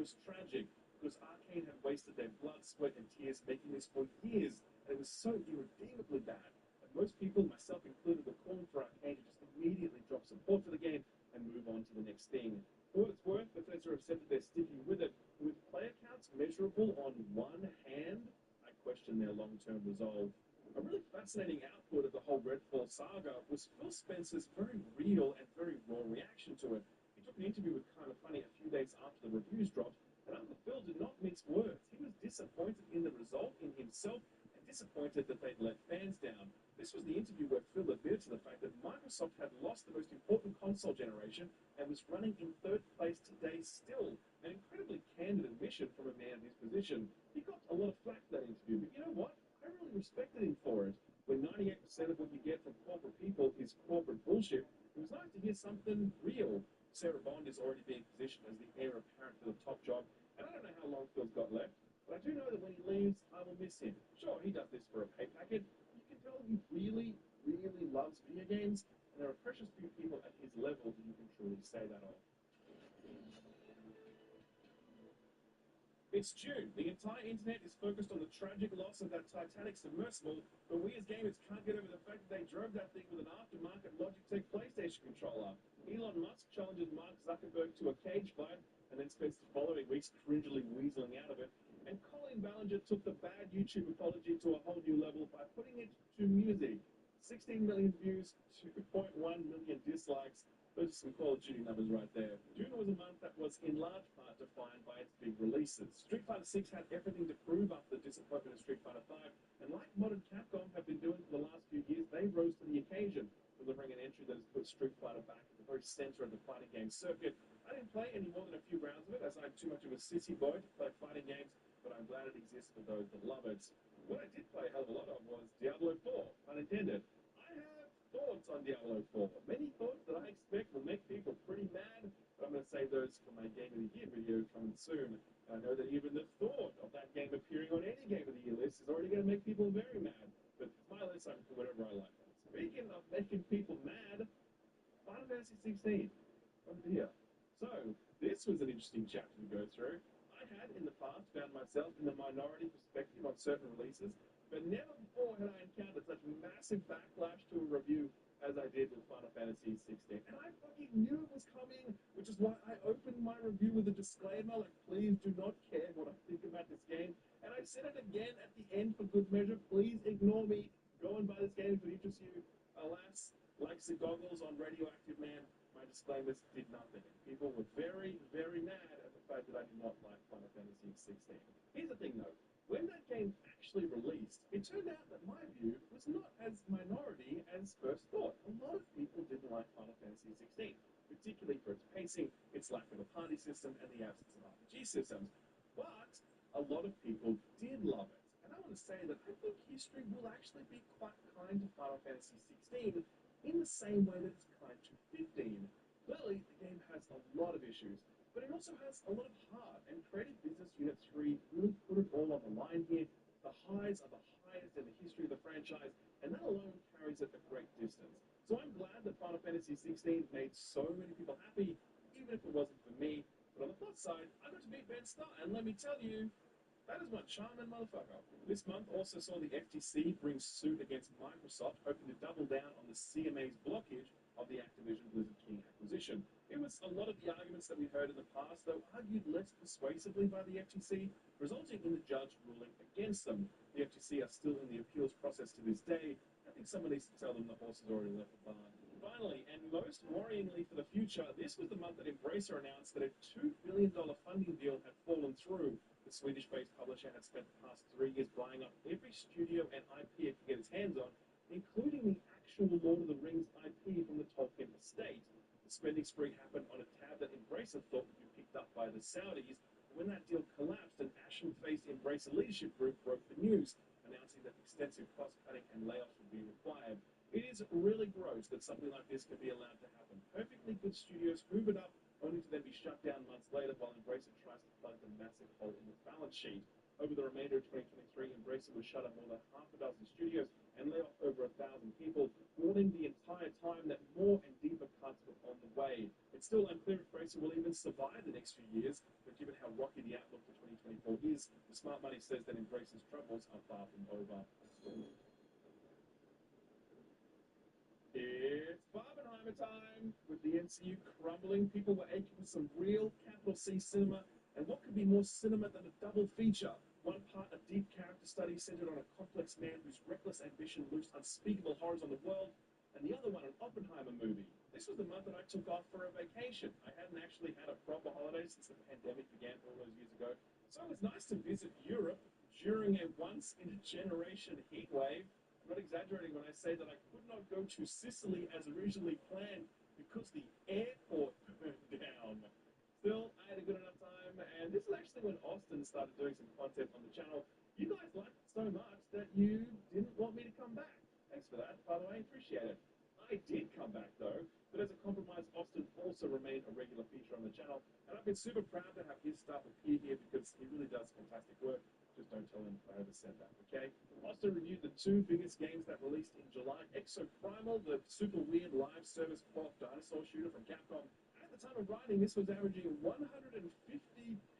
almost tragic, because Arcane had wasted their blood, sweat, and tears making this for years, and it was so irredeemably bad that most people, myself included, were calling for Arcane to just immediately drop support for the game and move on to the next thing. For what it's worth, Bethesda have said that they're sticking with it, but with player counts measurable on one hand, I question their long-term resolve. A really fascinating output of the whole Redfall saga was Phil Spencer's very real and very raw reaction to it. He took an interview with Kinda Funny a few days after the reviews dropped, and Uncle Phil did not mince words. He was disappointed in the result, in himself, and disappointed that they'd let fans down. This was the interview where Phil admitted to the fact that Microsoft had lost the most important console generation and was running in third place today still. An incredibly candid admission from a man in his position. He got a lot of flack for that interview, but you know what? I really respected him for it. When 98% of what you get from corporate people is corporate bullshit, it was nice to hear something real. Sarah Bond is already being positioned as the heir apparent to the top job, and I don't know how long Phil's got left, but I do know that when he leaves, I will miss him. Sure, he does this for a pay packet. You can tell he really, really loves video games, and there are precious few people at his level who you can truly say that of. It's June. The entire internet is focused on the tragic loss of that Titanic submersible, but we as gamers can't get over the fact that they drove that thing with an aftermarket Logitech PlayStation controller. Elon Musk challenges Mark Zuckerberg to a cage fight and then spends the following weeks cringily weaseling out of it. And Colin Ballinger took the bad YouTube apology to a whole new level by putting it to music. 16 million views, 2.1 million dislikes. Those are some Call of Duty numbers right there. June was a month that was in large part defined by its big releases. Street Fighter 6 had everything to prove after the disappointment of Street Fighter 5, and like modern Capcom have been doing for the last few years, they rose to the occasion, delivering an entry that has put Street Fighter back at the very center of the fighting game circuit. I didn't play any more than a few rounds of it, as I'm too much of a sissy boy to play fighting games, but I'm glad it exists for those that love it. What I did play a hell of a lot of was Diablo 4, unintended. I have thoughts on Diablo 4. Many thoughts that I expect will make people pretty mad, but I'm going to save those for my Game of the Year video coming soon. I know that even the thought of that game appearing on any Game of the Year list is already going to make people very mad, but my list, I can do whatever I like. Speaking of making people mad, Final Fantasy 16. Oh dear. So, this was an interesting chapter to go through. I had, in the past, found myself in the minority perspective on certain releases, but never before had I encountered such massive backlash to a review as I did with Final Fantasy 16. And I fucking knew it was coming, which is why I opened my review with a disclaimer, like, please do not care what I think about this game. And I said it again at the end for good measure, please ignore me. Go and buy this game if it interests you. Alas, like the goggles on Radioactive Man, my disclaimers did nothing. People were very, very mad at the fact that I did not like Final Fantasy 16. Here's the thing though. When that game actually released, it turned out that my view was not as minority as first thought. A lot of people didn't like Final Fantasy 16, particularly for its pacing, its lack of a party system, and the absence of RPG systems. But a lot of people did love it. And I want to say that I think history will actually be quite kind to Final Fantasy 16 in the same way that it's kind to 15. Clearly, the game has a lot of issues, but it also has a lot of heart, and Creative Business Unit 3 really put it all on the line here. The highs are the highest in the history of the franchise, and that alone carries it a great distance. So I'm glad that Final Fantasy 16 made so many people happy, even if it wasn't for me. But on the plus side, I got to beat Ben Starr, and let me tell you, that is one charming motherfucker. This month also saw the FTC bring suit against Microsoft, hoping to double down on the CMA's blockage of the Activision Blizzard King acquisition. It was a lot of the arguments that we heard in the past, though argued less persuasively by the FTC, resulting in the judge ruling against them. The FTC are still in the appeals process to this day. I think someone needs to tell them the horse has already left the barn. Finally, and most worryingly for the future, this was the month that Embracer announced that a $2 billion funding deal had fallen through. The Swedish-based publisher had spent the past 3 years buying up every studio and IP it could get its hands on, including the actual Lord of the Rings IP from the Tolkien estate. The spending spree happened on a tab that Embracer thought would be picked up by the Saudis. When that deal collapsed, an ashen-faced Embracer leadership group broke the news, announcing that extensive cost-cutting and layoffs would be required. It is really gross that something like this could be allowed to happen. Perfectly good studios hoovered up, only to then be shut down months later while Embracer tries to plug the massive hole in the balance sheet. Over the remainder of 2023, Embracer will shut up more than half a dozen studios and lay off over 1,000 people, warning the entire time that more and deeper cuts were on the way. It's still unclear if Embracer will even survive the next few years, but given how rocky Oppenheimer time, with the MCU crumbling, people were aching for some real capital C cinema, and what could be more cinema than a double feature? One part a deep character study centered on a complex man whose reckless ambition loosed unspeakable horrors on the world, and the other one an Oppenheimer movie. This was the month that I took off for a vacation. I hadn't actually had a proper holiday since the pandemic began all those years ago, so it was nice to visit Europe during a once-in-a-generation heat wave. I'm not exaggerating when I say that I could not go to Sicily as originally planned because the airport burned down. Still, I had a good enough time, and this is actually when Austin started doing some content on the channel. You guys liked it so much that you didn't want me to come back. Thanks for that, by the way, appreciate it. I did come back though, but as a compromise, Austin also remained a regular feature on the channel, and I've been super proud to have his stuff appear here because he really does fantastic work. Just don't tell him I ever said that, okay? Austin reviewed the two biggest games that released in July: Exoprimal, the super weird live service co-op dinosaur shooter from Capcom. At the time of writing, this was averaging 150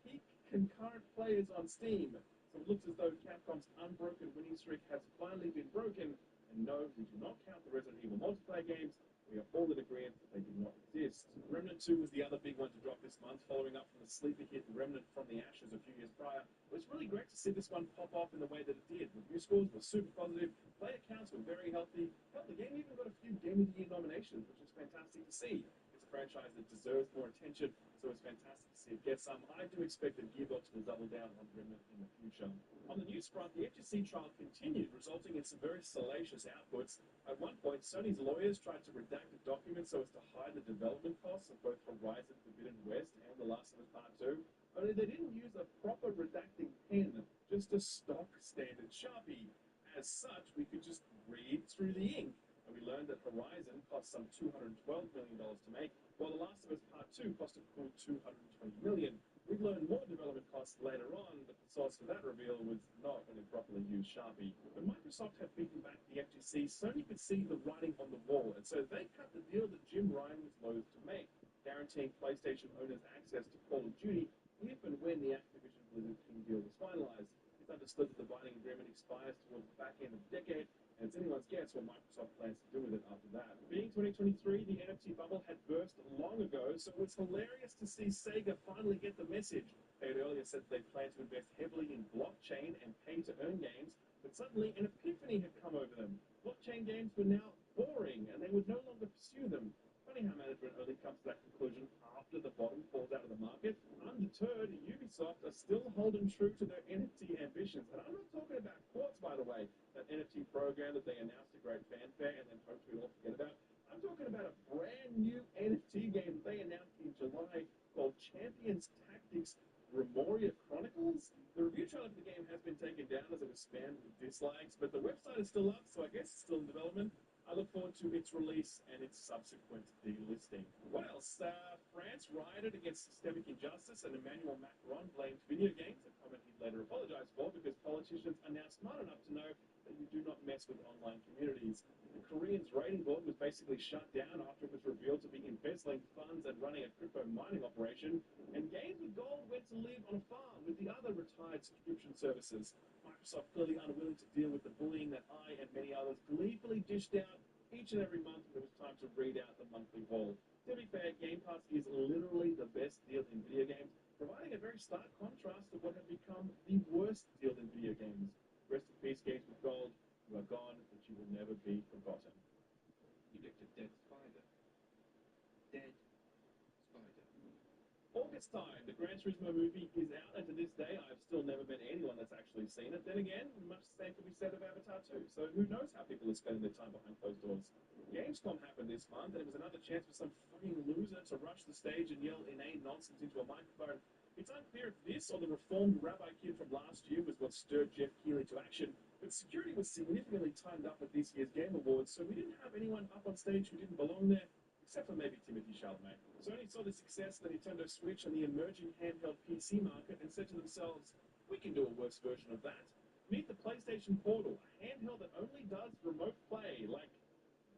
peak concurrent players on Steam. So it looks as though Capcom's unbroken winning streak has finally been broken. And no, we do not count the Resident Evil multiplayer games. We are all in agreement that they do not exist. Remnant 2 was the other big one to drop this month, following up from the sleeper hit Remnant from the Ashes a few years prior. It was really great to see this one pop off in the way that it did. Review scores were super positive, player counts were very healthy. Hell, the game even got a few Game of the Year nominations, which is fantastic to see. It's a franchise that deserves more attention, so it's fantastic to see it get some. I do expect that Gearbox will double down on Remnant in the future. On the news front, the FGC trial continued, resulting in some very salacious outputs. At one point, Sony's lawyers tried to redact a document so as to hide the development costs of both Horizon Forbidden West and The Last of Us Part 2, only they didn't use a proper redacting pen, just a stock standard Sharpie. As such, we could just read through the ink, and we learned that Horizon cost some $212 million to make, while The Last of Us Part 2 cost a cool $220 million. We'd learn more development costs later on, but the source for that reveal was not an improperly used Sharpie. When Microsoft had beaten back the FTC, Sony could see the writing on the wall, and so they cut the deal that Jim Ryan was loath to make, guaranteeing PlayStation owners access to Call of Duty if and when the Activision Blizzard King deal was finalized. It's understood that the binding agreement expires towards the back end of the decade, and it's anyone's guess what Microsoft plans to do with it after that. Being 2023, the NFT bubble had burst long ago, so it's hilarious to see Sega finally get the message. They had earlier said that they plan to invest heavily in blockchain and pay-to-earn games, but suddenly an epiphany had come over them. Blockchain games were now boring, and they would no longer pursue them. Funny how management only comes to that conclusion after the bottom falls out of the market. Undeterred, Ubisoft are still holding true to their NFT ambitions, and I'm not talking about Quartz, by the way, that NFT program that they announced to great fanfare and then hoped we all forget about. I'm talking about a brand new NFT game that they announced in July called Champions Tactics Remoria Chronicles. The review trailer for the game has been taken down as it was spammed with dislikes, but the website is still up, so I guess it's still in development. I look forward to its release and its subsequent delisting. What else? France rioted against systemic injustice, and Emmanuel Macron blamed video games, a comment he later apologized for because politicians are now smart enough to know that you do not mess with online communities. The Korean's rating board was basically shut down after it was revealed to be embezzling funds and running a crypto mining operation, and Games with Gold went to live on a farm with the other retired subscription services. Microsoft clearly unwilling to deal with the bullying that I and many others gleefully dished out each and every month when it was time to read out the monthly haul. To be fair, Game Pass is literally the best deal in video games, providing a very stark contrast to what had become the worst deal in video games. Rest in peace, Games with Gold. You are gone, but you will never be forgotten. You licked a dead spider. Dead spider. August time, the Gran Turismo movie is out, and to this day, I've still never met anyone that's actually seen it. Then again, much the same could be said of Avatar 2, so who knows how people are spending their time behind closed doors. Gamescom happened this month, and it was another chance for some fucking loser to rush the stage and yell inane nonsense into a microphone. It's unclear if this or the reformed rabbi kid from last year was what stirred Jeff Keighley to action, but security was significantly timed up at this year's Game Awards, so we didn't have anyone up on stage who didn't belong there, except for maybe Timothy Chalamet. Sony saw the success of the Nintendo Switch and the emerging handheld PC market and said to themselves, we can do a worse version of that. Meet the PlayStation Portal, a handheld that only does remote play, like,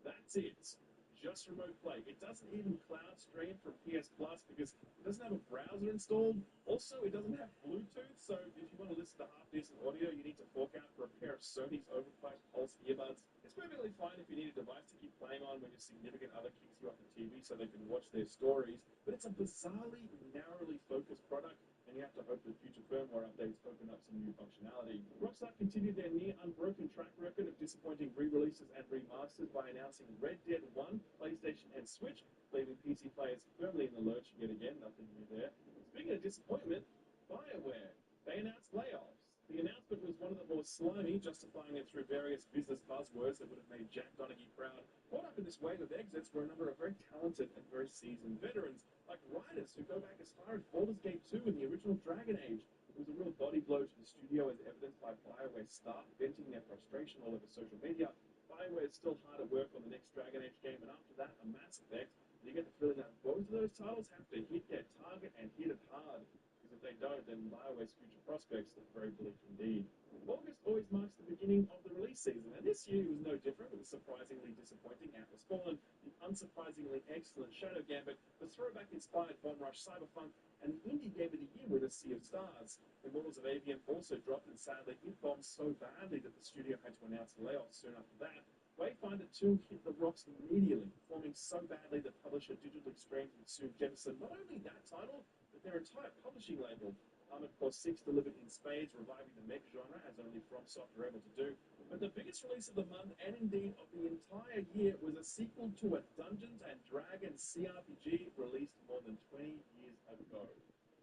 that's it. Just just remote play. It doesn't even cloud stream from PS Plus because it doesn't have a browser installed. Also, it doesn't have Bluetooth, so if you want to listen to half-decent audio, you need to fork out for a pair of Sony's overpriced Pulse earbuds. It's perfectly fine if you need a device to keep playing on when your significant other kicks you off the TV so they can watch their stories, but it's a bizarrely, narrowly focused product, and you have to hope that future firmware updates open up some new functionality. Rockstar continued their near-unbroken track record of disappointing re-releases and remasters by announcing Red Dead 1, PlayStation, and Switch, leaving PC players firmly in the lurch yet again, nothing new there. Speaking of disappointment, BioWare, they announced layoffs. The announcement was one of the more slimy, justifying it through various business buzzwords that would have made Jack Donaghy proud. Caught up in this wave of exits were a number of very talented and very seasoned veterans, like writers who go back as far as Baldur's Gate 2 and the original Dragon Age. It was a real body blow to the studio, as evidenced by BioWare staff venting their frustration all over social media. BioWare is still hard at work on the next Dragon Age game, and after that, a Mass Effect. You get the feeling that both of those titles have to hit their target and hit it hard. Because if they don't, then BioWare's future prospects look very bleak indeed. August always marks the beginning of the release season, and this year was no different, with the surprisingly disappointing Atlas Fallen, the unsurprisingly excellent Shadow Gambit, the throwback-inspired Bomb Rush Cyberpunk, and the indie game of the year with A Sea of Stars. Immortals of Avium also dropped, and sadly, it bombed so badly that the studio had to announce layoffs soon after that. Wayfinder 2 hit the rocks immediately, performing so badly that publisher Digital Extremes would soon jettison not only that title, but their entire publishing label. Armored Core 6 delivered in spades, reviving the mech genre, as only FromSoft are able to do. But the biggest release of the month, and indeed of the entire year, was a sequel to a Dungeons & Dragons CRPG released more than 20 years ago.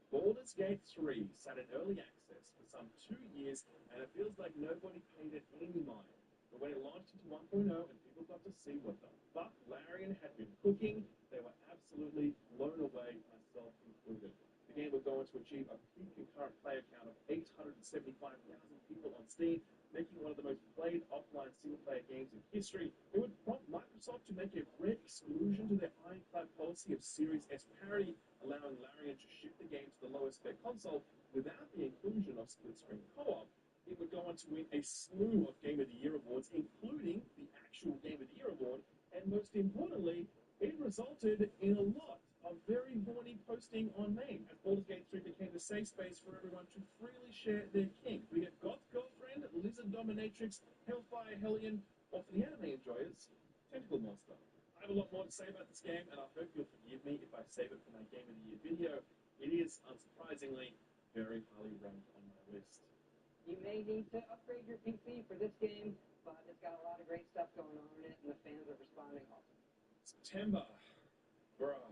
Baldur's Gate 3 sat in early access for some 2 years, and it feels like nobody paid it any mind. But when it launched into 1.0 and people got to see what the fuck Larian had been cooking, they were absolutely blown away, myself included. The game would go on to achieve a peak concurrent player count of 875,000 people on Steam, making one of the most played offline single-player games in history. It would prompt Microsoft to make a red exclusion to their ironclad policy of Series S parity, allowing Larian to ship the game to the lowest spec console without the inclusion of split-screen co-op. It would go on to win a slew of Game of the Year awards, including the actual Game of the Year award, and most importantly, it resulted in a lot of very horny posting on MAME, as Baldur's Gate 3 became the safe space for everyone to freely share their kink, be it Goth Girlfriend, Lizard Dominatrix, Hellfire Hellion, or for the anime enjoyers, Tentacle Monster. I have a lot more to say about this game, and I hope you'll forgive me if I save it for my Game of the Year video. It is, unsurprisingly, very highly ranked on my list. You may need to upgrade your PC for this game, but it's got a lot of great stuff going on in it, and the fans are responding awesome. September. Bruh.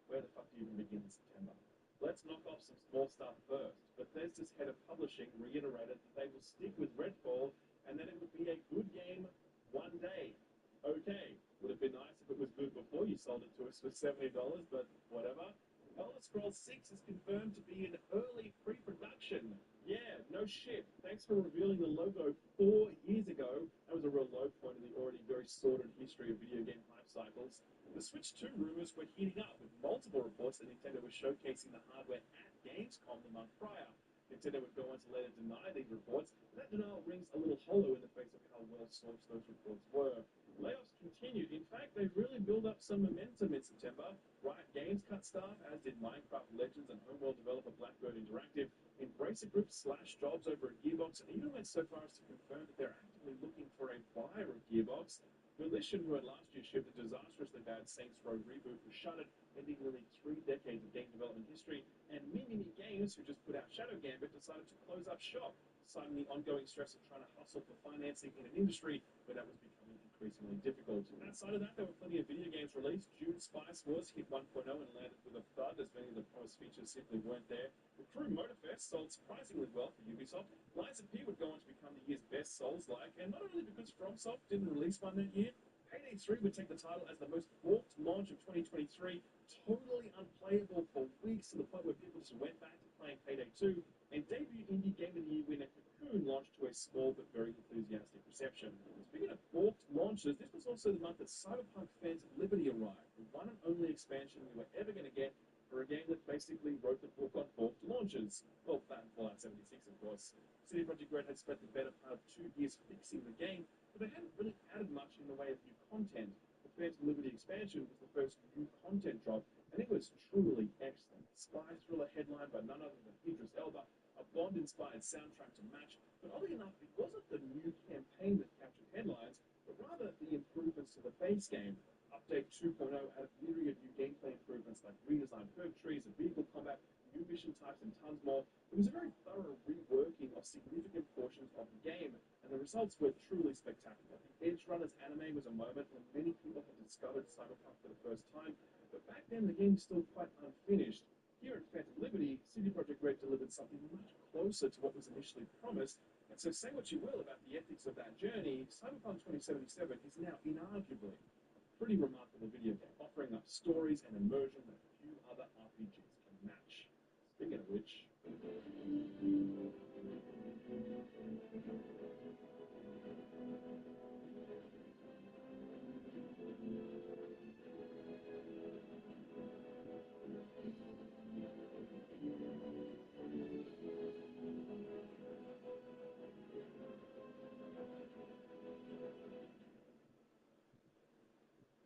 Where the fuck do you even begin in September? Let's knock off some small stuff first. Bethesda's head of publishing reiterated that they will stick with Redfall and that it would be a good game one day. Okay, would have been nice if it was good before you sold it to us for $70, but whatever. Elder Scrolls 6 is confirmed to be in early pre-production. Yeah, no shit. Thanks for revealing the logo 4 years ago. That was a real low point in the already very sordid history of video game hype cycles. The Switch 2 rumors were heating up, with multiple reports that Nintendo was showcasing the hardware at Gamescom the month prior. Nintendo would go on to later deny these reports, and that denial rings a little hollow in the face of how well-sourced those reports were. Layoffs continued. In fact, they really built up some momentum in September. Riot Games cut staff, as did Minecraft Legends and homeworld developer Blackbird Interactive. Embracer Group slashed jobs over at Gearbox and even went so far as to confirm that they're actively looking for a buyer of Gearbox. Volition, who had last year shipped a disastrously bad Saints Row reboot, was shuttered, ending nearly 3 decades of game development history. And Mimimi Games, who just put out Shadow Gambit, decided to close up shop, citing the ongoing stress of trying to hustle for financing in an industry where that was becoming increasingly difficult. And outside of that, there were plenty of video games released. June Spice Wars hit 1.0 and landed with a thud, as many of the promised features simply weren't there. The Crew Motorfest sold surprisingly well for Ubisoft. Lies of P would go on to become the year's best Souls-like, and not only because FromSoft didn't release one that year, Payday 3 would take the title as the most warped launch of 2023, totally unplayable for weeks to the point where people just went back to playing Payday 2, and debut indie Game of the Year winner Cocoon launched to a small but very enthusiastic reception. Speaking of warped launches, this was also the month that Cyberpunk Phantom Liberty arrived, the one and only expansion we were ever going to get for a game that basically wrote the book on warped launches. Well, that and Fallout 76, of course. CD Projekt Red had spent the better part of 2 years fixing the game, but they hadn't really added much in the way of new content. The Phantom Liberty Expansion was the first new content drop, and it was truly excellent. Spy thriller headline by none other than Idris Elba, a Bond-inspired soundtrack to match, but oddly enough, it wasn't the new campaign that captured headlines, but rather the improvements to the base game. Update 2.0 added myriad new gameplay improvements like redesigned herb trees and vehicle combat, new mission types, and tons more. It was a very thorough reworking of significant portions of the game, and the results were truly spectacular. The Edge Runners anime was a moment when many people had discovered Cyberpunk for the first time, but back then the game was still quite unfinished. Here at Phantom Liberty, CD Projekt Red delivered something much closer to what was initially promised, and so say what you will about the ethics of that journey, Cyberpunk 2077 is now inarguably a pretty remarkable video game, offering up stories and immersion that few other RPGs can match. Speaking of which...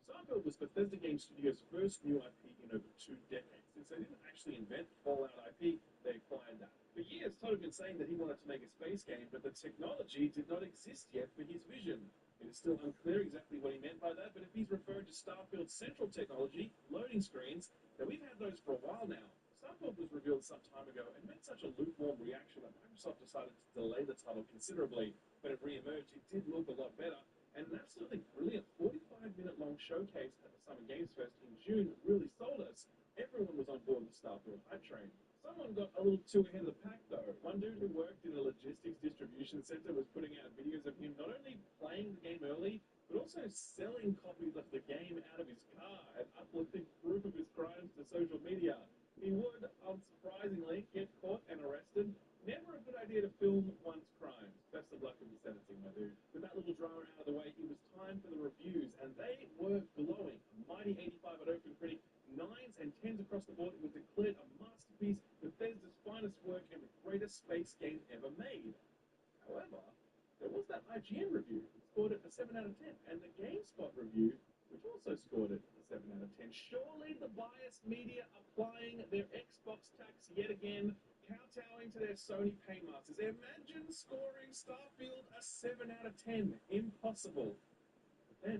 Starfield was Bethesda Game Studios' first new IP in over 2 decades. Since they didn't actually invent Fallout IP, they acquired that. For years, Todd had been saying that he wanted to make a space game, but the technology did not exist yet for his vision. It is still unclear exactly what he meant by that, but if he's referring to Starfield's central technology, loading screens, then we've had those for a while now. Starfield was revealed some time ago and met such a lukewarm reaction that Microsoft decided to delay the title considerably. When it re-emerged, it did look a lot better, and an absolutely brilliant 45-minute-long showcase at the Summer Games Fest in June really sold us. Everyone was on board the Starfield hype train. Someone got a little too ahead of the pack, though. One dude who worked in a logistics distribution center was putting out videos of him not only playing the game early, but also selling copies of the game out of his car and uploading proof of his crimes to social media. He would, unsurprisingly, get caught and arrested. Never a good idea to film one's crimes. Best of luck with the sentencing, my dude. With that little drama out of the way, it was time for the reviews, and they were glowing. A mighty 85 at OpenCritic, 9s and 10s across the board. It was declared a masterpiece, Bethesda's finest work, and the greatest space game ever made. However, there was that IGN review. It scored it a 7 out of 10, and the GameSpot review, which also scored it a 7 out of 10. Surely the biased media applying their Xbox tax yet again, kowtowing to their Sony paymasters. Imagine scoring Starfield a 7 out of 10. Impossible. But then,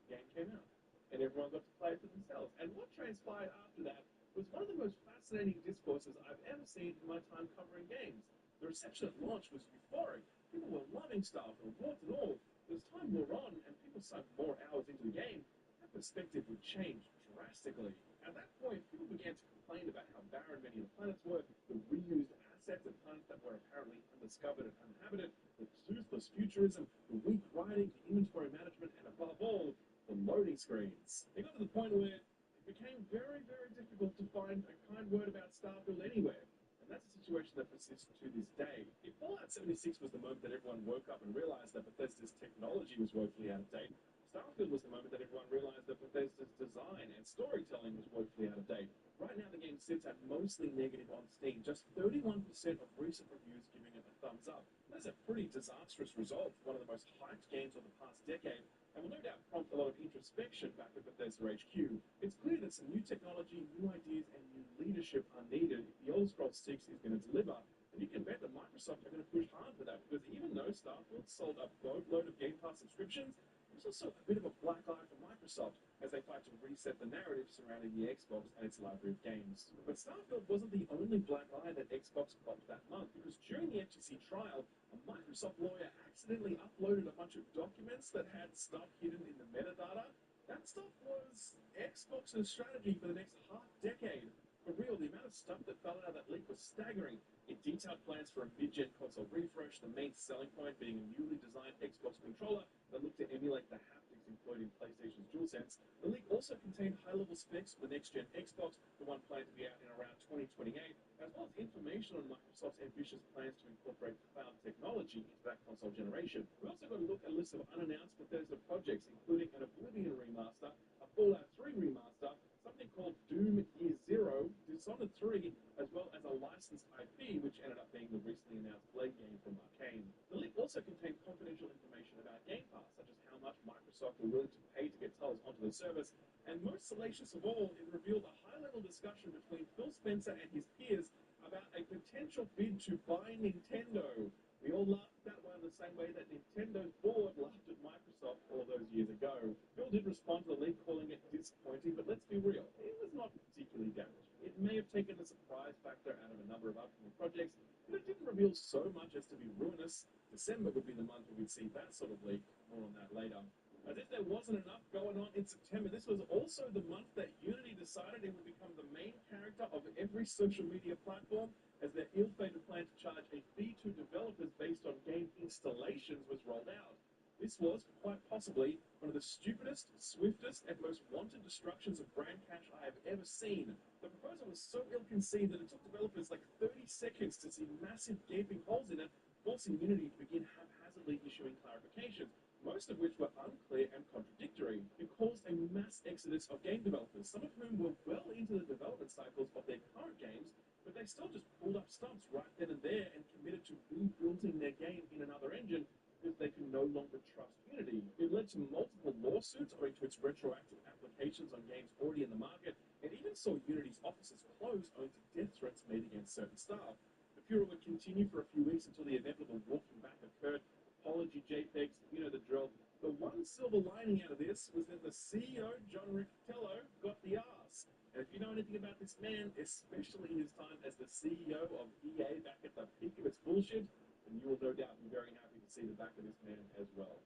the game came out, and everyone got to play it for themselves. And what transpired after that was one of the most fascinating discourses I've ever seen in my time covering games. The reception at launch was euphoric. People were loving Starfield, warts and all. As time wore on, and people sunk more hours into the game, that perspective would change drastically. At that point, people began to complain about how barren many of the planets were, the reused assets of planets that were apparently undiscovered and uninhabited, the toothless futurism, the weak writing, the inventory management, and above all, the loading screens. It got to the point where it became very, very difficult to find a kind word about Starfield anywhere. And that's a situation that persists to this day. If Fallout 76 was the moment that everyone woke up and realized that Bethesda's technology was woefully out of date, Starfield was the moment that everyone realized that Bethesda's design and storytelling was woefully out of date. Right now, the game sits at mostly negative on Steam, just 31% of recent reviews giving it a thumbs up. That's a pretty disastrous result for one of the most hyped games of the past decade, and will no doubt prompt a lot of introspection back at Bethesda HQ. It's clear that some new technology, new ideas, and new leadership are needed if the Elder Scrolls 6 is going to deliver. And you can bet that Microsoft are going to push hard for that, because even though Starfield sold a boatload of Game Pass subscriptions, it's also a bit of a black eye for Microsoft as they fight to reset the narrative surrounding the Xbox and its library of games. But Starfield wasn't the only black eye that Xbox popped that month, because during the FTC trial, a Microsoft lawyer accidentally uploaded a bunch of documents that had stuff hidden in the metadata. That stuff was Xbox's strategy for the next half-decade. For real, the amount of stuff that fell out of that leak was staggering. It detailed plans for a mid-gen console refresh, the main selling point being a newly designed Xbox controller that looked to emulate the haptics employed in PlayStation's DualSense. The leak also contained high-level specs for the next-gen Xbox, the one planned to be out in around 2028, as well as information on Microsoft's ambitious plans to incorporate cloud technology into that console generation. We also got to look at a list of unannounced Bethesda projects, including an Oblivion remaster, a Fallout 3 remaster, something called Doom Year Zero, Dishonored 3, as well as a licensed IP, which ended up being the recently announced Blade game from Arcane. The leak also contained confidential information about Game Pass, such as how much Microsoft were willing to pay to get titles onto the service, And most salacious of all, it revealed a high-level discussion between Phil Spencer and his peers about a potential bid to buy Nintendo. We all laughed at that one the same way that Nintendo's board laughed at Microsoft all those years ago. Phil did respond to the leak calling it disappointing, but let's be real, it was not particularly damaging. It may have taken the surprise factor out of a number of upcoming projects, but it didn't reveal so much as to be ruinous. December would be the month where we'd see that sort of leak. More on that later. As if there wasn't enough going on in September, this was also the month that Unity decided it would become the main character of every social media platform, as their ill-fated plan to charge a fee to developers based on game installations was rolled out. This was, quite possibly, one of the stupidest, swiftest, and most wanted destructions of brand cash I have ever seen. The proposal was so ill-conceived that it took developers like 30 seconds to see massive gaping holes in it, forcing Unity to begin haphazardly issuing clarifications, most of which were unclear and contradictory. It caused a mass exodus of game developers, some of whom were well into the development cycles of their current games, but they still just pulled up stumps right then and there and committed to rebuilding their game in another engine because they could no longer trust Unity. It led to multiple lawsuits owing to its retroactive applications on games already in the market, and even saw Unity's offices close owing to death threats made against certain staff. The furor would continue for a few weeks until the inevitable walking back occurred. Apology JPEGs, you know the drill. The one silver lining out of this was that the CEO, John Riccitiello, got the arse. And if you know anything about this man, especially his time as the CEO of EA back at the peak of its bullshit, then you will no doubt be very happy to see the back of this man as well.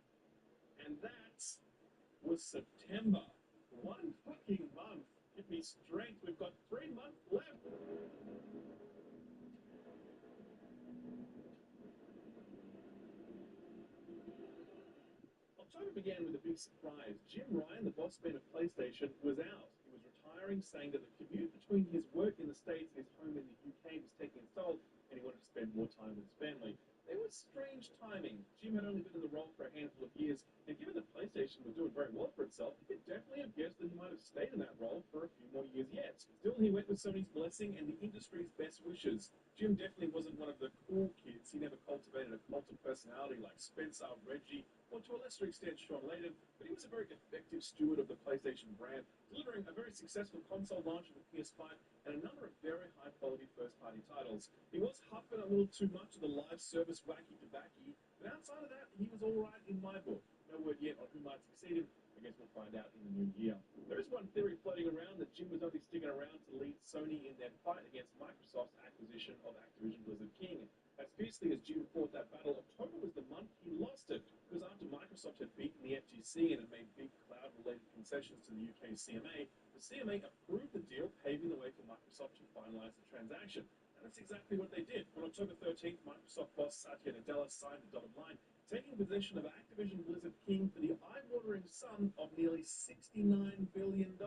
And that was September. One fucking month. Give me strength. We've got 3 months left. October began with a big surprise. Jim Ryan, the boss man of PlayStation, was out. He was retiring, saying that the commute between his work in the States and his home in the UK was taking its toll, and he wanted to spend more time with his family. It was strange timing. Jim had only been in the role for a handful of years, and given that PlayStation was doing very well for itself, you could definitely have guessed that he might have stayed in that role for a few more years yet. Still, he went with Sony's blessing and the industry's best wishes. Jim definitely wasn't one of the cool kids. He never cultivated a cult of personality like Spencer, Reggie, or to a lesser extent Sean Layden, but he was a very effective steward of the PlayStation brand, delivering a very successful console launch of the PS5 and a number of very high-quality first-party titles. He was huffing a little too much of the live service wacky tobacco, but outside of that, he was alright in my book. No word yet on who might succeed him. I guess we'll find out in the new year. There is one theory floating around that Jim was only sticking around to lead Sony in their fight against Microsoft's acquisition of Activision Blizzard King. As fiercely as Jim fought that battle, October was the month he lost it, because after Microsoft had beaten the FTC and had made big cloud-related concessions to the UK CMA, the CMA approved the deal, paving the way for Microsoft to finalize the transaction. And that's exactly what they did. On October 13th, Microsoft boss Satya Nadella signed the dotted line, taking possession of Activision Blizzard King for the eye-watering sum of nearly $69 billion.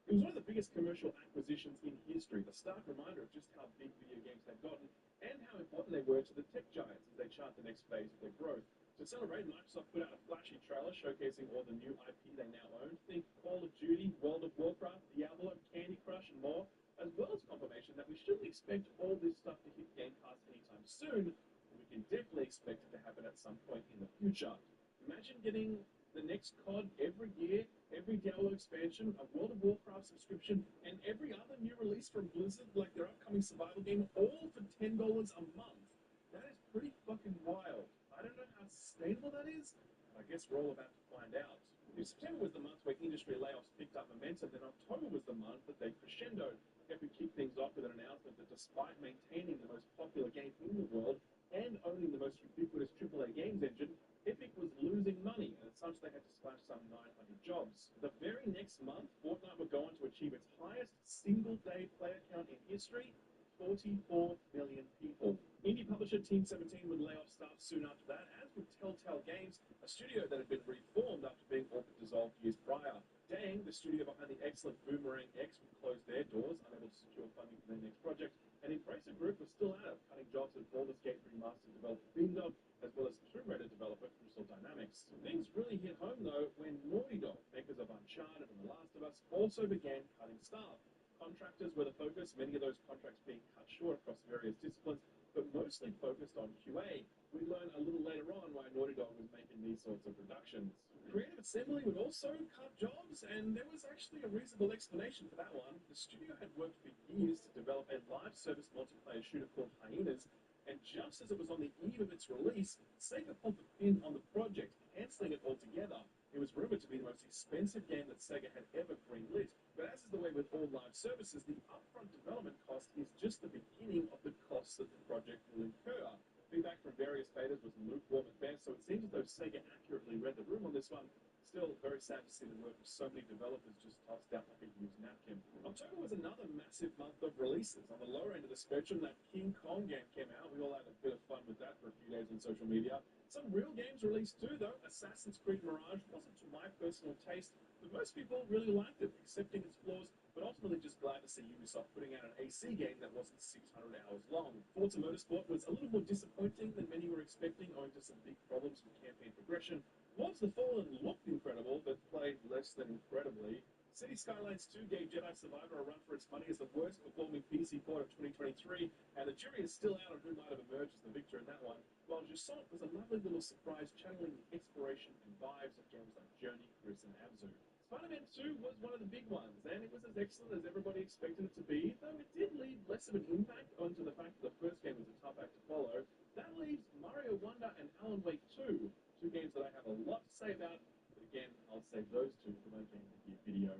It was one of the biggest commercial acquisitions in history, a stark reminder of just how big video games had gotten and how important they were to the tech giants as they chart the next phase of their growth. To celebrate, Microsoft put out a flashy trailer showcasing all the new IP they now own. Think Call of Duty, World of Warcraft, Diablo, Candy Crush, and more, as well as confirmation that we shouldn't expect all this stuff to hit Game Pass anytime soon, but we can definitely expect it to happen at some point in the future. Imagine getting the next COD every year, every Diablo expansion, a World of Warcraft subscription, and every other new release from Blizzard, like their upcoming survival game, all for $10 a month. That is pretty fucking wild. I don't know how sustainable that is, but I guess we're all about to find out. If September was the month where industry layoffs picked up momentum, then October was the month that they crescendoed. Epic kicked things off with an announcement that despite maintaining the most popular game in the world and owning the most ubiquitous AAA games engine, Epic was losing money, and as such they had to slash some 900 jobs. The very next month, Fortnite would go on to achieve its highest single-day player count in history, 44 million people. Indie publisher Team 17 would lay off staff soon after that, as would Telltale Games, a studio that had been reformed after being all but dissolved years prior. Dang, the studio behind the excellent Boomerang X would close their doors, unable to secure funding for their next project, and Embracer Group was still at it, cutting jobs at Baldur's Gate remastered developer Beamdog, as well as Tomb Raider developer Crystal Dynamics. Things really hit home, though, when Naughty Dog, makers of Uncharted and The Last of Us, also began cutting staff. Contractors were the focus, many of those contracts being cut short across various disciplines, but mostly focused on QA. We'd learn a little later on why Naughty Dog was making these sorts of reductions. Creative assembly would also cut jobs, and there was actually a reasonable explanation for that one. The studio had worked for years to develop a live service multiplayer shooter called Hyenas, and just as it was on the eve of its release, Sega pulled the pin on the project, cancelling it altogether. It was rumored to be the most expensive game that Sega had ever greenlit, but as is the way with all live services, the upfront development cost is just the beginning of the costs that the project will incur. Feedback from various betas was lukewarm at best, so it seems as though Sega accurately read the room on this one. Still, very sad to see the work of so many developers just tossed out like a used napkin. October was another massive month of releases. On the lower end of the spectrum, that King Kong game came out. We all had a bit of fun with that for a few days on social media. Some real games released too, though. Assassin's Creed Mirage wasn't to my personal taste, but most people really liked it, accepting its flaws, but ultimately just glad to see Ubisoft putting out an AC game that wasn't 600 hours long. Forza Motorsport was a little more disappointing than many were expecting, owing to some big problems with campaign progression. Lords of the Fallen looked incredible, but played less than incredibly. City Skylines 2 gave Jedi Survivor a run for its money as the worst performing PC port of 2023, and the jury is still out on who might have emerged as the victor in that one, while Jusant was a lovely little surprise channeling the exploration and vibes of games like Journey, Gris, and Abzu. Spider-Man 2 was one of the big ones, and it was as excellent as everybody expected it to be, though it did leave less of an impact onto the fact that the first game was a tough act to follow. That leaves Mario Wonder and Alan Wake 2, two games that I have a lot to say about, but again, I'll save those two for my Game of the Year video.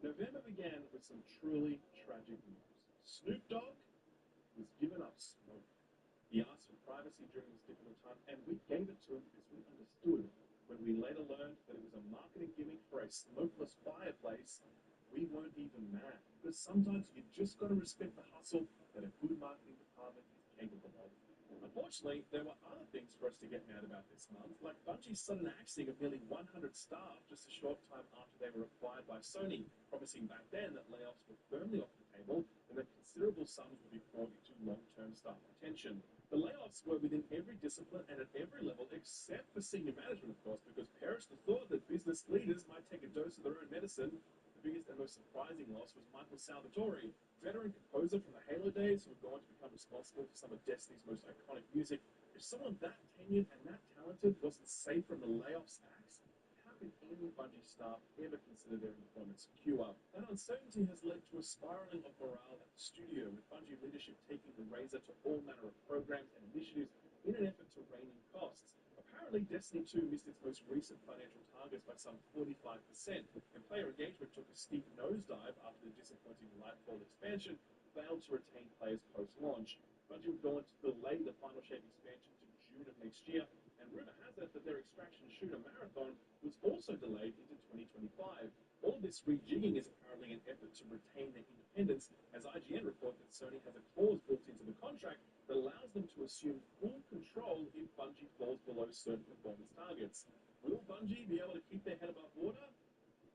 November began with some truly tragic news. Snoop Dogg was given up smoke. He asked for privacy during this difficult time, and we gave it to him because we understood. When we later learned that it was a marketing gimmick for a smokeless fireplace, we weren't even mad. Because sometimes you just got to respect the hustle that a good marketing department is capable of. Unfortunately, there were other things for us to get mad about this month, like Bungie's sudden axing of nearly 100 staff just a short time after they were acquired by Sony, promising back then that layoffs were firmly off the table and that considerable sums would be poured into long-term staff retention. The layoffs were within every discipline and at every level except for senior management, of course, because perish the thought that business leaders might take a dose of their own medicine. The biggest and most surprising loss was Michael Salvatore, veteran composer from the Halo days who would go on to become responsible for some of Destiny's most iconic music. If someone that tenured and that talented wasn't safe from the layoffs axe, how could any Bungie staff ever consider their employment secure? That uncertainty has led to a spiraling of morale at the studio, with Bungie leadership taking the razor to all manner of programs and initiatives in an effort to rein in costs. Apparently, Destiny 2 missed its most recent financial targets by some 45%, and player engagement took a steep nosedive after the disappointing Lightfall expansion failed to retain players post-launch. Bungie would go on to delay the Final Shape expansion to June of next year, and rumor has it that their extraction shooter Marathon was also delayed into 2025. All of this rejigging is apparently an effort to retain their independence, as IGN report that Sony has a clause built into the contract that allows them to assume full control if Bungie falls below certain performance targets. Will Bungie be able to keep their head above water?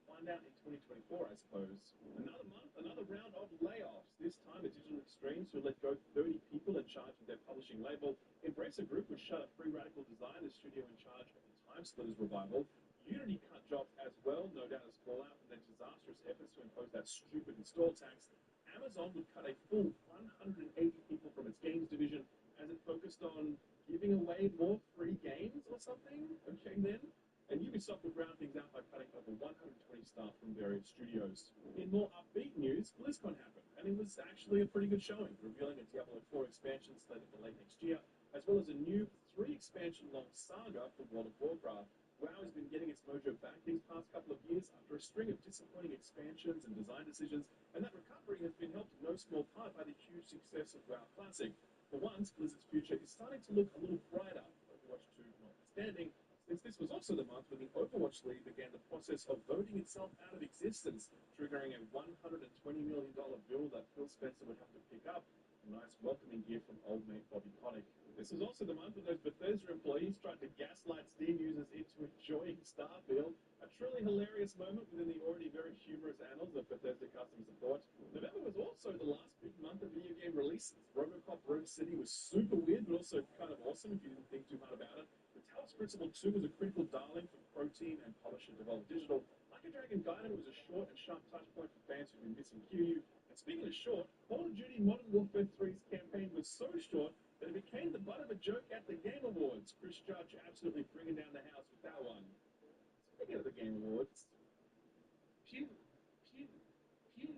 Find out in 2024, I suppose. Another month, another round of layoffs. This time at Digital Extremes, who let go 30 people in charge of their publishing label. Embracer Group would shut up Free Radical Design, the studio in charge of the Time Splitters revival. Unity cut jobs as well, no doubt as fallout from their disastrous efforts to impose that stupid install tax. Amazon would cut a full 180 people from its games division as it focused on giving away more free games or something. Okay then. And Ubisoft would round things out by cutting over 120 staff from various studios. In more upbeat news, BlizzCon happened, and it was actually a pretty good showing, revealing a Diablo 4 expansion slated for late next year, as well as a new 3-expansion-long saga for World of Warcraft. WoW has been getting its mojo back these past couple of years after a string of disappointing expansions and design decisions, and that recovery has been helped in no small part by the huge success of WoW Classic. For once, Blizzard's future is starting to look a little brighter, Overwatch 2 notwithstanding, since this was also the month when the Overwatch League began the process of voting itself out of existence, triggering a $120 million bill that Phil Spencer would have to pick up. A nice welcoming gift from old mate Bobby Kotick. This was also the month when those Bethesda employees tried to gaslight Steam users into enjoying Starfield, a truly hilarious moment within the already very humorous annals of Bethesda customer support. November was also the last big month of video game releases. RoboCop Rogue City was super weird, but also kind of awesome if you didn't think too hard about it. The Talos Principle 2 was a critical darling for Protein and publisher Devolver Digital. Like a Dragon Gaiden was a short and sharp touch point for fans who've been missing Kiryu, and Speaking of short, Call of Duty Modern Warfare 3's campaign was so short that it became the butt of a joke at the Game Awards. Chris Judge absolutely bringing down the house with that one. Speaking of the Game Awards, pew, pew, pew.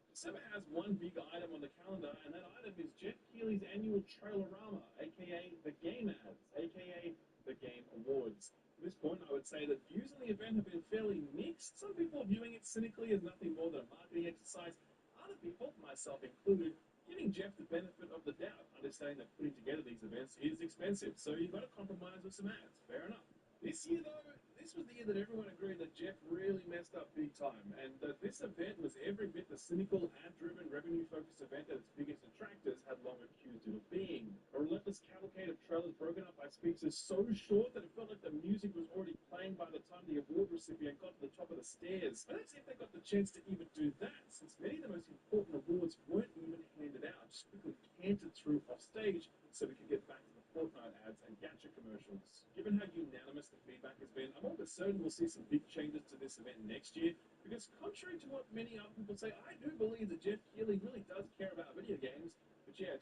December has one big item on the calendar, and that item is Jeff Keighley's annual Trailerama, aka the Game Ads, aka the Game Awards. At this point, I would say that views on the event have been fairly mixed. Some people are viewing it cynically as nothing more than a marketing exercise. Other people, myself included, giving Jeff the benefit of the doubt, understanding that putting together these events is expensive, so you've got to compromise with some ads. Fair enough. This year, though, this was the year that everyone agreed that Jeff really messed up big time, and that this event was every bit the cynical, ad-driven, revenue-focused event that its biggest detractors had long accused it of being. A relentless cavalcade of trailers broken up by speeches so short that it felt like the music was already playing by the time the award recipient got to the top of the stairs. But let's see if they got the chance to even do that, since many of the most important awards weren't even handed out, just quickly cantered through off stage so we could get back to the Fortnite ads and gacha commercials. Given how unanimous the feedback has been, I'm almost certain we'll see some big changes to this event next year, because contrary to what many other people say, I do believe that Jeff Keighley really does care about video games. But yeah,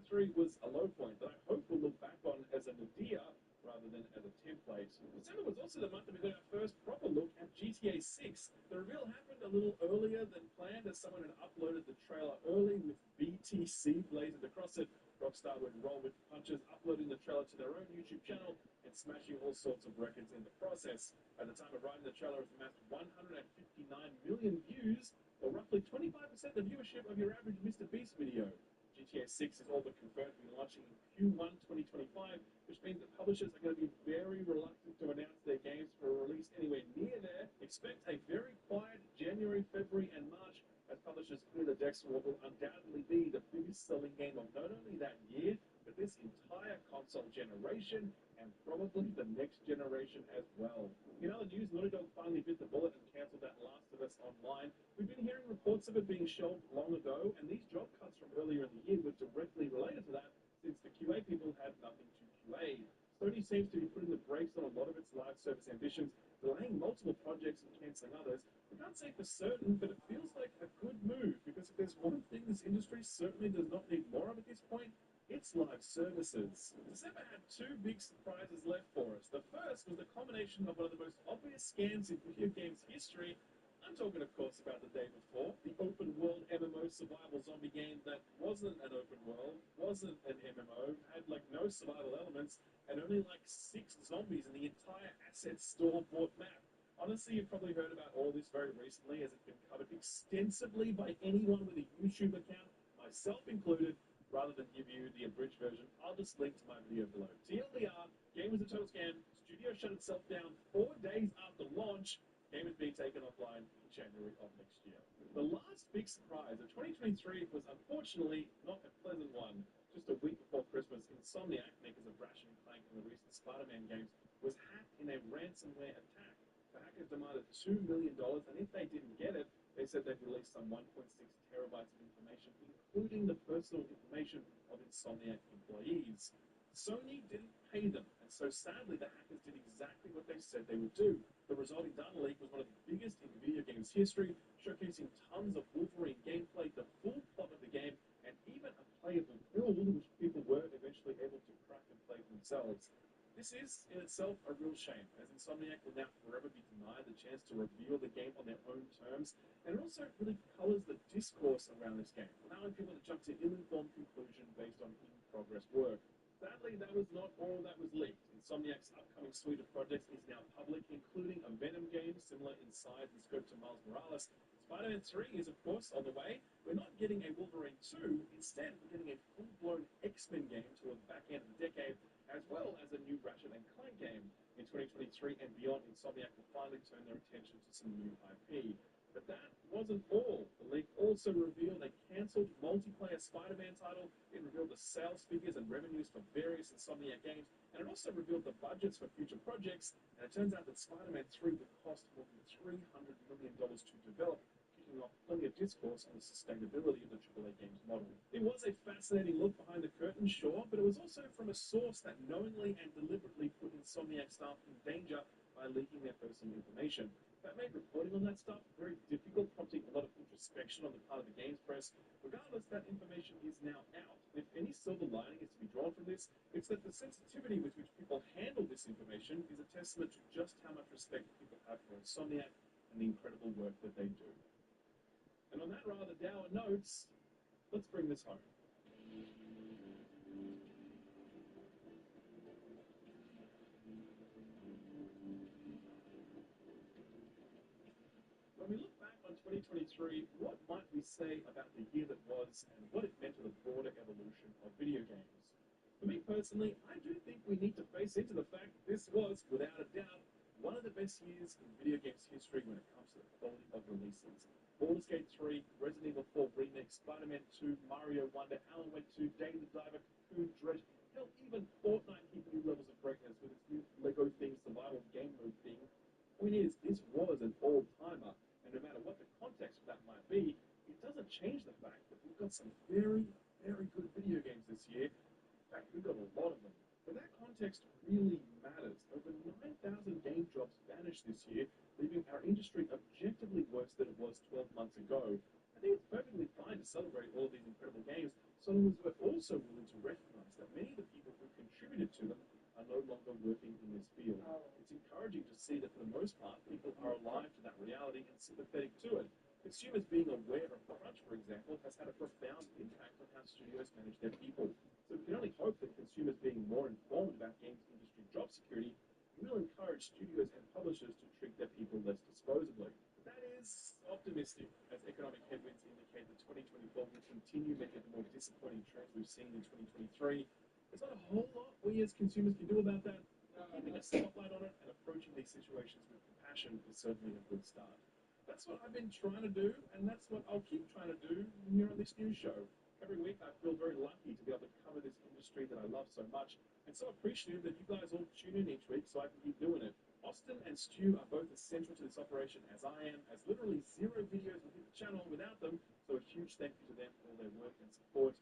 2023 was a low point that I hope we'll look back on as a nadir rather than as a template. December was also the month that we got our first proper look at GTA 6. The reveal happened a little earlier than planned, as someone had uploaded the trailer early with BTC blazoned across it. Rockstar would roll with punches, uploading the trailer to their own YouTube channel and smashing all sorts of records in the process. At the time of writing, the trailer has amassed 159 million views, or roughly 25% the viewership of your average Mr. Beast video. GTA 6 is all but confirmed to be launching in Q1 2025, which means that publishers are going to be very reluctant to announce their games for a release anywhere near there. Expect a very quiet January, February, and March as publishers clear the decks for what will undoubtedly be the biggest selling game of not only that year, but this entire console generation, and probably the next generation as well. In other news, Naughty Dog finally bit the bullet and cancelled that Last of Us Online. We've been hearing reports of it being shelved long ago, and these job cuts from earlier in the year were directly related to that, since the QA people had nothing to QA. Sony seems to be putting the brakes on a lot of its live service ambitions, delaying multiple projects and cancelling others. I can't say for certain, but it feels like a good move, because if there's one thing this industry certainly does not need more of at this point, it's live services. December had two big surprises left for us. The first was the culmination of one of the most obvious scams in video games history. I'm talking, of course, about the day before, the open world MMO survival zombie game that wasn't an open world, wasn't an MMO, had like no survival elements, and only like 6 zombies in the entire asset store-bought map. Honestly, you've probably heard about all this very recently, as it's been covered extensively by anyone with a YouTube account, myself included. Rather than give you the abridged version, I'll just link to my video below. TLDR, game was a total scam. Studio shut itself down 4 days after launch. Game is being taken offline in January of next year. The last big surprise of 2023 was unfortunately not a pleasant one. Just a week before Christmas, Insomniac, makers of Ratchet and Clank and the recent Spider-Man games, was hacked in a ransomware attack. The hackers demanded $2 million, and if they didn't get it, they said they'd release some 1.6 terabytes of information, including the personal information of Insomniac employees. Sony didn't pay them, and so sadly the hackers did exactly what they said they would do. The resulting data leak was one of the biggest in video games history, showcasing tons of Wolverine gameplay, the full plot of the game, and even a playable build, which people were eventually able to crack and play themselves. This is, in itself, a real shame, as Insomniac will now forever be denied the chance to reveal the game on their own terms, and it also really colours the discourse around this game, allowing people to jump to ill-informed conclusion based on in-progress work. Sadly, that was not all that was leaked. Insomniac's upcoming suite of projects is now public, including a Venom game similar in size and scope to Miles Morales. Spider-Man 3 is, of course, on the way. We're not getting a Wolverine 2. Instead, we're getting a full-blown X-Men game toward the back end of the decade, as well as a new Ratchet and Clank game. In 2023 and beyond, Insomniac will finally turn their attention to some new IP. But that wasn't all. The leak also revealed a cancelled multiplayer Spider-Man title. It revealed the sales figures and revenues for various Insomniac games, and it also revealed the budgets for future projects. And it turns out that Spider-Man 3 will cost more than $300 million to develop, kicking off plenty of discourse on the sustainability of the AAA games model. It was a fascinating look behind the curtain, sure, but it was also from a source that knowingly and deliberately put Insomniac staff in danger by leaking their personal information. That made reporting on that stuff very difficult, prompting a lot of introspection on the part of the games press. Regardless, that information is now out. If any silver lining is to be drawn from this, it's that the sensitivity with which people handle this information is a testament to just how much respect people have for Insomniac and the incredible work that they do. And on that rather dour note, let's bring this home. When we look back on 2023, what might we say about the year that was and what it meant to the broader evolution of video games? For me personally, I do think we need to face into the fact that this was, without a doubt, one of the best years in video games history when it comes to the quality of releases. Baldur's Gate 3, Resident Evil 4 Remake, Spider-Man 2, Mario Wonder, Alan Wake 2, Day the Diver, Cocoon, Dredge, hell, even Fortnite hit new levels of greatness with its new Lego-themed survival game mode thing. Point is, this was an all-timer, and no matter what the context of that might be, it doesn't change the fact that we've got some very, very good video games this year. In fact, we've got a lot of them. But that context really matters. Over 9,000 game drops vanished this year, leaving our industry objectively worse than it was 12 months ago. I think it's perfectly fine to celebrate all of these incredible games, so long as we're also willing to recognize that many of the people who contributed to them are no longer working in this field. It's encouraging to see that for the most part, people are alive to that reality and sympathetic to it. Consumers being aware of crunch, for example, has had a profound impact on how studios manage their people. So we can only hope that consumers being more informed about games industry job security will encourage studios and publishers to treat their people less disposably. But that is optimistic, as economic headwinds indicate that 2024 will continue many of the more disappointing trends we've seen in 2023. There's not a whole lot we as consumers can do about that. Keeping a spotlight on it and approaching these situations with compassion is certainly a good start. That's what I've been trying to do, and that's what I'll keep trying to do here on this news show. Every week I feel very lucky to be able to cover this industry that I love so much, and so appreciative that you guys all tune in each week so I can keep doing it. Austin and Stu are both as central to this operation as I am, as literally zero videos would hit the channel without them, so a huge thank you to them for all their work and support.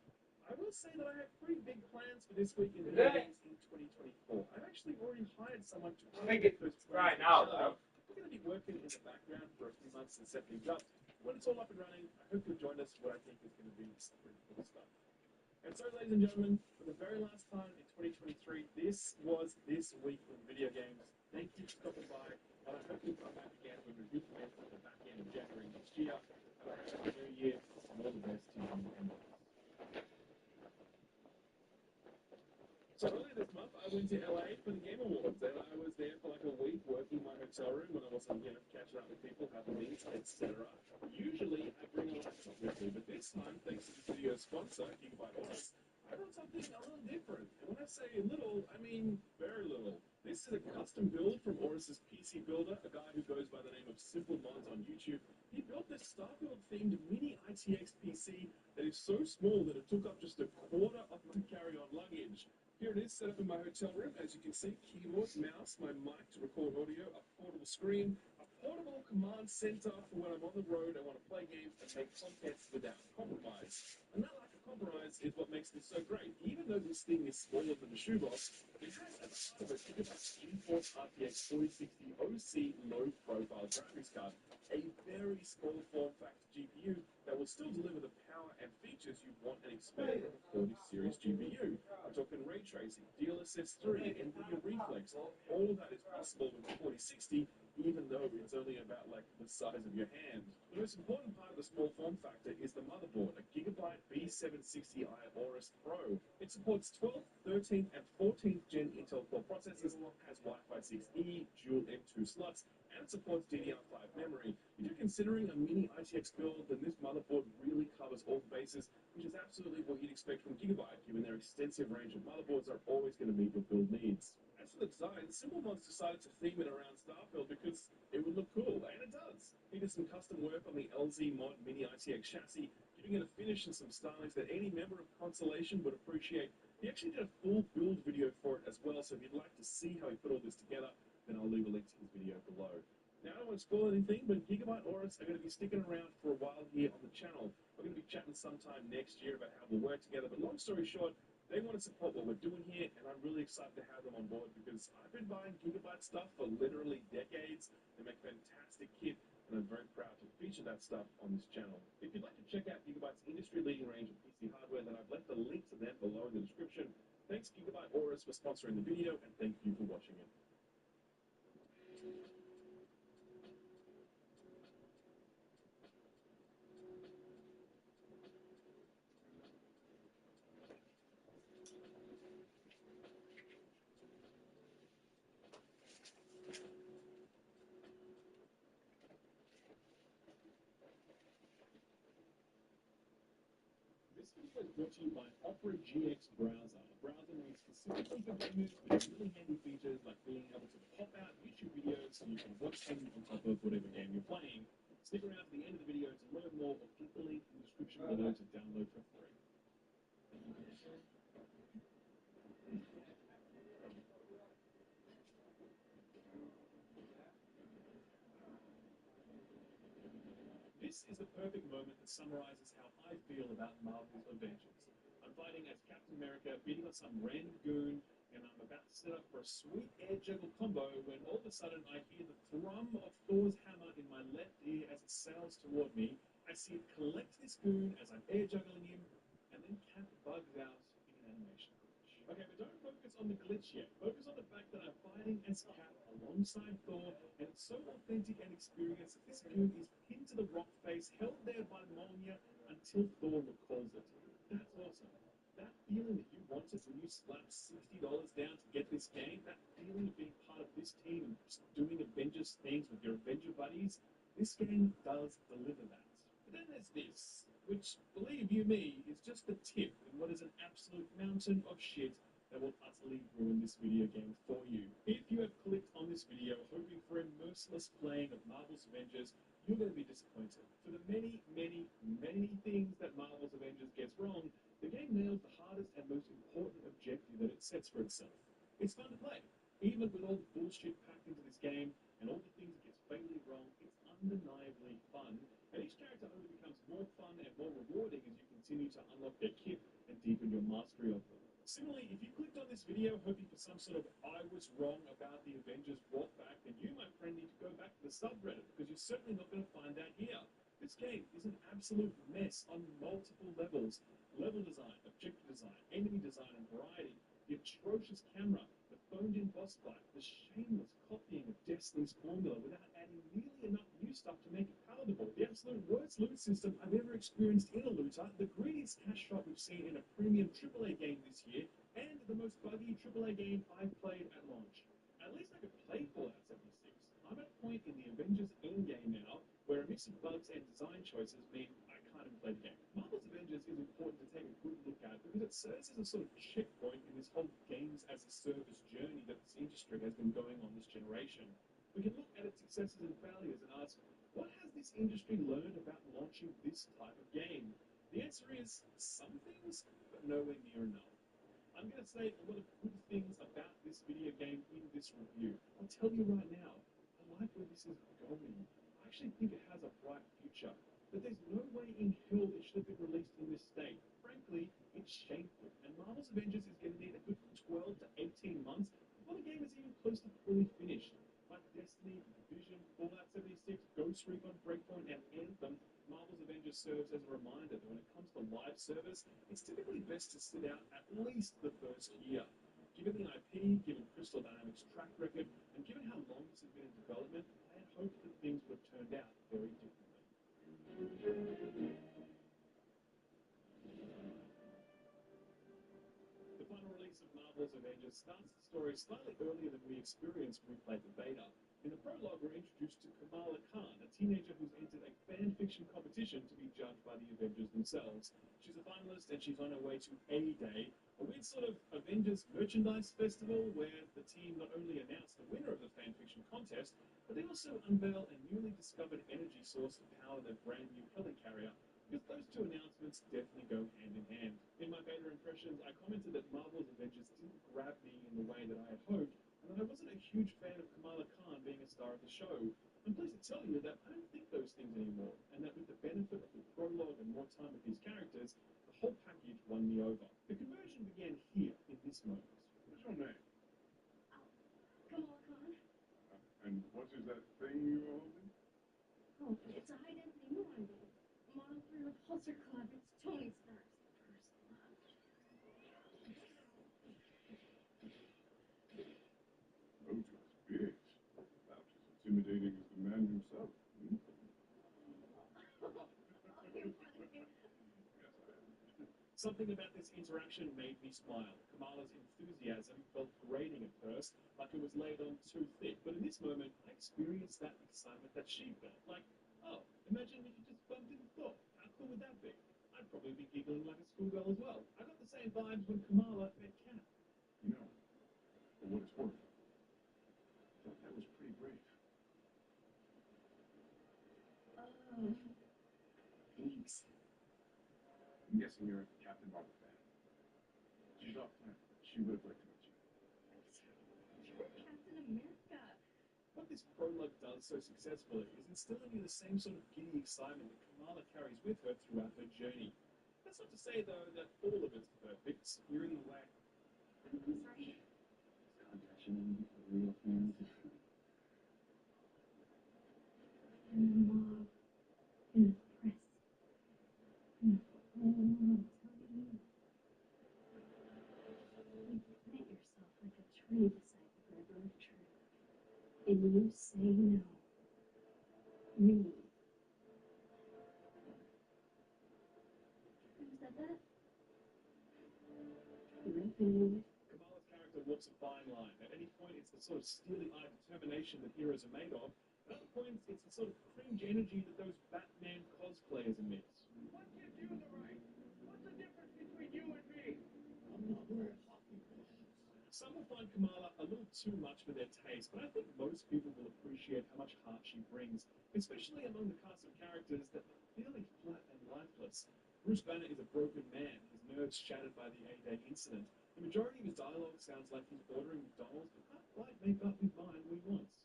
I will say that I have pretty big plans for this week in video games in 2024. I've actually already hired someone to make those plans right now, though. We're going to be working in the background for a few months and set things up. When it's all up and running, I hope you'll join us for what I think is going to be some pretty cool stuff. And so, ladies and gentlemen, for the very last time in 2023, this was This Week in Video Games. Thank you for stopping by, and I hope you'll come back again when we recommence at the back end of January next year. And I hope the new year and all the best to you and yours. So earlier this month, I went to LA for the Game Awards, and I was there for like a week working in my hotel room when I wasn't, catching up with people, having meetings, etc. Usually, I bring a laptop with me, but this time, thanks to the video sponsor, Gigabyte Autos, I brought something a little different. And when I say little, I mean very little. This is a custom build from Aorus's PC builder, a guy who goes by the name of Simple Mods on YouTube. He built this Starfield-themed mini ITX PC that is so small that it took up just a quarter of my carry-on luggage. Here it is, set up in my hotel room. As you can see, keyboard, mouse, my mic to record audio, a portable screen, a portable command center for when I'm on the road and want to play games and make content without compromise. And that lack of compromise is what makes this so great. Even though this thing is smaller than the shoebox, it has at the heart of it Gigabyte's GeForce RTX 4060 OC low-profile graphics card, a very small form-factor GPU that will still deliver the power and features you want and expect from a 40 series GPU. We're talking ray tracing, DLSS 3, NVIDIA Reflex. All of that is possible with the 4060, even though it's only about like the size of your hand. The most important part of the small form factor is the motherboard, a Gigabyte B760i Aorus Pro. It supports 12th, 13th, and 14th gen Intel Core processors, has Wi-Fi 6E, dual M2 slots, and supports DDR5 memory. If you're considering a mini ITX build, then this motherboard really covers all bases, which is absolutely what you'd expect from Gigabyte, given their extensive range of motherboards are always going to meet your build needs. As for the design, Simple Mods decided to theme it around Starfield because it would look cool, and it does. He did some custom work on the LZ Mod Mini ITX chassis, giving it a finish and some stylings that any member of Constellation would appreciate. He actually did a full build video for it as well, so if you'd like to see how he put all this together, then I'll leave a link to his video below. Now, I don't want to spoil anything, but Gigabyte Aorus are going to be sticking around for a while here on the channel. We're going to be chatting sometime next year about how we'll work together, but long story short, They want to support what we're doing here, and I'm really excited to have them on board because I've been buying Gigabyte stuff for literally decades. They make fantastic kit, and I'm very proud to feature that stuff on this channel. If you'd like to check out Gigabyte's industry-leading range of PC hardware, then I've left a link to them below in the description. Thanks Gigabyte Aurus for sponsoring the video, and thank you for watching it. This video is brought to you by Opera GX Browser, a browser made specifically for gamers with really handy features like being able to pop out YouTube videos so you can watch them on top of whatever game you're playing. Stick around to the end of the video to learn more, or click the link in the description below to download for free. This is the perfect moment that summarizes how I feel about Marvel's Avengers. I'm fighting as Captain America, beating on some random goon, and I'm about to set up for a sweet air juggle combo when all of a sudden I hear the thrum of Thor's hammer in my left ear as it sails toward me. I see it collect this goon as I'm air juggling him, and then Cap bugs out in an animation glitch. Okay, but don't focus on the glitch yet. Focus on the fact that I'm fighting as Cap alongside Thor, and it's so authentic and experienced that this goon is pinned to the rock face, held there by Mjolnir until Thor recalls it. That's awesome. That feeling that you wanted when you slapped $60 down to get this game, that feeling of being part of this team and doing Avengers things with your Avenger buddies, this game does deliver that. But then there's this, which, believe you me, is just the tip in what is an absolute mountain of shit that will utterly ruin this video game for you. If you have clicked on this video hoping for a merciless playing of Marvel's Avengers, you're going to be disappointed. For the many, many, many things that Marvel's Avengers gets wrong, the game nails the hardest and most important objective that it sets for itself. It's fun to play. Even with all the bullshit packed into this game and all the things it gets fatally wrong, it's undeniably fun. And each character only becomes more fun and more rewarding as you continue to unlock their kit and deepen your mastery of them. Similarly, if you clicked on this video hoping for some sort of I was wrong about the Avengers walk back, then you, my friend, need to go back to the subreddit because you're certainly not going to find that here. This game is an absolute mess on multiple levels. Level design, objective design, enemy design and variety, the atrocious camera, the phoned-in boss fight, the shameless copying of Destiny's formula without adding nearly enough new stuff to make it palatable, the absolute worst loot system I've ever experienced in a looter, the greediest cash shot we've seen in a premium AAA game this year, and the most buggy AAA game I've played at launch. At least I could play Fallout 76. I'm at a point in the Avengers endgame now where a mix of bugs and design choices mean I can't even play the game. Marvel's Avengers is important to take a good look at because it serves as a sort of checkpoint in this whole games as a service journey that this industry has been going on this generation. We can look at its successes and failures and ask, what has this industry learned about launching this type of game? The answer is some things, but nowhere near enough. I'm going to say a lot of good things about this video game in this review. I'll tell you right now, I like where this is going. I actually think it has a bright future. But there's no way in hell it should have been released in this state. Frankly, it's shameful. And Marvel's Avengers is going to need a good 12 to 18 months before the game is even close to fully finished. Like Destiny, Division, Fallout 76, Ghost Recon, Breakpoint, and Anthem, Marvel's Avengers serves as a reminder that when it comes to live service, it's typically best to sit out at least the first year. Given the IP, given Crystal Dynamics' track record, and given how long this has been in development, I had hoped that things would have turned out very differently. The final release of Marvel's Avengers starts the story slightly earlier than we experienced when we played the beta. In the prologue, we're introduced to Kamala Khan, a teenager who's entered a fan fiction competition to be judged by the Avengers themselves. She's a finalist and she's on her way to A-Day, a weird sort of Avengers merchandise festival where the team not only announce the winner of the fan fiction contest, but they also unveil a newly discovered energy source to power their brand new helicarrier, because those two announcements definitely go hand in hand. In my beta impressions, I commented that Marvel's Avengers didn't grab me in the way that I had hoped, and that I wasn't a huge fan of Kamala Khan being a star of the show. I'm pleased to tell you that I don't think those things anymore, and that with the benefit of the prologue and more time with these characters, the whole package won me over. The conversion began this moment. What's your name? Kamala Khan? And what is that thing you are holding? Oh, it's a high-density neuron beam. Model 3 repulsor club. It's Tony's first love. Oh, just big. About as intimidating as the man himself. Hmm? Something about this interaction made me smile. Kamala's enthusiasm felt grating at first, like it was laid on too thick. But in this moment, I experienced that excitement that she felt. Like, oh, imagine if you just bumped into Thor. How cool would that be? I'd probably be giggling like a schoolgirl as well. I got the same vibes when Kamala met Cap. You know, for what it's worth, I thought that was pretty brave. Oh, thanks. I'm guessing you're a Captain Marvel fan. She's off planet. She would have liked to meet you. You're Captain America. What this prologue does so successfully is instilling you the same sort of giddy excitement that Kamala carries with her throughout her journey. That's not to say, though, that all of it's perfect. You're in the way. I'm sorry. Confession of real fans. And the mob. And the press. And the whole world telling you. You plant yourself like a tree beside the river of truth. And you say no. You. Who said that? Real fan. Kamala's character walks a fine line. At any point, it's the sort of steely-eyed determination that heroes are made of. At other points, it's the sort of cringe energy that those Batman cosplayers emit. What gives you the right? What's the difference between you and me? I'm not wearing hockey pants. Some will find Kamala a little too much for their taste, but I think most people will appreciate how much heart she brings, especially among the cast of characters that are fairly flat and lifeless. Bruce Banner is a broken man, his nerves shattered by the A-Day incident. The majority of his dialogue sounds like he's ordering McDonald's, but can't quite make up his mind what he wants.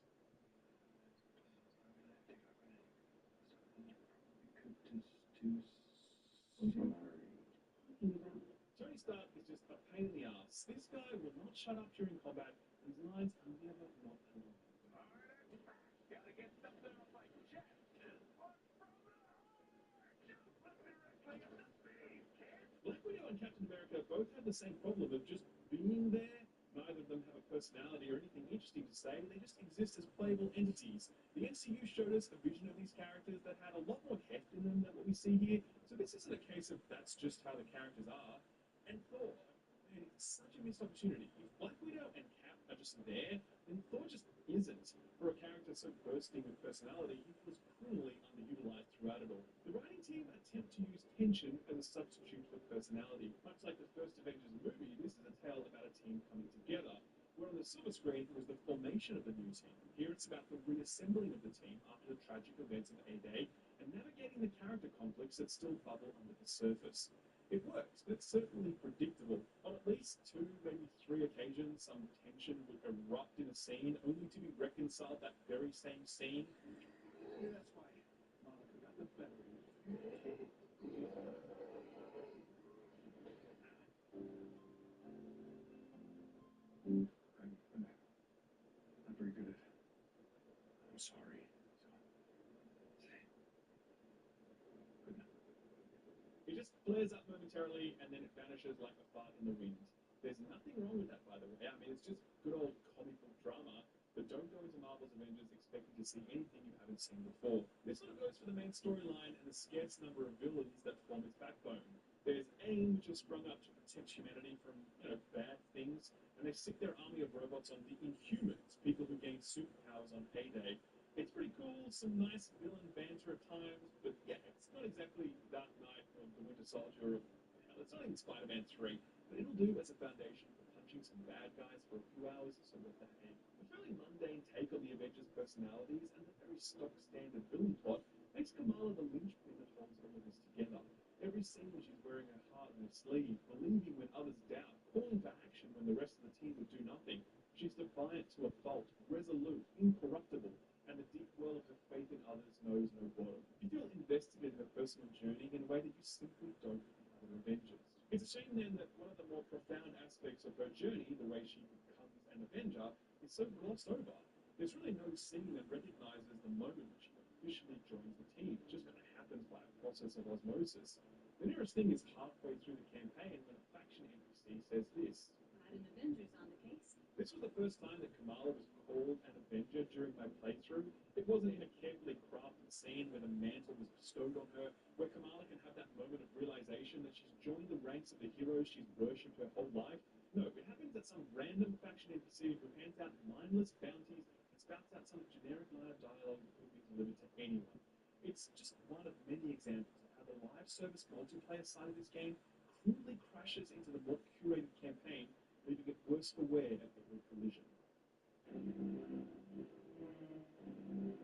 Tony Stark is just a pain in the ass. This guy will not shut up during combat. His lines are never not long. Gotta get something off my chest. Black Widow and Captain America both have the same problem of just being there. Neither of them have a personality or anything interesting to say. They just exist as playable entities. The MCU showed us a vision of these characters that had a lot more heft in them than what we see here. So this isn't a case of that's just how the characters are. And Thor, man, it's such a missed opportunity. If Black Widow and Cap are just there, then Thor just isn't. For a character so bursting with personality, he feels cruelly underutilized throughout it all. The writing team attempt to use tension as a substitute for personality. Much like the first Avengers movie, this is a tale about a team coming together. Where on the silver screen was the formation of the new team. Here it's about the reassembling of the team after the tragic events of A-Day and navigating the character conflicts that still bubble under the surface. It works, but it's certainly predictable. On at least 2, maybe 3 occasions, some tension would erupt in a scene, only to be reconciled that very same scene. Yeah, that's why Monica got the better of you. I'm not very good at it. I'm sorry. It just flares up momentarily and then it vanishes like a fart in the wind. There's nothing wrong with that, by the way. I mean, it's just good old comic book drama, but don't go into Marvel's Avengers expecting to see anything you haven't seen before. This sort of goes for the main storyline and the scarce number of villains that form its backbone. There's AIM, which has sprung up to protect humanity from, bad things, and they sick their army of robots on the Inhumans, people who gain superpowers on A-Day. It's pretty cool, some nice villain banter at times, but yeah, it's not exactly Dark Knight or The Winter Soldier, or it's not even Spider-Man 3, but it'll do as a foundation for punching some bad guys for a few hours, so let that end. The fairly mundane take on the Avengers' personalities and the very stock standard villain plot makes Kamala the linchpin that holds all of this together. Every scene when she's wearing her heart on her sleeve, believing when others doubt, calling for action when the rest of the team would do nothing. She's defiant to a fault, resolute, incorruptible, and the deep well of her faith in others knows no bottom. You feel invested in her personal journey in a way that you simply don't with other Avengers. It's a shame then that one of the more profound aspects of her journey way she becomes an Avenger is so glossed over. There's really no scene that recognizes the moment she officially joins the team. It just kind of happens by a process of osmosis. The nearest thing is halfway through the campaign when a faction NPC says this. Glad an Avenger's on the case. This was the first time that Kamala was called an Avenger during my playthrough. It wasn't in a carefully crafted scene where the mantle was bestowed on her, where Kamala can have that moment of realization that she's joined the ranks of the heroes she's worshipped her whole life. No, it happens at some random faction NPC who hands out mindless bounties and spouts out some generic line of dialogue that could be delivered to anyone. It's just one of many examples of how the live service multiplayer side of this game crudely crashes into the more curated campaign, leaving it worse for wear at every collision.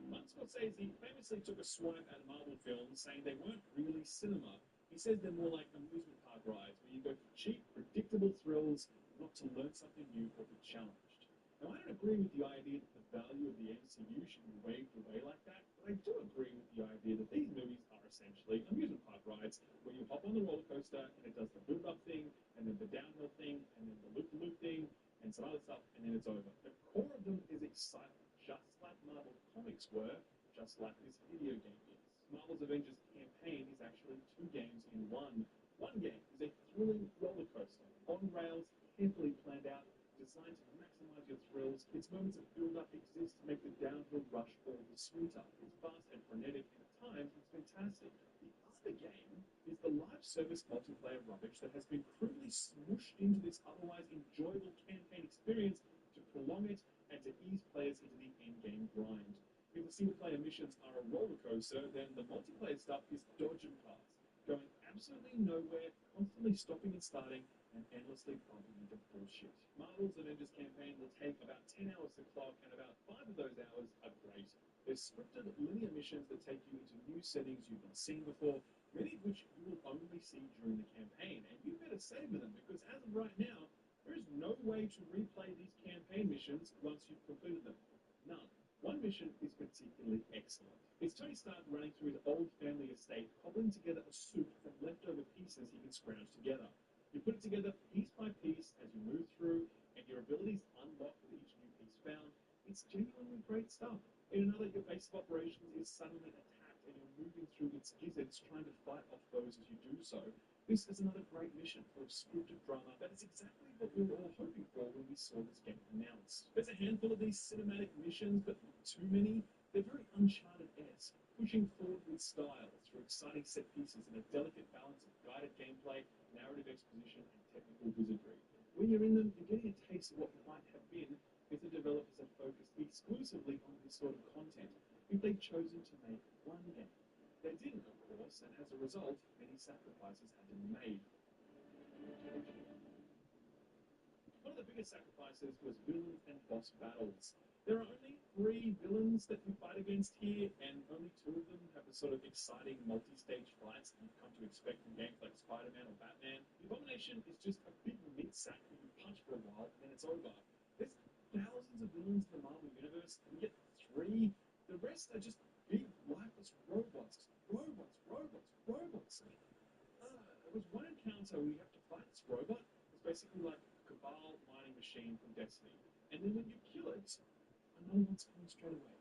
Martin Scorsese famously took a swipe at Marvel films, saying they weren't really cinema. He says they're more like amusement park rides, where you go for cheap, predictable thrills, not to learn something new or be challenged. Now, I don't agree with the idea that the value of the MCU should be waved away like that, but I do agree with the idea that these movies are essentially amusement park rides, where you hop on the roller coaster and it does the build-up thing, and then the downhill thing, and then the loop-the-loop thing, and some other stuff, and then it's over. The core of them is excitement, just like Marvel Comics were, just like this video game is. Marvel's Avengers campaign is actually two games in one. One game is a thrilling roller coaster, on rails, carefully planned out, designed to maximize your thrills. Its moments of build-up exist to make the downhill rush all the sweeter. It's fast and frenetic, and at times it's fantastic. The other game is the live service multiplayer rubbish that has been crudely smooshed into this otherwise enjoyable campaign experience to prolong it and to ease players into the end-game grind. If the single-player missions are a roller coaster, then the multiplayer stuff is dodge and pass, going absolutely nowhere, constantly stopping and starting, and endlessly bumping into bullshit. Marvel's Avengers campaign will take about 10 hours to clock, and about 5 of those hours are great. They're scripted linear missions that take you into new settings you've not seen before, many of which you will only see during the campaign, and you better savor them, because as of right now, there is no way to replay these campaign missions once you've completed them. None. One mission is particularly excellent. It's Tony Stark running through his old family estate, cobbling together a suit from leftover pieces he can scrounge together. You put it together piece by piece as you move through, and your abilities unlock with each new piece found. It's genuinely great stuff. In another, your base of operations is suddenly attacked, and you're moving through its gizzards trying to fight off foes as you do so. This is another great mission full of scripted drama that is exactly what we were all hoping for when we saw this game announced. There's a handful of these cinematic missions, but not too many. They're very Uncharted-esque, pushing forward with style through exciting set pieces and a delicate balance of guided gameplay, narrative exposition, and technical wizardry. When you're in them, you're getting a taste of what might have been if the developers had focused exclusively on this sort of content, if they'd chosen to make one game. They didn't, of course, and as a result, many sacrifices had to be made. One of the biggest sacrifices was villain and boss battles. There are only 3 villains that you fight against here, and only 2 of them have the sort of exciting multi-stage fights that you've come to expect from games like Spider-Man or Batman. The Abomination is just a big meat-sack that you punch for a while, and then it's over. There's thousands of villains in the Marvel Universe, and you get 3. The rest are just big, lifeless robots. There was one encounter where you have to fight this robot. It's basically like a Cabal mining machine from Destiny. And then when you kill it, another one spawns straight away.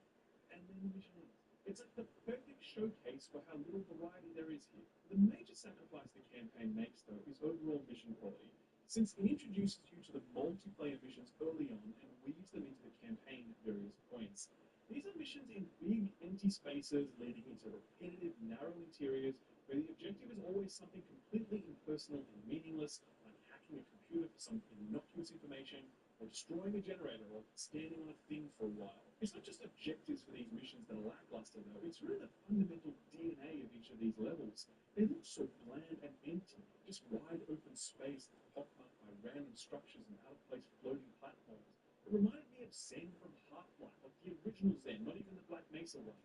And then the mission ends. It's like the perfect showcase for how little variety there is here. The major sacrifice the campaign makes, though, is overall mission quality. Since it introduces you to the multiplayer missions early on and weaves them into the campaign at various points. These are missions in big, empty spaces leading into repetitive, narrow interiors where the objective is always something completely impersonal and meaningless, like hacking a computer for some innocuous information, or destroying a generator, or standing on a thing for a while. It's not just objectives for these missions that are lackluster, though. It's really the fundamental DNA of each of these levels. They look so bland and empty, just wide open space pockmarked by random structures and out-of-place floating platforms. It reminded me of Zen from Half-Life, of the original Zen, not even the Black Mesa one.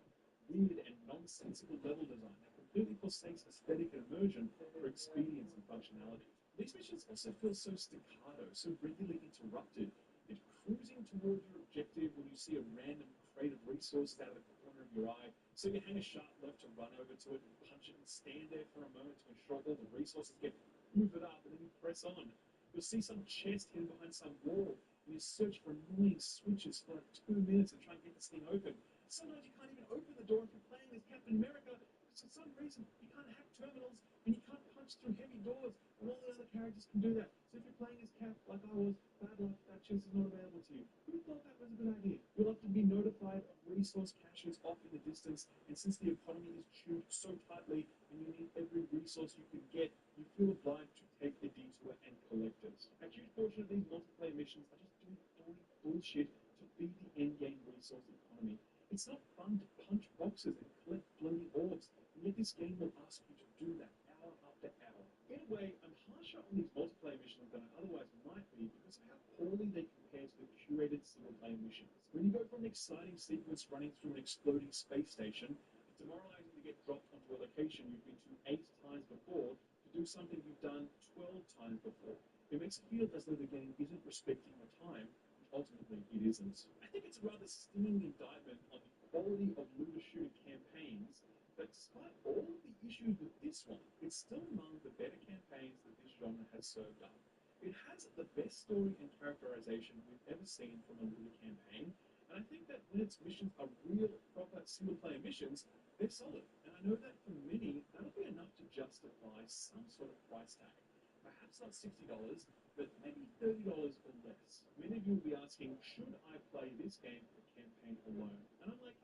Weird and nonsensical level design that completely forsakes aesthetic and immersion for expedience and functionality. These missions also feel so staccato, so regularly interrupted. You're cruising towards your objective when you see a random crate of resources out of the corner of your eye, so you hang a sharp left to run over to it and punch it and stand there for a moment to ensure all the resources get hoovered up, and then you press on. You'll see some chest hidden behind some wall, and you search for annoying switches for like 2 minutes and try and get this thing open. Sometimes you can't even open the door if you're playing as Captain America, because for some reason you can't hack terminals and you can't punch through heavy doors, and all the other characters can do that. So if you're playing as Cap, like I was, bad luck, that chest is not available to you. Who thought that was a good idea? You'll have to be notified of resource caches off in the distance, and since the economy is chewed so tightly and you need every resource you can get, you feel obliged to take the detour and collect it. A huge portion of these multiplayer missions are just doing boring bullshit to feed the endgame resource economy. It's not fun to punch boxes and collect floating orbs, and yet this game will ask you to do that hour after hour. In a way, I'm harsher on these multiplayer missions than I otherwise might be because of how poorly they compare to the curated single-player missions. When you go from an exciting sequence running through an exploding space station, it's demoralizing to get dropped onto a location you've been to 8 times before to do something you've done 12 times before. It makes it feel as though the game isn't respecting your time, which ultimately it isn't. I think it's a rather stinging indictment on the quality of looter-shooter campaigns, but despite all of the issues with this one, it's still among the better campaigns that this genre has served up. It has the best story and characterization we've ever seen from a looter campaign, and I think that when its missions are real, proper single-player missions, they're solid. And I know that for many, that'll be enough to justify some sort of price tag. Perhaps not $60, but maybe $30 or less. Many of you will be asking, should I play this game for the campaign alone? And I'm like,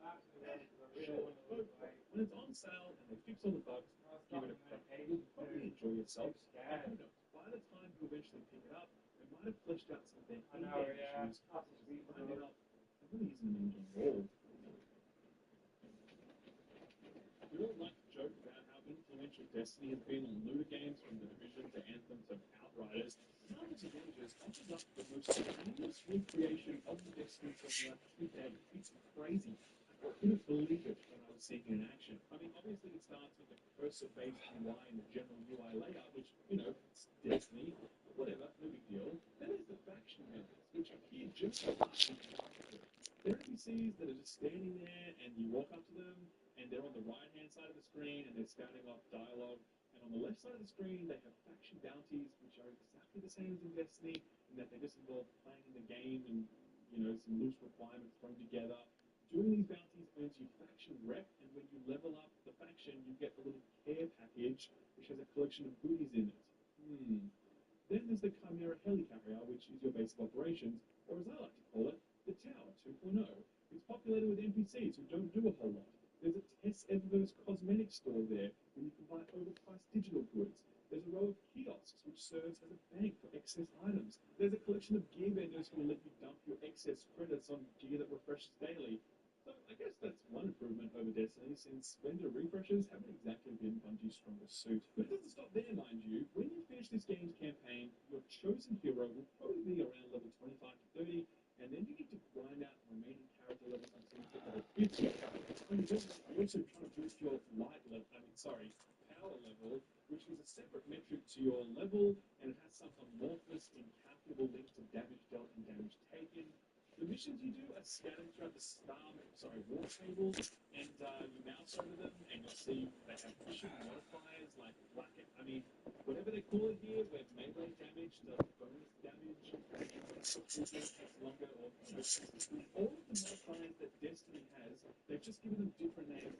sure, go for it. When it's on sale and they fix all the bugs, give it a crack. You'll probably enjoy yourself, and who knows, by the time you eventually pick it up, they might have fleshed out some of their in-game issues, find out there really isn't an engine at all. We all like to joke about how influential Destiny has been on looter games, from The Division to Anthem to Outriders. Marvel's Avengers offers up the most seamless recreation of the Destiny formula to date. It's crazy. I couldn't believe it when I was seeing it in action. I mean, obviously it starts with the cursor-based UI and the general UI layout, which, you know, it's Destiny, whatever, no big deal. Then there's the faction members, which appear just like they're NPCs that are just standing there, and you walk up to them, and they're on the right-hand side of the screen, and they're spouting off dialogue. And on the left side of the screen, they have faction bounties, which are exactly the same as in Destiny, in that they just involve playing in the game and, you know, some loose requirements thrown together. Doing these bounties earns you faction rep, and when you level up the faction, you get the little care package, which has a collection of goodies in it. Then there's the Chimera Helicarrier, which is your base of operations, or as I like to call it, the Tower 2.0. It's populated with NPCs who don't do a whole lot. There's a Tess Eververse cosmetic store there where you can buy overpriced digital goods. There's a row of kiosks which serves as a bank for excess items. There's a collection of gear vendors who will let you dump your excess credits on gear that refreshes daily. So I guess that's one improvement over Destiny, since vendor refreshes haven't exactly been Bungie's strongest suit. But it doesn't stop there, mind you. When you finish this game's campaign, your chosen hero will probably be around level 25 to 30, and then you need to grind out the remaining character levels until you get level 50. You're also trying to boost your power level, which is a separate metric to your level, and it has some amorphous, incalculable link to damage dealt and damage taken. The missions you do are scattered throughout the war tables, and you mouse over them, and you'll see they have mission modifiers like whatever they call it here, where melee damage does bonus damage, takes longer, or all of the modifiers that Destiny has, they've just given them different names.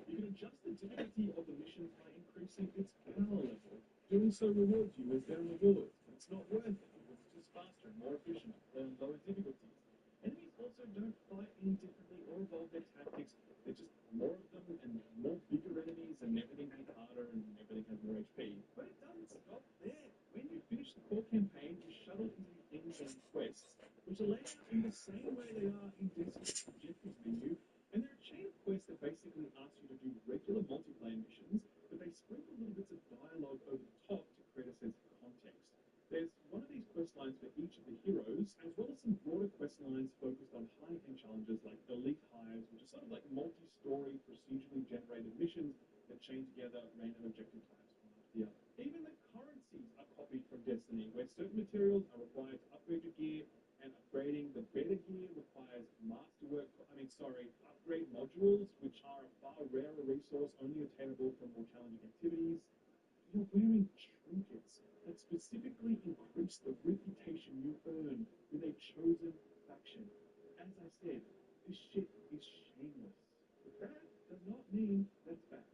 You can adjust the difficulty of the missions by increasing its power level. Doing so rewards you with better rewards, but it's not worth it because it's just faster and more efficient than lower difficulties. Enemies also don't fight any differently or evolve their tactics. They're just more of them and more bigger enemies, and everything hits harder and everything has more HP. But it doesn't stop there. When you finish the core campaign, you shuttle into the end-game quests, which are laid out in the same way they are in Destiny's objectives menu, and they're a chain of quests that basically ask you to do regular multiplayer missions, but they sprinkle little bits of dialogue over the top to create a sense of context. There's one of these quest lines for each of the heroes, as well as some broader quest lines focused on high-end challenges like Elite Hives, which are sort of like multi-story, procedurally generated missions that chain together random objective types one after the other. Even the currencies are copied from Destiny, where certain materials are required to upgrade your gear, and upgrading the better gear requires upgrade modules, which are a far rarer resource, only attainable from more challenging activities. You're wearing trinkets that specifically increase enrich the reputation you earn with a chosen faction. As I said, this shit is shameless. But that does not mean that's bad.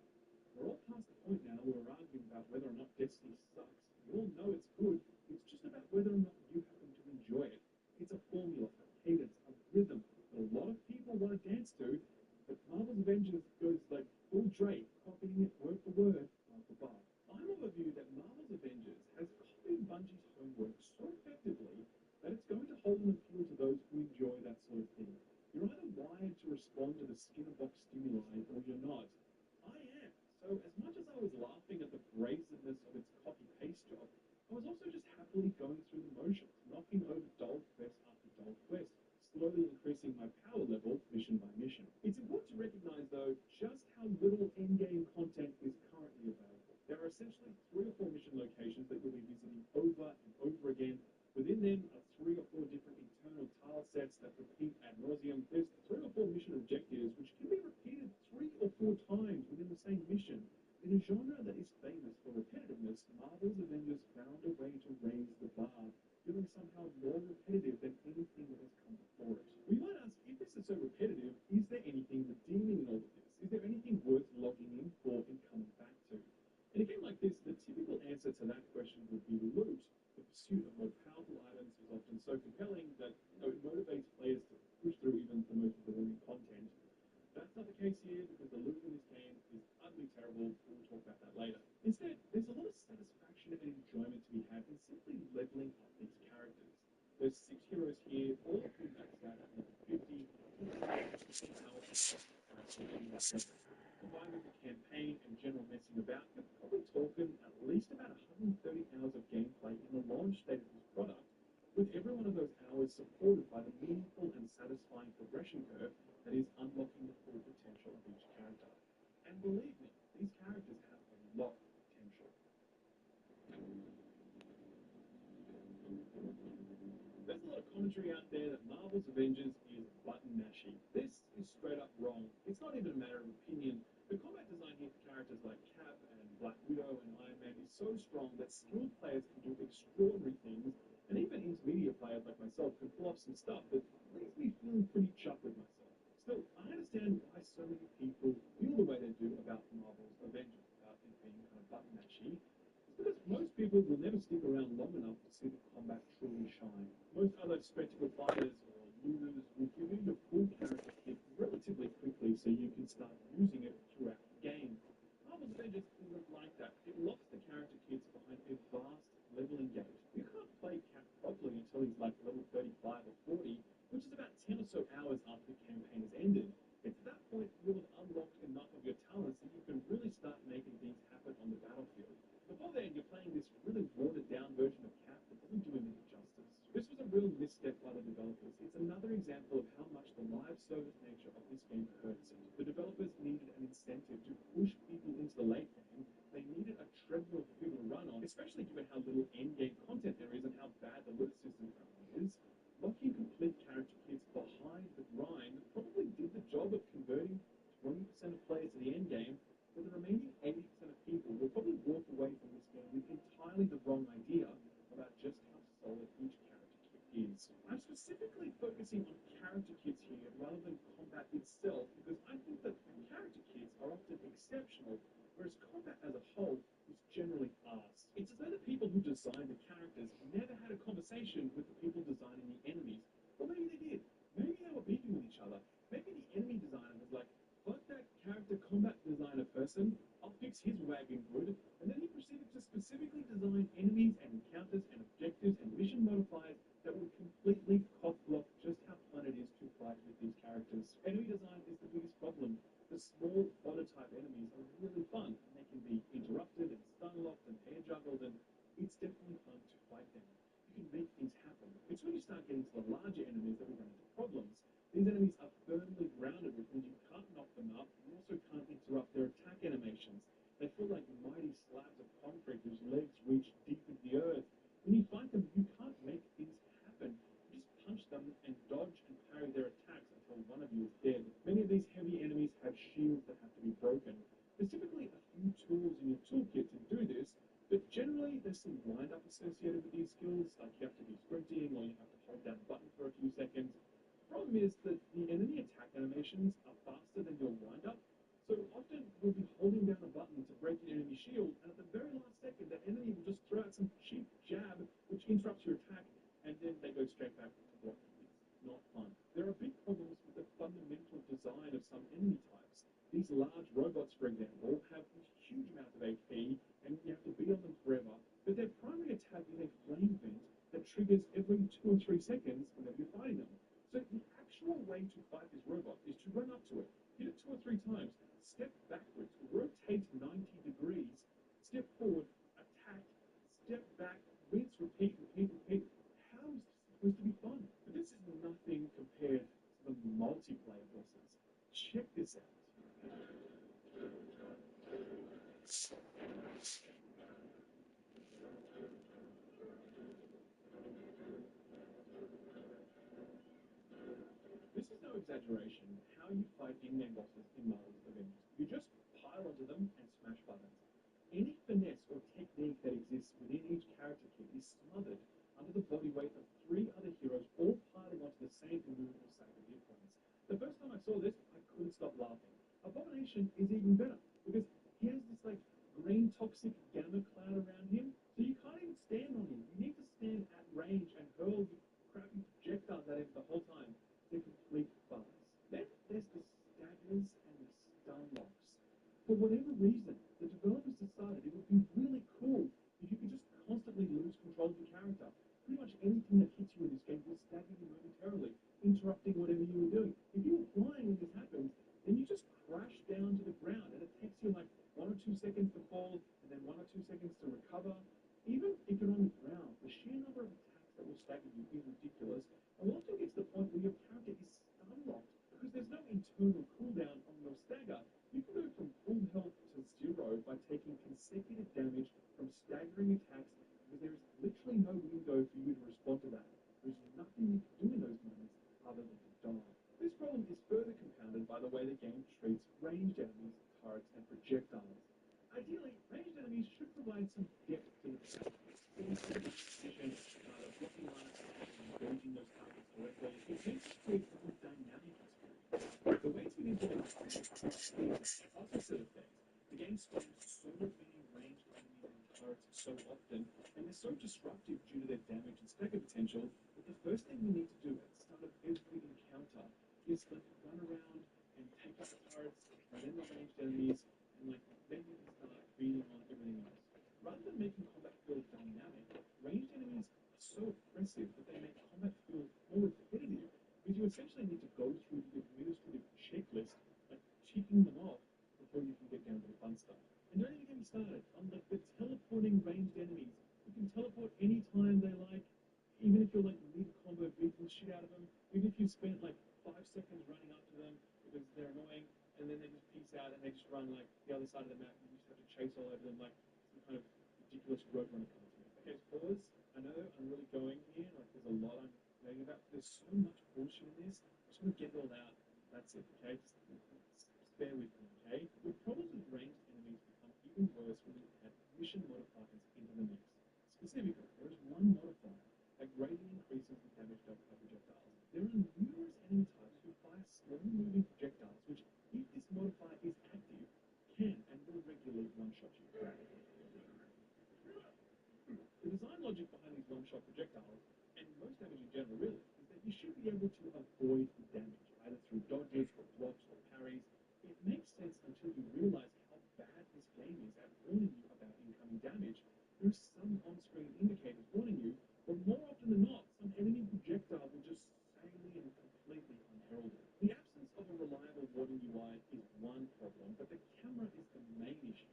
We're all past the point now where we're arguing about whether or not Destiny sucks. We all know it's good. It's just about whether or not you happen to enjoy it. It's a formula, a cadence, a rhythm that a lot of people want to dance to, but Marvel's Avengers goes like full Drake, copying it word for word, bar for bar. I'm of a view that Marvel's Avengers has copied Bungie's homework so effectively that it's going to hold an appeal to those who enjoy that sort of thing. You're either wired to respond to the Skinner box stimuli or you're not. I am. So as much as I was laughing at the brazenness of its copy-paste job, I was also just happily going through the motions, knocking over dull quest after dull quest, slowly increasing my power level mission by mission. It's important to recognize, though, just how little endgame content is currently available. There are essentially 3 or 4 mission locations that you'll be visiting over and over again. Within them are 3 or 4 different internal tile sets that repeat ad nauseum. There's 3 or 4 mission objectives which can be repeated 3 or 4 times within the same mission. In a genre that is famous for repetitiveness, Marvel's Avengers found a way to raise the bar, feeling somehow more repetitive than anything that has come before it. We might ask, if this is so repetitive, is there anything redeeming in all of this? Is there anything worth logging in for and coming back to? In a game like this, the typical answer to that question would be loot. The pursuit of more powerful items is often so compelling that it motivates players to push through even the most boring content. That's not the case here because the loot in this game is utterly terrible. We'll talk about that later. Instead, there's a lot of satisfaction and enjoyment to be had in simply leveling up these characters. There's 6 heroes here, all of whom max out at level 50, combined with the campaign and general messing about, you're probably talking at least about 130 hours of gameplay in the launch state of this product, with every one of those hours supported by the meaningful and satisfying progression curve that is unlocking the full potential of each character. And believe me, these characters have a lot of potential. There's a lot of commentary out there that Marvel's Avengers is button mashy. This is straight up wrong. It's not even a matter of opinion. The combat design here for characters like Cap and Black Widow and Iron Man is so strong that skilled players can do extraordinary things, and even intermediate players like myself can pull off some stuff that leaves me feeling pretty chuffed with myself. Still, I understand why so many people feel the way they do about Marvel's Avengers, about it being kind of button mashy. It's because most people will never stick around long enough to see the combat truly shine. Most other spectacle fighters or looters will give you the full character kit relatively quickly so you can start using it throughout the game. Marvel's Avengers isn't like that. It locks the character kits behind a vast leveling gate. You can't play Cap properly until he's like level 35 or 40, which is about 10 or so hours after the campaign has ended. It's at that point you'll have unlocked enough of your talents that you can really start making things happen on the battlefield. Before then, you're playing this really watered-down version of Cap that doesn't do him any justice. This was a real misstep by the developers. It's another example of how much the live service nature of this game hurts it. The developers needed an incentive to push people into the late game. They needed a treadmill for people to run on, especially given how little end-game content there is and how bad the loot system currently is. Locking complete character kits behind the grind probably did the job of converting 20% of players to the end game, but the remaining 80% of people will probably walk away from this game with entirely the wrong idea about just how solid each character kit is. I'm specifically focusing on character kits here rather than combat itself because I think that character kits are often exceptional, whereas combat as a whole is generally arse. It's as though the people who designed the characters never had a conversation with the people designing the enemies. Or maybe they did. Maybe they were beefing with each other. Maybe the enemy designer was like, fuck that character combat designer person, I'll fix his wagon good. And then he proceeded to specifically design enemies and encounters and objectives and mission modifiers that would completely cock-block just how fun it is to fight with these characters. Enemy design is the biggest problem. The small Otter-type enemies are really fun, and they can be interrupted and stun-locked and air-juggled, and it's definitely fun to fight them. You can make things happen. It's when you start getting to the larger enemies that we run into problems. These enemies are firmly grounded, which means you can't knock them up, you also can't interrupt their attack animations. They feel like mighty slabs of concrete whose legs reach deep into the earth. When you fight them, you can't make things happen. You just punch them and dodge and parry their attacks until one of you is dead. Many of these heavy enemies have shields that have to be broken. There's typically a few tools in your toolkit to do this, but generally there's some wind-up associated with these skills, skills, like you have to be sprinting or you have to hold down a button for a few seconds. The problem is that the enemy attack animations are faster than your wind-up, so often we'll be holding down a button to break an enemy shield, and at the very last second, the enemy will just throw out some cheap jab, which interrupts your attack, and then they go straight back to blocking. It's not fun. There are big problems with the fundamental design of some enemy types. These large robots, for example, have these huge amounts of HP, and you have to be on them forever, but their primary attack is a flame vent that triggers every 2 or 3 seconds whenever you're fighting them. So the actual way to fight this robot is to run up to it, hit it 2 or 3 times, step backwards, rotate 90 degrees, step forward, attack, step back, rinse, repeat, repeat, repeat. How is this supposed to be fun? But this is nothing compared to the multiplayer bosses. Check this out. This is no exaggeration how you fight in-game bosses in Marvel's Avengers. You just pile onto them and smash buttons. Any finesse or technique that exists within each character kit is smothered under the body weight of 3 other heroes, all piling onto the same immovable sack of hit points. The first time I saw this, I couldn't stop laughing. Abomination is even better, because he has this like green toxic gamma cloud around him, so you can't even stand on him. You need to stand at range and hurl crappy projectiles at him the whole time. They're complete farce. Then there's the staggers and the stun locks. For whatever reason, the developers decided it would be really cool if you could just constantly lose control of your character. Pretty much anything that hits you in this game will stagger you momentarily, interrupting whatever you were doing. If you were flying when this happens, then you just crash down to the ground, and it takes you like 1 or 2 seconds to fall, and then 1 or 2 seconds to recover. Even if you're on the ground, the sheer number of attacks that will stagger you is ridiculous. And once it gets to the point where your character is stun locked, because there's no internal cooldown on your stagger, you can go from full health to 0 by taking consecutive damage from staggering attacks, because there is literally no window for you to respond to that. There's nothing you can do in those moments other than to die. This problem is further compounded by the way the game treats ranged enemies, turrets, and projectiles. Ideally, ranged enemies should provide some depth to the battle. Blocking line of sight and engaging those targets directly, it tends to create a good dynamic experience. The way to implement this is the opposite effect. The game spawns so many ranged enemies and turrets so often, and they're so disruptive due to their damage and stagger potential, that the first thing you need to do at the start of every encounter is like run around and take out the turrets, and then the ranged enemies, and like then you can start beating on everything else. Rather than making combat feel dynamic, ranged enemies are so oppressive that they make combat feel more repetitive, because you essentially need to go through the administrative checklist, like ticking them off before you can get down to the fun stuff. And don't even get me started on like the teleporting ranged enemies. You can teleport anytime they like, even if you're like mid-combo beating the shit out of them, even if you spent like 5 seconds running up to them because they're annoying, and then they just peace out and they just run like the other side of the map, and you just have to chase all over them like some kind of ridiculous roadrunner content. Okay, pause. I know I'm really going here, like there's a lot I'm saying about. There's so much bullshit in this. I just want to get it all out. That's it, okay? Just bear with me, okay? The problems with ranged enemies become even worse when you add mission modifiers into the mix. Specifically, there is one modifier that greatly increases the damage dealt by projectiles. There are numerous enemy types who fire slow-moving projectiles, which, if this modifier is active, can and will regularly one-shot you. The design logic behind these one-shot projectiles, and most damage in general really, is that you should be able to avoid the damage, either through dodges or blocks or parries. It makes sense until you realize how bad this game is at warning you about incoming damage. There's some on-screen indicators warning you, but more often than not, some enemy projectile will just silently and completely unheralded. The absence of a reliable warning UI is one problem, but the camera is the main issue.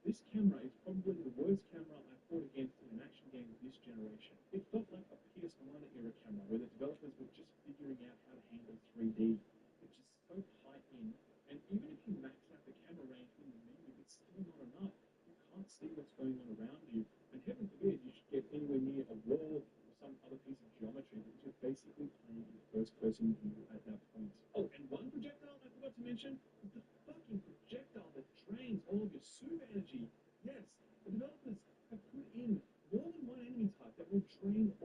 This camera is probably the worst camera I fought against in an action game of this generation. It felt like a PS1 era camera, where the developers were just figuring out how to handle 3D. It's just so high in, and even if you max out the camera range in the menu, it's still not enough. You can't see what's going on around you, and heaven forbid you should get anywhere near a wall or some other piece of geometry, because you're basically playing in first-person view at that point. Oh, and one projectile I forgot to mention is the fucking projectile that drains all of your super energy. Yes, the developers have put in more than one enemy type that will drain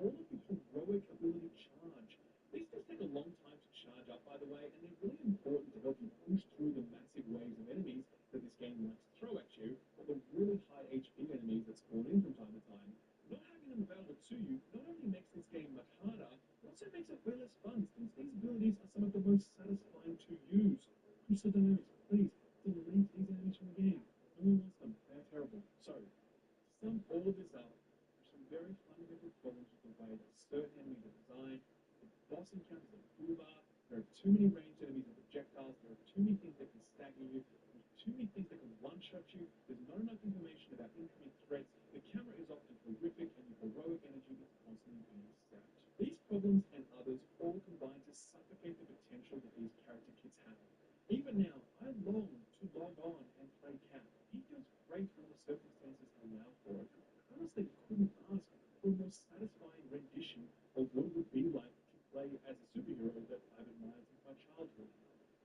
preferred enemy design. The boss encounters are cooler. There are too many ranged enemies and projectiles. There are too many things that can stagger you. There's too many things that can one-shot you. There's not enough information about incoming threats. The camera is often horrific, and your heroic energy is constantly being sapped. These problems and others all combine to suffocate the potential that these character kits have. Even now, I long to log on and play Cap. He feels great when the circumstances allow for it. Honestly, couldn't ask for a more satisfying rendition of what it would be like to play as a superhero that I've admired since my childhood.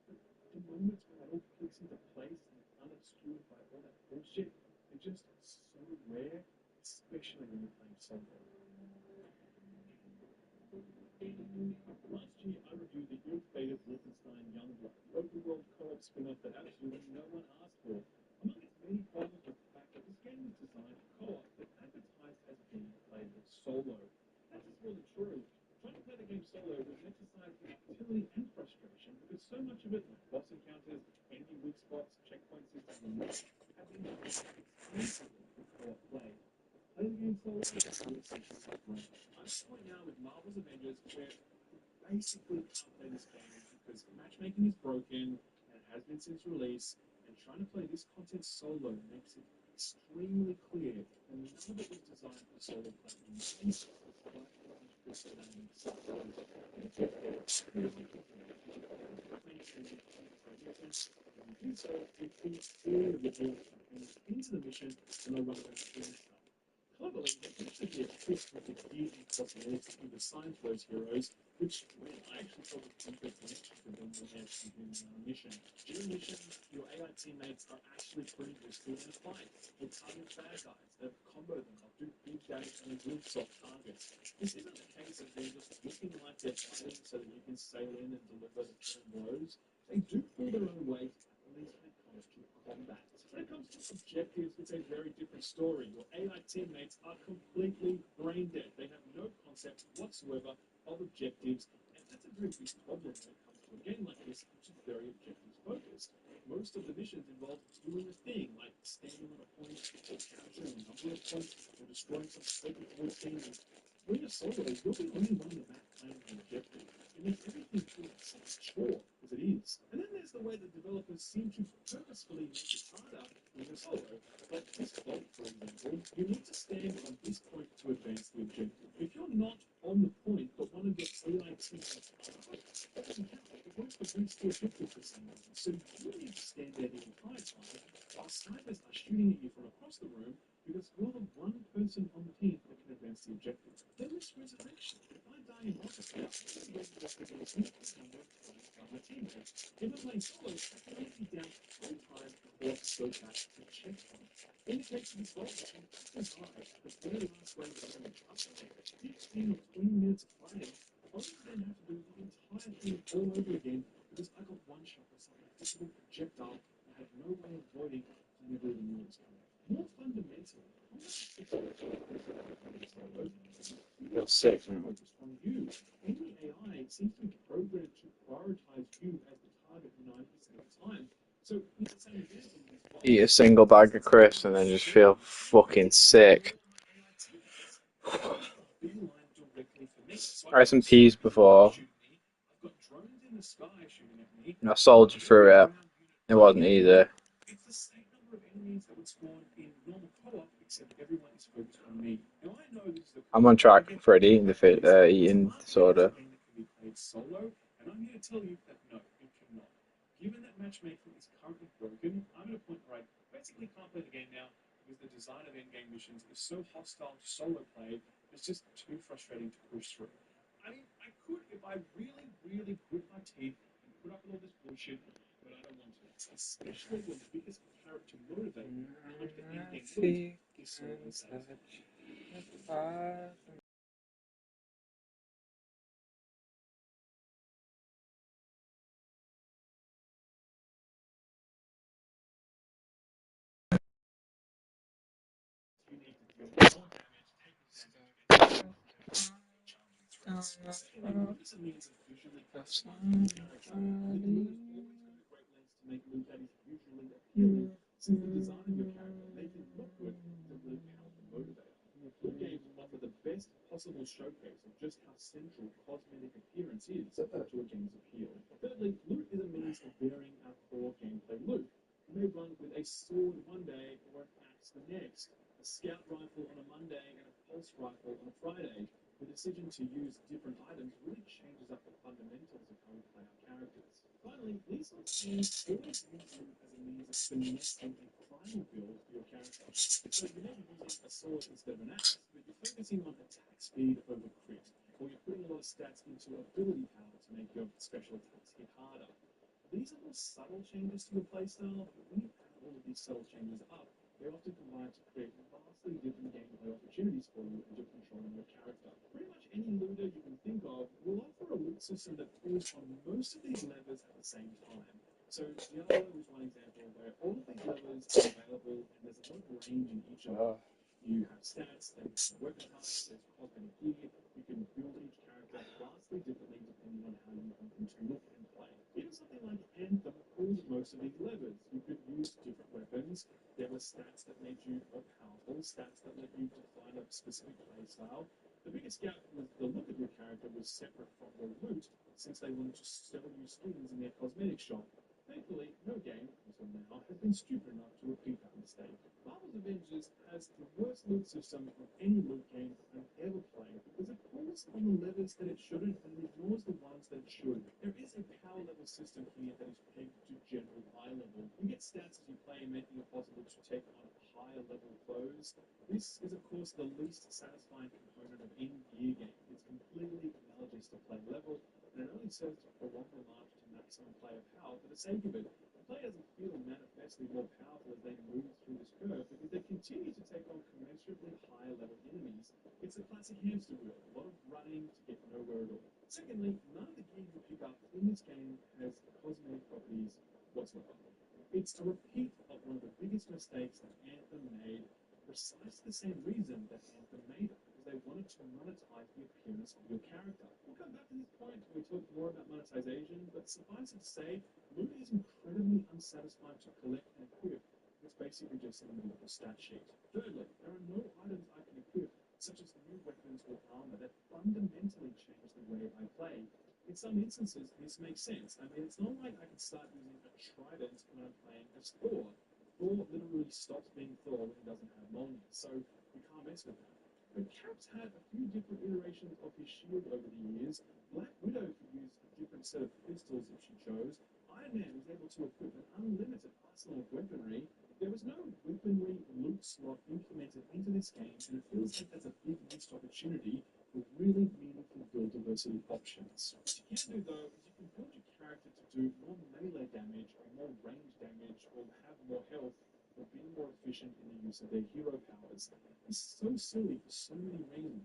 But the moments when it all clicks into place and it's unobscured by all that bullshit, they're just so rare, especially when you're playing solo. Last year, I reviewed the ill-fated Wolfenstein Youngblood, the open-world co-op spin-off that absolutely no one asked for. Among its many problems was the fact that this game was designed for co-op, but advertised as being played solo. That's just really true. Trying to play the game solo was an exercise in futility and frustration because so much of it, like boss encounters, enemy weak spots, checkpoint systems, and more, have been exclusively for co-op play. Play the game solo is essentially right. I'm at the point now with Marvel's Avengers where basically can't play this game because matchmaking is broken and it has been since release, and trying to play this content solo makes it extremely clear that none of it was designed for solo play. Into the mission and I'll run around doing stuff. Cleverly, there used to be a trick with the gears and possibilities to assign to those heroes, which I actually thought was a good connection for them when they're actually doing a mission. During mission, your AI teammates are actually pretty useful in a fight. They'll target bad guys, they'll combo them, they'll do big damage on groups of targets. This isn't a case of them just looking like they're fighting so that you can sail in and deliver the turn blows. They do pull their own weight, at least when it comes to combat. When it comes to objectives, it's a very different story. Your AI teammates are completely brain dead. They have no concept whatsoever of objectives, and that's a very big problem when it comes to a game like this, which is very objectives focused. Most of the missions involve doing a thing, like standing on a point, or capturing a number of points, or destroying some sacred team. When you're solo, you're the only one on the map playing the objective. It makes everything feel like such a chore as it is. And then there's the way that developers seem to purposefully make it harder when you're solo. Like this bolt, for example, you need to stand on this point to advance the objective. If you're not on the point, but one of your AI teammates are, that doesn't count. It won't reach the objective for some reason. So you need to stand there the entire time while snipers are shooting at you from across the room because you're the one person on the team that can advance the objective. Then there's resurrection. If I die in multiplayer, I'm going to have to go to my teammates. If I'm playing solo, I can only be down 3 times before I go back to the checkpoint. In the case of this role, I'm die the very last round of the after 15 or 20 minutes of playing, I would then have to do the entire thing all over again because I got one shot with some invisible projectile and I had no way of avoiding whenever the new one's coming. More fundamentally, You're sick. on you. Any AI seems to be programmed to prioritize you as the target 90% of the time. So it's the same example. Eat a single bag of crisps and then just feel fucking sick. I had some peas before. I soldiered through it. It wasn't easy. It's the same number of enemies that would spawn in normal co-op, except everyone is focused on me. Now I know this is the I'm on track for an eating disorder. solo, and I'm here to tell you that no, it cannot. Given that matchmaking is currently broken, I'm at a point where I basically can't play the game now because the design of endgame missions is so hostile to solo play, it's just too frustrating to push through. I mean, I could if I really, really grit my teeth and put up with all this bullshit, but I don't want to. Especially when the biggest carrot to motivate me like the endgame loot is so unsatisfying. Since the design of your character, make it look good, is a really powerful motivator. Good games offer the best possible showcase of just how central cosmetic appearance is to a game's appeal. Thirdly, loot is a means of varying our core gameplay loop. You may run with a sword one day or an axe the next, a scout rifle on a Monday and a pulse rifle on a Friday. The decision to use different items really changes up the fundamentals of how we play our characters. Finally, these sorts of games always use loot as a means of finessing a final build for your character. So you may be using a sword instead of an axe, but you're focusing on attack speed over crit, or you're putting a lot of stats into ability power to make your special attacks hit harder. These are more subtle changes to your playstyle, but when you add all of these subtle changes up, they often combine to create vastly different gameplay opportunities for you as you're controlling your character. Pretty much any looter you can think of will offer a loot system that pulls on most of these levers at the same time. So Diablo is one example where all of these levers are available and there's a lot of range in each of them. You have stats, then weapon types, there's cosmetic gear, you can build each character vastly differently depending on how you want them to look and play. Even something like Anthem pulls most of these levers. You could use different weapons. There were stats that made you more powerful, stats that let you define a specific playstyle. The biggest gap was the look of your character was separate from the loot, since they wanted to sell you skins in their cosmetic shop. Thankfully, no game, until now, has been stupid enough to repeat that mistake. Marvel's Avengers has the worst loot system of any loot game I've ever played, because it pulls on the levers that it shouldn't and ignores the ones that it should. There is a power level system here that is pegged to general eye level. You get stats as you play, making it possible to take on higher level foes. This is, of course, the least satisfying component of any gear game. It's completely analogous to play level, and it only serves to prolong the march to maximum player power for the sake of it. The player doesn't feel manifestly more powerful as they move through this curve because they continue to take on commensurately higher level enemies. It's a classic hamster wheel, a lot of running to get nowhere at all. Secondly, none of the gear you pick up in this game has cosmetic properties whatsoever. It's a repeat of one of the biggest mistakes that Anthem made, precisely the same reason that Anthem made it, because they wanted to monetize the appearance of your character. We'll come back to this point when we talk more about monetization, but suffice it to say, loot is incredibly unsatisfying to collect and equip. It's basically just a little stat sheet. Thirdly, there are no items I can equip, such as new weapons or armor, that fundamentally change the way I play. In some instances, this makes sense. I mean, it's not like I can start using a trident when I'm playing as Thor. Thor literally stops being Thor when he doesn't have Mjolnir, so we can't mess with that. But Cap's had a few different iterations of his shield over the years. Black Widow could use a different set of pistols if she chose. Iron Man was able to equip an unlimited arsenal of weaponry. There was no weaponry loot slot implemented into this game, and it feels like that's a big missed opportunity for really meaningful build diversity options. What you can do, though, is you can build your character to do more melee damage, or more range damage, or have more health, or be more efficient in the use of their hero powers. This is so silly for so many reasons.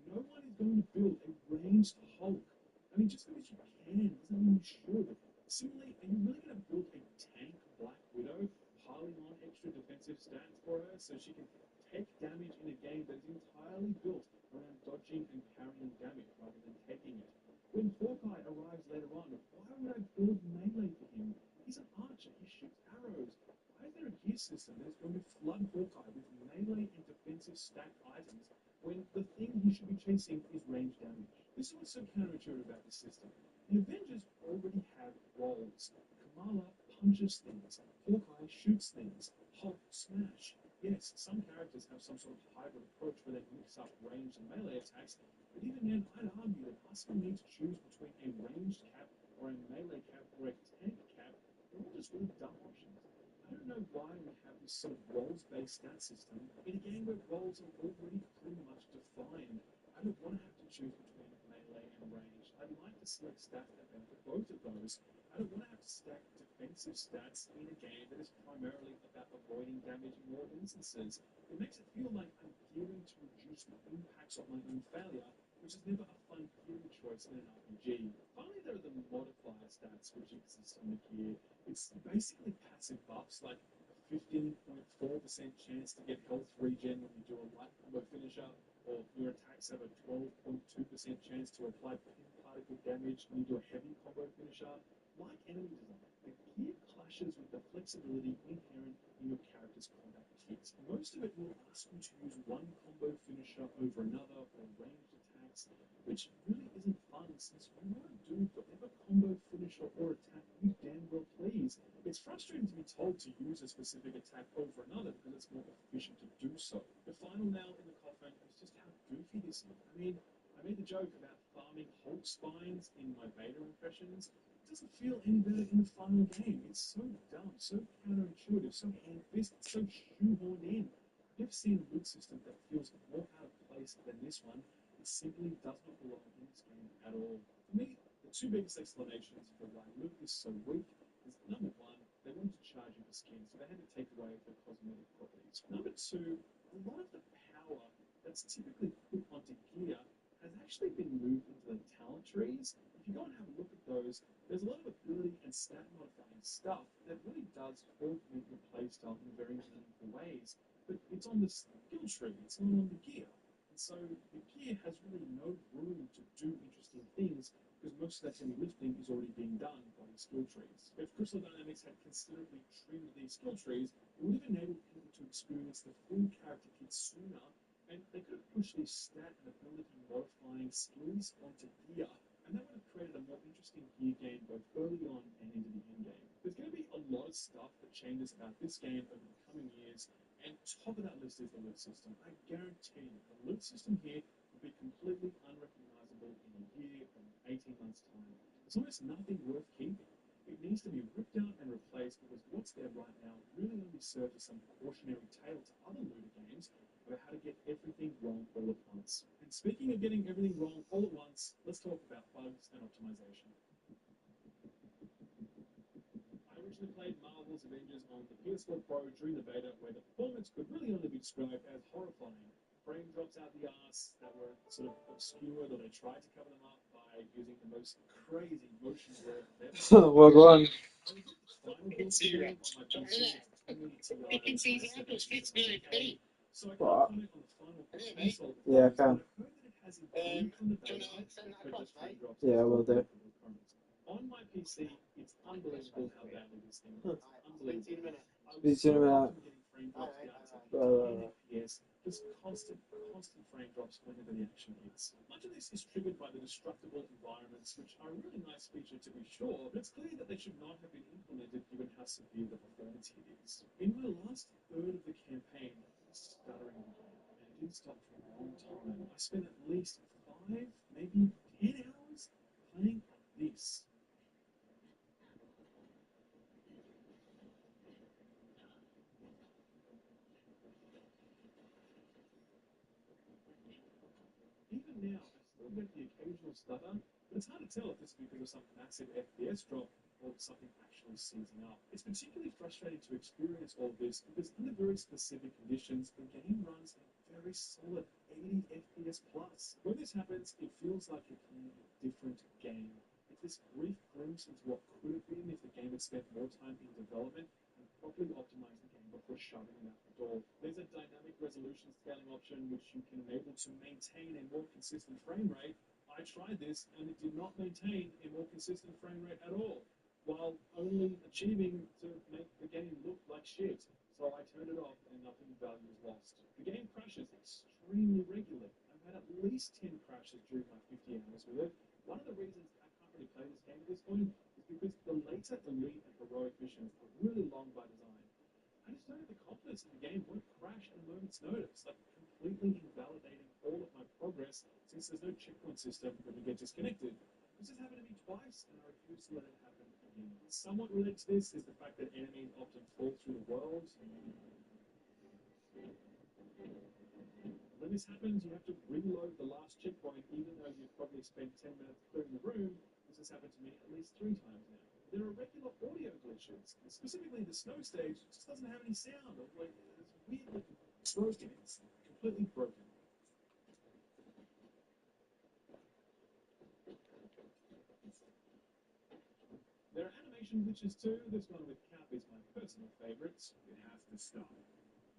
No one is going to build a ranged Hulk. I mean, just because you can doesn't mean you should. Similarly, are you really going to build a tank Black Widow, piling on extra defensive stats for her so she can take damage in a game that is entirely built around dodging and parrying damage rather than taking it? When Hawkeye arrives later on, why would I build melee for him? He's an archer, he shoots arrows. Why is there a gear system that is going to flood Hawkeye with melee and defensive stacked items when the thing he should be chasing is range damage? This is what's so counterintuitive about this system. The Avengers already have roles. Kamala punches things, Hawkeye shoots things, Hulk smash. Yes, some characters have some sort of hybrid approach where they mix up range and melee attacks, but even then, I'd argue that asking me to choose between a ranged cap or a melee cap or a tank cap, they're all just really dumb options. I don't know why we have this sort of roles-based stat system in a game where roles are already pretty much defined. I don't want to have to choose between melee and range. I'd like to select stats that benefit both of those. I don't want to have to stack defensive stats in a game that is primarily about avoiding damage in more instances. It makes it feel like I'm gearing to reduce the impacts of my own failure, which is never a fun gearing choice in an RPG. Finally, there are the modifier stats which exist on the gear. It's basically passive buffs, like a 15.4% chance to get health regen when you do a light combo finisher, or your attacks have a 12.2% chance to apply pin particle damage when you do a heavy combo finisher. like enemy design, the gear clashes with the flexibility inherent in your character's combat kits. Most of it will ask you to use one combo finisher over another or ranged attacks, which really isn't fun since you want to do whatever combo finisher or attack you damn well please. It's frustrating to be told to use a specific attack over another because it's more efficient to do so. The final nail in the coffin is just how goofy this is. I mean, I made the joke about farming Hulk spines in my beta impressions. It doesn't feel any better in the final game. It's so dumb, so counterintuitive, so hand-fisted, so shoehorned in. I've never seen a loot system that feels more out of place than this one. It simply does not belong in this game at all. For me, the two biggest explanations for why loot is so weak is number one, they wanted to charge you for skins, so they had to take away the cosmetic properties. Number two, a lot of the power that's typically put onto gear has actually been moved into the talent trees. If you go and have a look at those, there's a lot of ability and stat modifying stuff that really does augment your playstyle in very meaningful ways. But it's on the skill tree, it's not on the gear. And so the gear has really no room to do interesting things because most of that heavy lifting is already being done by the skill trees. If Crystal Dynamics had considerably trimmed these skill trees, it would have enabled people to experience the full character kit sooner, and they could have pushed these stat and ability modifying skills onto gear, and that would have created a more interesting gear game both early on and into the end game. There's going to be a lot of stuff that changes about this game over the coming years, and top of that list is the loot system. I guarantee you, the loot system here will be completely unrecognizable in a year or 18 months' time. There's almost nothing worth keeping. It needs to be ripped out and replaced because what's there right now really only serves as some cautionary tale to other looter games about how to get everything wrong all at once. And speaking of getting everything wrong all at once, let's talk about bugs and optimization. I originally played Marvel's Avengers on the PS4 Pro during the beta, where the performance could really only be described as horrifying. Frame drops out the ass that were sort of obscured, or they tried to cover them up by using the most crazy motion blur ever. Well done. So I can't comment on the final console. Yeah, I can. But I've heard that it has improved from the beta, but those frame drops Yeah, I will do. on my PC, it's unbelievable how badly this thing looks. Unbelievable. I Speak to you in a minute. getting frame drops down to 10 FPS, just constant frame drops whenever the action hits. Much of this is triggered by the destructible environments, which are a really nice feature to be sure, but it's clear that they should not have been implemented given how severe the performance hit is. In my last third of the campaign, stuttering again, and it didn't stop for a long time. I spent at least 5, maybe 10 hours playing like this. Even now, I still get the occasional stutter, but it's hard to tell if this is because of some massive FPS drop or something actually seizing up. It's particularly frustrating to experience all this because under very specific conditions, the game runs a very solid 80 FPS plus. When this happens, it feels like you're playing a different game. It's this brief glimpse into what could have been if the game had spent more time in development and properly optimized the game before shoving it out the door. There's a dynamic resolution scaling option which you can enable to maintain a more consistent frame rate. I tried this and it did not maintain a more consistent frame rate at all, while only achieving to make the game look like shit. So I turned it off and nothing of value was lost. The game crashes extremely regularly. I've had at least 10 crashes during my 50 hours with it. One of the reasons I can't really play this game at this point is because the later elite and heroic missions are really long by design. I just don't have the confidence that the game won't crash at a moment's notice, like completely invalidating all of my progress since there's no checkpoint system when you get disconnected. This has happened to me twice, and I refuse to let it happen again. Somewhat related to this is the fact that enemies often fall through the world. When this happens, you have to reload the last checkpoint, even though you've probably spent 10 minutes clearing the room. This has happened to me at least 3 times now. There are regular audio glitches. Specifically, the snow stage just doesn't have any sound. Like, it's weirdly broken. It's completely broken. There are animation glitches too. This one with Cap is my personal favorite. It has to stop.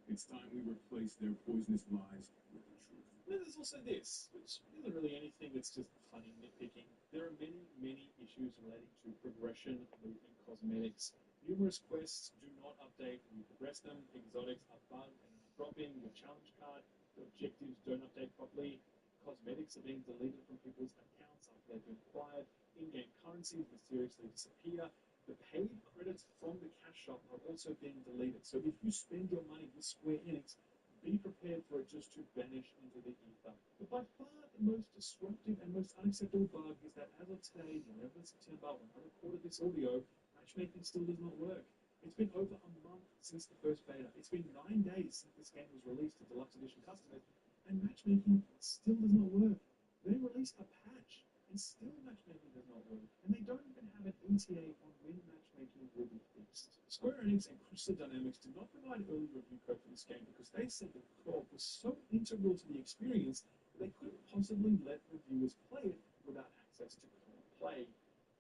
It's time we replace their poisonous lies with the truth. then there's also this, which isn't really anything, it's just funny nitpicking. There are many, many issues relating to progression, loot, and cosmetics. Numerous quests do not update when you progress them, exotics are bugged and not dropping, your challenge card, your objectives don't update properly, cosmetics are being deleted from people's accounts after they've been acquired, in-game currencies mysteriously disappear, the paid credits from the cash shop are also being deleted. So if you spend your money with Square Enix, be prepared for it just to vanish into the ether. But by far the most disruptive and most unacceptable bug is that as of today, the 11th of September, when I recorded this audio, matchmaking still does not work. It's been over a month since the first beta. It's been 9 days since this game was released to Deluxe Edition customers, and matchmaking still does not work. They released a patch, and still matchmaking does not work. And they don't even have an ETA on when matchmaking will be fixed. Square Enix and Crystal Dynamics did not provide early review code for this game because they said the co-op was so integral to the experience that they couldn't possibly let reviewers play it without access to co-op play.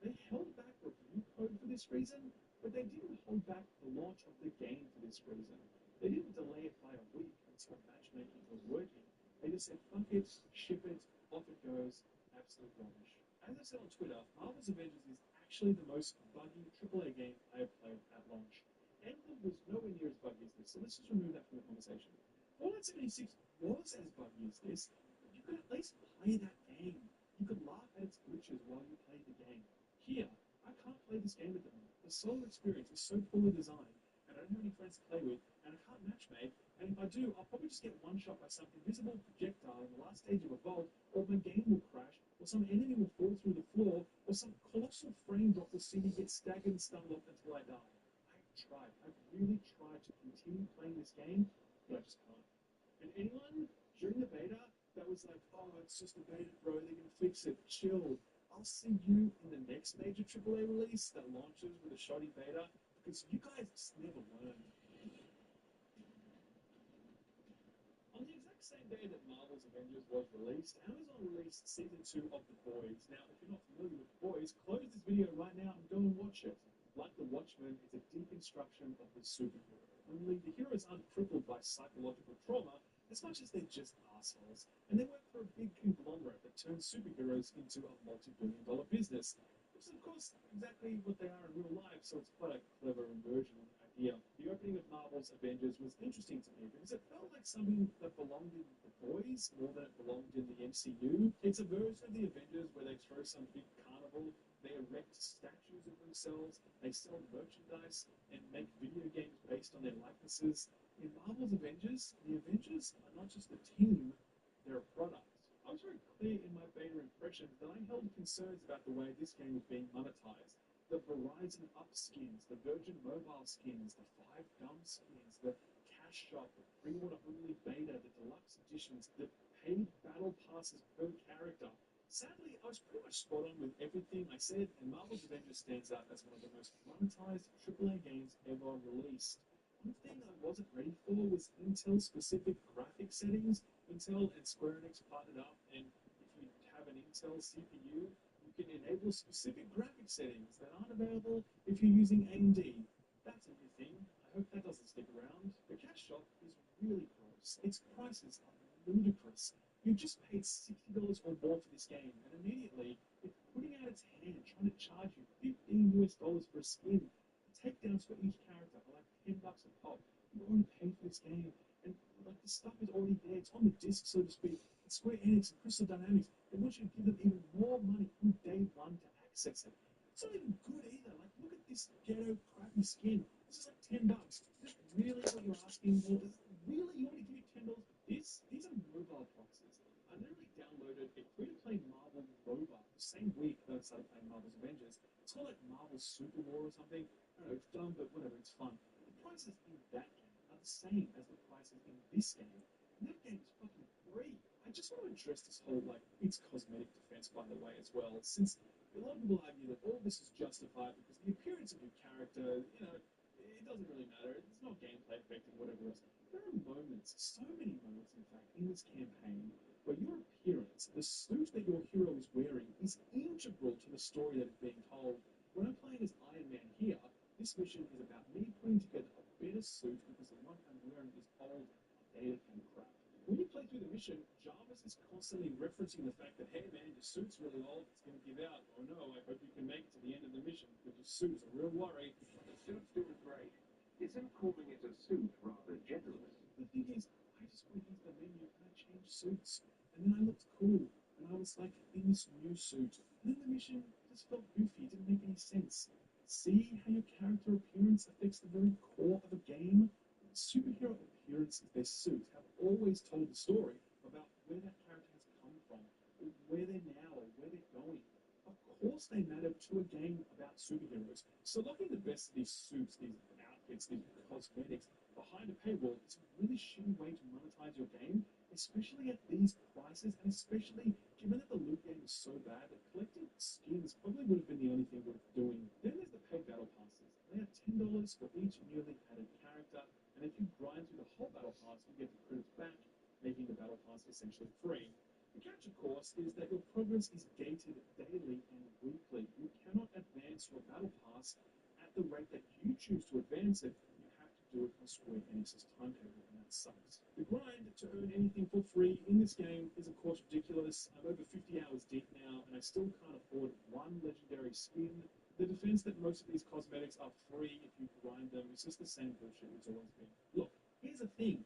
They held back review code for this reason, but they didn't hold back the launch of the game for this reason. They didn't delay it by a week until matchmaking was working. They just said, fuck it, ship it, off it goes, absolute rubbish. As I said on Twitter, Marvel's Avengers is actually the most buggy AAA game I have played at launch. Anthem was nowhere near as buggy as this, so let's just remove that from the conversation. Fallout 76 was as buggy as this, but you could at least play that game. You could laugh at its glitches while you played the game. Here, I can't play this game at the moment. The solo experience is so poorly designed, and I don't have any friends to play with, and I can't matchmake, and if I do, I'll probably just get one-shot by some invisible projectile in the last stage of a vault, or my game will crash, or some enemy will fall through the floor, or some colossal frame drop will see me get staggered and stumbled until I die. I've really tried to continue playing this game, but I just can't. And anyone during the beta that was like, oh, it's just a beta, bro, they're gonna fix it, chill. I'll see you in the next major AAA release that launches with a shoddy beta, because you guys just never learn. On the exact same day that Marvel's Avengers was released, Amazon released Season 2 of The Boys. Now, if you're not familiar with The Boys, close this video right now and go and watch it. Like The Watchmen, it's a deconstruction of the superhero. Only the heroes aren't crippled by psychological trauma as much as they're just assholes. And they work for a big conglomerate that turns superheroes into a multi-billion-dollar business. Which is, of course, exactly what they are in real life, so it's quite a clever inversion of the idea. The opening of Marvel's Avengers was interesting to me because it felt like something that belonged in The Boys more than it belonged in the MCU. It's a version of the Avengers where they throw some big carnival, they erect statues of themselves, they sell merchandise, and make video games based on their likenesses. In Marvel's Avengers, the Avengers are not just a team, they're a product. I was very clear in my beta impressions that I held concerns about the way this game is being monetized. The Verizon Up skins, the Virgin Mobile skins, the 5 Gum skins, the cash shop, the pre-order only beta, the deluxe editions, the paid battle passes per character. Sadly, I was pretty much spot on with everything I said, and Marvel's Avengers stands out as one of the most monetized AAA games ever released. One thing I wasn't ready for was Intel-specific graphic settings. Intel and Square Enix partnered up, and if you have an Intel CPU, you can enable specific graphic settings that aren't available if you're using AMD. That's a new thing. I hope that doesn't stick around. The cash shop is really gross. Its prices are ludicrous. You've just paid $60 or more for this game, and immediately it's putting out its hand, trying to charge you $15 for a skin. The takedowns for each character are like $10 a pop. You already paid for this game, and like the stuff is already there. It's on the disc, so to speak. And Square Enix and Crystal Dynamics, they want you to give them even more money from day one to access it. It's not even good either. Like, look at this ghetto crappy skin. This is like $10. Is this really what you're asking for? Really, you want me to give you $10 for this? These are mobile prices. I literally downloaded a free-to-play Marvel MOBA the same week that I started playing Marvel's Avengers. It's called like Marvel Super War or something. I don't know, it's dumb, but whatever, it's fun. The prices in that game are the same as the prices in this game. And that game is fucking free. I just want to address this whole, like, it's cosmetic defense, by the way, as well, since a lot of people argue that all this is justified because the appearance of your character, you know, it doesn't really matter. It's not gameplay affecting, whatever else. There are moments, so many moments, in fact, in this campaign where your appearance, the suit that your hero is wearing, is integral to the story that is being told. When I'm playing as Iron Man here, this mission is about me putting together a better suit because the one I'm wearing is old, outdated, and crap. When you play through the mission, Jarvis it's going to give out. Oh no, I hope you can make it to the end of the mission, because your suit is a real worry. The suit's doing great. Isn't calling it a suit rather generous? The thing is, I just went into the menu and I changed suits. And then I looked cool. And I was like in this new suit. And then the mission just felt goofy. It didn't make any sense. See how your character appearance affects the very core of a game? Superhero appearance is their suit have always told the story about where that character has come from, or where they're now, or where they're going. Of course they matter to a game about superheroes. So locking the best of these suits, these outfits, these cosmetics behind a paywall is a really shitty way to monetize your game, especially at these prices, and especially given that the loot game is so bad that collecting skins probably would have been the only thing worth doing. Then there's the paid battle passes. They are $10 for each newly added character, and if you grind through the whole battle pass, you get the credits back, making the battle pass essentially free. The catch, of course, is that your progress is gated daily and weekly. You cannot advance your battle pass at the rate that you choose to advance it. You have to do it on Square Enix's timetable, and that sucks. The grind to earn anything for free in this game is, of course, ridiculous. I'm over 50 hours deep now, and I still can't afford one legendary skin. The defense that most of these cosmetics are free if you grind them is just the same bullshit it's always been. Look, here's the thing.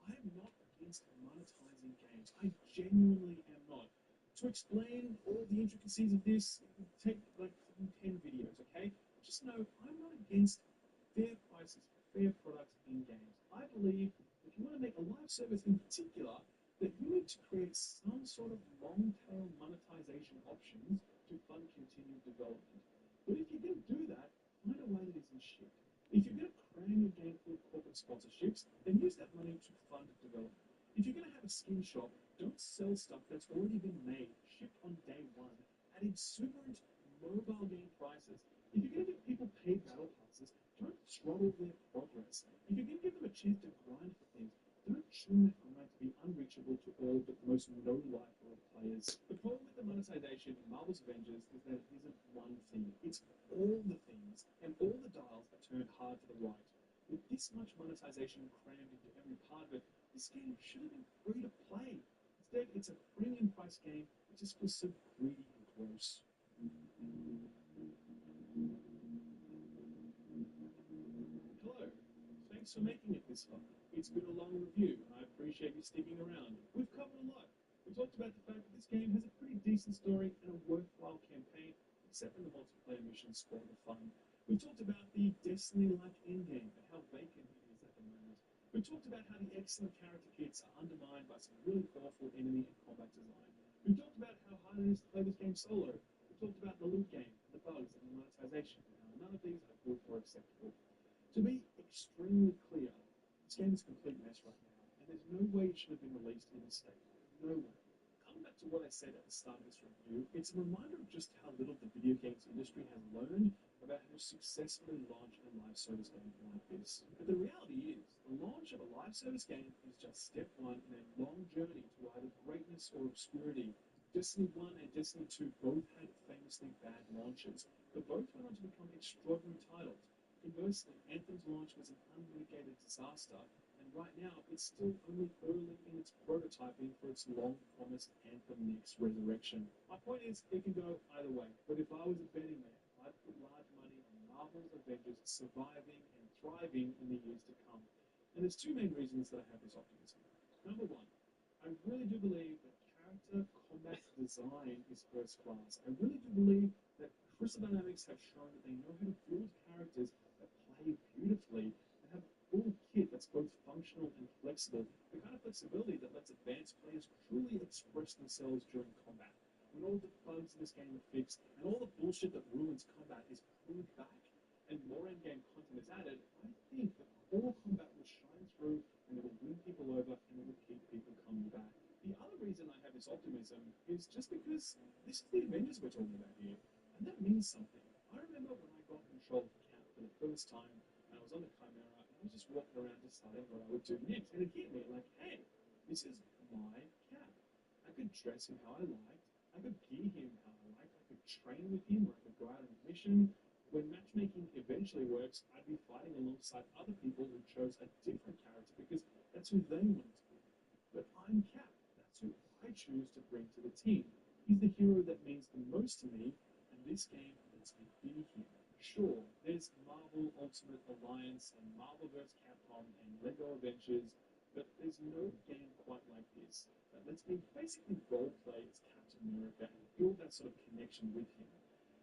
I am not against monetizing games. I genuinely am not. To explain all the intricacies of this, it would take like 10 videos, okay? Just know I'm not against fair prices for fair products in games. I believe if you want to make a live service in particular, that you need to create some sort of long-tail monetization options to fund continued development. But if you're going to do that, find a way that isn't shit. If you're going to cram your game full of corporate sponsorships, then use that money to fund development. If you're going to have a skin shop, don't sell stuff that's already been made, shipped on day one, at exuberant mobile game prices. If you're going to give people paid battle passes, don't throttle their progress. If you're going to give them a chance to grind for things, don't tune that grind to be unreachable to all but the most no-life world players. The problem with the monetization in Marvel's Avengers is that it isn't one thing. It's all the things, and all the dials are turned hard to the right. With this much monetization crammed into every part of it, this game should have been free to play. Instead, it's a premium price game which just feels so greedy and gross. Hello. Thanks for making it this far. It's been a long review, and I appreciate you sticking around. We've covered a lot. We talked about the fact that this game has a pretty decent story and a worthwhile campaign, except when the multiplayer missions spoil the fun. We talked about the Destiny-like endgame and how vacant it is at the moment. We talked about how the excellent character kits are undermined by some really powerful enemy and combat design. We talked about how hard it is to play this game solo. We talked about the loot game, the bugs, and the monetization, and how none of these are good or acceptable. To be extremely clear, this game is a complete mess right now, and there's no way it should have been released in this state. No way. Coming back to what I said at the start of this review, it's a reminder of just how little the video games industry has learned about how to successfully launch a live service game like this. But the reality is, the launch of a live service game is just step one in a long journey to either greatness or obscurity. Destiny 1 and Destiny 2 both had famously bad launches, but both went on to become extraordinary titles. Conversely, Anthem's launch was an unmitigated disaster, and right now it's still only early in its prototyping for its long-promised Anthem Next Resurrection. My point is, it can go either way, but if I was a betting man, I'd put large money on Marvel's Avengers surviving and thriving in the years to come. And there's two main reasons that I have this optimism. Number one, I really do believe that character combat design is first class. I really do believe that Crystal Dynamics have shown that they know how to build characters that play beautifully and have a full kit that's both functional and flexible, the kind of flexibility that lets advanced players truly express themselves during combat. When all the bugs in this game are fixed and all the bullshit that ruins combat is pulled back and more in-game content is added, I think the core combat will shine through and it will win people over and it will keep people coming back. The other reason I have this optimism is just because this is the Avengers we're talking about here, and that means something. I remember when I got control of the camp for the first time, and I was on the Chimera, and I was just walking around deciding what I would do next, and it hit me like, hey, this is my cap. I could dress him how I liked, I could gear him how I liked, I could train with him, or I could go out on a mission. When matchmaking eventually works, I'd be fighting alongside other people who chose a different character because that's who they wanted to be. But I'm Cap. That's who I choose to bring to the team. He's the hero that means the most to to me, and this game lets me be here. Sure, there's Marvel Ultimate Alliance and Marvel vs. Capcom and Lego Adventures, but there's no game quite like this that lets me basically roleplay as Captain America and build that sort of connection with him.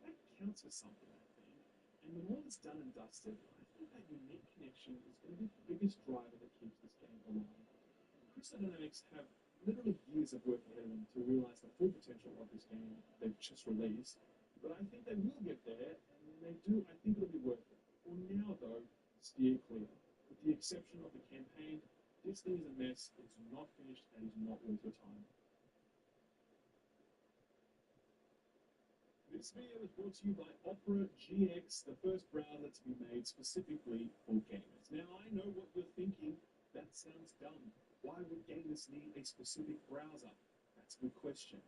That counts for something, I think. And when all is done and dusted, I think that unique connection is going to be the biggest driver that keeps this game alive. Crystal Dynamics have literally years of work ahead of them to realize the full potential of this game they've just released, but I think they will get there, and when they do, I think it'll be worth it. For now, though, steer clear. With the exception of the campaign, this thing is a mess, it's not finished, and is not worth your time. This video is brought to you by Opera GX, the first browser to be made specifically for gamers. Now, I know what you're thinking. That sounds dumb. Why would gamers need a specific browser? That's a good question.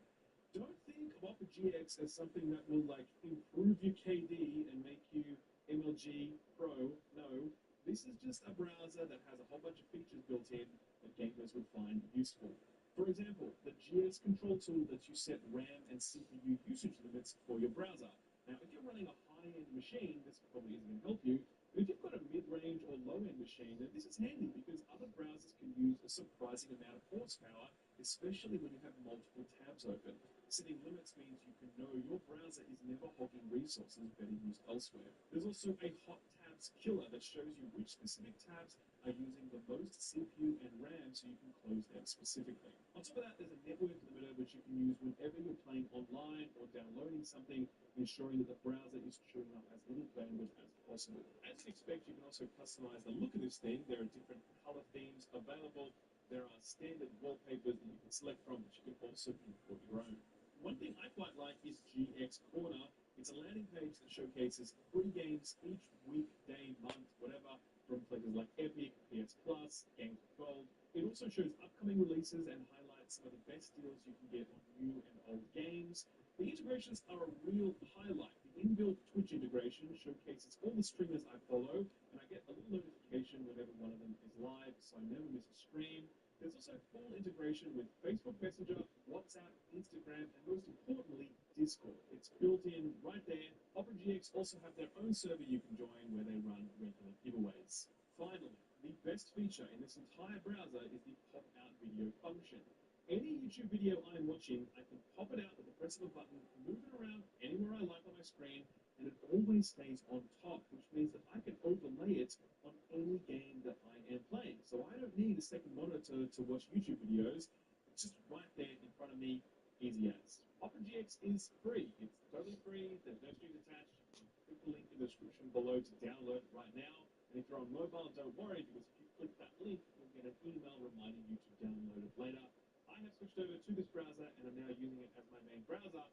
Don't think of Opera GX as something that will, improve your KD and make you MLG Pro. No, this is just a browser that has a whole bunch of features built in that gamers would find useful. For example, the GS control tool lets you set RAM and CPU usage limits for your browser. Now, if you're running a high-end machine, this probably isn't going to help you. But if you've got a mid-range or low-end machine, then this is handy because other browsers can use a surprising amount of horsepower, especially when you have multiple tabs open. Setting limits means you can know your browser is never hogging resources better used elsewhere. There's also a hot tabs killer that shows you which specific tabs are using the most CPU and RAM so you can close them specifically. On top of that, there's a network limiter which you can use whenever you're playing online or downloading something, ensuring that the browser is chewing up as little bandwidth as possible. As you'd expect, you can also customize the look of this thing. There are different color themes available. There are standard wallpapers that you can select from, but you can also import your own. One thing I quite like is GX Corner. It's a landing page that showcases free games each week, day, month, whatever, from places like Epic, PS Plus, Games with Gold. It also shows upcoming releases and highlights some of the best deals you can get on new and old games. The integrations are a real highlight. The inbuilt Twitch integration showcases all the streamers I follow, and I get a little notification whenever one of them is live, so I never miss a stream. There's also full integration with Facebook Messenger, WhatsApp, Instagram, and most importantly, Discord. It's built in right there. Opera GX also have their own server you can join where they run regular giveaways. Finally, the best feature in this entire browser is the pop-out video function. Any YouTube video I'm watching, I can pop it out with the press of a button, move it around anywhere I like on my screen, and it always stays on top, which means that I can overlay it on any game that I am playing. So I don't need a second monitor to watch YouTube videos. It's just right there in front of me, easy as. Opera GX is free. It's totally free. There's no strings attached. You can click the link in the description below to download it right now. And if you're on mobile, don't worry, because if you click that link, you'll get an email reminding you to download it later. I have switched over to this browser and I'm now using it as my main browser.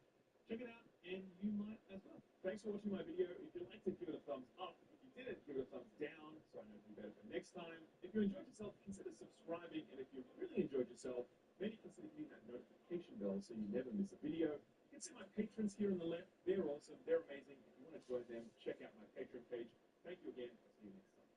Check it out, and you might as well. Thanks for watching my video. If you liked it, give it a thumbs up. If you didn't, give it a thumbs down, so I know to do better for next time. If you enjoyed yourself, consider subscribing, and if you really enjoyed yourself, maybe consider hitting that notification bell so you never miss a video. You can see my patrons here on the left. They're awesome. They're amazing. If you want to join them, check out my Patreon page. Thank you again. I'll see you next time.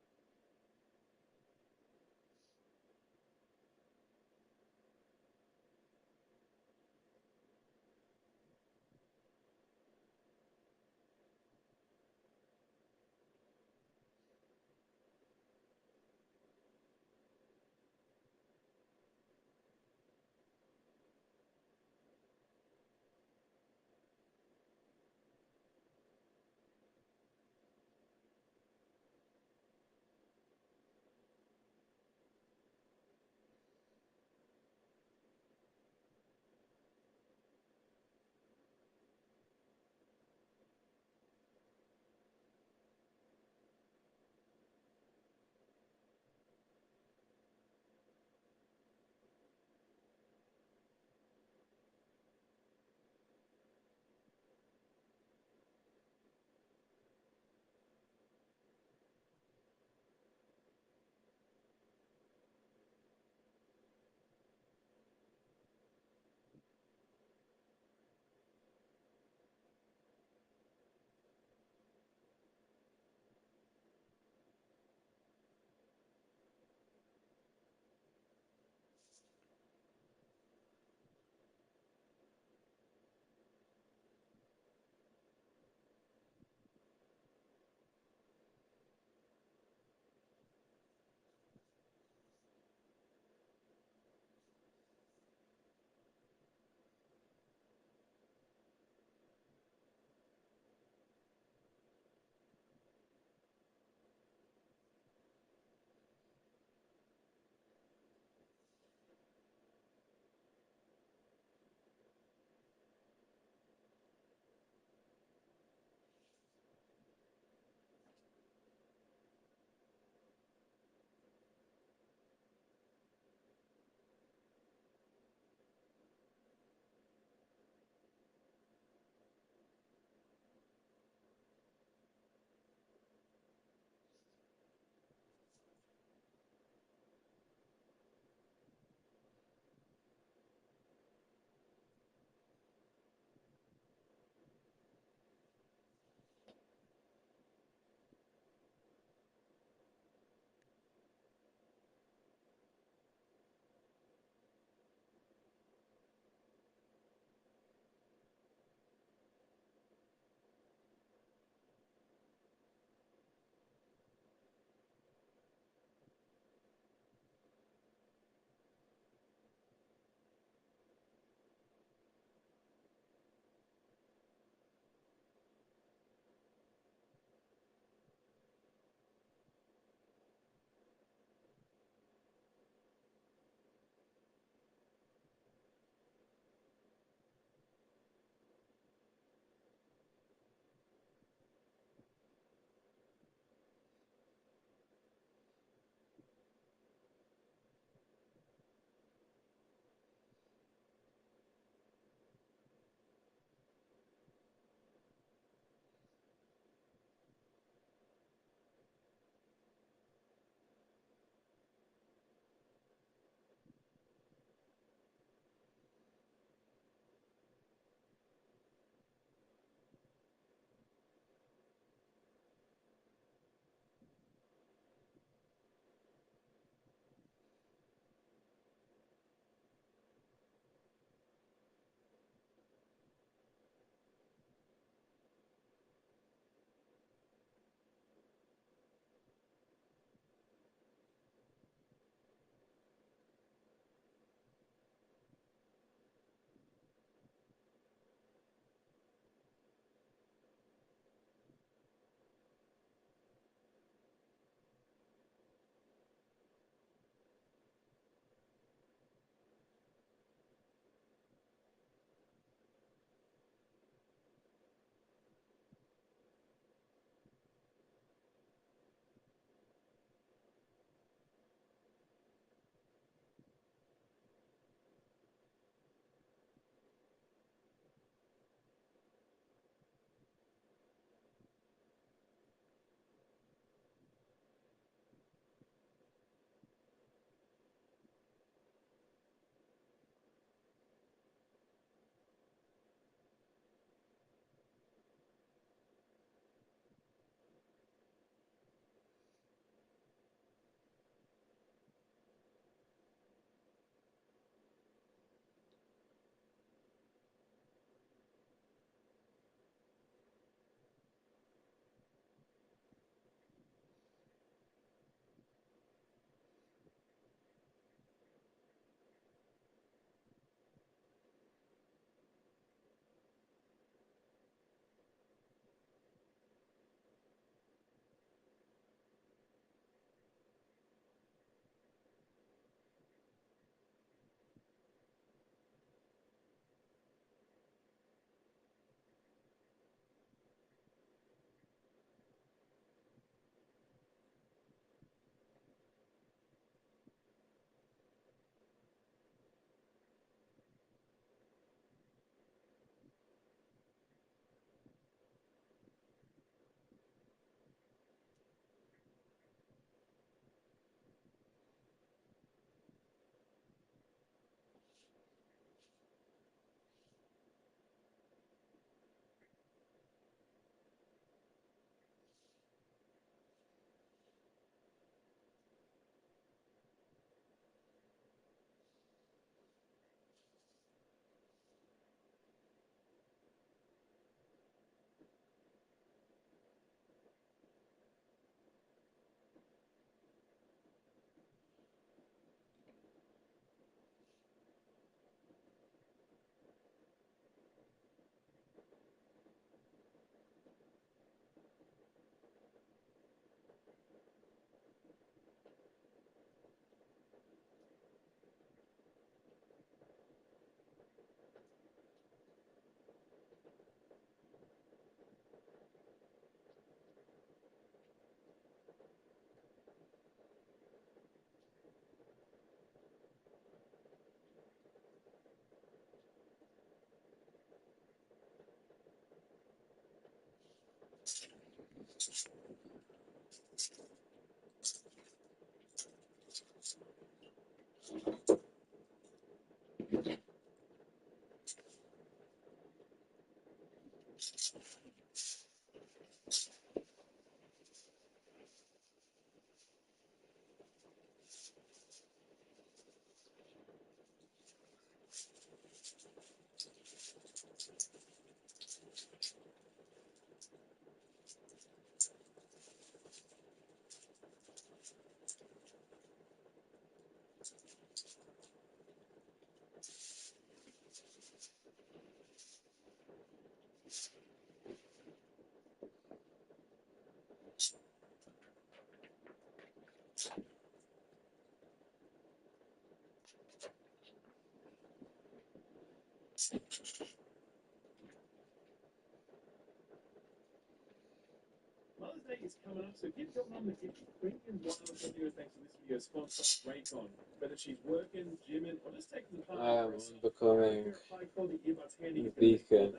Mother's Day is coming up, so give your mum the gift of premium wireless audio thanks to this video sponsor, Raycon. Whether she's working, gymming, or just taking the time I am becoming high-quality earbuds handy, the beacon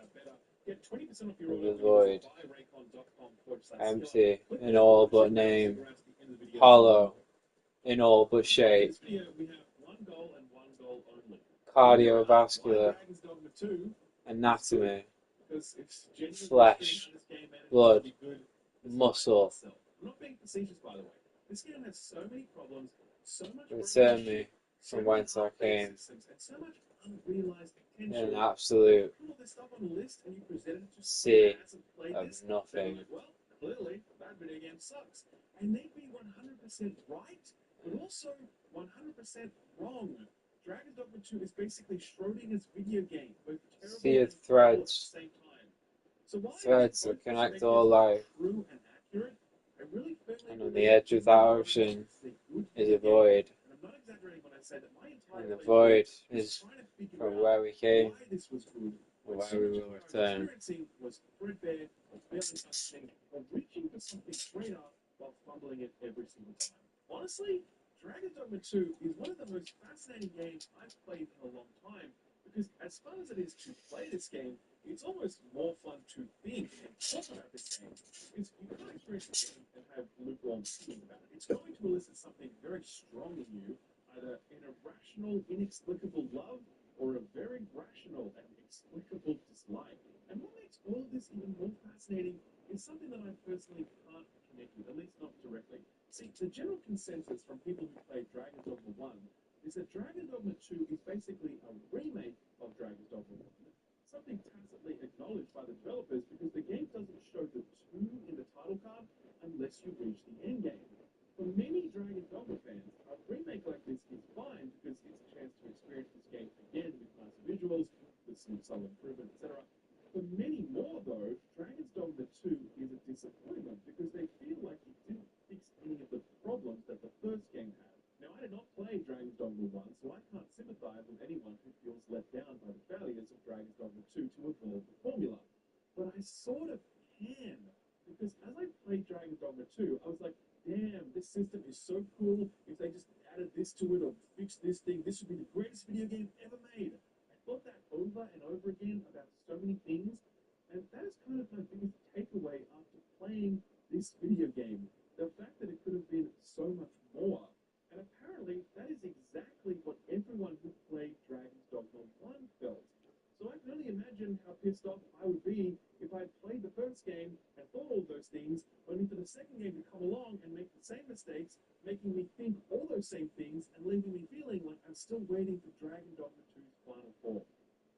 get 20% off your of order the when you void, visit buyraycon.com/skillet. empty in all but name, hollow in all but shape, In this video, we have one goal and one goal only. cardiovascular, Dragon's Dogma 2, anatomy, because it's genuinely flesh, this game manages blood, to be good muscle. itself. I'm not being facetious, by the way. This game has so many problems, so much Return me from whence I came, systems, and so much unrealized in potential. an absolute Put all this stuff on a list and you present it to someone sea who hasn't played of this, they're nothing. like, well, clearly that video game sucks. And they'd be 100% right, but also 100% wrong. Dragon's Dogma 2 is basically Schrodinger's video game, both terrible Sea of and cool threads, at the same time. So while threads that connect all life, true and accurate, I really firmly and on believe the edge of that ocean is a void, and I'm not exaggerating when I say that my entire and the playthrough void was is trying to figure from out where we came, why this was good, or when where so we much will of what I was return. experiencing was threadbare, or barely functioning, or reaching for something greater while fumbling it every single time. Honestly, Dragon's Dogma 2 is one of the most fascinating games I've played in a long time, because as fun as it is to play this game, it's almost more fun to think and talk about this game. Because you can't experience this game and have lukewarm feelings about it. It's going to elicit something very strong in you, either an irrational, inexplicable love, or a very rational and explicable dislike. And what makes all of this even more fascinating is something that I personally can't connect with, at least not directly. See, the general consensus from people who played Dragon's Dogma 1 is that Dragon's Dogma 2 is basically a remake of Dragon's Dogma 1. Something tacitly acknowledged by the developers because the game doesn't show the 2 in the title card unless you reach the end game. For many Dragon's Dogma fans, a remake like this is fine because it's a chance to experience this game again with nice visuals, with some subtle improvement, etc. For many more, though, Dragon's Dogma 2 is a disappointment because they feel like it didn't fix any of the problems that the first game had. Now, I did not play Dragon's Dogma 1, so I can't sympathize with anyone who feels let down by the failures of Dragon's Dogma 2 to evolve the formula. But I sort of can, because as I played Dragon's Dogma 2, I was like, damn, this system is so cool. If they just added this to it or fixed this thing, this would be the greatest video game ever made. I thought that over and over again about so many things, and that is kind of my biggest takeaway after playing this video game. The fact that it could have been so much more. And apparently, that is exactly what everyone who played Dragon's Dogma 1 felt. So I can only imagine how pissed off I would be if I played the first game and thought all those things, only for the second game to come along and make the same mistakes, making me think all those same things, and leaving me feeling like I'm still waiting for Dragon Dogma 2's final form.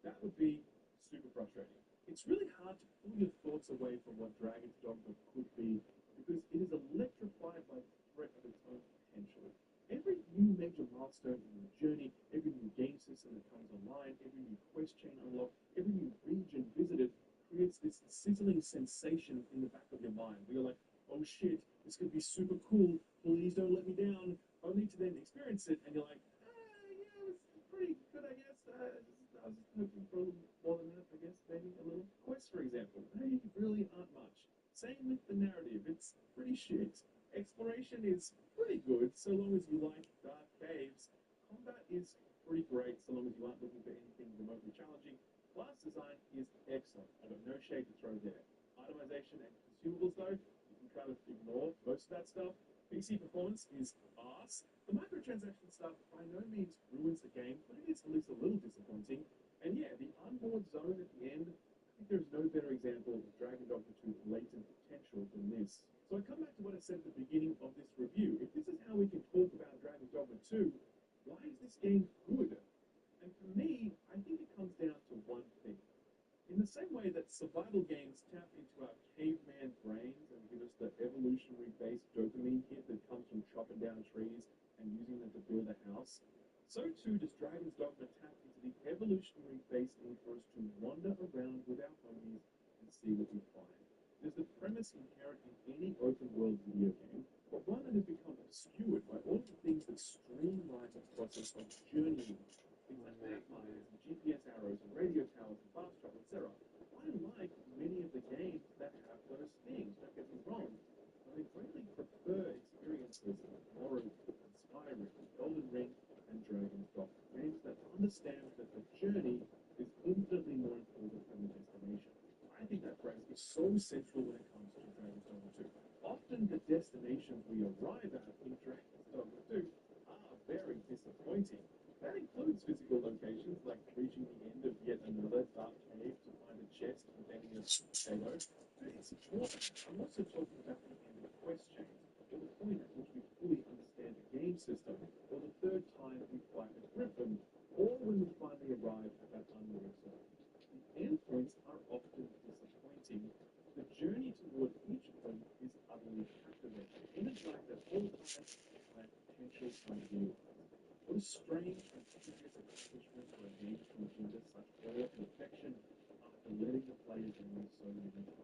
That would be super frustrating. It's really hard to pull your thoughts away from what Dragon's Dogma could be, because it is electrified by the threat of its own potential. Every new major milestone in your journey, every new game system that comes online, every new quest chain unlocked, every new region visited creates this sizzling sensation in the back of your mind where you're like, oh shit, this could be super cool, please don't let me down, only to then experience it and you're like, yeah, it's pretty good, I guess. I was just hoping for a little more than that, I guess, maybe a little. Quests, for example, they really aren't much. Same with the narrative, it's pretty shit. Exploration is pretty good so long as you like dark caves. Combat is pretty great so long as you aren't looking for anything remotely challenging. Class design is excellent. I've got no shade to throw there. Itemization and consumables, though, you can craft stuff, PC performance is arse. The microtransaction stuff by no means ruins the game, but it is at least a little disappointing. And yeah, the unmoored zone at the end, I think there's no better example of Dragon Dogma 2's latent potential than this. So I come back to what I said at the beginning of this review. If this is how we can talk about Dragon Dogma 2, why is this game good? And for me, I think it comes down to one thing. In the same way that survival games tap into our caveman brains and give us the evolutionary-based dopamine hit that comes from chopping down trees and using them to build a house, so too does Dragon's Dogma tap into the evolutionary-based need for us to wander around with our homies and see what we find. There's the premise inherent in any open-world video game, but one that has become obscured by all of the things that streamline the process of journeying. Things like map markers and GPS arrows and radio towers and fast travel, etc. I like many of the games that have those things, don't get me wrong, but I greatly prefer experiences like Morrowind and Skyrim, Elden Ring, and Dragon's Dogma. Games that understand that the journey is infinitely more important than the destination. I think that phrase is so central when it comes to Dragon's Dogma 2. Often the destinations we arrive at in Dragon's Dogma 2 are very disappointing. That includes physical locations like reaching the end of yet another dark cave to find a chest containing a potato. But it's important. I'm also talking about the end of quest chains, or the point at which we fully understand the game system, or the third time we fight a griffin, or when we finally arrive at that unmoored zone. The endpoints are often disappointing. The journey toward each point is utterly captivating. Energized at all times by potential unreal. What a strange and curious accomplishment for a game to engender such awe and affection after letting the player down so many times.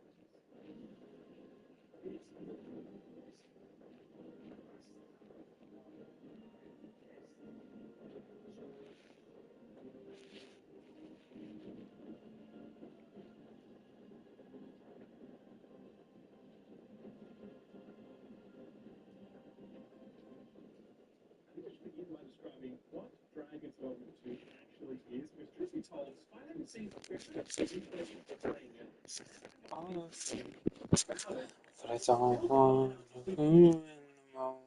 Describing what Dragon's Dogma 2 actually is, because truth be told, I haven't seen a fair bit of replay for playing it. But I don't want to ruin the moment.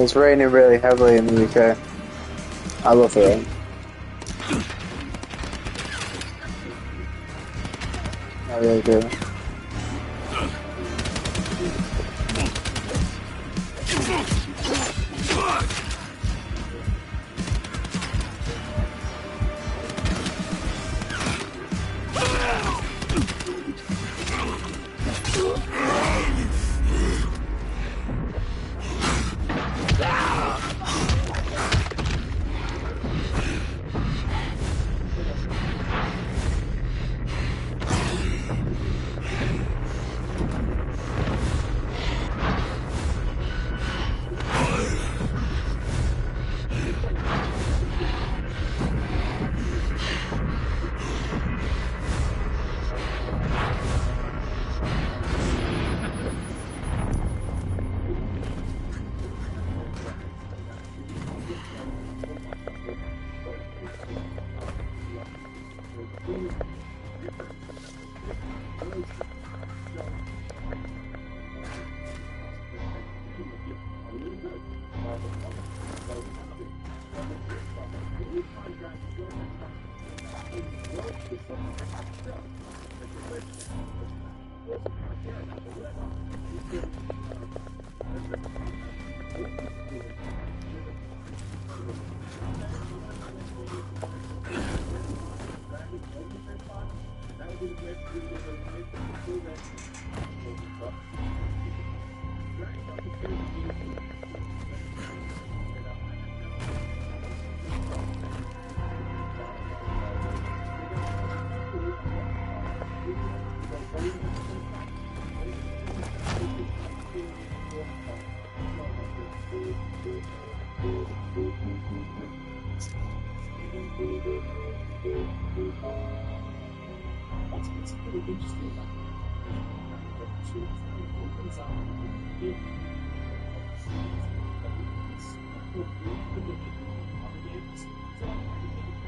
It's raining really heavily in the UK. I love the rain. I really do. What's particularly interesting about Dragon 2 is that it opens up with a big of the series that we can explore in the other games. So I think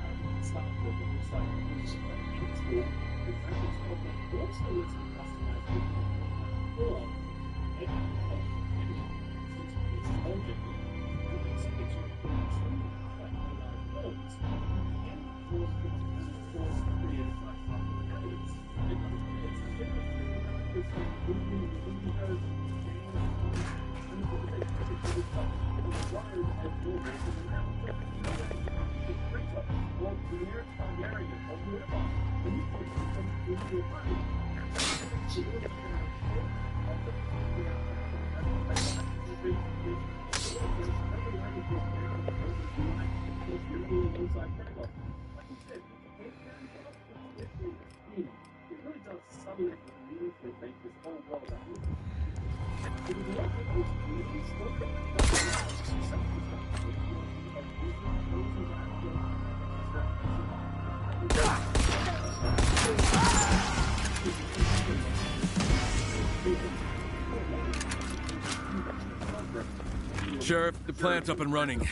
Sheriff, the plant's up and running.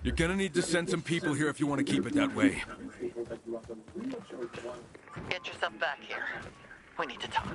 You're gonna need to send some people here if you want to keep it that way. Get yourself back here. We need to talk.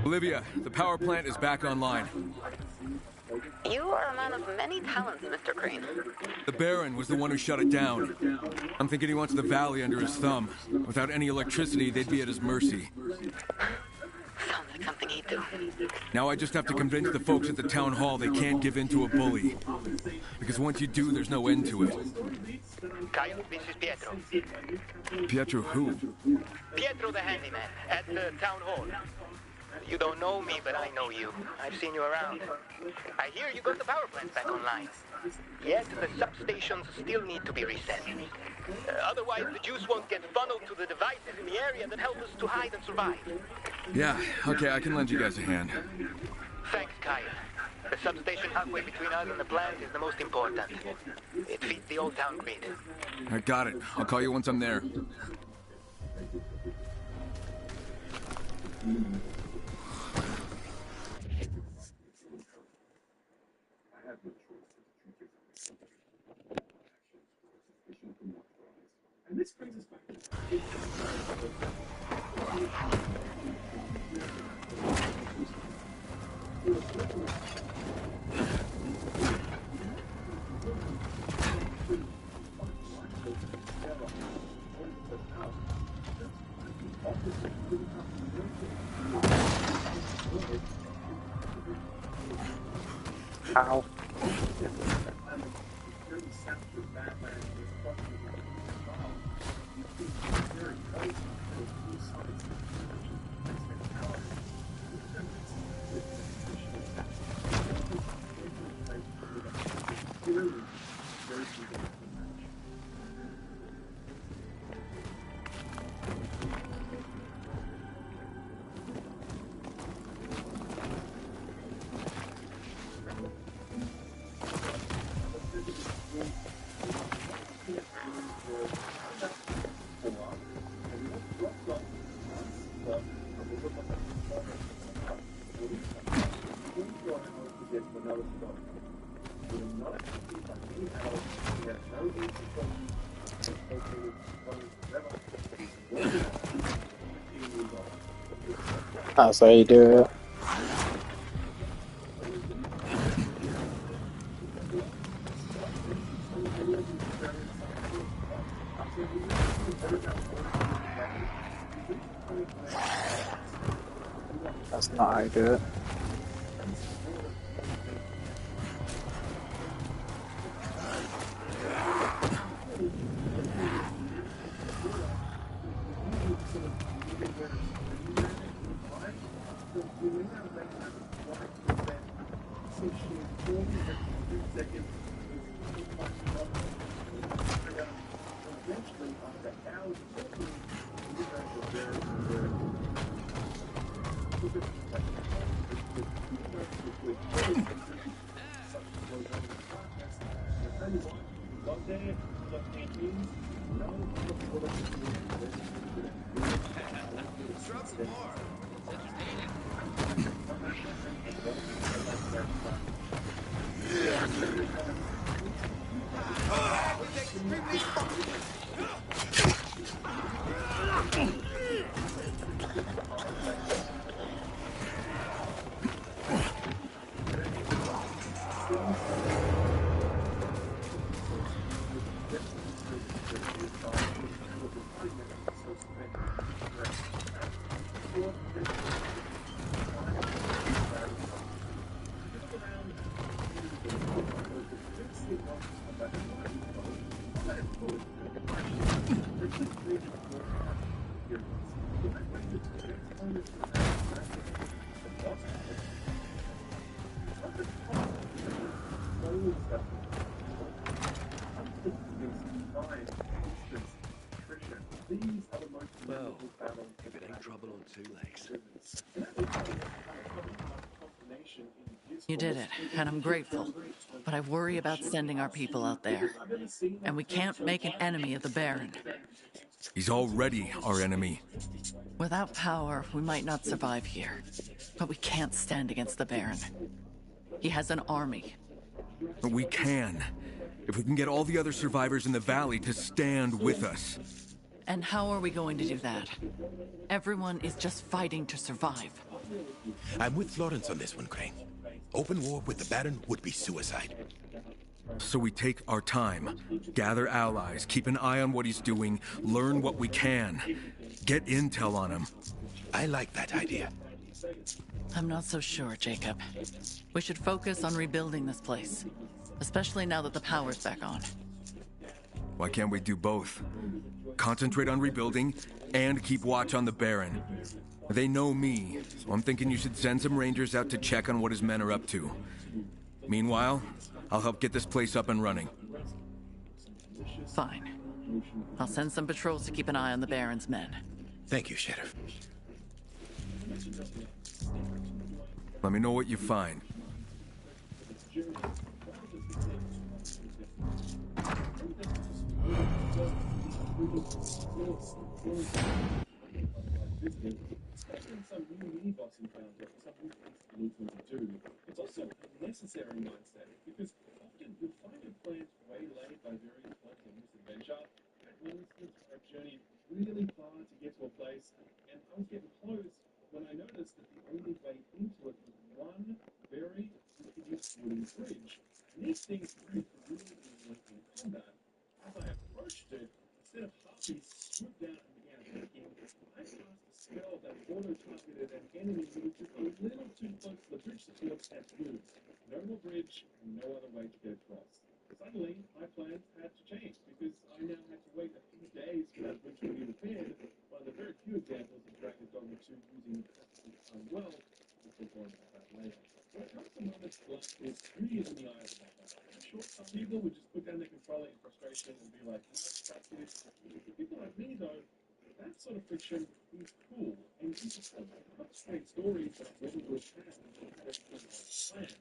Olivia, the power plant is back online. You are a man of many talents, Mr. Crane. The Baron was the one who shut it down. I'm thinking he wants the valley under his thumb. Without any electricity, they'd be at his mercy. Sounds like something he'd do. Now I just have to convince the folks at the town hall they can't give in to a bully. Because once you do, there's no end to it. Kyle, this is Pietro. Pietro who? Pietro the handyman, at the town hall. You don't know me, but I know you. I've seen you around. I hear you got the power plant back online. Yet the substations still need to be reset. Otherwise, the juice won't get funneled to the devices in the area that help us to hide and survive. Yeah, okay, I can lend you guys a hand. Thanks, Kyle. The substation halfway between us and the plant is the most important. It feeds the old town grid. I got it. I'll call you once I'm there. And this brings us back to Ow. That's how you do it. That's not how you do it. eventually, after hours of talking, we learned that Baron were Drop some more. It's entertaining. We take the street Well, if it ain't trouble on two legs. You did it, and I'm grateful. But I worry about sending our people out there. And we can't make an enemy of the Baron. He's already our enemy. Without power, we might not survive here. But we can't stand against the Baron. He has an army. But we can. If we can get all the other survivors in the valley to stand with us. And how are we going to do that? Everyone is just fighting to survive. I'm with Florence on this one, Crane. Open war with the Baron would be suicide. So we take our time, gather allies, keep an eye on what he's doing, learn what we can, get intel on him. I like that idea. I'm not so sure, Jacob. We should focus on rebuilding this place, especially now that the power's back on. Why can't we do both? Concentrate on rebuilding and keep watch on the Baron. They know me, so I'm thinking you should send some rangers out to check on what his men are up to. Meanwhile, I'll help get this place up and running. Fine. I'll send some patrols to keep an eye on the Baron's men. Thank you, Sheriff. Let me know what you find. Some new mini-boss encounter or some new things you need them to do. It's also a necessary mindset because often you'll find your plans waylaid by various points on this adventure. One instance where I journeyed really far to get to a place, and I was getting close when I noticed that the only way into it was one very rickety wooden bridge. And these things proved really weak in combat. As I approached it, instead of harpies swooped down and began attacking, I cast a spell that auto-targeted an enemy who was just a little too close to the bridge support and moved. No more bridge, and no other way to get across. Suddenly, my plans had to change because I now had to wait a few days for that bridge to be repaired. One of the very few examples of Dragon's Dogma 2 using the time well, we'll talk more about that later. When it comes to moments like this, beauty is in the eye of the beholder. I'm sure some people would just put down their controller in frustration and be like, no, that's it. For people like me, though, that sort of friction is cool and interesting. Not great stories that went into a path and had everything planned.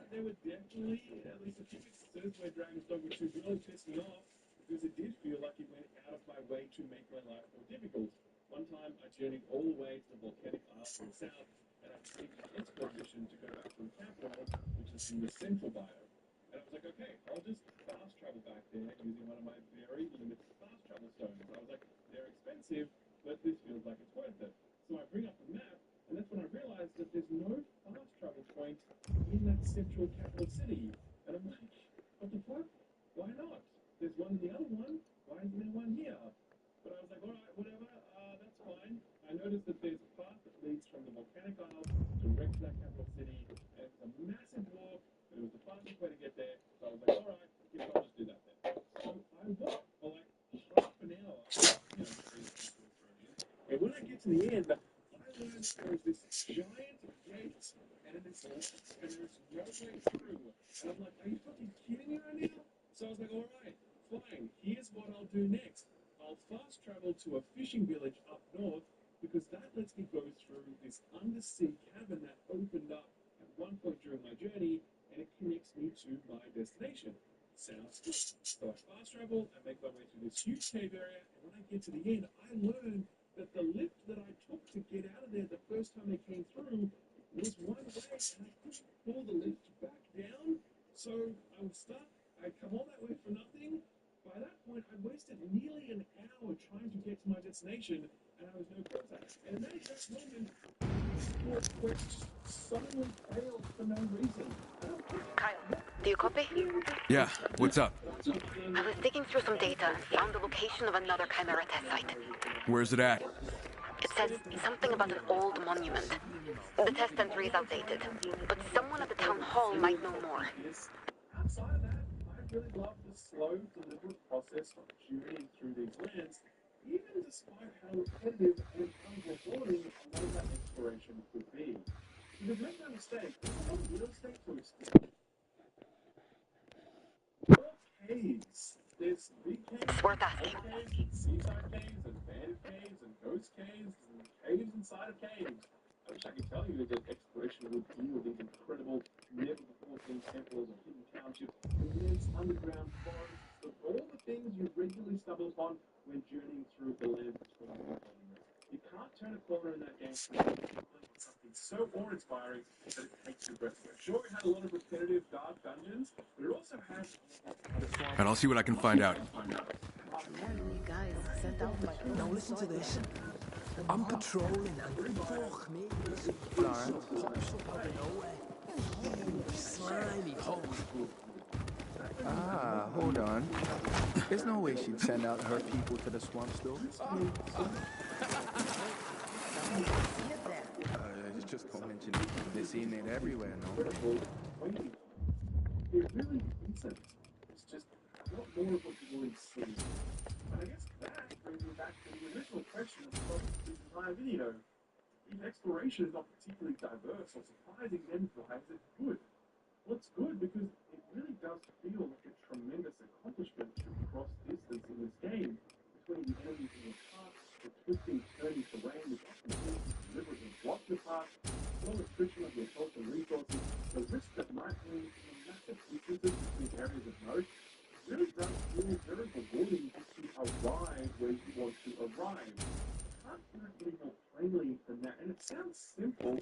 There were definitely at least a few instances where Dragon's Dogma 2 really pissed me off because it did feel like it went out of my way to make my life more difficult. One time I journeyed all the way to the volcanic isle to the south and I received an expedition to go back to the capital, which is in the central biome. And I was like, okay, I'll just fast travel back there using one of my very limited fast travel stones. I was like, they're expensive, but this feels like it's worth it. So I bring up the map, and that's when I realized that there's no fast travel point in that central capital city. And I'm like, what the fuck? Why not? There's one in the other one. Why isn't there one here? But I was like, all right, whatever, that's fine. I noticed that there's a path that leads from the volcanic isle direct to that capital city, and it's a massive walk, but it was the fastest way to get there. So I was like, all right, I'll just do that then. So I walked for like half an hour, and when I get to the end, I learned there was this giant gate, and it's locked, and there's no way through. And I'm like, are you fucking kidding me right now? So I was like, all right, fine, here's what I'll do next. travel to a fishing village up north because that lets me go through this undersea cavern that opened up at one point during my journey, and it connects me to my destination. Sounds good. So I fast travel, I make my way through this huge cave area, and when I get to the end, I learn that the lift that I took to get out of there the first time I came through was one way, and I couldn't pull the lift back down, so I was stuck. I come all that way for nothing. By that point, I wasted nearly an hour trying to get to my destination, and I was no contact. And in that exact moment, your quest suddenly failed for no reason. Kyle, do you copy? Yeah, what's up? I was digging through some data and found the location of another Chimera test site. Where's it at? It says something about an old monument. The test entry is outdated, but someone at the town hall might know more. Outside of that, I really love the slow, deliberate process of journeying through these lands, even despite how repetitive and unrewarding a lot of that exploration could be. Because make no mistake, there's a lot of real estate to explore. More caves. There's big caves, It's worth asking. caves, and seaside caves, and bandit caves, and ghost caves, and caves inside of caves. I wish I could tell you that exploration would deal with these incredible, never-before-seen temples and hidden townships, immense underground forests, but all the things you regularly stumble upon when journeying through the land between the monuments. You can't turn a corner in that game without something so awe-inspiring that it takes your breath away. Sure, it had a lot of repetitive, dark dungeons, but it also had... And I'll see what I can find out. Now listen to this. I'm patrolling and fuck me, this Florence pops up out of nowhere. Slimy hole. Ah, hold on. There's no way she'd send out her people to the swamps, though. Just don't mention it. They're seeing it everywhere, no? It really isn't. It's just a lot more of what you already see. And I guess that brings me back to the original question of this entire video. If exploration is not particularly diverse or surprising, then why is it good? Well, it's good because it really does feel like a tremendous accomplishment to cross distance in this game between the enemies in your path, the twisting, turning terrain which often seems to deliberately block your path, no restriction of your health and resources, the risk that might lead to massive distances between areas of note. It really does feel very rewarding to arrive where you want to arrive. I can't put it any more plainly than that, and it sounds simple.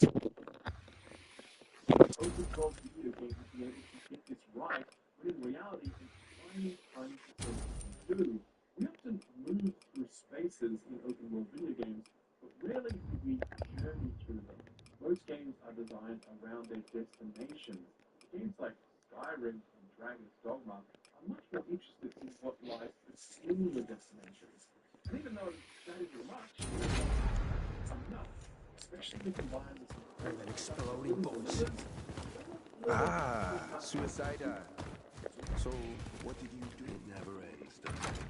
Open world video game to be able to get this right, but in reality, it's tiny, tiny percentages we do. We often move through spaces in open world video games, but rarely do we journey through them. Most games are designed around their destinations. Games like Skyrim and Dragon's Dogma are much more interested in what lies between the destinations. And even though that isn't much, it's enough, especially when combined with some An exploding bullets. Ah, suicide. So, what did you do? It never ends, does it?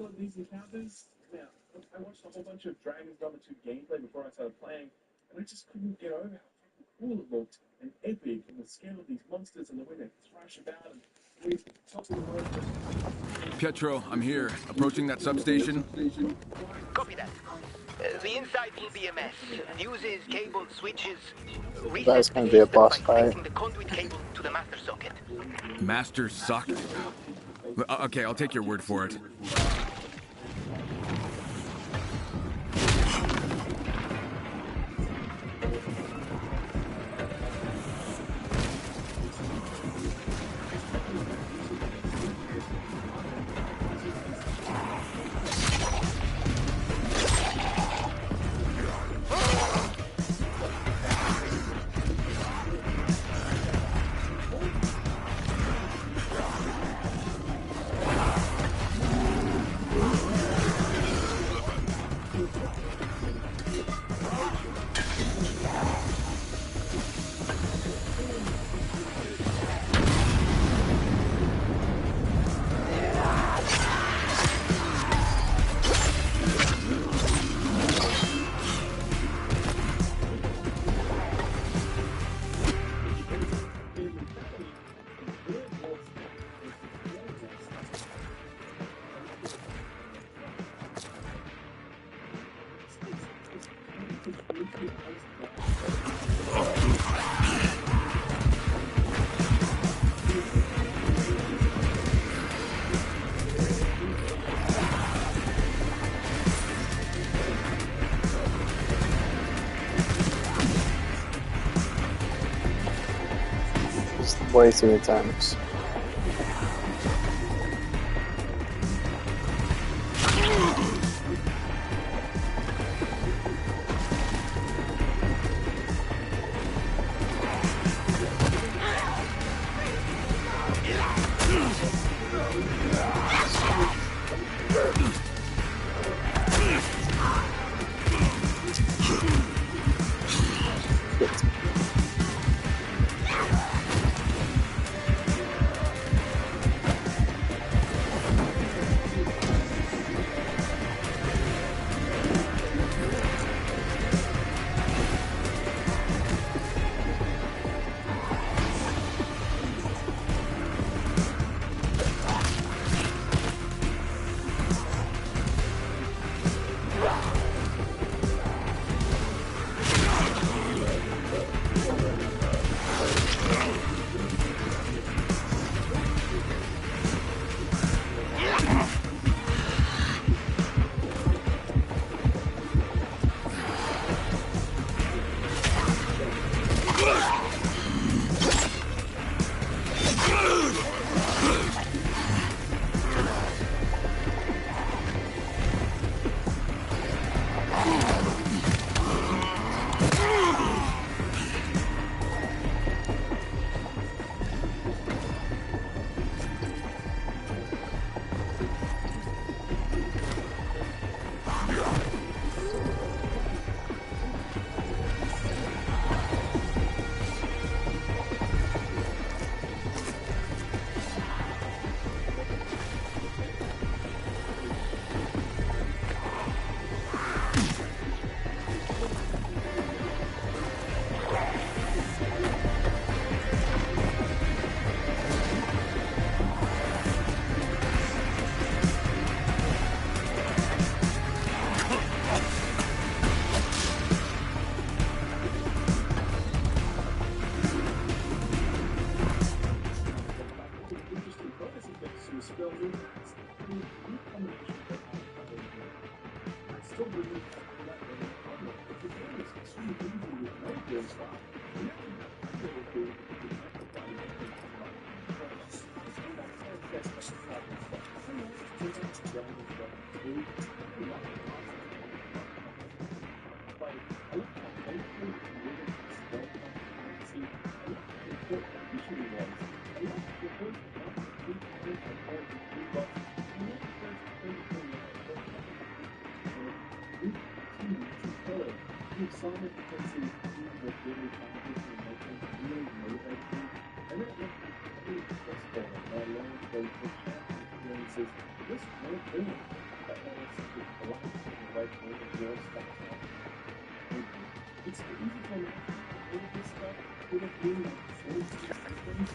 got these encounters. Now, I watched a whole bunch of Dragon's Dogma 2 gameplay before I started playing, and I just couldn't get over how fucking cool it looked and epic, and the scale of these monsters and the way they thrash about and these top of the world. Pietro, I'm here. Approaching that substation. Copy that. The inside will be a mess. Fuses, cables, switches. That's going to be a boss fight. Connecting the conduit cable to the master socket. Master socket? Okay, I'll take your word for it. Way too many times. It's easy to imagine all of this stuff would have been like full systems.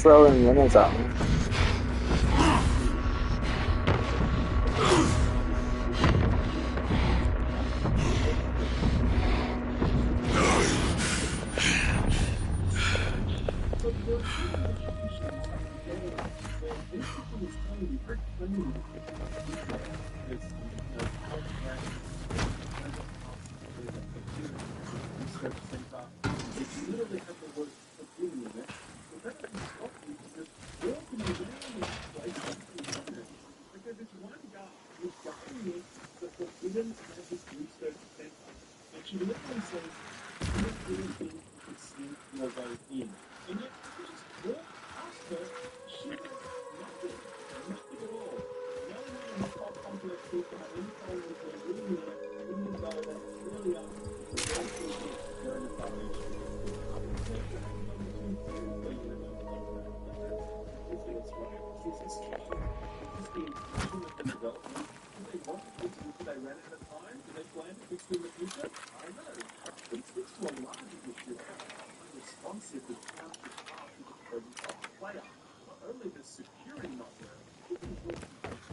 Throwing limits at me. Is this the intention of the development? Do they want to fix it until they ran out of time? Do they plan to fix it in the future? I don't know. But it speaks to a larger issue about how unresponsive the township are to the presence of the player. Not only does security not work, it can work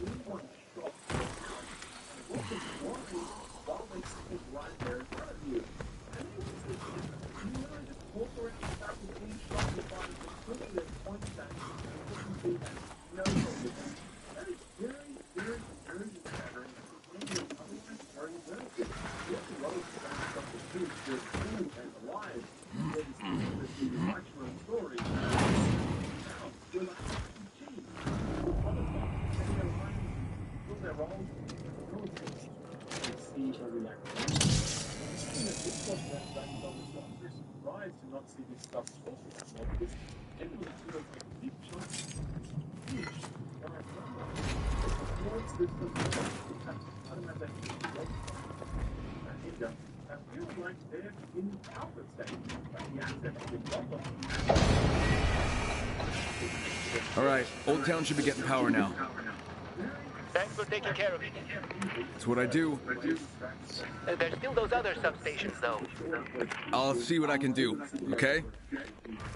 in one shot per hour and walk them blind while they stand right there in front of you. And then what's the difference? You really just walk around the back of any shop you find completely their point back and what you see as no problem. That is very, very immersion pattern that is otherwise very limited. There's a lot of strange stuff that feels good and alive. There is interesting emotional story. Now, you're like, gee, other stuff, they go home, fill their roles, and see a reaction. This was that values of the stuff. We're surprised to not see this stuff talked about more because generally it feels like big chunks huge. Once this was I don't know that I feel like they're in alpha state. The assets have been dropped off. All right, Old Town should be getting power now. Thanks for taking care of it. That's what I do. There's still those other substations, though. I'll see what I can do, okay?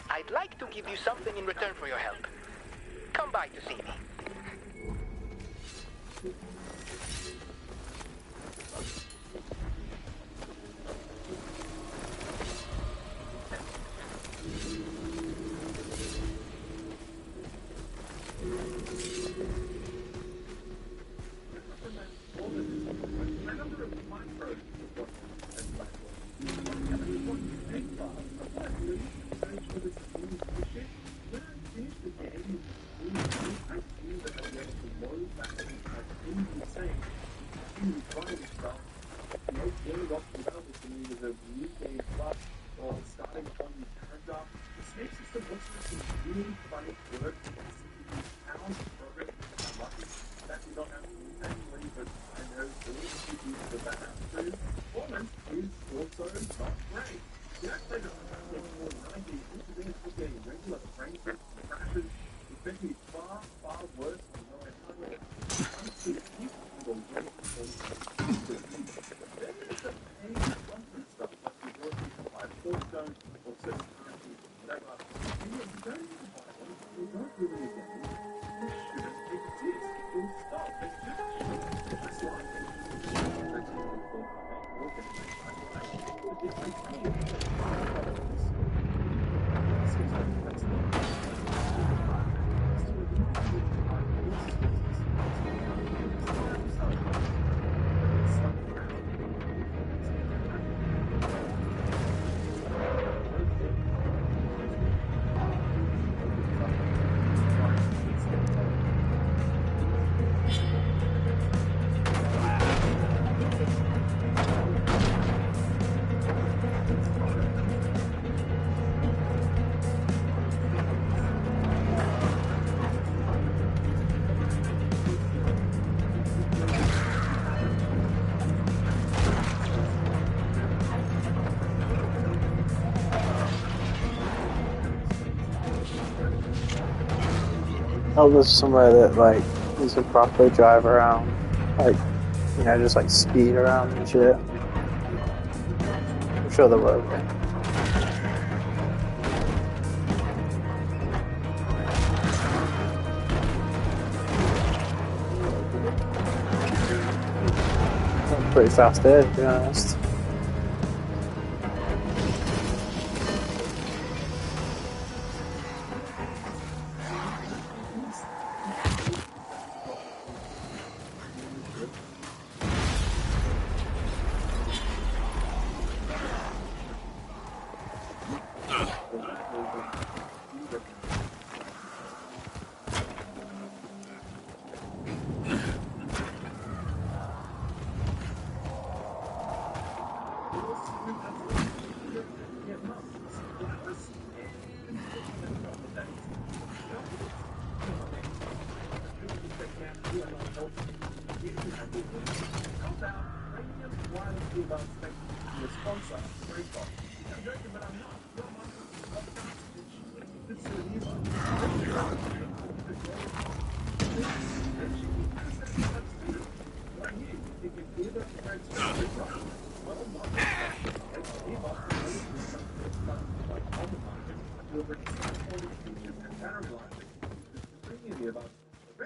I'd like to give you something in return for your help. Come by to see me. Oh, this is somewhere that, like, you can properly drive around. Like, you know, just, like, speed around and shit. I'm sure there will be. I'm pretty fast there, to be honest.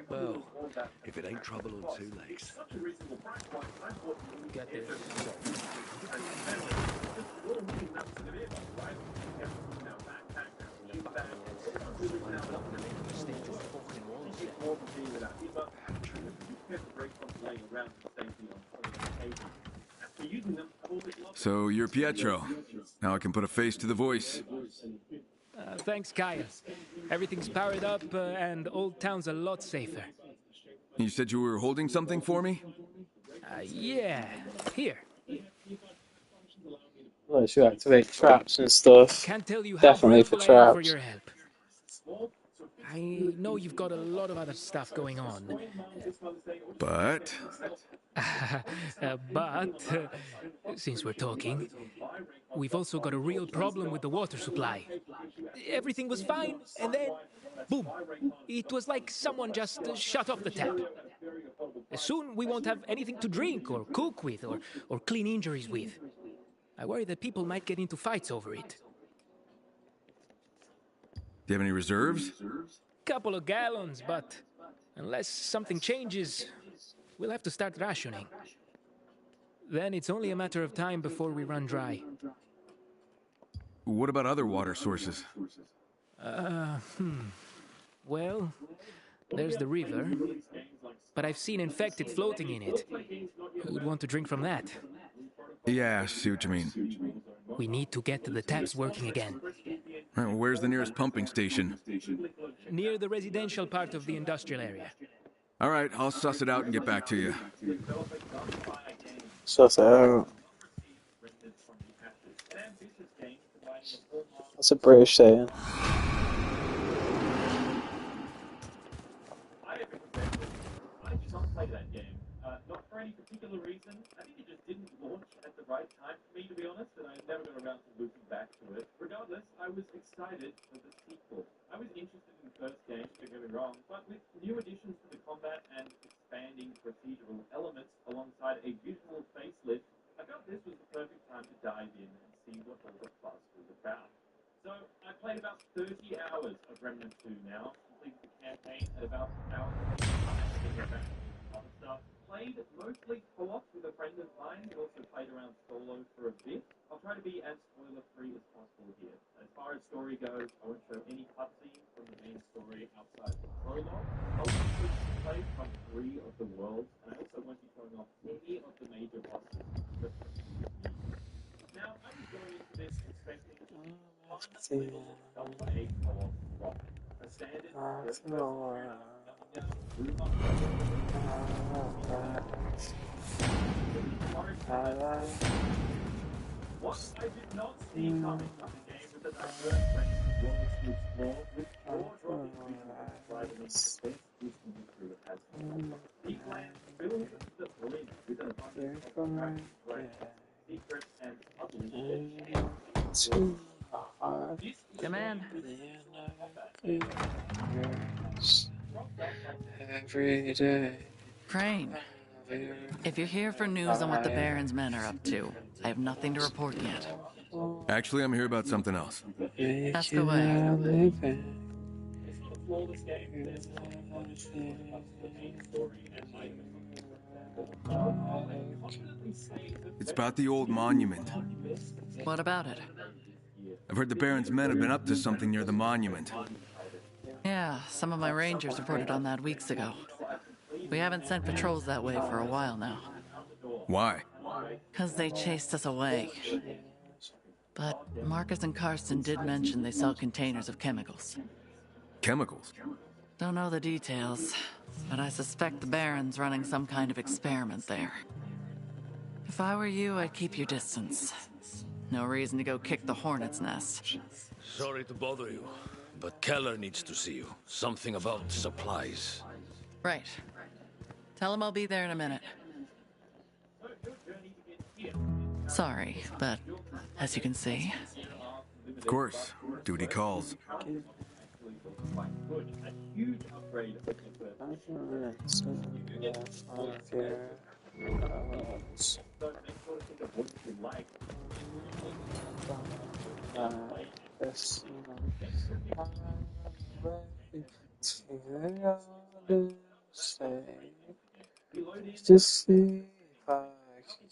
Well, if it ain't trouble on two legs. Get this. So you're Pietro. Now I can put a face to the voice. Thanks, Kaya. Everything's powered up and Old Town's a lot safer. You said you were holding something for me? Yeah. Here. Well, it should activate traps and stuff. Can't tell you how Definitely for grateful I am for traps. your help. I know you've got a lot of other stuff going on. But? Since we're talking, we've also got a real problem with the water supply. Everything was fine, and then, boom. It was like someone just shut off the tap. Soon we won't have anything to drink or cook with or clean injuries with. I worry that people might get into fights over it. Do you have any reserves? Couple of gallons, but unless something changes, we'll have to start rationing. Then it's only a matter of time before we run dry. What about other water sources? Well, there's the river, but I've seen infected floating in it. Who'd want to drink from that? Yeah, I see what you mean. We need to get the taps working again. Where's the nearest pumping station? Near the residential part of the industrial area. All right, I'll suss it out and get back to you. Suss it out. That's a British saying. I did not play that game. Not for any particular reason. I think it just didn't launch at the right time for me, to be honest, and I never got around to looping back to it. Regardless, I was excited for the sequel. I was interested in the first game, don't get me wrong, but with new additions to the combat and expanding procedural elements alongside a visual facelift, I felt this was the perfect time to dive in and see what all the fuss was about. So, I played about 30 hours of Remnant 2 now, completed the campaign at about an hour and other stuff. Played mostly co-op with a friend of mine, who also played around solo for a bit. I'll try to be as spoiler-free as possible here. As far as story goes, I won't show any cutscenes from the main story outside the prologue. I'll also play from 3 of the worlds, and I also won't be showing off any of the major bosses. Now, I was going into this expecting double-A co-op rock. A standard what I did not see coming from the game was that my first range was to explore with 4 dropping driving the best boosting history it has. Techland filled the brim with an abundance of secrets and puzzles. Come in. Every day. Crane, if you're here for news on what the Baron's men are up to, I have nothing to report yet. Actually, I'm here about something else. Ask away. It's about the old monument. What about it? I've heard the Baron's men have been up to something near the monument. Yeah, some of my rangers reported on that weeks ago. We haven't sent patrols that way for a while now. Why? Because they chased us away. But Marcus and Karsten did mention they saw containers of chemicals. Chemicals? Don't know the details, but I suspect the Baron's running some kind of experiment there. If I were you, I'd keep your distance. No reason to go kick the hornet's nest. Sorry to bother you, but Keller needs to see you. Something about supplies. Right. Tell him I'll be there in a minute. Sorry, but as you can see... Of course. Duty calls. to the other side. To see if I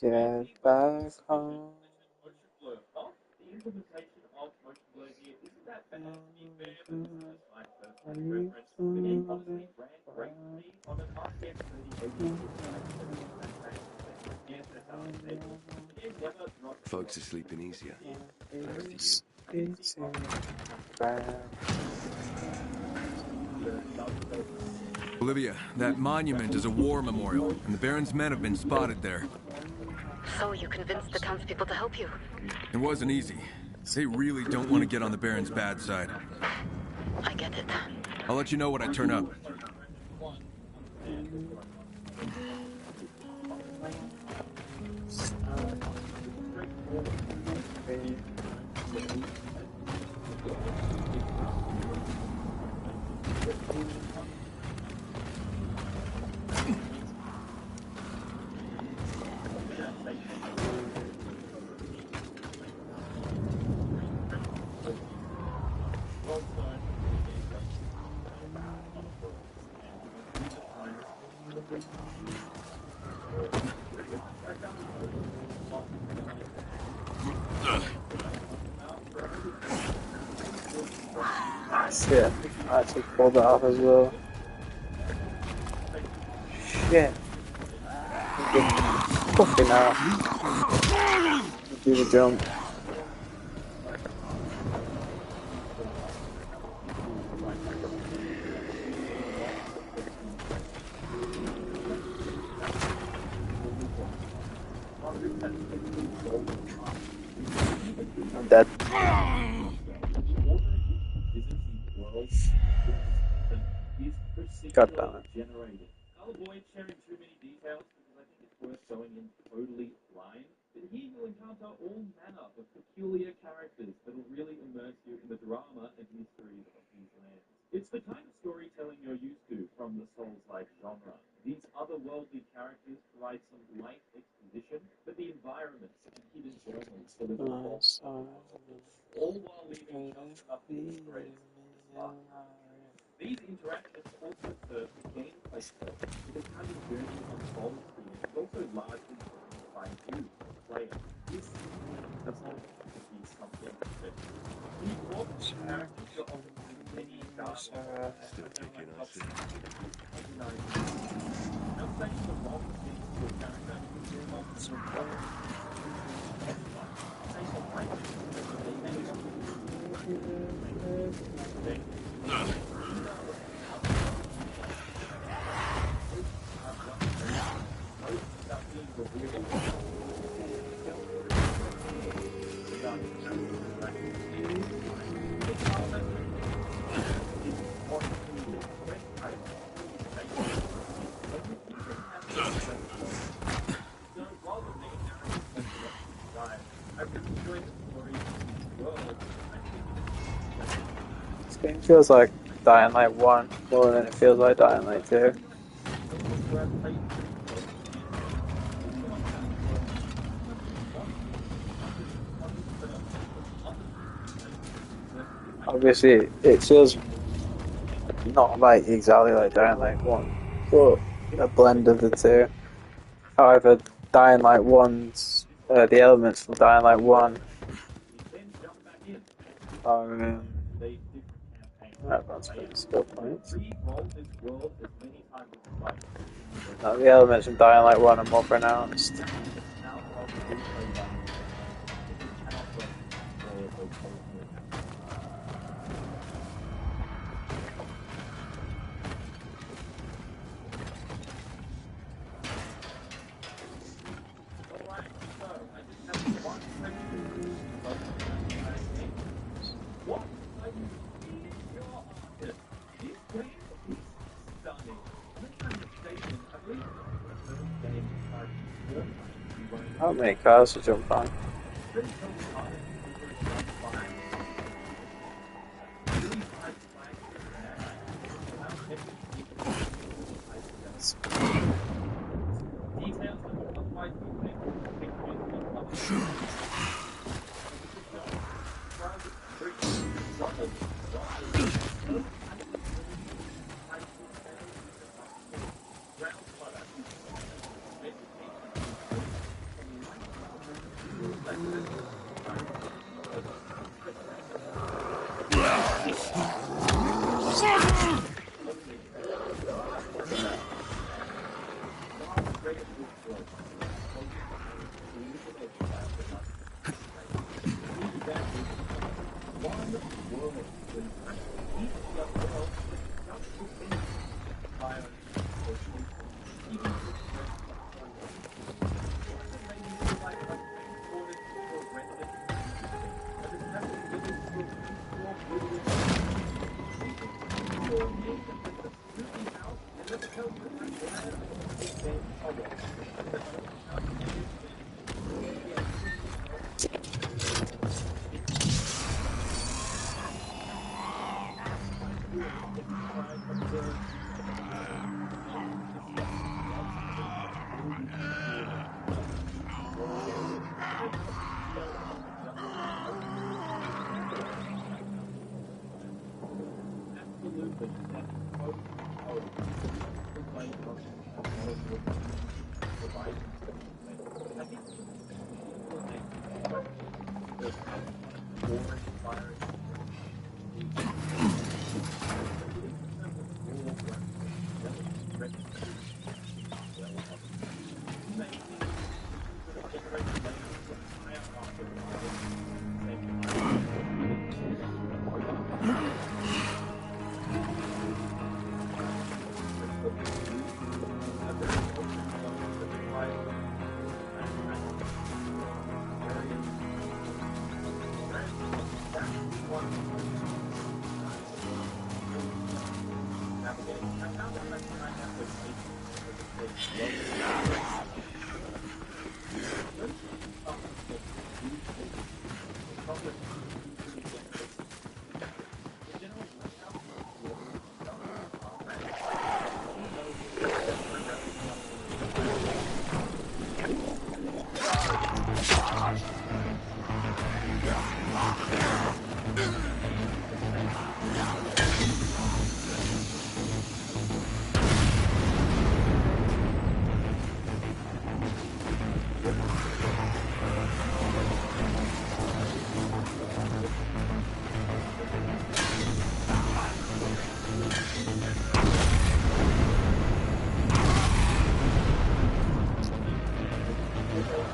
can get back home. The implementation of motion blur here isn't that bad, to be fair, for the first like first-person reference. The game honestly ran great for me on an RTX 3080. Yes, that's how I said. The game never dropped. Folks are sleeping easier. It's back. Olivia, that monument is a war memorial, and the Baron's men have been spotted there. So you convinced the townspeople to help you? It wasn't easy. They really don't want to get on the Baron's bad side. I get it. I'll let you know when I turn up. Shit, I actually pulled that off as well. Shit. Fucking hell. Do the jump. I'm dead. God damn it. I'll avoid sharing too many details because I think it's worth going in totally blind. But here you'll encounter all manner of peculiar characters that'll really immerse you in the drama and mysteries of these lands. It's the kind of storytelling you're used to from the Souls-like genre. These otherworldly characters provide some light exposition, but the environments and hidden journals deliver all while leaving just enough threads to spark. These interactions also serve the gameplay itself, because how your journey unfolds here is also largely determined by you, the player. This doesn't have to be something special. When you walk with characters, you're often through many dark Still kicking us. Now saying the wrong thing to a character is your moment to recover. Say the right thing to This game feels like Dying Light 1 more than it feels like Dying Light 2. Obviously, it feels not like exactly like Dying Light 1, but a blend of the two. However, Dying Light 1's, the elements from Dying Light 1 are, that's skill points. No, the elements from Dying Light 1 are more pronounced. How many cars to jump on?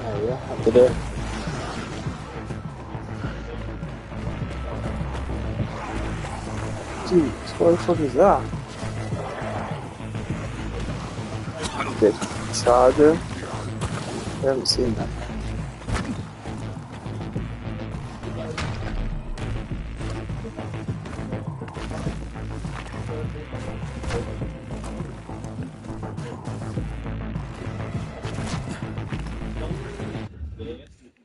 Oh yeah, I did it. Dude, what the fuck is that? Big charger? I haven't seen that.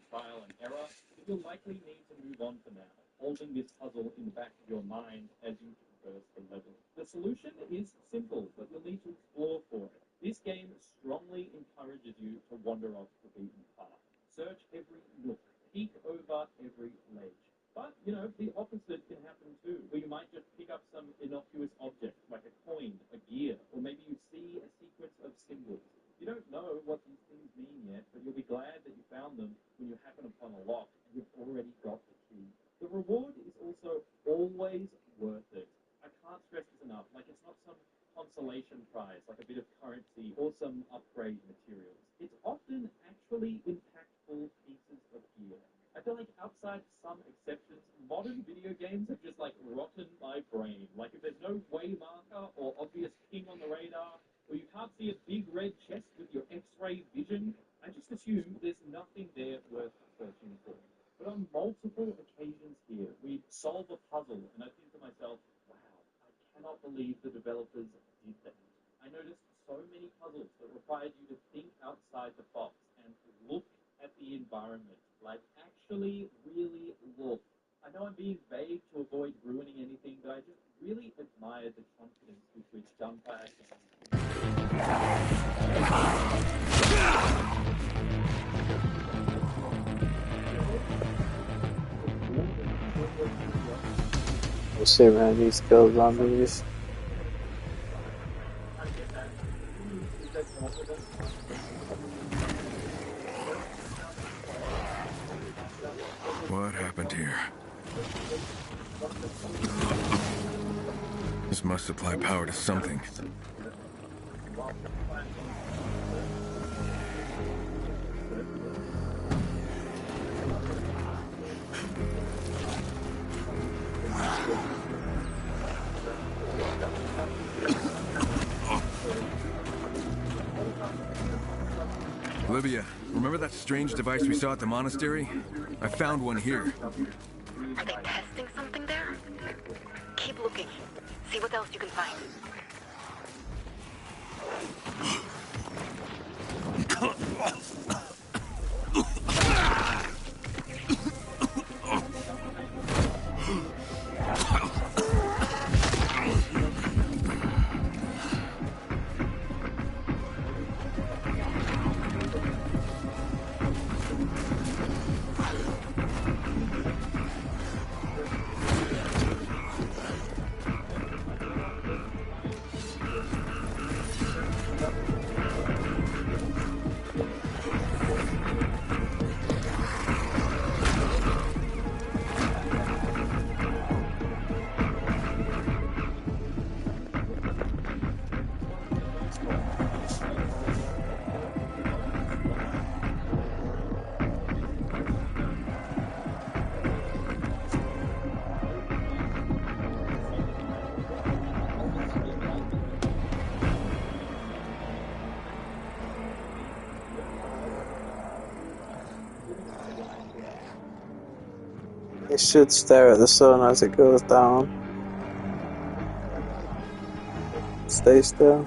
Trial and error, but you'll likely need to move on for now, holding this puzzle in the back of your mind as you traverse the level. The solution is simple, but you'll need to explore for it. This game strongly encourages you to wander off the beaten path. Search every nook, peek over every ledge. But, you know, the opposite can happen too, where you might just pick up some innocuous object, like a coin, a gear, or maybe you see a sequence of symbols. You don't know what these things mean yet, but you'll be glad that you found them when you happen upon a lock and you've already got the key. The reward is also always worth it. I can't stress this enough. Like, it's not some consolation prize, like a bit of currency or some upgrade materials. It's often actually impactful pieces of gear. I feel like outside some exceptions, modern video games have just, like, rotten my brain. Like, if there's no way marker or obvious ping on the radar, or you can't see a big red chest with your X-ray vision, I just assume there's nothing there worth searching for. But on multiple occasions here, we solve a puzzle, and I think to myself, wow, I cannot believe the developers did that. I noticed so many puzzles that required you to think outside the box and look at the environment. Like, actually really look. I know I'm being vague to avoid ruining anything, but I just really admired the confidence with which Gunfire We'll see, man. These skills on these. What happened here? This must supply power to something. Olivia, remember that strange device we saw at the monastery? I found one here. Are they testing something there? Keep looking. See what else you can find. It should stare at the sun as it goes down. Stay still.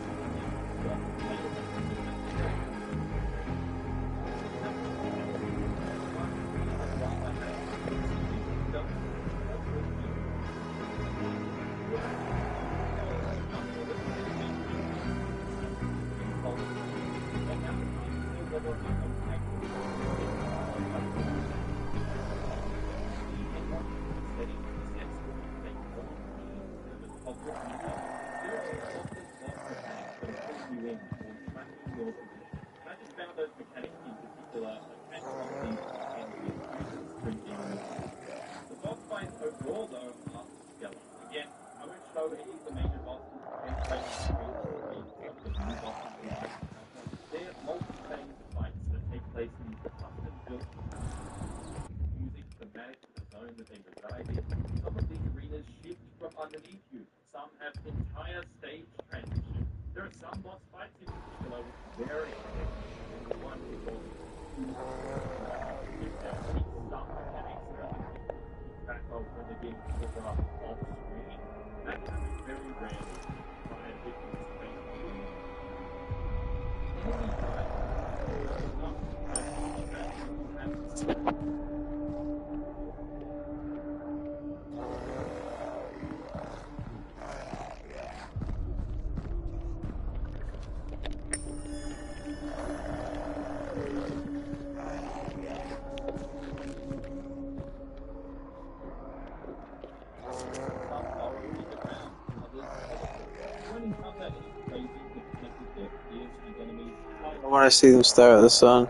I want to see them stare at the sun.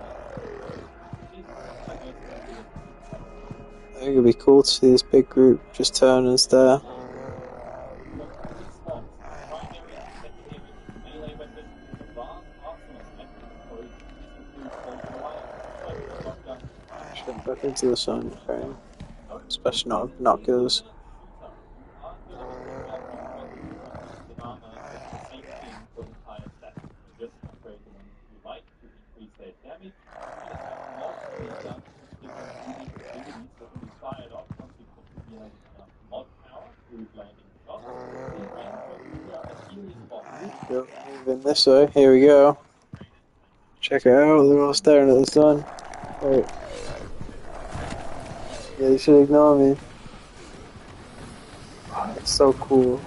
I think it'd be cool to see this big group just turn and stare. Shouldn't look into the sun, okay? Especially not with binoculars. Moving this way, here we go. Check it out, they're all staring at the sun. Wait. Yeah, you should ignore me. It's so cool.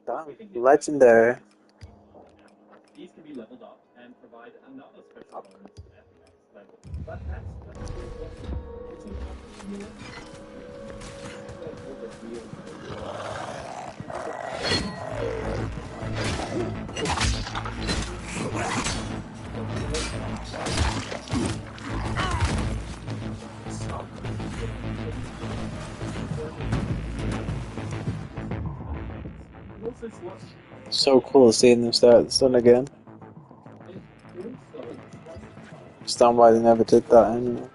Damn, legendary. These can be leveled up and provide another special bonus at the next level. But that's So cool seeing them stare at the sun again. Understand why they never did that in the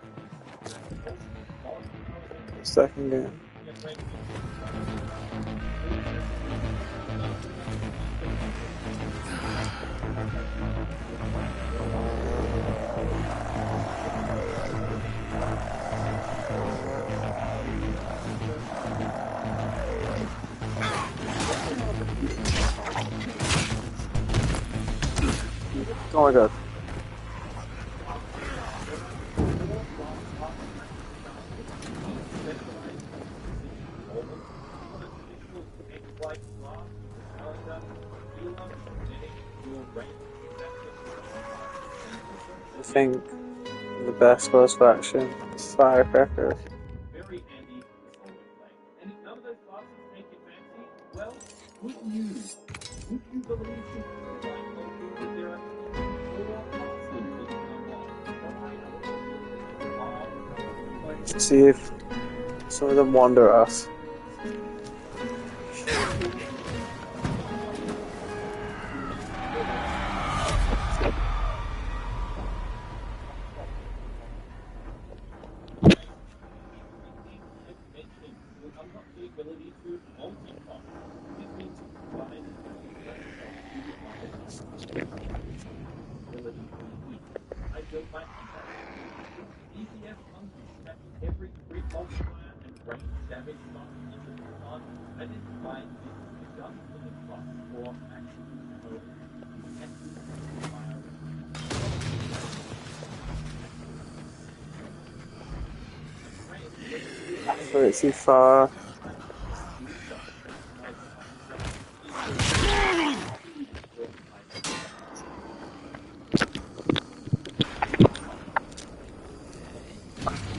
second game. Oh my god. I think the best course of action is firecrackers. Very handy for solo play. And if none of those classes make you fancy, well, good news. Would you believe this likely that there are 4 classes that you can unlock? See if some of them wander us. I built my DPS monkey stacking every crit multiplier and range damage buff into the card, identifying this as a gunslinger class or maximum code. So it's too far.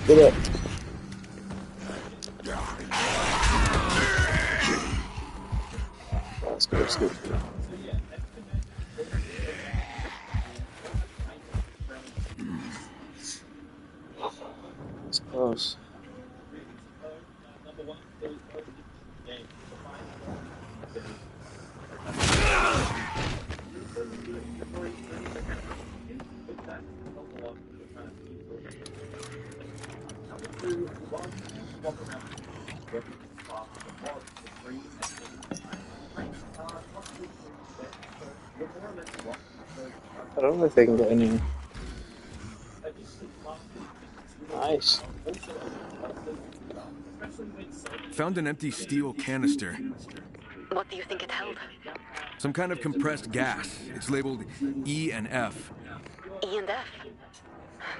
Did it. Let's go, let's go. It's close. I don't know if they can get in here. Nice. Found an empty steel canister. What do you think it held? Some kind of compressed gas. It's labeled E and F. E and F?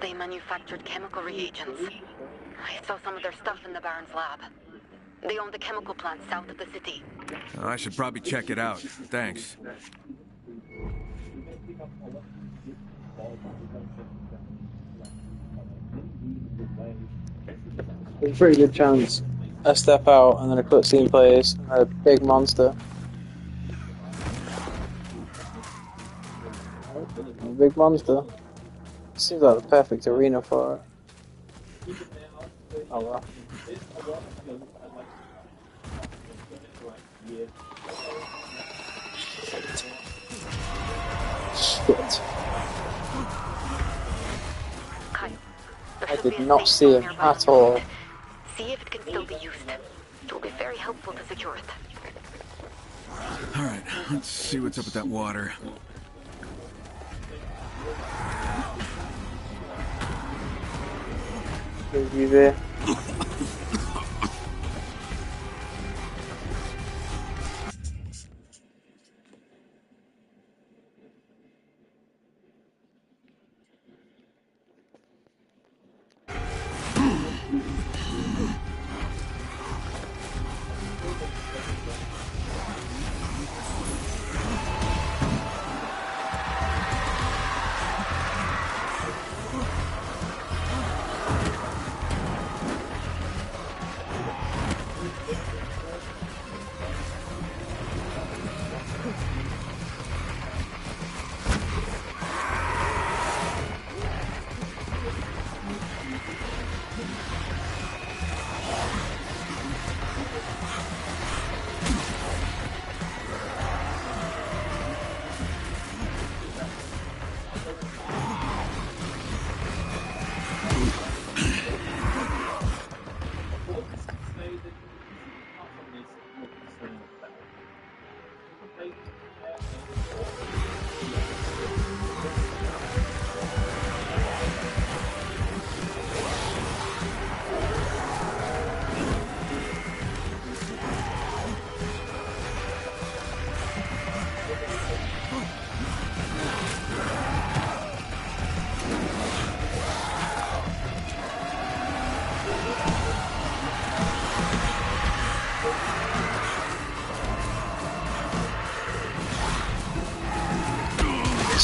They manufactured chemical reagents. I saw some of their stuff in the Baron's lab. They own the chemical plant south of the city. I should probably check it out. Thanks. There's a pretty good chance I step out and then a cutscene plays and a big monster. A big monster. Seems like the perfect arena for it. Oh well. Shit. I did not see him at all. See if it can still be used. It will be very helpful to secure it. Alright, let's see what's up with that water. Is he there?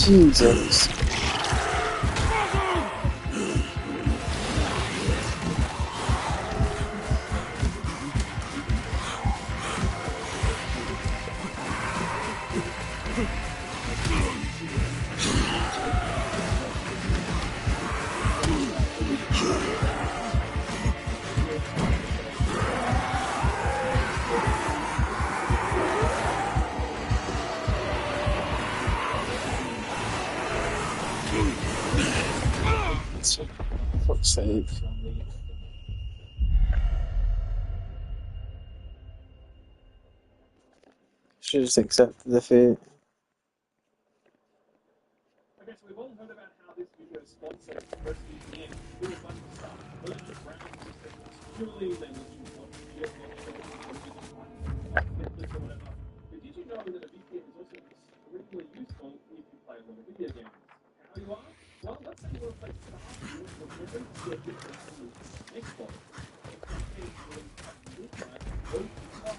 Jesus. For fuck's sake. Should just accept the fate. Okay, so we've all heard about how this video sponsor first VPN do a bunch of stuff. Urgent browsing systems securely, they let you watch videos on Netflix or whatever. But did you know that a VPN is also extremely useful if you play a lot of video games? How you are? Well, let's say you want to play Star Wars or very different from Xbox. It's not getting really midnight, both sides.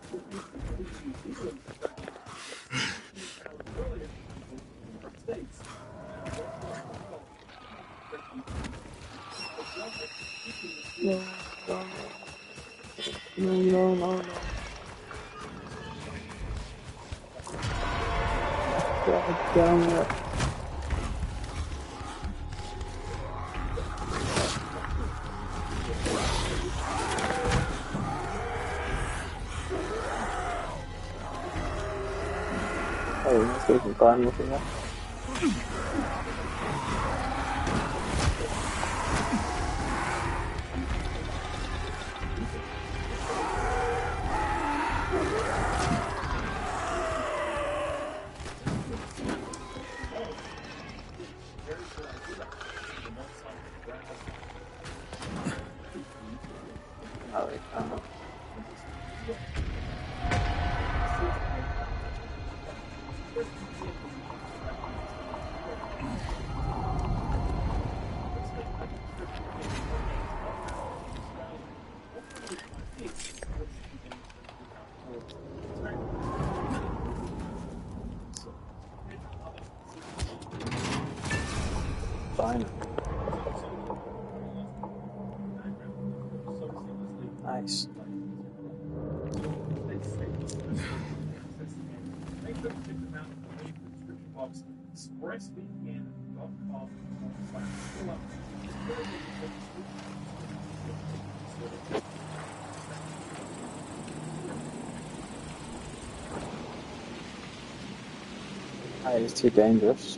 Which means you can use England to play games 15 hours earlier than people in the United States. No. God damn it. Oh, let's go from Brian looking at. No, they can't. Fine. Nice. It's too dangerous.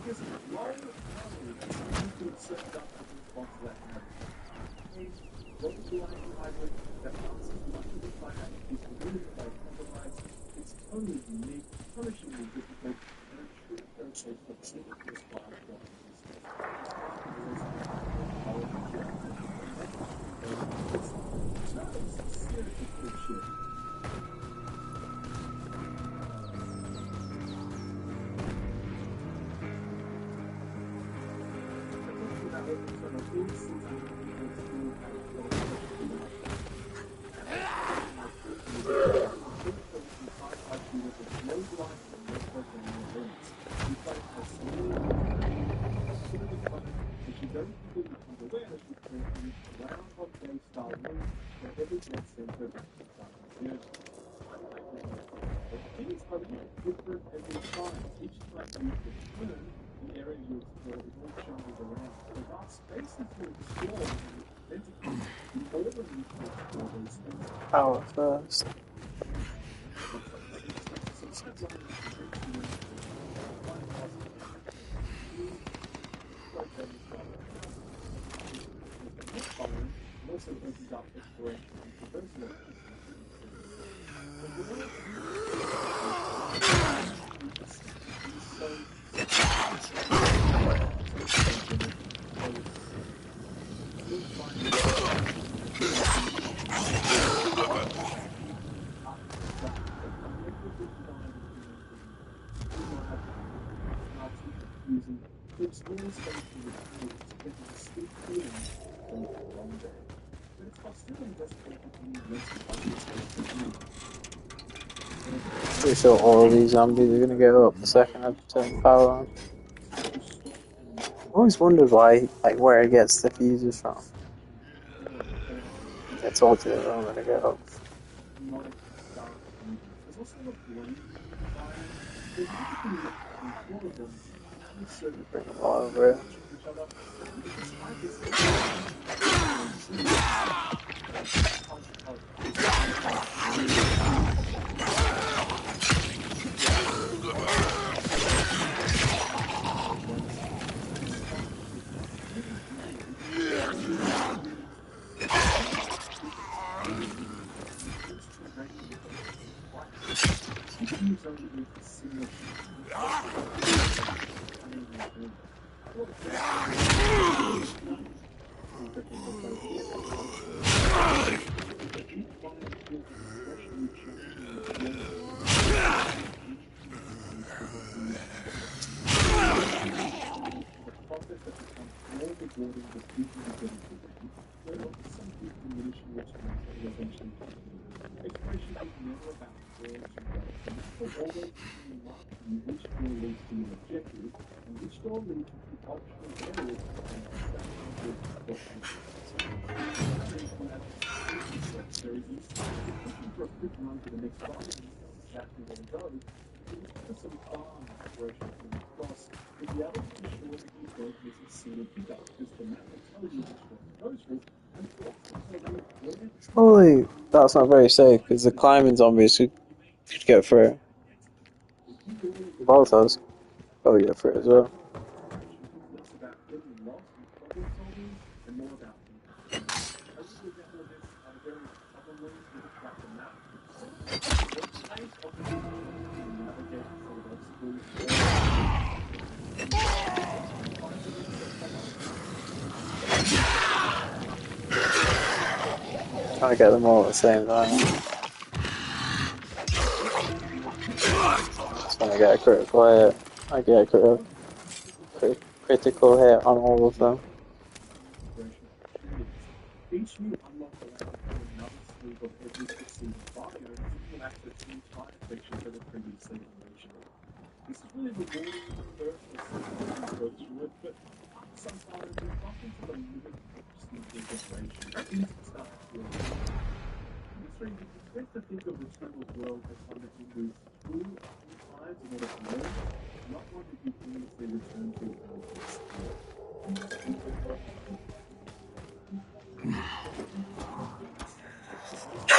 Because while you could have served up as a response to that note, what would you like to hybrid that answers much of the finite is really by compromise? It's totally unique, punishingly difficult, and a true showcase of any inspired qualities. It's seriously cool shit. Power first. Also opens up exploration and traversal Pretty sure all of these zombies are gonna get up the second I turn the power on. I always wondered why, like, where it gets the fuses from. I told you they're all gonna get up. Bring them all over. Surely that's not very safe because the climbing zombies could get through. Both of us probably get through as well. Trying to get them all at the same time. Just want to get a critical hit. I get a critical hit on all of them. Each new unlock allows for another sleeve of every succeeding bio, giving you access to entire sections that were previously unreachable. This is really rewarding in the first or second time you go through it, but sometimes we bump into the limit of procedural generation. Things can start to feel it's best to think of Returnal's world as one that you move through a few times in order to learn, not one that you endlessly return to in order to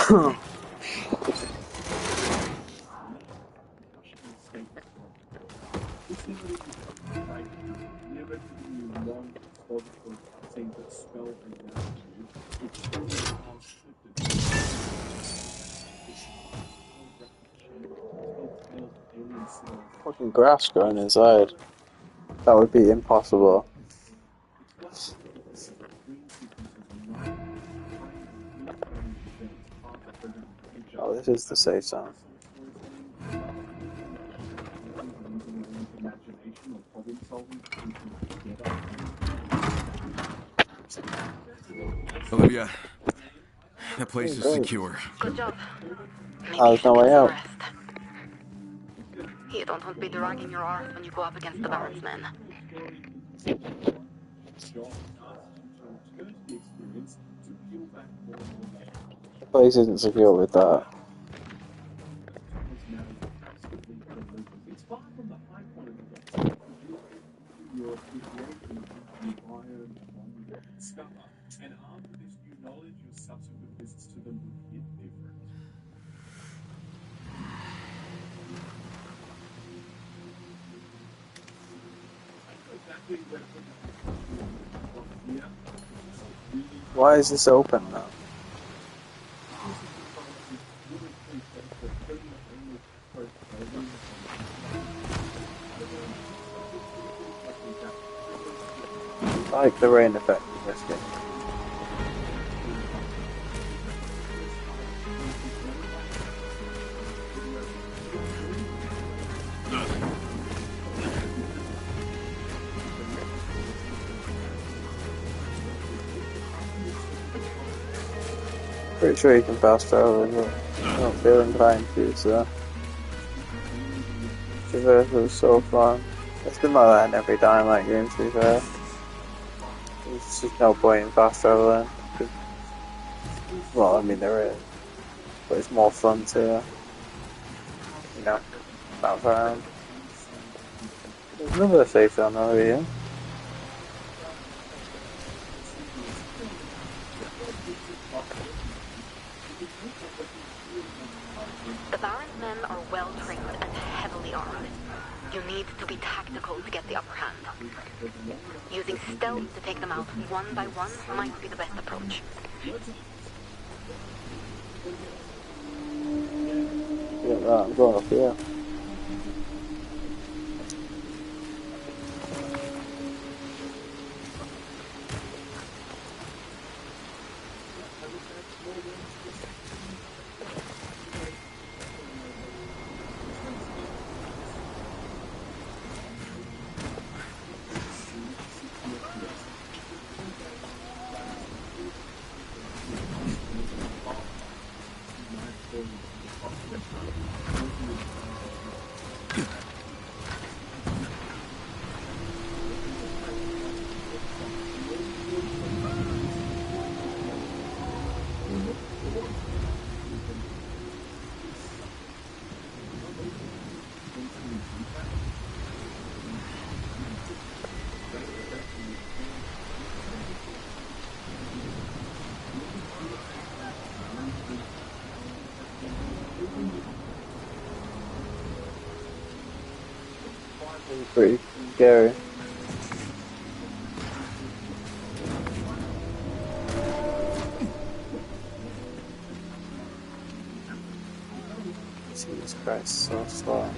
explore. Fucking grass growing inside. That would be impossible. Oh, this is the safe zone. Olivia, that place is secure. Good job. Maybe Oh, you there's should no get way some out. rest. You don't want to be dragging your arse when you go up against the Baron's men. The place isn't secure with that. And armed with this new knowledge, your subsequent visits to them will hit different. Why is this open now? I like the rain effect in this game. Pretty sure you can fast travel, but I don't feel inclined to, so. Traverse was so fun. It's been like that in every Dynamite game, to be fair. There's just no point in fast traveling. Well, I mean, there is. But it's more fun to, you know, bounce around. There's another safe zone over here. The Baron's men are well trained and heavily armed. You need to be tactical to get the upper hand. Using stealth to take them out one by one might be the best approach. Yeah, I'm going up here. Pretty scary. Jesus Christ, so slow.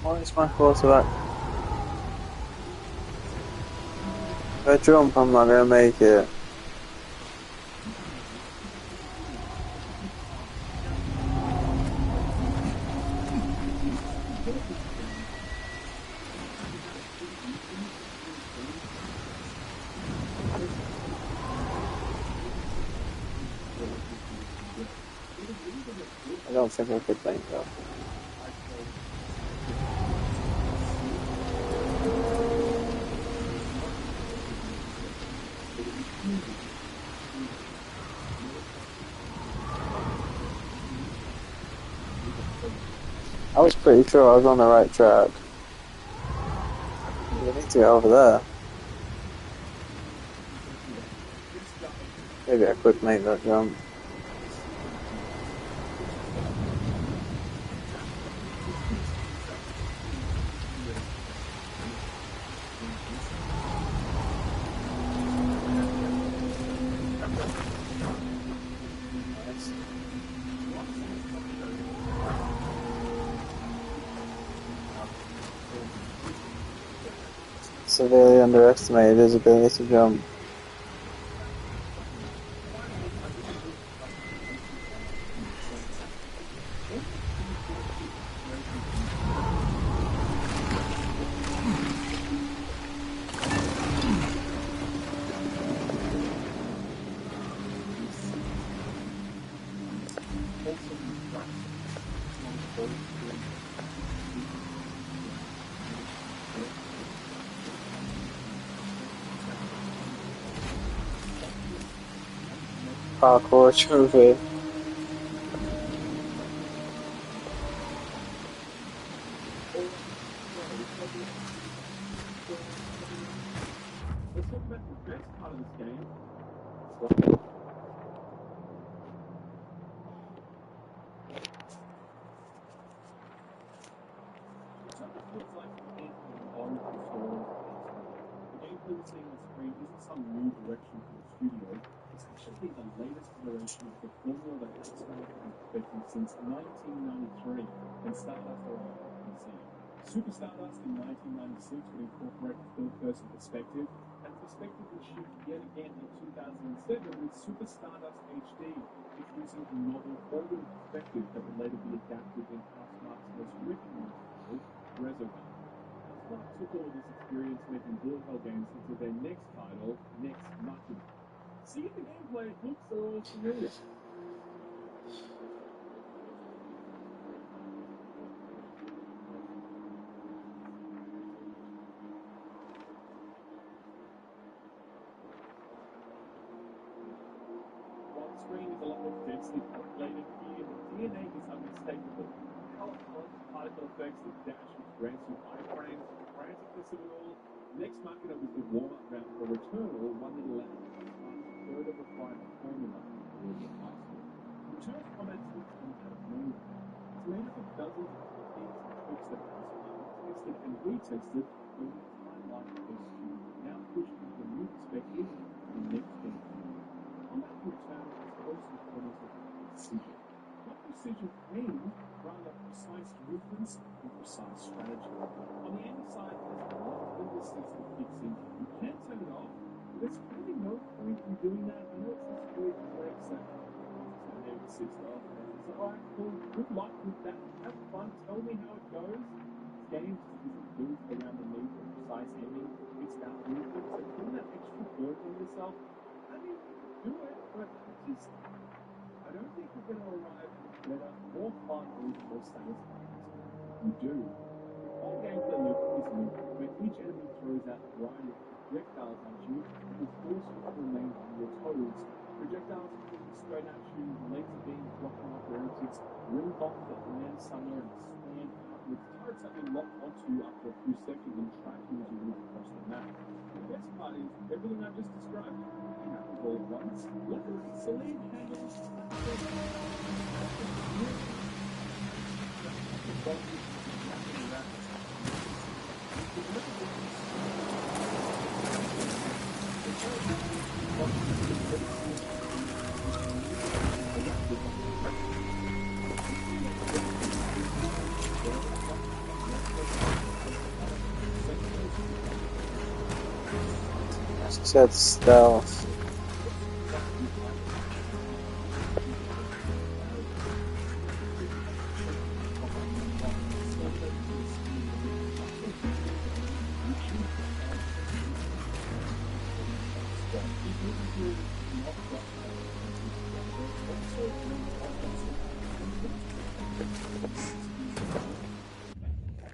What is my course of action? If I jump, I'm not gonna make it. I don't think I could make that. I was pretty sure I was on the right track. We need to get over there. Maybe I could make that jump. Severely underestimated his ability to jump. Parkour trophy. Let's talk about the best part of this game. Feels like the end of an origin story. The gameplay we're seeing on screen isn't some new direction from the studio. It's actually the latest iteration of the formula that Rockstar have been perfecting since 1993 when Stardust arrived on PC. Super Stardust in 1996 would incorporate a third-person perspective, and perspective would shift yet again in 2007 with Super Stardust HD, introducing a novel orbital perspective that would later be adapted in Housemarque's most recognized title, Resogun. Housemarque took all of this experience making bullet hell games into their next title, Next Machina. See if the gameplay looks all familiar. Screen is a lot more densely populated here. The DNA is unmistakable. Color particle effects, the dash and grants you iframes, the franticness of it all. Next Machina was the warm-up round for Returnal, one that allowed you to start a third of required formula for the high school. Returnal combat didn't come out of nowhere. It's made up of dozens of techniques and tricks that Housemarque tested and retested over the entire life of their studio, now pushed into a new perspective in the next game. Combat in Returnal is first and foremost about precision. Not precision aim, rather precise movements and precise strategy. On the enemy side, there's a lot of resistance that kicks in. You can turn it off, but there's really no point in doing that. I know it's this weird flex that turn the assist off. So, alright, cool. Good luck with that. Have fun. Tell me how it goes. This game isn't built around the need for precise aiming. It's about movement. So putting that extra burden on yourself, I mean, do it, but just, I don't think we're going to arrive at a better, more fun, or even more satisfying experience. You do. The core gameplay loop is movement, where each enemy throws out a variety of projectiles at you and will force you to remain on your toes projectiles coming straight at you, laser beams blocking off relatives, ring bombs that land somewhere and expand outwards, turrets that will lock onto you after a few seconds and trap you as you move across the map. The best part is everything I've just described can happen all at once. Luckily, Celine handles She said stealth.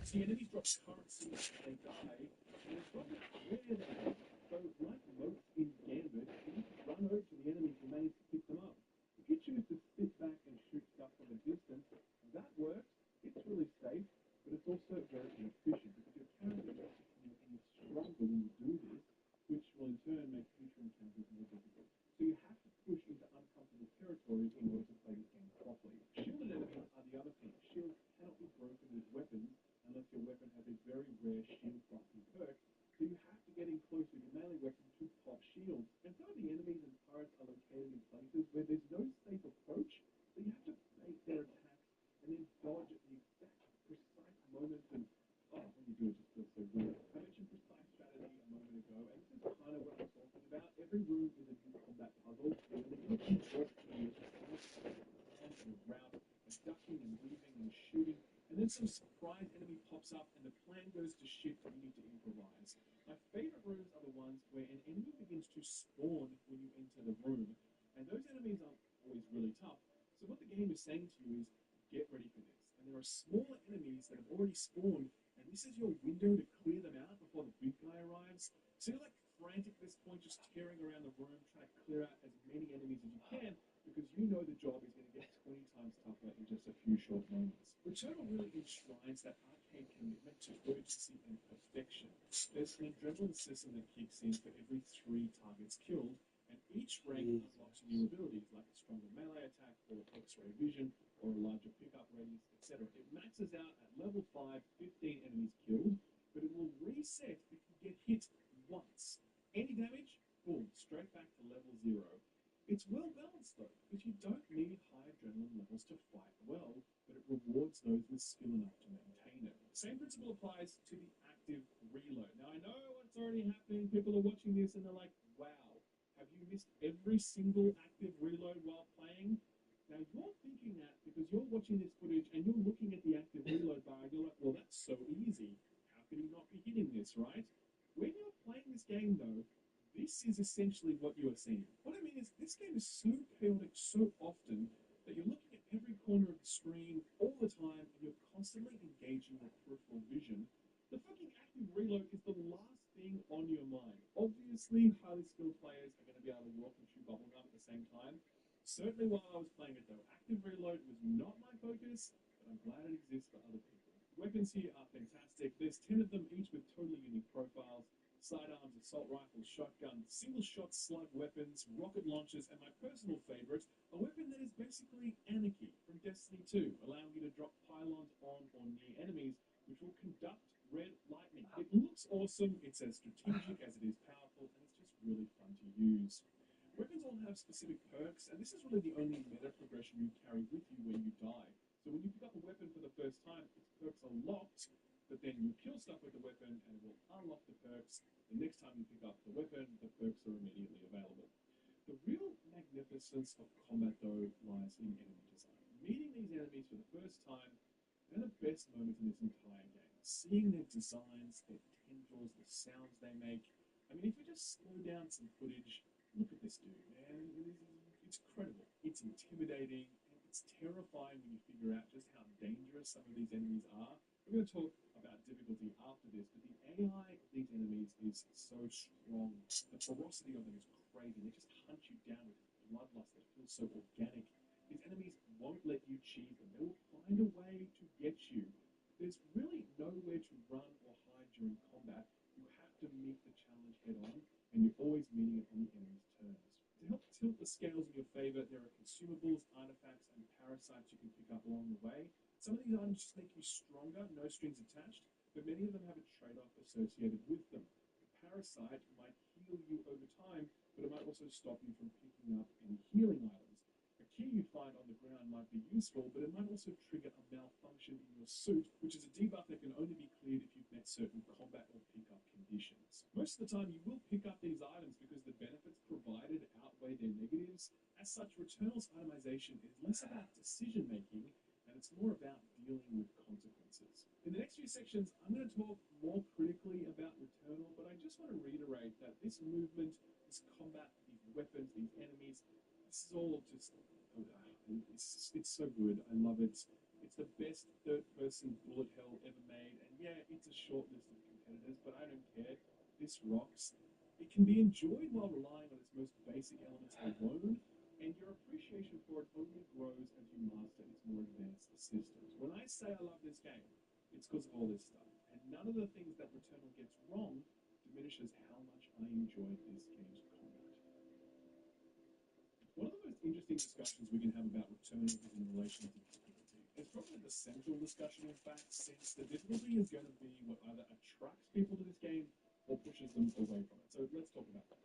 See, enemies drop currency as they die, and it's not where they are. So, like most in Gambit, you need to run over to the enemies and manage to pick them up. If you choose to sit back and shoot stuff from a distance, that works. It's really safe, but it's also very inefficient because your character is becoming stronger when you do this, which will in turn make future encounters more difficult. So you have to push into uncomfortable territories in order to play this game properly. Shielded enemies are the other thing. Shields cannot be broken with weapons unless your weapon has a very rare shield crafting perk, so you have to get in close with your melee weapon to pop shields. And some of the enemies and turrets are located in places where there's no safe approach, so you have to make their attacks and then dodge at the exact precise moment. And when you do it, just feels so good. I mentioned precise strategy a moment ago, and this is kind of what I'm talking about. Every room is a new combat puzzle, and the minute you walk through it, and route, and ducking and weaving and shooting, and then some surprise enemy pops up and the plan goes to shit and you need to improvise. My favorite rooms are the ones where an enemy begins to spawn when you enter the room, and those enemies aren't always really tough. So what the game is saying to you is, get ready for this. And there are smaller enemies that have already spawned, and this is your window to clear them out before the big guy arrives. So you're like frantic at this point, just tearing around the room, trying to clear out as many enemies as you can, because you know the job is going to get 20 times tougher in just a few short moments. Returnal really enshrines that arcade commitment to urgency and perfection. There's an adrenaline system that kicks in for every 3 targets killed, and each rank unlocks new abilities like a stronger melee attack or X-ray vision or a larger pickup radius, etc. It maxes out at level 5, 15 enemies killed, but it will reset if you get hit once. Any damage? Boom, straight back to level 0. It's well balanced though, because you don't need high adrenaline levels to fight well, but it rewards those with skill enough to maintain it. Same principle applies to the active reload. Now I know what's already happening, people are watching this and they're like, wow, have you missed every single active reload while playing? Now you're thinking that because you're watching this footage and you're looking at the active reload bar and you're like, well that's so easy, how can you not be hitting this, right? When you're playing this game though, this is essentially what you are seeing. What I mean is, this game is so chaotic so often that you're looking at every corner of the screen all the time and you're constantly engaging with peripheral vision. The fucking active reload is the last thing on your mind. Obviously, highly skilled players are going to be able to walk and chew bubblegum at the same time. Certainly while I was playing it though, active reload was not my focus, but I'm glad it exists for other people. Weapons here are fantastic. There's 10 of them, each with totally unique profiles. Sidearms, assault rifles, shotguns, single-shot slug weapons, rocket launchers, and my personal favorite, a weapon that is basically anarchy from Destiny 2, allowing you to drop pylons on or near enemies, which will conduct red lightning. It looks awesome, it's as strategic as it is powerful, and it's just really fun to use. Weapons all have specific perks, and this is really the only meta progression you carry with you when you die. So when you pick up a weapon for the first time, its perks are locked, but then you kill stuff with the weapon and it will unlock the perks. The next time you pick up the weapon, the perks are immediately available. The real magnificence of combat, though, lies in enemy design. Meeting these enemies for the first time, they're the best moments in this entire game. Seeing their designs, their tendrils, the sounds they make. I mean, if we just slow down some footage, look at this dude, man. It's incredible. It's intimidating. And it's terrifying when you figure out just how dangerous some of these enemies are. We're going to talk about difficulty after this, but the AI of these enemies is so strong. The ferocity of them is crazy. They just hunt you down with blood feels so organic. These enemies won't let you cheese them. They will find a way to get you. There's really nowhere to run or hide during combat. You have to meet the challenge head on, and you're always meeting it on the enemy's terms. To help tilt the scales in your favor, there are consumables, artifacts, and parasites you can pick up along the way. Some of these items just make you stronger, no strings attached, but many of them have a trade-off associated with them. The parasite might heal you over time, but it might also stop you from picking up any healing items. A key you find on the ground might be useful, but it might also trigger a malfunction in your suit, which is a debuff that can only be cleared if you've met certain combat or pickup conditions. Most of the time, you will pick up these items because the benefits provided outweigh their negatives. As such, Returnal's itemization is less about decision-making, and it's more about dealing with consequences. In the next few sections, I'm going to talk more critically about Returnal, but I just want to reiterate that this movement, this combat, these weapons, these enemies, this is all just, it's so good. I love it. It's the best third-person bullet hell ever made, and yeah, it's a short list of competitors, but I don't care. This rocks. It can be enjoyed while relying on its most basic elements alone, and your appreciation for it only grows as you master its more advanced systems. When I say I love this game, it's because of all this stuff, and none of the things that Returnal gets wrong diminishes how much I enjoy this game's combat. One of the most interesting discussions we can have about Returnal is in relation to difficulty. It's probably the central discussion, in fact, since the difficulty is going to be what either attracts people to this game or pushes them away from it. So let's talk about that.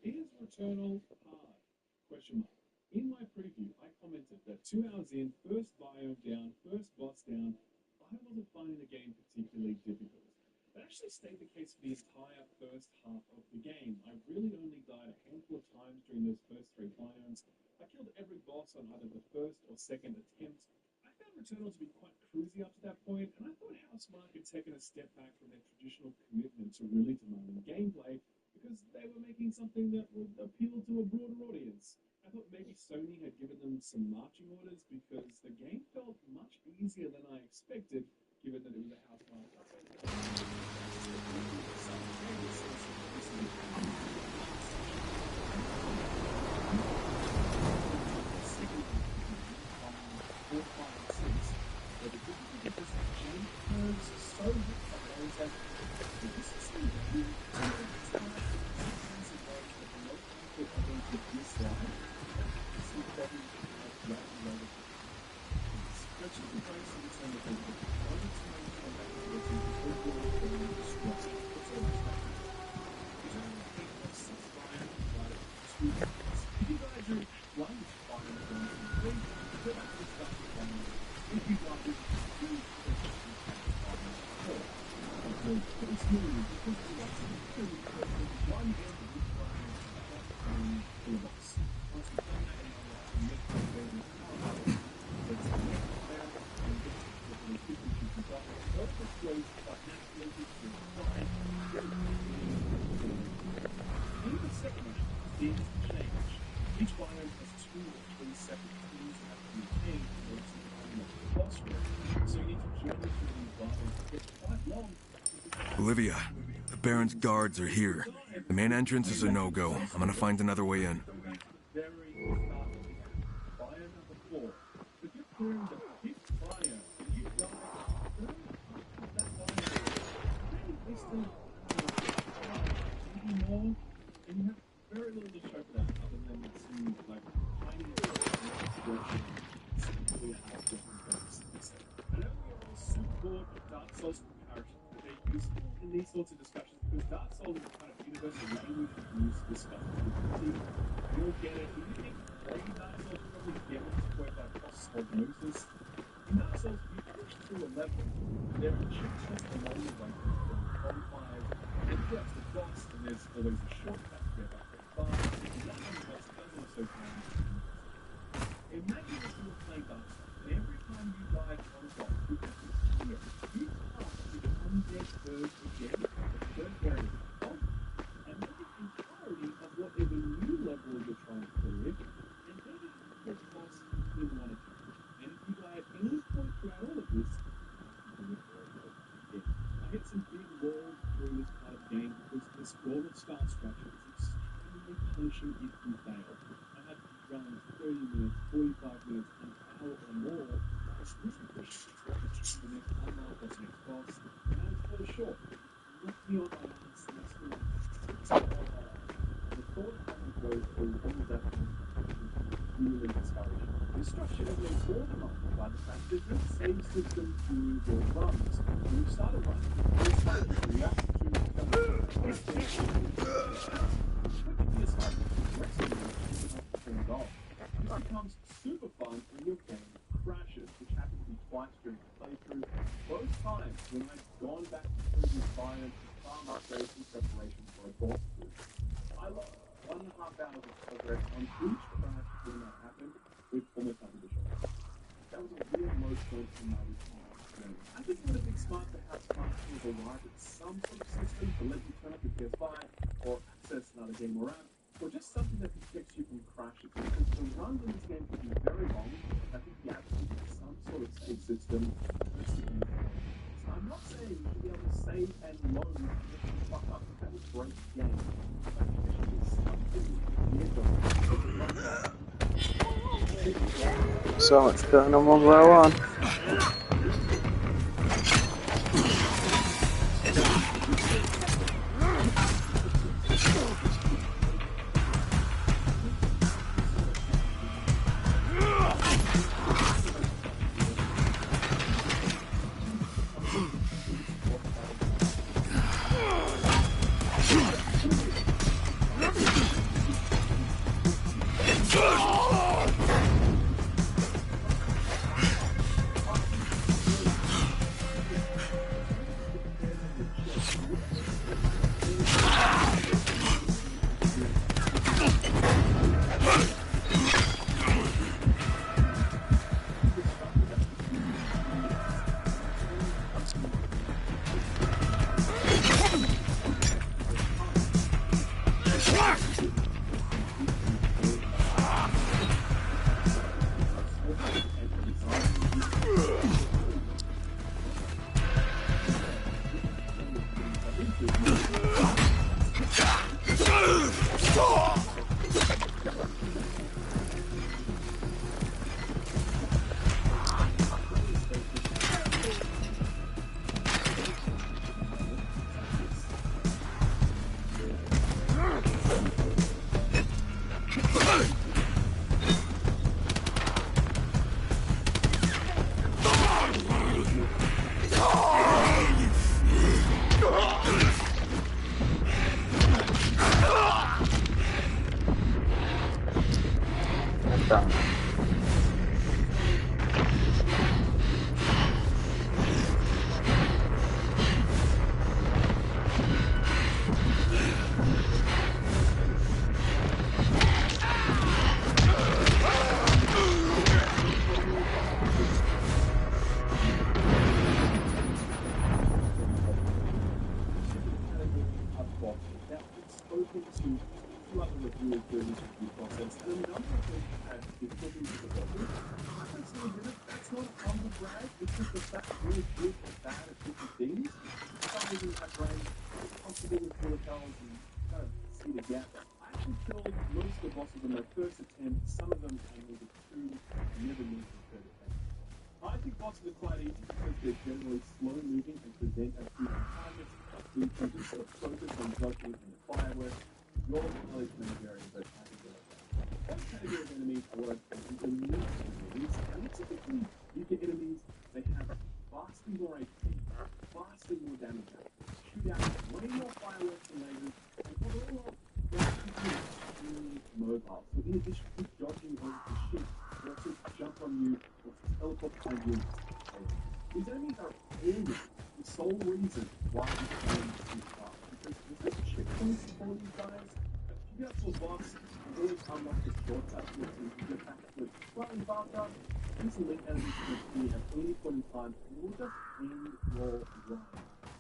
Is Returnal hard? Question mark. In my preview, I commented that 2 hours in, first biome down, first boss down, I wasn't finding the game particularly difficult. That actually stayed the case for the entire first half of the game. I really only died a handful of times during those first 3 biomes. I killed every boss on either the first or second attempt. I found Returnal to be quite cruisy up to that point, and I thought Housemarque had taken a step back from their traditional commitment to really demanding gameplay because they were making something that would appeal to a broader audience. I thought maybe Sony had given them some marching orders because the game felt much easier than I expected, given that it was a Housemarque update. Olivia, the Baron's guards are here. The main entrance is a no-go. I'm gonna find another way in. These sorts of discussions, because Dark Souls is a kind of universal language used to discuss difficulty. You'll get it. If you think playing Dark Souls, you probably get what's required by osmosis. In Dark Souls, you push through a level, and there are checkpoints along the way from bonfires, and then you get to the boss, and there's always a shortcut to get back very fast. And that one boss does also come. Imagine if you were playing Dark Souls, and every time you died on a boss, you could hear you pass to the undead bird again, the third area of, and look at the entirety of whatever new level you're trying to clear, and then you can get the boss in one attempt. And if you die at any point throughout all of this, you can do it all over again. I hit some big walls during this part of the game because the scroll of start structure is extremely punishing if you fail. I had to run 30 really discouraged. This structure is made all the money by the fact that this save system through the runs. When you start a run, you start to react to this becomes super fun when your game crashes, which happened to be twice during the playthrough. Both times when I've gone back to previous biomes to farm upgrades in preparation for a boss boost. I lost 1.5 hours of progress on each crash when that happened, with almost nothing to show. That was a real low point in my journey. I think it would have been smart to have smartphones arrive at some sort of system to let you turn up your PS5 or access another game around, or just something that protects you from crashes. Because the runs in this game can be very long. I think the absence of some sort of save system hurts the game. So I'm not saying you should be able to save and load and fuck up. That would break the game. But I think there should be something weird. So much going on one by one.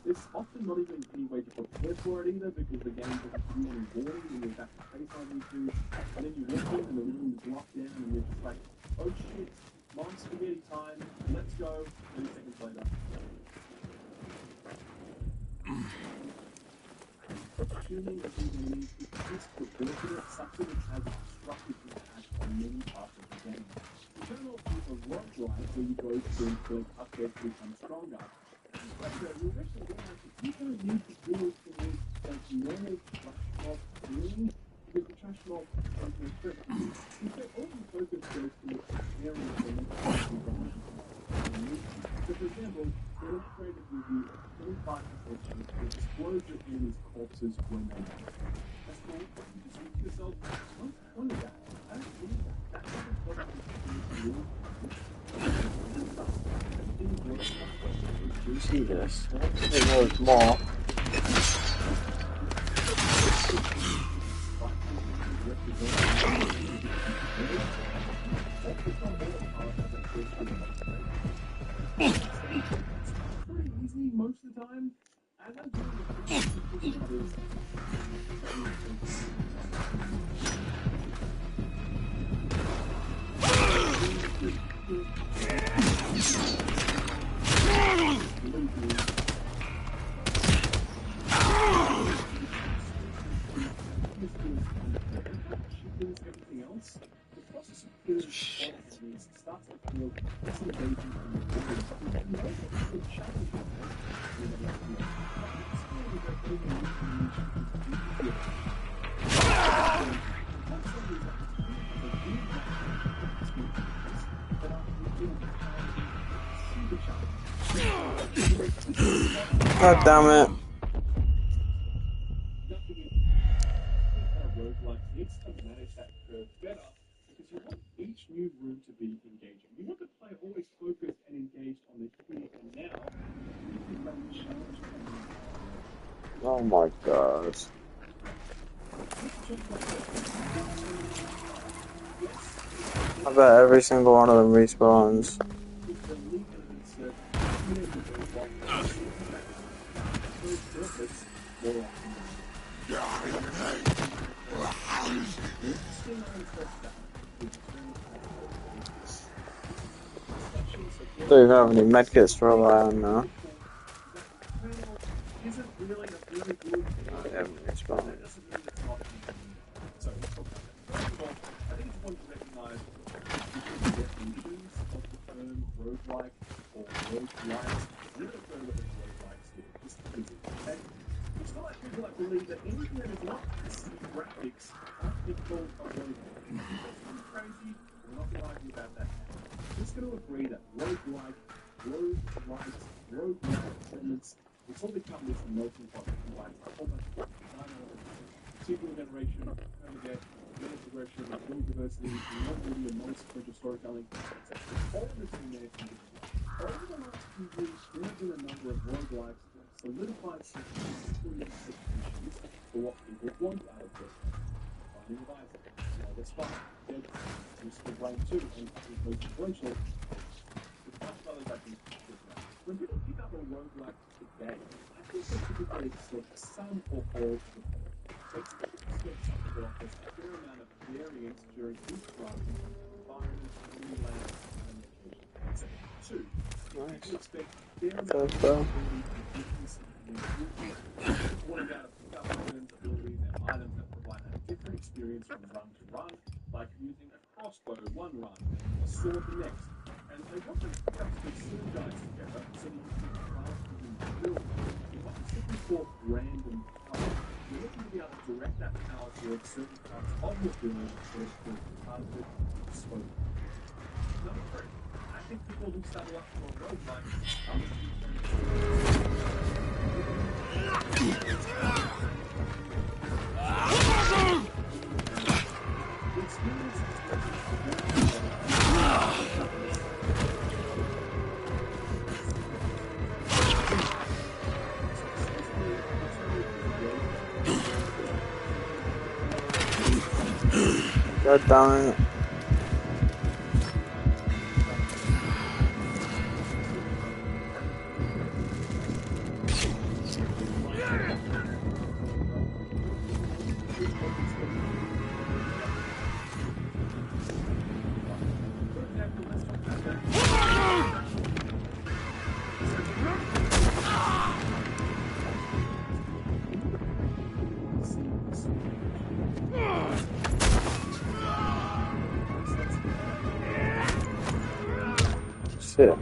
It's often not even any way to prepare for it either, because the game doesn't give you any warning when you're about to face something to, and then you walk in and the room is locked down and you're just like, oh shit, mom spaghetti time, let's go, 30 seconds later. Assuming that these enemies exist proportionate such that it has a destructive impact on many parts of the game. Eternal is a roguelike where you go through and upgrades to become stronger. But you eventually realize that you don't need to do it in a normal trash mob feeling, because the trash mob comes with it. Instead, all you focus So, for example, they illustrated with you 25% chance to disclose your enemy's corpses when they die. That's cool. You just think to yourself, what's the point of that? I don't need that. That doesn't help me See this? It was more. pretty easy most of the time. As I'm doing everything else, the process of killing enemies starts to feel less engaging and God damn it. roguelike needs to manage that curve better because you want each new room to be engaging. You want the player always focused and engaged on the here and now. Oh my god. I bet every single one of them respawns. Don't even have any medkits to rely on now. I haven't respawned. So, I think it's important to recognize the definitions of the term roguelike or roguelites. I'm going to refer to it as roguelikes here, just because okay? It's not like people that believe that anything that is not graphics can't be called a roguelike. That's crazy. We're not going to argue about that now. I'm just going to agree that roguelike, roguelites, roguelike elements, it's all become this melting pot that combines a whole bunch of sequel generation, permadeath, meta progression, build diversity, non-linear, non-sequential storytelling. It's all of this in there. Over the last few years, there have been a number of roguelikes that have solidified certain expectations for what people want out of it. Binding of Isaac, Slay the Spire, Dead, Mystical Brain 2, and most influential, the bunch of others I can talk about. When people pick up a roguelike today, I think they typically expect some or all of the following. They expect something that offers a fair amount of variance during each run, environment, mini lands, and location. So, two, people expect a fair amount of variability and difference in what about a pick up items, abilities, and items that provide a different experience from run to run, like using a crossbow one run and a sword the next. And they want those pickups to synergize together so that you can craft within the build. You're not simply for random power. You're looking to be able to direct that power towards certain parts of your build instead of towards targeted bespoke. Number three, I think people who settle up for a roguelike are looking for the experience God damn it. Shit.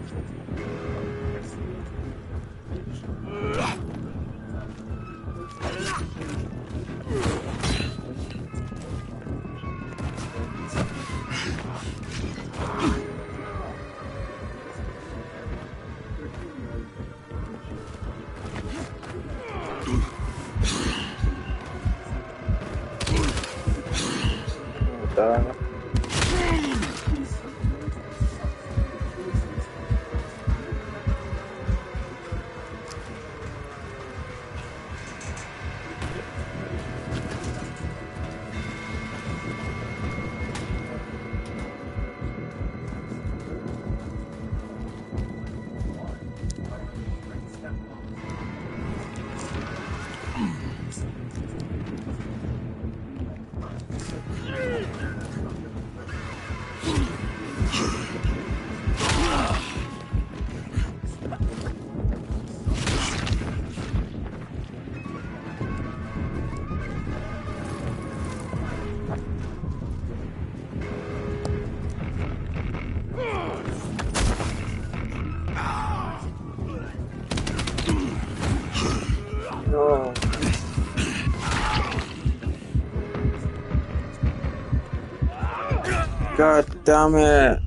God damn it.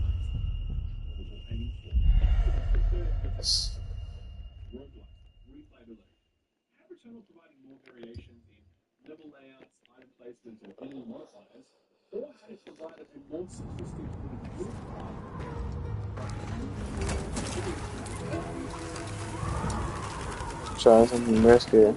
Providing more variations in level layouts, item placements, or enemy modifiers, or had it provided a more sophisticated build path. Try something risky.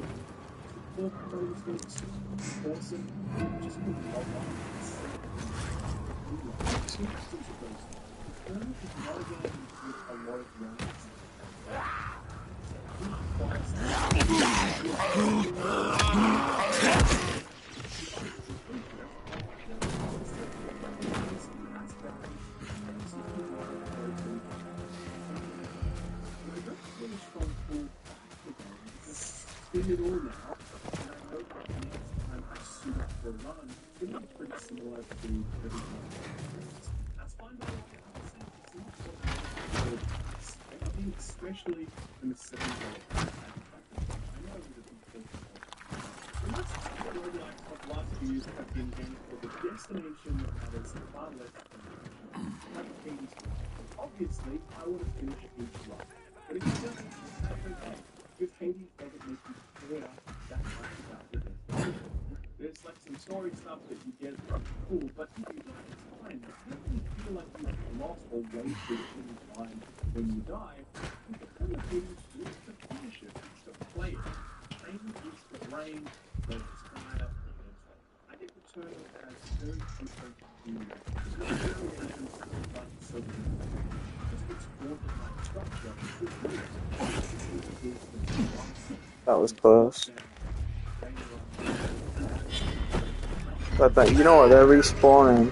Spin it all now, and I hope that next time I suit up for a run, it'll be pretty similar to everything else. That's fine, but it's not what I'm expecting, especially in the second day. I know it is important. Most roguelikes of the last few years have been games where the destination matters far less than the mission. Like Hades, obviously, I want to finish each run, but if it doesn't, that's okay. Because Hades doesn't make you care that much about the destination. There's like some story stuff that you get that's cool, but if you die, it's fine. You don't really feel like you've lost or wasted any time when you die. But the point of Hades is to finish it, it's to play it. Training is to rain, there's fire, I think Returnal has very different variations like something. It's water-like structure. That was close. But you know what? They're respawning.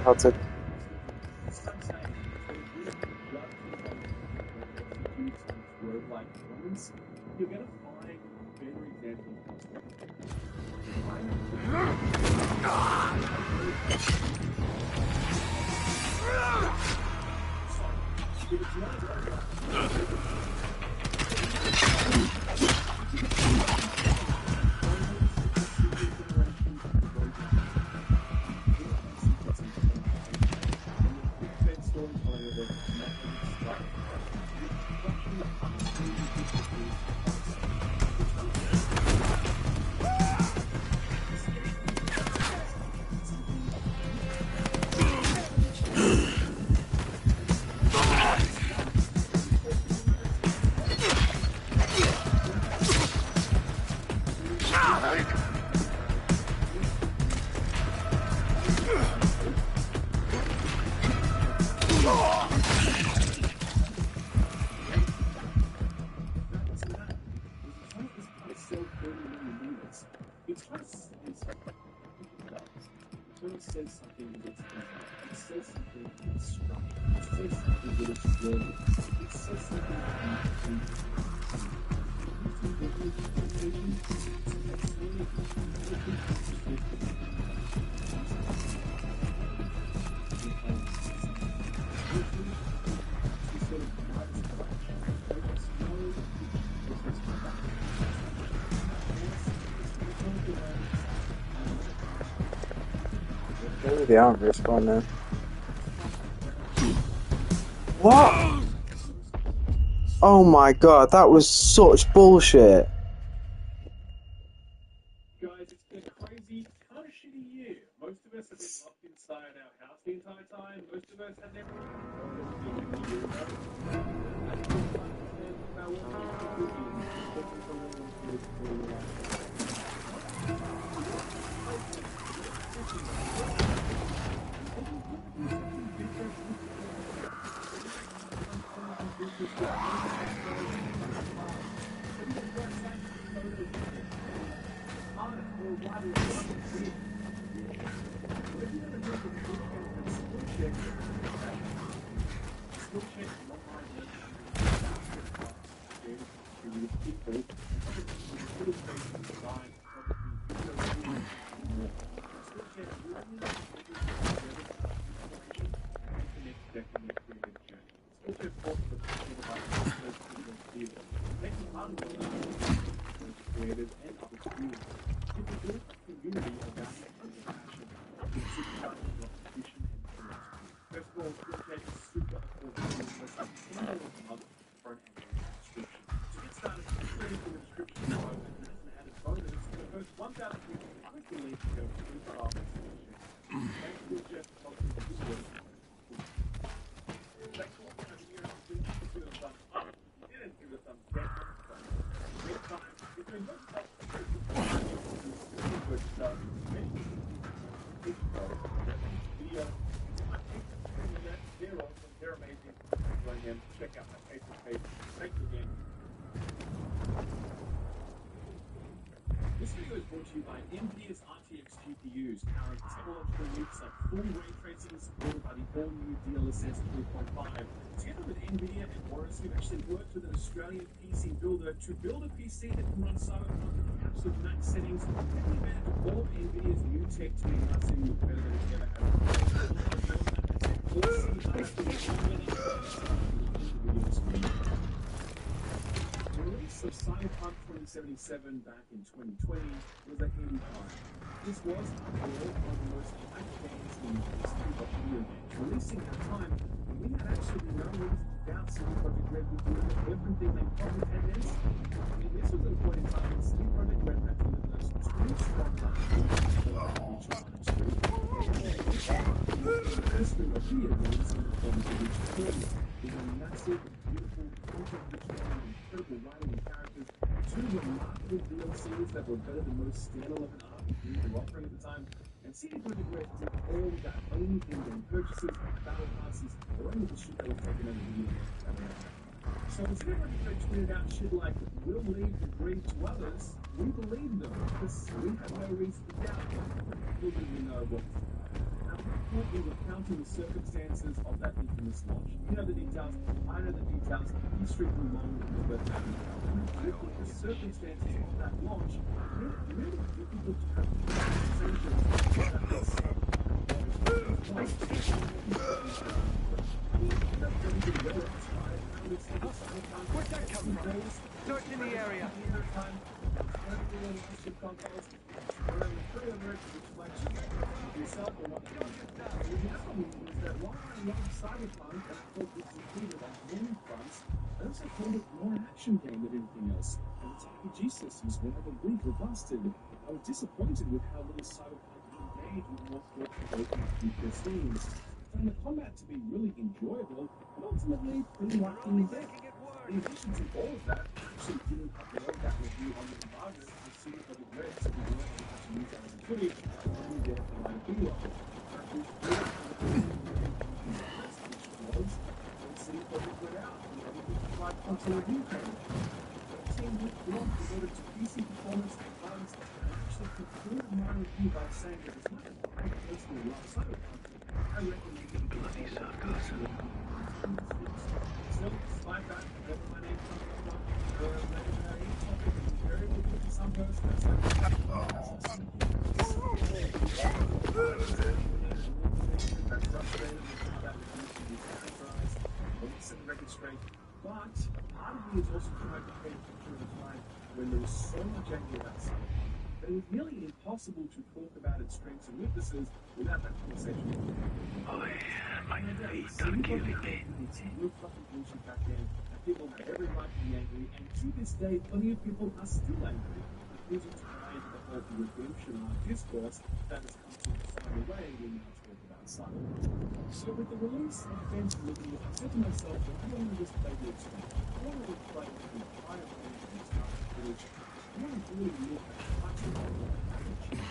How to roguelike elements, you're going to find better examples says something with its design. It says something with its structure. It says something with its world. It says something Maybe they aren't respawning. What? Oh my god, that was such bullshit. Guys, it's been a crazy, kind of shitty year. Most of us have been locked inside our house the entire time. Most of us have never creators and other communities. It built a community around the passion of supervising competition and curiosity. First of all, Uncut is super affordable. It's less than $10 a month for an annual subscription. To get started, straight into the description below, and as an added bonus, for the first 1,000 people, click the link to go to the off subscription. Thanks to Jeff for helping the video. Thanks for watching our video. Please give it a thumbs up. If you didn't, give it a thumbs down. Great time. If you enjoyed the video, they're amazing. Join them. Check out my Facebook page. Thanks again. This video is brought to you by NVIDIA's RTX GPUs, powering technological leaps like full ray tracing supported by the all-new DLSS 3.5. Together with NVIDIA and Boris, we've actually worked with an Australian PC builder to build a PC that can run Cyberpunk at the absolute max settings, taking advantage of all of NVIDIA's new tech to make us in better than it's ever had before. The release of Cyberpunk 2077 back in 2020 was a heady time. This was, after all, one of the most hyped games in the history of video games, releasing at a time when we had absolutely no reason to doubt CD Projekt Red would deliver everything they promised, and then some. I mean, this was at a point in time when CD Projekt Red had delivered us two strong months of Witcher 1 and 2, and the history of video games in the form of Witcher 3. With a massive, beautiful, content-rich game, incredible writing and characters, two remarkable DLCs that were better than most standalone RPGs were offering at the time, and CD Projekt Red did all without any in-game purchases, battle passes, or any of the shit that was taken over the video games that were out. So when CD Projekt Red tweeted out shit like, "We'll leave the greed to others," we believed them, because we had no reason to doubt them. Little did we know what was to come. We were counting the circumstances of that infamous launch. You know the details, I know the details, history grew long in the first time. And the circumstances of that launch made it really difficult to have conversations about this. Where's that coming from? Search in the area. Cyberpunk, and I thought this included on many fronts, I also called it more an action game than anything else, and its RPG systems were never weak or busted. I was disappointed with how little Cyberpunk engaged with more thought-provoking future scenes. I found the combat to be really enjoyable, but ultimately pretty lacking in depth. In addition to all of that, I actually didn't upload that review on the embargo to CD Projekt Red, so we weren't able to use that as a footage, only there for my video. CD Projekt Red out, and everything applied onto a review code. 13 week blog devoted to PC performance and bugs, and actually concluded my review by saying that as much as I personally love Cyberpunk, I recommend it bloody sarcasm. Still, despite that, whenever my name comes up, or legendary topic is invariably put to some person, that's like, set the record straight, but part of me is also trying to paint a picture of a time when there was so much anger about Cyberpunk that it was nearly impossible to talk about its strengths and weaknesses without that conversation. My feet are giving me. It's real fucking bullshit back then, and people have every right to be angry, and to this day, plenty of people are still angry, refusing to buy into the whole redemption arc discourse that has come to define the way we now talk about Cyberpunk. So with the release of Ben's Liberty, I said to myself that I don't want to just play the experience. I want to replay the entire game from start to finish. I want to really look at the touching of the package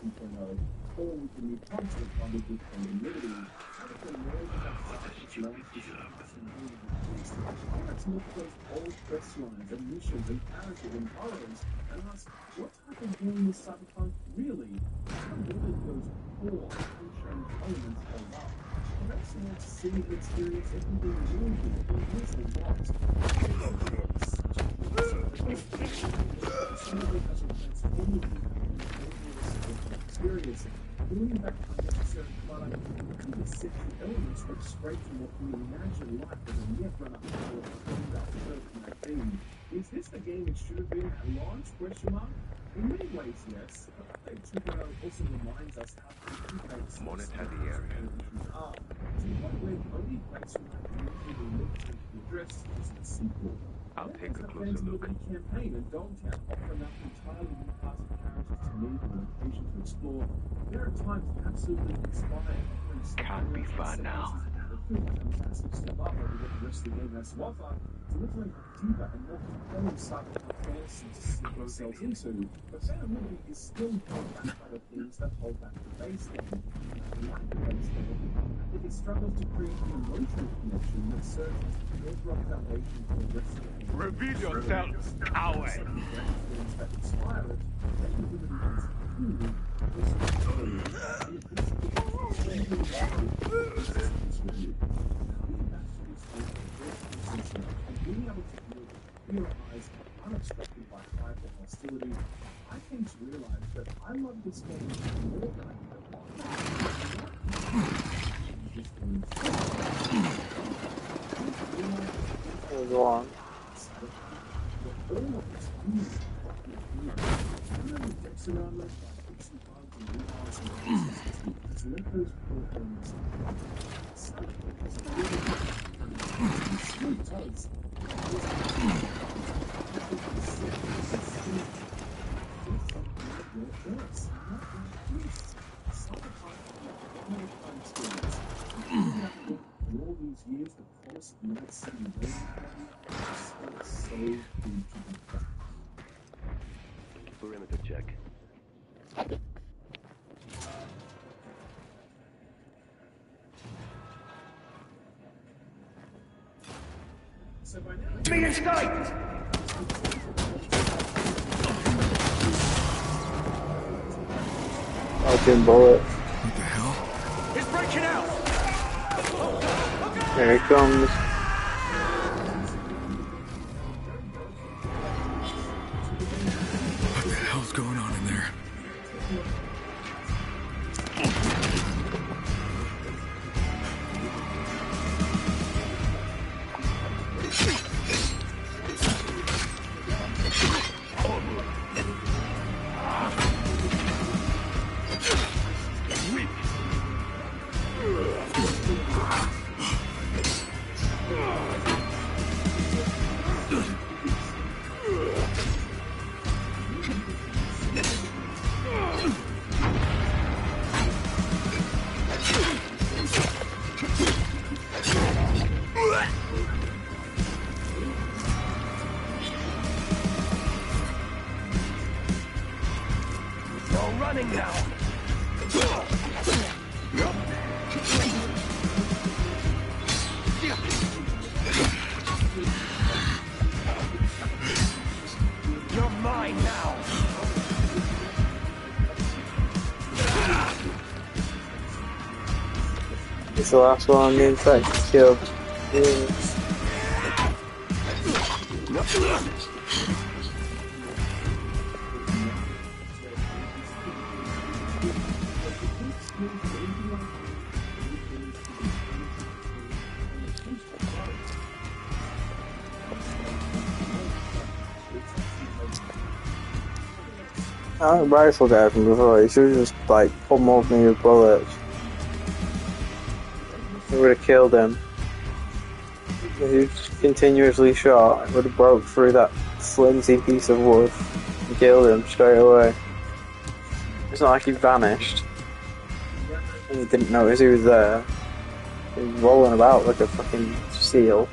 2.0, or with the new content bundled with Ben's Liberty. I want to learn about such launch disappointments and really released. I want to look at those old quest lines and missions and characters and horrors and ask, what type of game is Cyberpunk really? How really those core unchanged elements hold up? And that's not to see and experience everything really good is and what. Such a some of it has a transformative experience. bringing back unnecessary clutter, and essential elements ripped straight from what we imagine life as a never-run-up for that certain theme. Is this the game it should have been at launch? Question mark. In many ways, yes. But Update 2.0 also reminds us how complex Monitor the area. issues are. To the point where the only place we might reasonably look to address is in a sequel. I'll take a closer look. Campaign and Dogtown offer enough entirely new cast of characters to meet and location to explore. There are times absolutely inspiring. Can't be fun now. The film is a massive step up over what the rest of the game has to offer, delivering a deeper and more compelling cyberpunk fantasy to sink ourselves into. But Phantom Liberty is still held back by the things that hold back the base game. Like the base game, I think it struggles to create the emotional connection that serves as the bedrock foundation for the rest of the game. Reveal yourself, coward! Things that inspire it, Phantom Liberty is truly being able to deal with clear eyes, unobstructed by fight or hostility, I came to realize that I love this game more than I could have wanted. Go on. All these years, the promise of Night City is so good to be back. Perimeter check. Me escape! Dodging bullet. What the hell? He's breaking out! Here it comes. What the hell's going on in there? No running now! You're mine now! It's the last one on the inside. Kill. That rifle guy from before, he should have just like pummeled me with bullets. It would have killed him. If he continuously shot, it would have broke through that flimsy piece of wood and killed him straight away. It's not like he vanished. And he didn't notice he was there. He was rolling about like a fucking seal.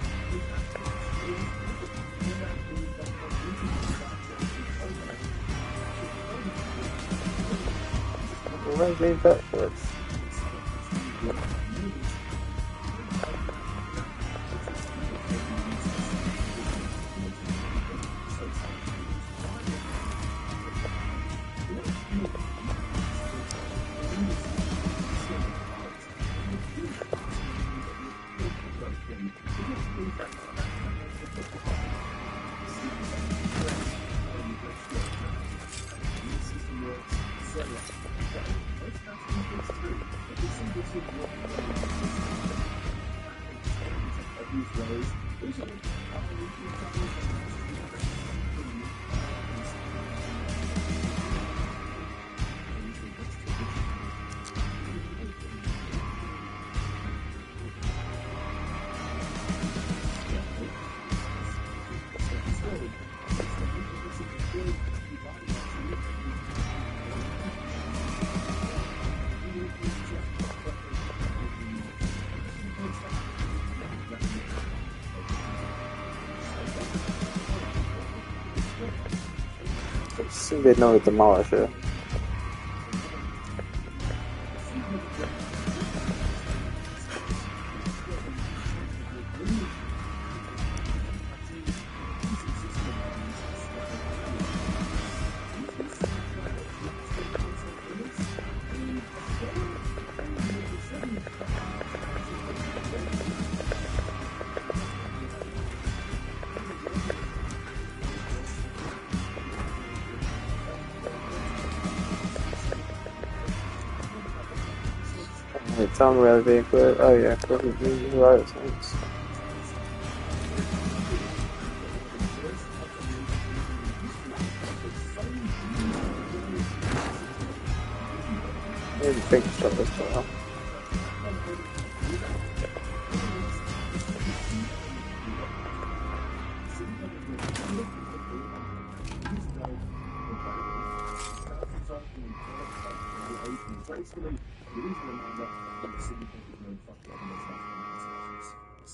Where's me backwards? 性别能力怎么回事？It sounds really big, but oh yeah, because it means a lot of things. Maybe think stuff as well.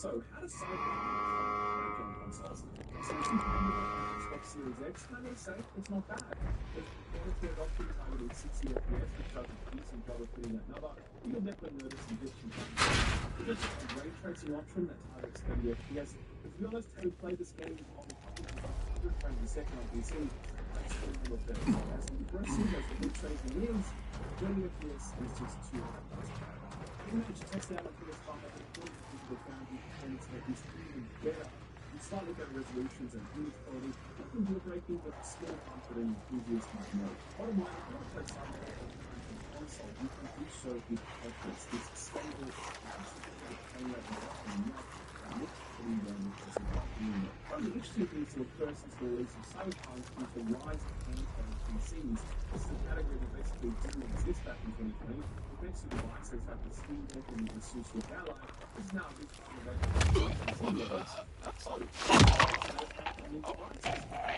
So, how does Cyberpunk on consoles? Xbox Series X, kind of safe, it's not bad. There's quality adoption targeting 60 FPS, which does a decent job of hitting that number. You'll definitely notice some glitch and there's a ray tracing option that targets 30 FPS. But to be honest, having played this game on 100 frames a second on PC, that's still not better. As impressive as the glitch tracing is, 30 FPS is just too high. We managed to test it out on PS5 and the foundry performance that is even better with slightly better resolutions and image quality. Nothing deal-breaking, but still fun for the enthusiast might know. Bottom line, if you want to play Cyberpunk on console, you can do so with confidence. It's stable, frame rate and not look pretty well because it's not doing it. One of the interesting things to occur since the release of Cyberpunk is the rise of handheld PCs. This is a category that basically didn't exist back in 2020. Thanks to devices like the Steam Deck and the Asus ROG Ally, this is now a big part of it.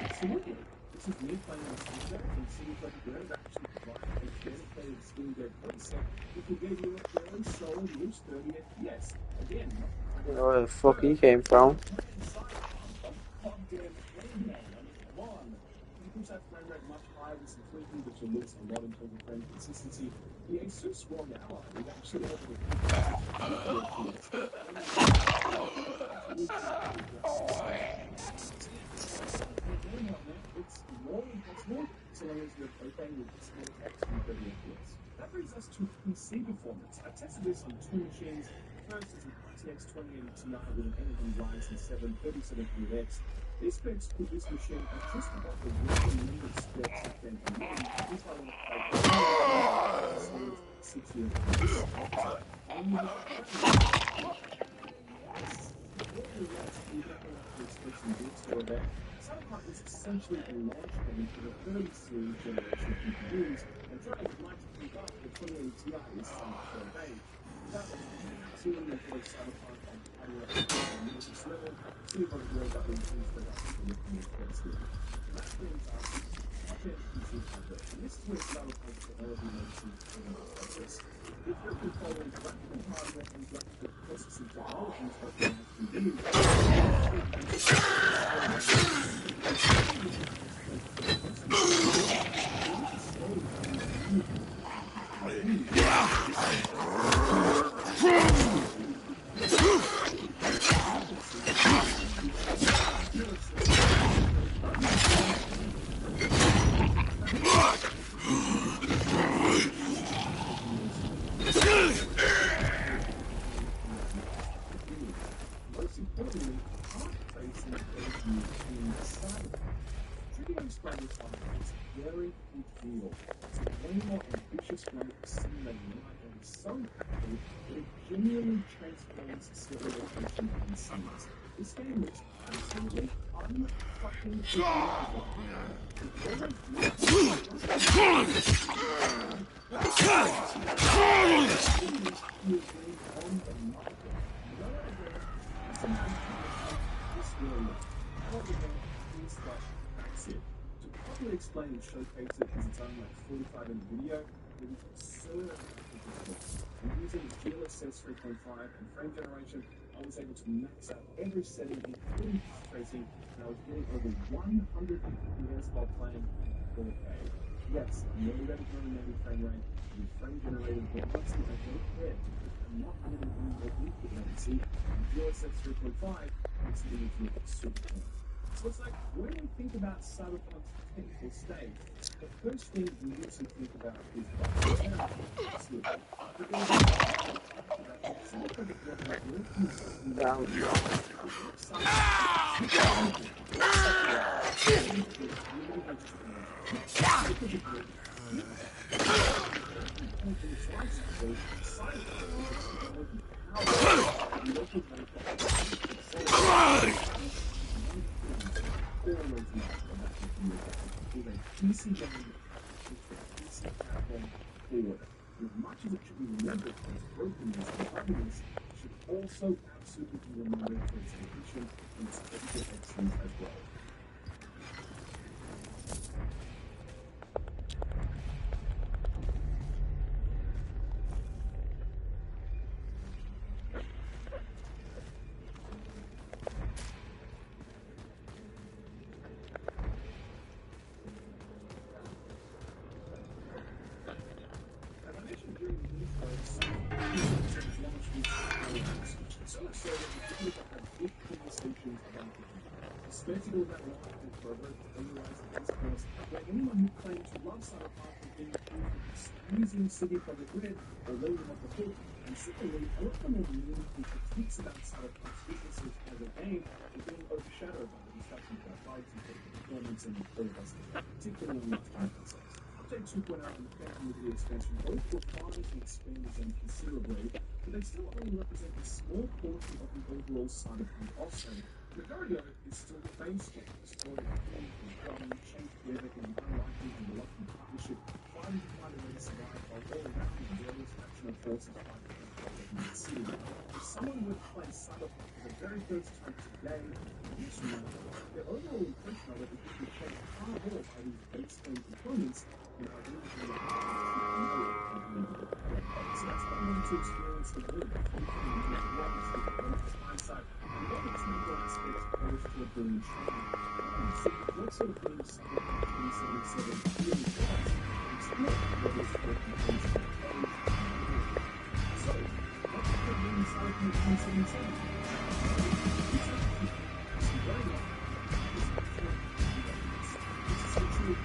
Absolutely. This is me playing on Steam Deck, and Steam Deck actually provides a dedicated Steam Deck headset that will give you a fairly solid loose 30 FPS. Again, Where the fuck he came from? Push that frame rate much higher with some tweaking, but you'll lose a lot in terms of frame consistency. The Asus ROG Ally is actually able to it's more than possible so long as you're okay with small text and 30 FPS. That brings us to PC performance. I tested this on two machines. First is an RTX 2080 Ti with an NVIDIA Ryzen 7 3700X. These specs put this machine at just about the recommended specs of them if I want to play 60 FPS. Cyberpunk is essentially a launch point for the 30 series generation of GPUs, and trying to like to keep up with the 2080 Ti is somewhat short of age. Without absolutely enjoy Cyberpunk on hardware and this level, see what it will that increase the rest of the recommended specs here. That brings us top-end PC hardware, and this is where Cyberpunk's technology makes it focus. If you've been following graphical hardware and graphical processing technologies over the last few years, most importantly, front-facing reviews in Cyberpunk. Tricky to explain this one, it's very good deal. It's a way more ambitious way of simulating life and is so impactful that it genuinely transforms certain locations and scenes. This game looks absolutely unfucking believable. To properly explain and showcase it as its own 45-minute video, it is absurd and using GLSS 3.5 and frame generation, I was able to max out every setting, including path tracing, and I was getting over 100 FPS while playing in 4K. Yes, I know that is not a native frame rate, it is frame generated, but honestly, I don't care because I'm not getting any more input latency, and GLSS 3.5 makes the image look super clean. So it's like, when we think about Cyberpunk's technical state, the first thing we need to think about is PC game PC platform forward. And as much as it should be remembered for its brokenness and ugliness, it should also absolutely be remembered for its ambition and its technical excellence as well. Spectacle that life and forever polarized discourse where anyone who claims to love Cyberpunk has been accused of squeezing CD Projekt Red or letting them off the hook, and secondly, a lot of the more meaningful critiques about Cyberpunk's weaknesses as a game are being overshadowed by the discussions about fights and performance and all of that stuff, particularly on last-gen consoles. Update 2.0 and the Phantom Liberty expansion both refine and expand the game considerably, but they still only represent a small portion of the overall Cyberpunk offering. The majority of it is still the base game, exploring themes and drum, changed pivot in an unlikely and reluctant partnership, fighting to find a way to survive while all around the various factional forces fight for control of the city. If someone were to play Cyberpunk for the very first time today, years from now, their overall impression of it would be shaped far more by these base game components than by anything that so that's what I wanted to experience the movie, into its greatness, its hindsight, and what the technical aspects pose to a brilliant training. So what sort of things Cyberpunk 2077 really does, explore what is working things to code. So, what could it mean Cyberpunk 2077? It's very long. It's essentially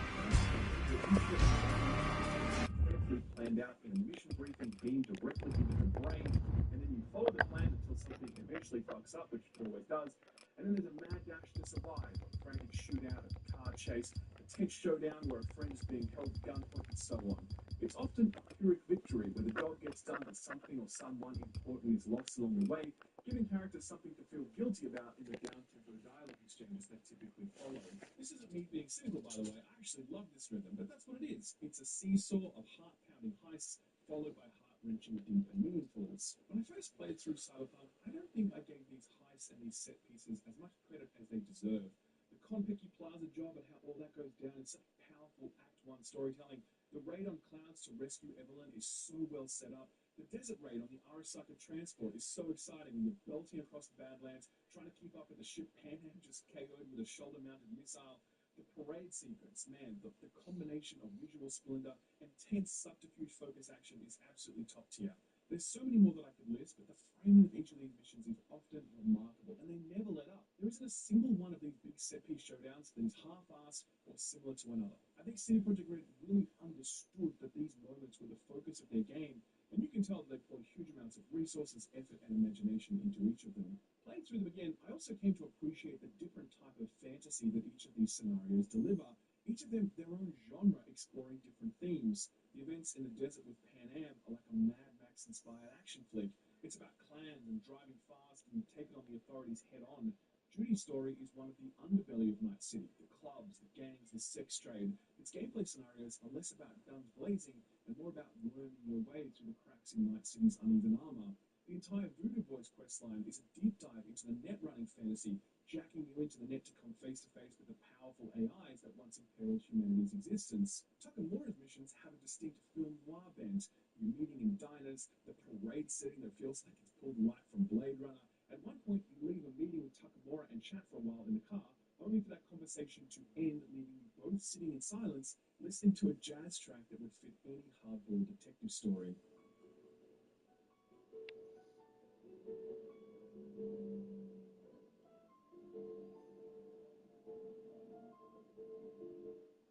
carefully planned out in a mission briefing beamed directly into the brain, and then you follow the plan until something eventually fucks up, which it always does, and then there's a mad dash to survive, a frantic shootout, a car chase, a tense showdown where a friend is being held at gunpoint, and so on. It's often a Pyrrhic victory where the job gets done but something or someone important is lost along the way, giving characters something to feel guilty about in the down-tempo dialogue exchanges that typically follow. This isn't me being cynical, by the way. I actually love this rhythm, but that's what it is. It's a seesaw of heart-pounding heists followed by heart-wrenching deep and meaningfuls. When I first played through Cyberpunk, I don't think I gave these heists and these set pieces as much credit as they deserve. The Konpeki Plaza job and how all that goes down in such powerful Act 1 storytelling. The raid on Clouds to rescue Evelyn is so well set up. The desert raid on the Arasaka transport is so exciting when you're belting across the Badlands, trying to keep up with the ship Panham just KO'd with a shoulder-mounted missile. The parade sequence, man, the combination of visual splendor and tense subterfuge focus action is absolutely top tier. There's so many more that I could list, but the framing of each of these missions is often remarkable, and they never let up. There isn't a single one of these big set-piece showdowns that is half-assed or similar to another. I think CD Projekt Red really understood that these moments were the focus of their game, and you can tell that they poured huge amounts of resources, effort, and imagination into each of them. Playing through them again, I also came to appreciate the different type of fantasy that each of these scenarios deliver, each of them their own genre exploring different themes. The events in the desert with Pan Am are like a Mad Max Axe-inspired action flick. It's about clans and driving fast and taking on the authorities head-on. Judy's story is one of the underbelly of Night City, the clubs, the gangs, the sex trade. Its gameplay scenarios are less about guns blazing and more about learning your way through the cracks in Night City's uneven armor. The entire Voodoo Boys questline is a deep dive into the net-running fantasy, jacking you into the net to come face-to-face with the powerful AIs that once imperiled humanity's existence. Takamura's missions have a distinct film noir bent. You're meeting in diners, the parade setting that feels like it's pulled right from Blade Runner. At one point, you leave a meeting with Takamura and chat for a while in the car, only for that conversation to end, leaving you both sitting in silence, listening to a jazz track that would fit any hardboiled detective story.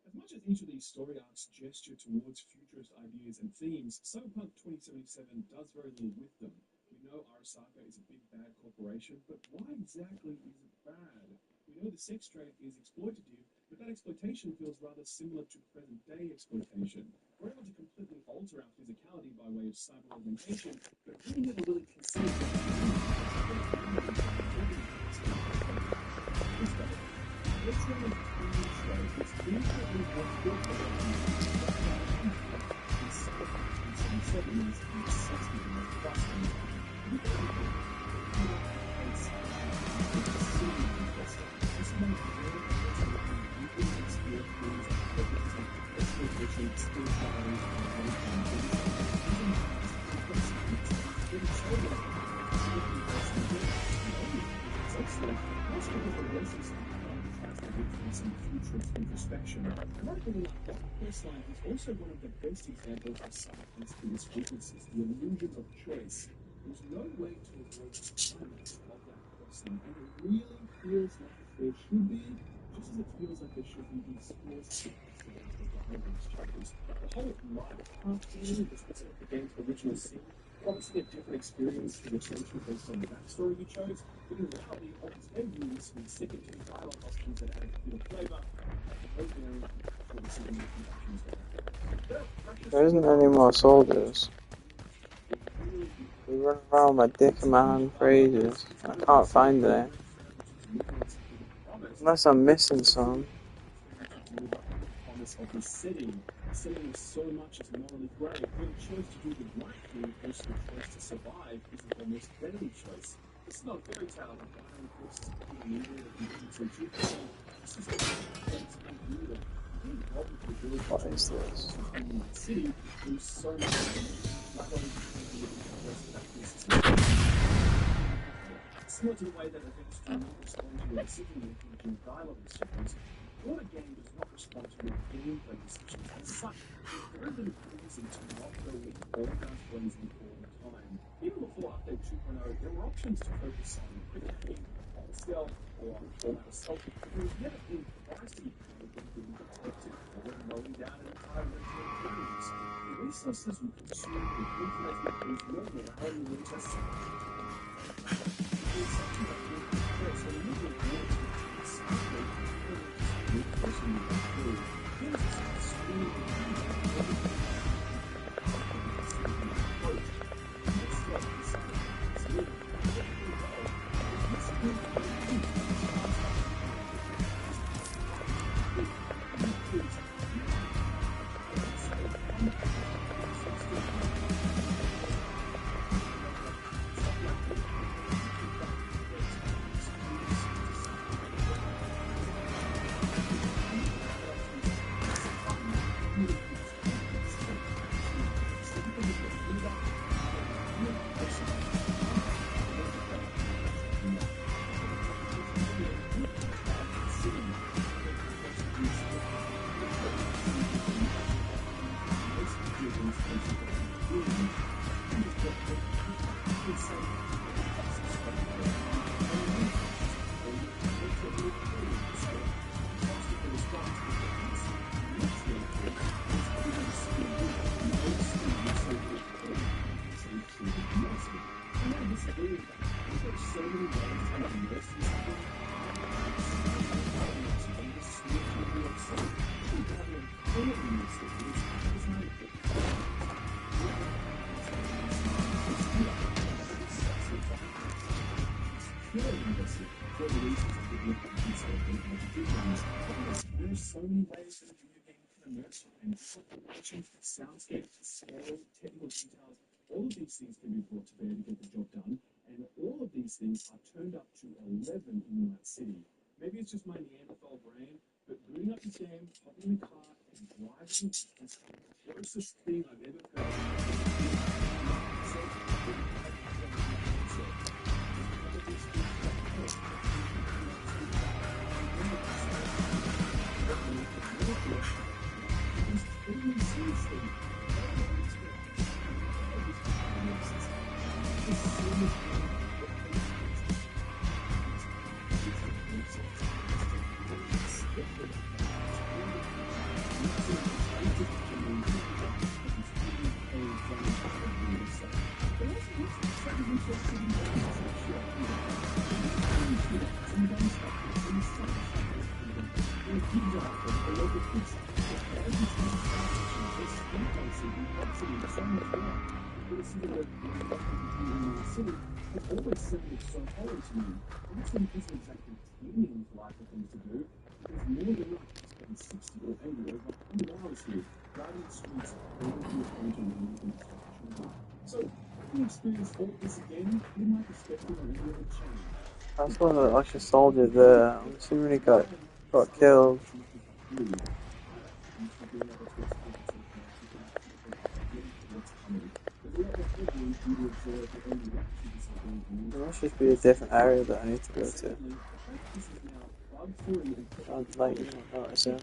As much as each of these story arcs gesture towards futurist ideas and themes, Cyberpunk 2077 does very little with them. We know Arasaka is a big bad corporation, but why exactly is it bad? We know the sex trade is exploitative, but that exploitation feels rather similar to present-day exploitation. We're able to completely alter our physicality by way of cyber augmentation, but we never really consider introspection. Ironically enough, that questline is also one of the best examples of Cyberpunk's biggest weaknesses, the illusion of choice. There's no way to avoid the climax of that questline, and it really feels like there should be, just as it feels like there should be explicit episodes behind these chapters. The whole life path thing is the game's original scene. Obviously a different experience to retention based on the backstory you chose, but in reality, all these game views with secondary dialogue options that add a bit of flavor, no bearing for the decision-making options there. There isn't any more soldiers. We run around my dick in my hand for ages. I can't find it. Unless I'm missing some. Of this setting is so much as morally grey, where the choice to do the right thing versus the choice to survive is the most deadly choice. This is not a fairy tale of violent forces appearing in there that can so cheaply. This is a place unreal. Being robbed of the village What is this? in the city, there's so much not only similar to the way that events do not respond to your decision making during dialogue exchanges, what a game does not respond to your gameplay decisions. As such, it's very little reason to not go in all guns blazing all the time. Even before Update 2.0, there were options to focus on quick hitting, on stealth, or on all-out assault, but there was never any price to be paid when being detected or mowing down an entire region of enemies. The resources we consume with infinite equals no morality limits. there are so many ways that a video game can immerse you, and animation, soundscape, scale, technical details, all of these things can be brought to bear to get the job done, and all of these things are turned up to 11 in Night City. Maybe it's just my Neanderthal brain, but booting up this game, hopping in the car, and driving is the closest thing I've ever heard of. It's always sounded so hollow to me. Actually, it isn't exactly teeming with life and things to do. There's more than enough to spend 60 or 80 over 100 hours here, driving the streets, building through a page and moving construction. So, having experienced all this again, did my perspective on any of it change? I saw the Usher soldier there. I'm assuming he got killed. There must just be a different area that I need to go to. I'd like you to notice it.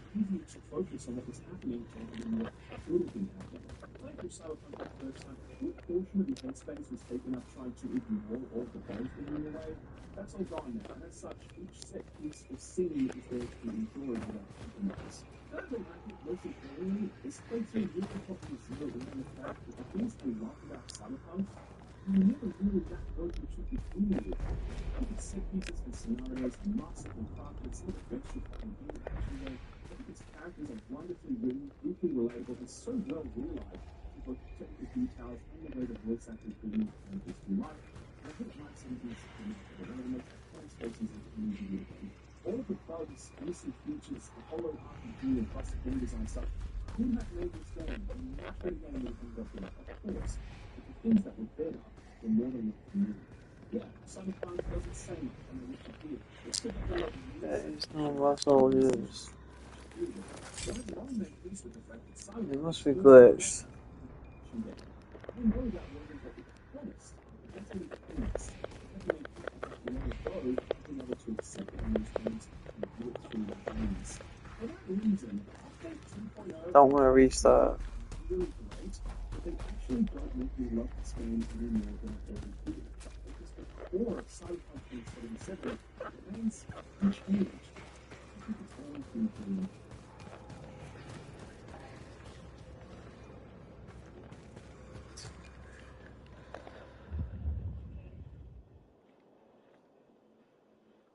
Focus on what was happening rather than what could have been happening. Playing through Cyberpunk for the first time, what portion of your headspace was taken up trying to ignore all the bugs getting in the way? That's all gone now, and as such, each set piece or scene is there to be enjoyed without compromise. Not only that, most importantly, this playthrough really helped me zero in on the fact that the things we like about Cyberpunk, you never really that broke what you could do with it. I think set pieces and scenarios are masterfully crafted, some of the best you've had in any action game. I think its characters are wonderfully written, deeply relatable, and so well realized in both technical details and the way the voice actors bring the characters to life. And I think Night City is one of the most iconic spaces in any video game. All of the bugs, missing features, the hollow RPG and busted game design stuff could have made this game a much better game than it ended up being, of course. But the things that were better were more than what we knew. Yeah, Cyberpunk doesn't say much on what you did. It's the There is no more soldiers. It must be glitched. I know that wasn't what we promised, but that's what it is. I have to make people let it go, being able to accept it in these games and do it through the games. For that reason, Update 2.0 Don't want to restart. really great, but they actually don't make me love this game any more than I already did. Because the core of Cyberpunk 2077 remains unchanged. I think it's all been brilliant.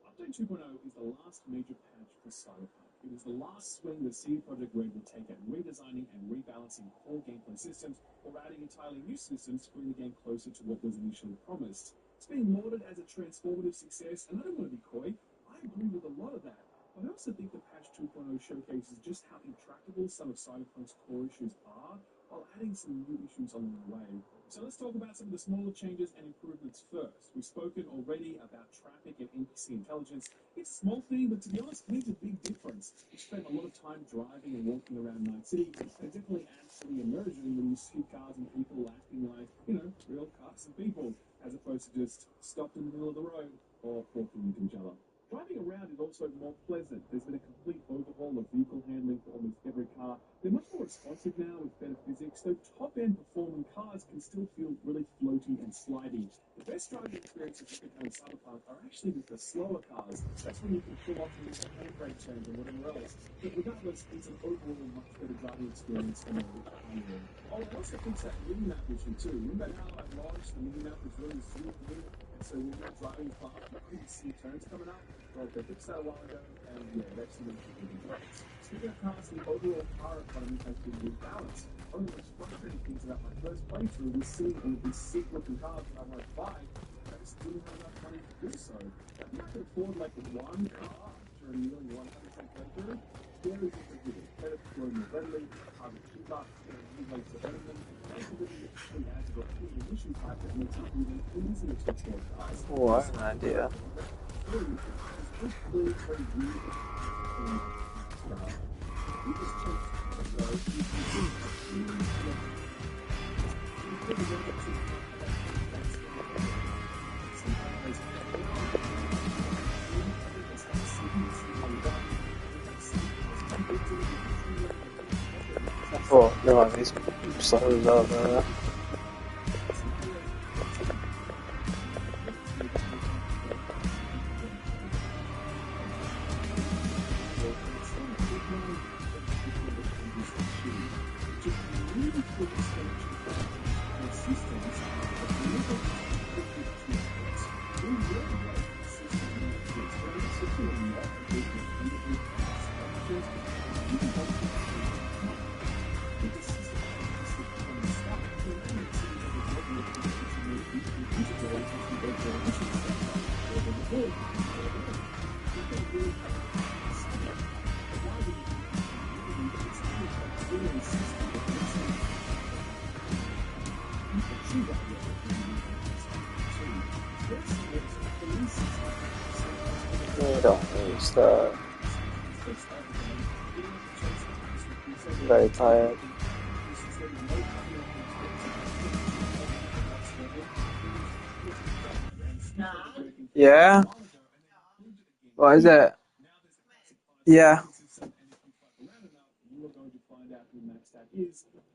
Update 2.0 is the last major patch for Cyberpunk. It is the last swing that CD Projekt Red will take at redesigning and rebalancing core gameplay systems, or adding entirely new systems to bring the game closer to what was initially promised. It's being lauded as a transformative success, and I don't want to be coy, I agree with a lot of that. But I also think the patch 2.0 showcases just how intractable some of Cyberpunk's core issues are, while adding some new issues along the way. So let's talk about some of the smaller changes and improvements first. We've spoken already about traffic and NPC intelligence. It's a small thing, but to be honest, it makes a big difference. You spend a lot of time driving and walking around Night City, and it definitely adds to the immersion when you see cars and people acting like, real cars and people, as opposed to just stopped in the middle of the road or walking into each other. Driving around is also more pleasant. There's been a complete overhaul of vehicle handling for almost every car. They're much more responsive now with better physics, though top-end performing cars can still feel really floaty and slidey. The best driving experiences you can have in Cyberpunk are actually with the slower cars. That's when you can pull off and use a handbrake change and whatever else. But regardless, it's an overall much better driving experience than the richer high-end. Oh, I also fixed that mini-map issue too. Remember how I launched the mini-map was really zoomed in, and so when you were driving fast, you couldn't see turns coming up? Well, they fixed that a while ago, and yeah, it actually makes a big difference. Speaking of cars, the overall car economy has been rebalanced. One of the most frustrating things about my first playthrough was seeing all of these sick-looking cars that I wanted to buy, and I just didn't have enough money to do so. I think I could afford like one car Oh, I have an idea. I thought there might be some souls out there. I don't use that. I'm very tired. Yeah? What is it? Yeah.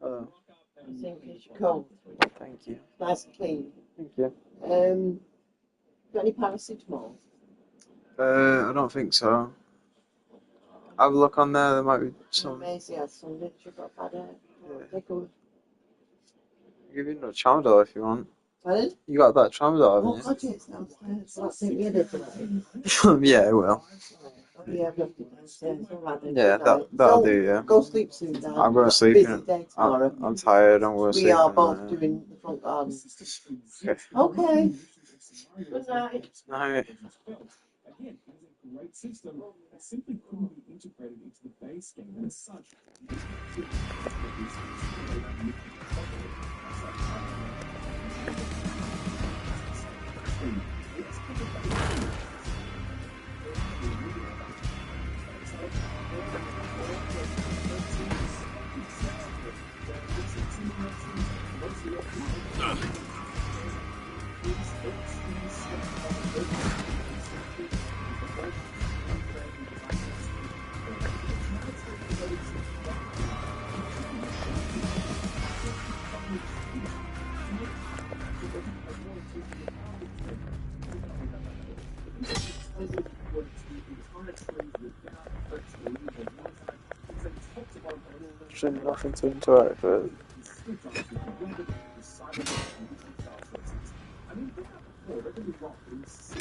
Oh. I think it's cold. Thank you. Nice and clean. Thank you. Got any paracetamol? I don't think so. Have a look on there might be some. Maisie has some, did you got bad hair? They're good. I'll give you no tramadol if you want. Pardon? You got that tramadol, haven't Oh, you? God, it's downstairs. So that's it, the other Yeah, it will. Oh, yeah, I've left it downstairs. All right, then. Yeah, Good night. that'll So, do, yeah. Go sleep soon, Dad. I'm going to sleep. Busy day tomorrow. I'm tired. I'm going to sleep. We are both doing the front garden. Okay. Okay. Good night. Night. Again, it is a great system that simply couldn't be integrated into the base game, and as such, Should nothing to interact with. I mean, think about before, don't get me wrong, this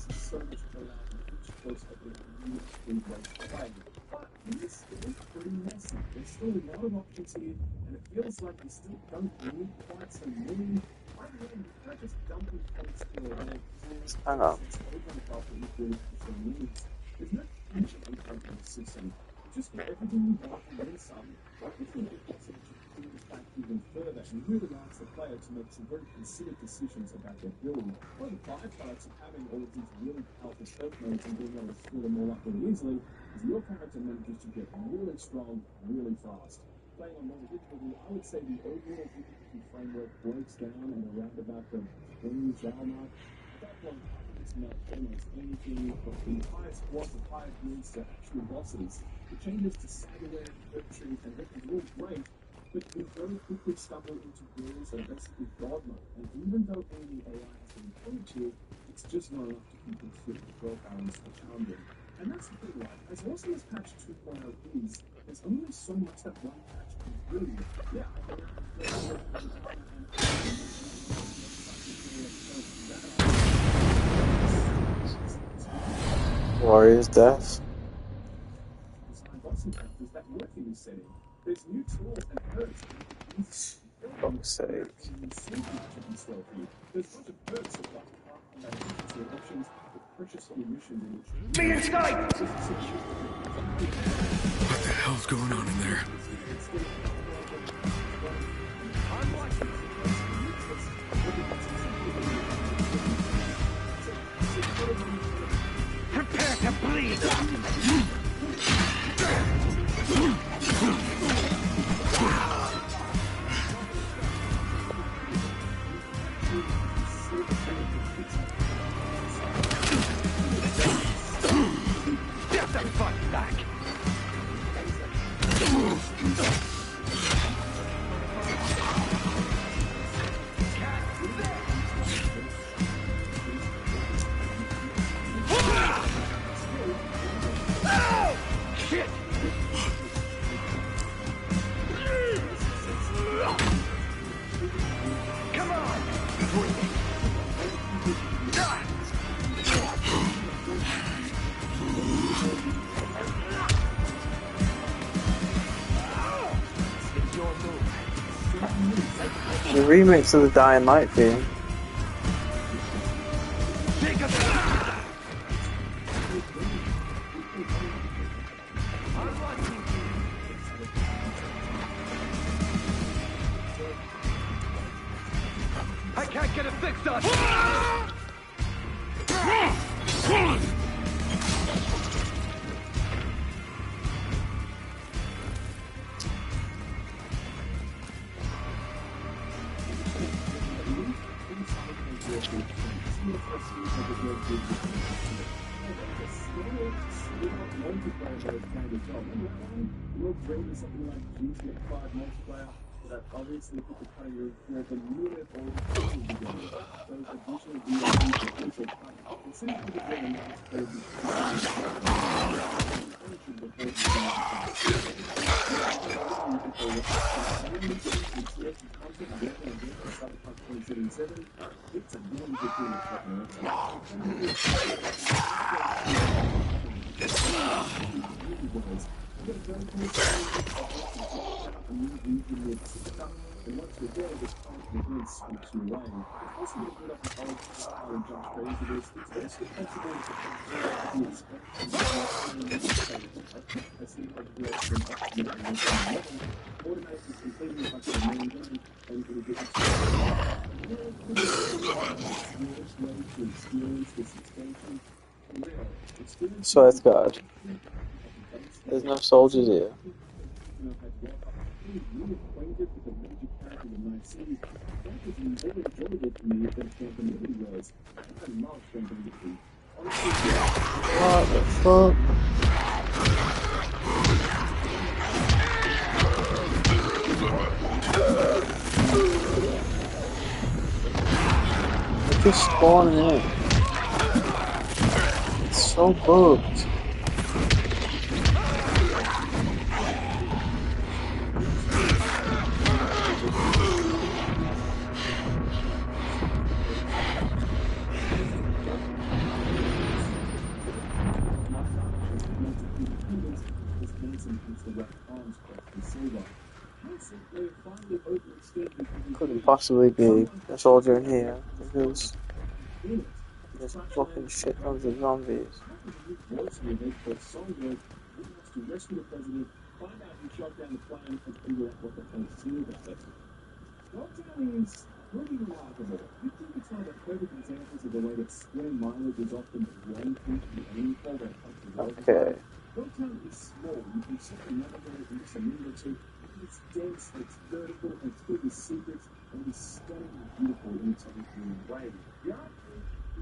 is so much allowed each close opening a new three-way play. But this is pretty messy. There's still a lot of options here, and it feels like you still don't need quite so many. By the end, you're kind of just dumping points to a head. Hang on. There's no huge impact on the system. Just get everything you want and then some. I think it's possible to bring this back even further and really allows the player to make some very considered decisions about their build. One of the byproducts of having all of these really powerful perk modes and being able to screw them all up really easily is your character manages to get really strong really fast. Playing on more difficulty, I would say the overall difficulty framework breaks down at around about the 20 hour mark. At that point, I think it's not almost anything from the highest boss of highest moves to actual bosses. The changes to Sagamore, Purgatory, and Record are all great, but we very quickly stumble into rules that are basically God mode. And even though enemy AI has been improved to, it's just not enough to keep it fit with 12 hours for challenging. And that's the thing, right? As awesome as patch 2.0 is, there's only so much that one patch can do. Yeah, I Warrior's death. Does that work in this setting? There's new tools and perks For fuck's sake. There's a bunch of perks that options precious munitions in which... Me and Sky! What the hell's going on in there? Prepare to bleed! Get the fuck back! Shit! Come on! The remix of the Dying Light theme. I can't get a fix on. Something like GTA 5 multiplayer that obviously put the kind of the unit or the game together. Those additional DLCs are also coming. It seems to be getting nice it's a damn good and once you're there, this confidence sweeps you away. It's possible to put up an old style and jump straight into this. It's also possible to Swear to God. There's no soldiers here. Acquainted with the major characters of my city, that was more enjoyable for me than Tranquility was. I love Tranquility. What the fuck? They're just spawning in. It's so bugged. Couldn't possibly be a soldier in here because there's fucking shit tons of zombies. To rescue the president, find out who shot down the plane, and figure out what the police knew about it. Lockdown is pretty remarkable. You think it's one of the perfect examples of the way that square mileage is often the wrong thing to be aiming for when it comes to road design. Lockdown is small. You can sort of navigate it in just a minute or two. It's dense, it's vertical, and it's filled with secrets, and it's stunning and beautiful in its own way. The art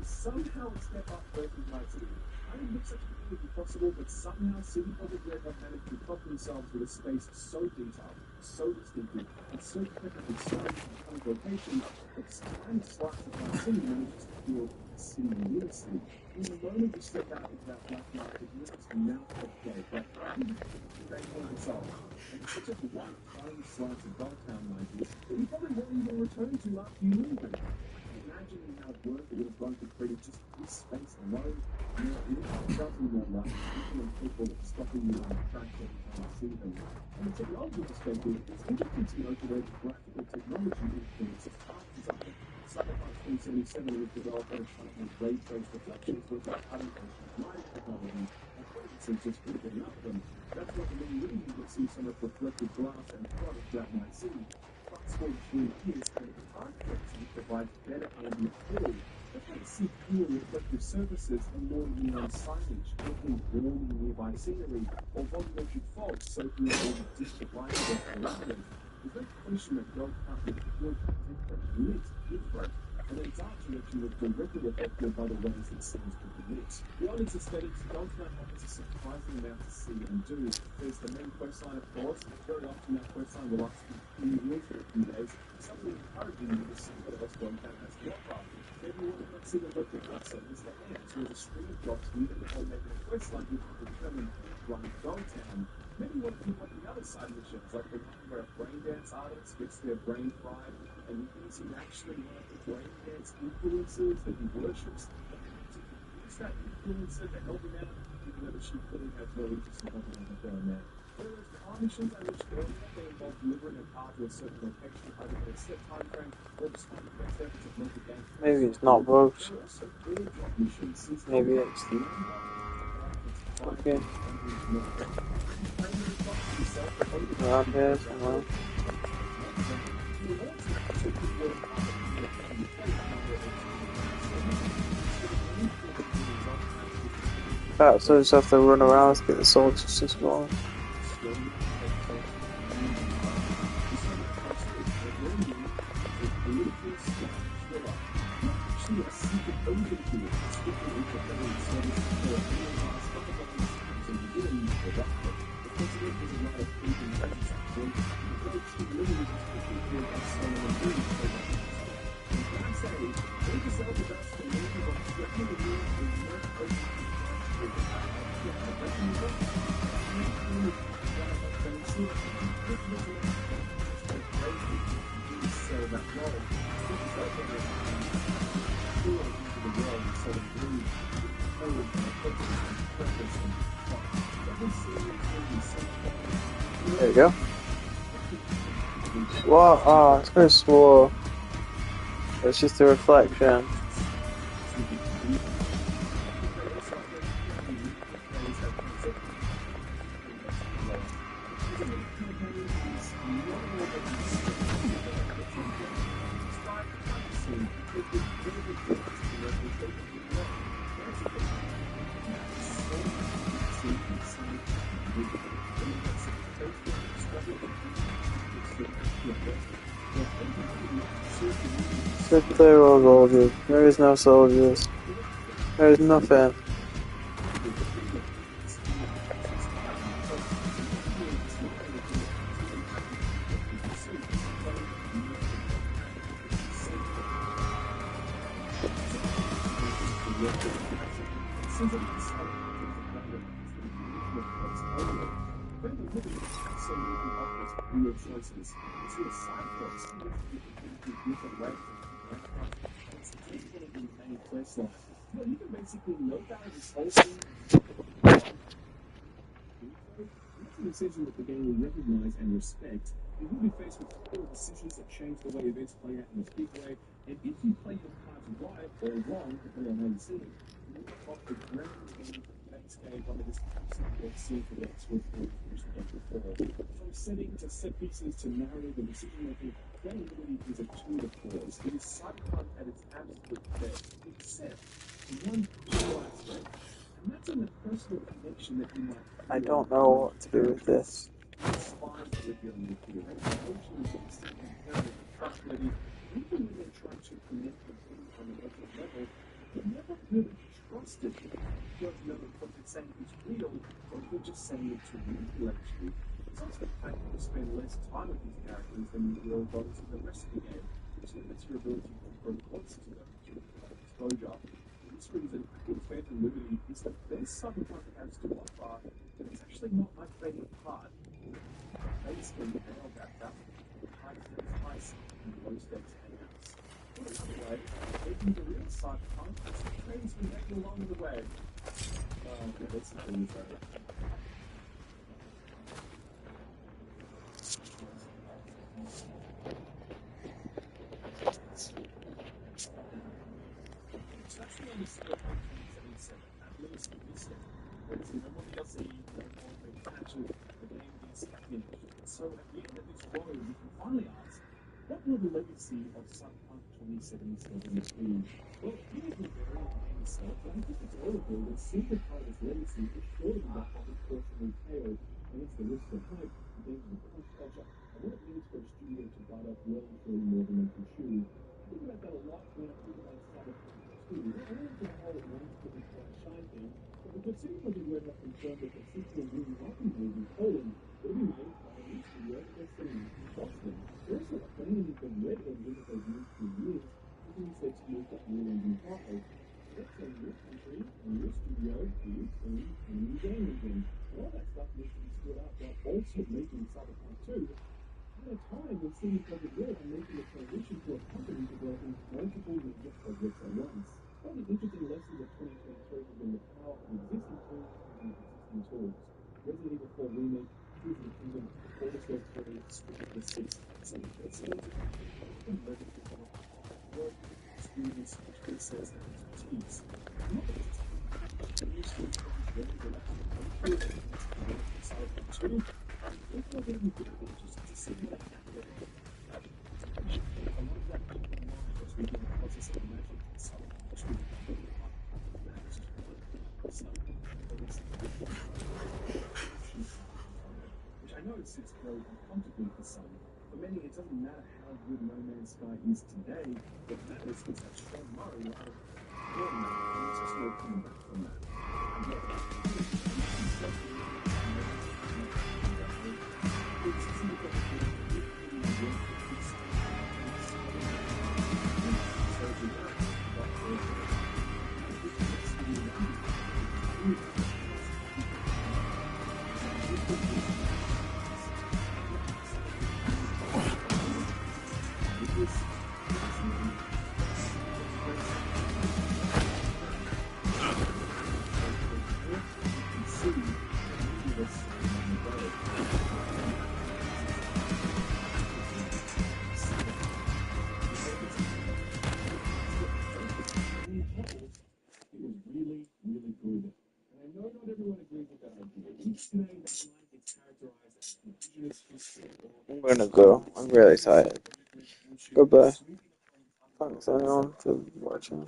is somehow a step up versus my city. I didn't think such a thing would be possible, but somehow City Project Red have managed to prop themselves with a space so detailed, so distinctive, and so perfectly sized and kind of location that tiny slices of my city manages to feel a city within a city. In the moment you step out into that black market, you're just mouth of play, but they hold themselves. And it's such a white, tiny slice of Dogtown like this that you probably won't even return to after you leave it. Imagining how work it would have gone to create just this space alone, you know, it doesn't more like people and people that stopping you on the track every time you see them. From a technology perspective, it's interesting to note the way the graphical technology influences art design. Cyberpunk 2077 was developed by trying to make ray-traced reflections with like cutting-edge lighting technology, and audiences just couldn't get enough of them. That's what the many movies you can see so much reflective glass and product that might see. Fast forward 3 years, and the current technology provides better ambient fluid. That's why you see fewer reflective surfaces and more neon signage, making warm nearby scenery, or volumetric fog soaking up all the distant light that's around it. There's no question that God can't record content that lit different, and its art direction was directly affected by the ways it seems to be lit. Beyond its aesthetics, Dogtown offers a surprising amount to see and do. There's the main questline, of course. Very often that questline will last for a few years or a few days, something encouraging you to see what else Dogtown has to offer. Maybe you want to see the local cutscenes that ends with a string of drops needed before making a questline which will determine who's running Dogtown. Maybe you want to do one of the other side missions, like the one where a braindance artist gets their brain fried, and you can see actually one of the braindance influencers that he worships, and to use that influencer to help him out, even though she clearly has no interest in helping him go in there. Whereas the car missions I mentioned earlier, they involve delivering a car to a certain location either in a set time frame or despite the best efforts of local game. Maybe it's not bugs. There are also airdrop missions, since Maybe it's okay. Around here somewhere. So just have to run around to get the solar systems going. There you go. What? Oh, it's very slow. It's just a reflection. There are soldiers. There is no soldiers. There is nothing. Well, you can basically know about this whole thing. Nothing essential that the game will recognize and respect. You will be faced with critical decisions that change the way events play out in a big way, and if you play your cards right or wrong, depending on how you see it, you will off the grand end base game from this absolute scene for the next week or before. From setting to set pieces to narrative and decision making, playability is a tour de force. It is Cyberpunk at its absolute best, except one crucial aspect, and that's in the personal connection that you might feel. I don't know what to do with this. Despise what they're dealing with here. They emotionally invested in inherent trustworthy, even when they're trying to connect with you on a local level, they're never really trusted. You don't know if what they're saying is real, or if they're just saying it to manipulate you. It's also the fact that you spend less time with these characters than you will those in the rest of the game, which limits your ability to grow closer to them through exposure. For this reason, I think Phantom Liberty is the best Cyberpunk has to offer, but it's actually not my favorite part. Basically, nailed that balance between high-stakes heists and low-stakes hangouts. Put another way, making the real Cyberpunk is the trains we make along the way. Basically, at this road, we can finally ask, what will the legacy of Cyberpunk 2077 be? Well, here's the variant game itself, but I think it's all of it. It's simple part of its legacy is sure to be that of its cautionary tale against the risks of hype, the dangers of pop culture, and what it means for a studio to bite off well and truly more than they can chew. I think about that a lot when I think about Cyberpunk 2. Not only for the whole wonderful bright shine thing, but because City Project Red have confirmed that the sequel will not be made in Poland, it will be made by a new studio based in Boston. They're also claiming the Red Engine that they've used for years is being said to use that Real Engine 5. That's a new country, a new studio, a new team, and a new game engine. And all that stuff needs to be stood up while also making Cyberpunk 2 at a time when CD Projekt Red are making a transition to a company developing multiple major projects at once. One of the interesting lessons of 2023 has been the power of existing teams using existing tools. Resident Evil 4 Remake, Tears of the Kingdom, Baldur's Gate 3, Stranger 6, some excellent and leverage the work, experience, process, and expertise. Not just the new CD Projekt Red will actually come through and Cyberpunk 2. It's not going to be difficult just to see what happened. A lot of that people mind as we get the process of magic and Cyberpunk 2. That's just one. So, which I know sits very uncomfortably for some. For many, it doesn't matter how good No Man's Sky is today. What matters is that Sean Murray will have and it's just no coming back from that. And yet, I'm gonna go. I'm really tired. Goodbye. Thanks everyone for watching.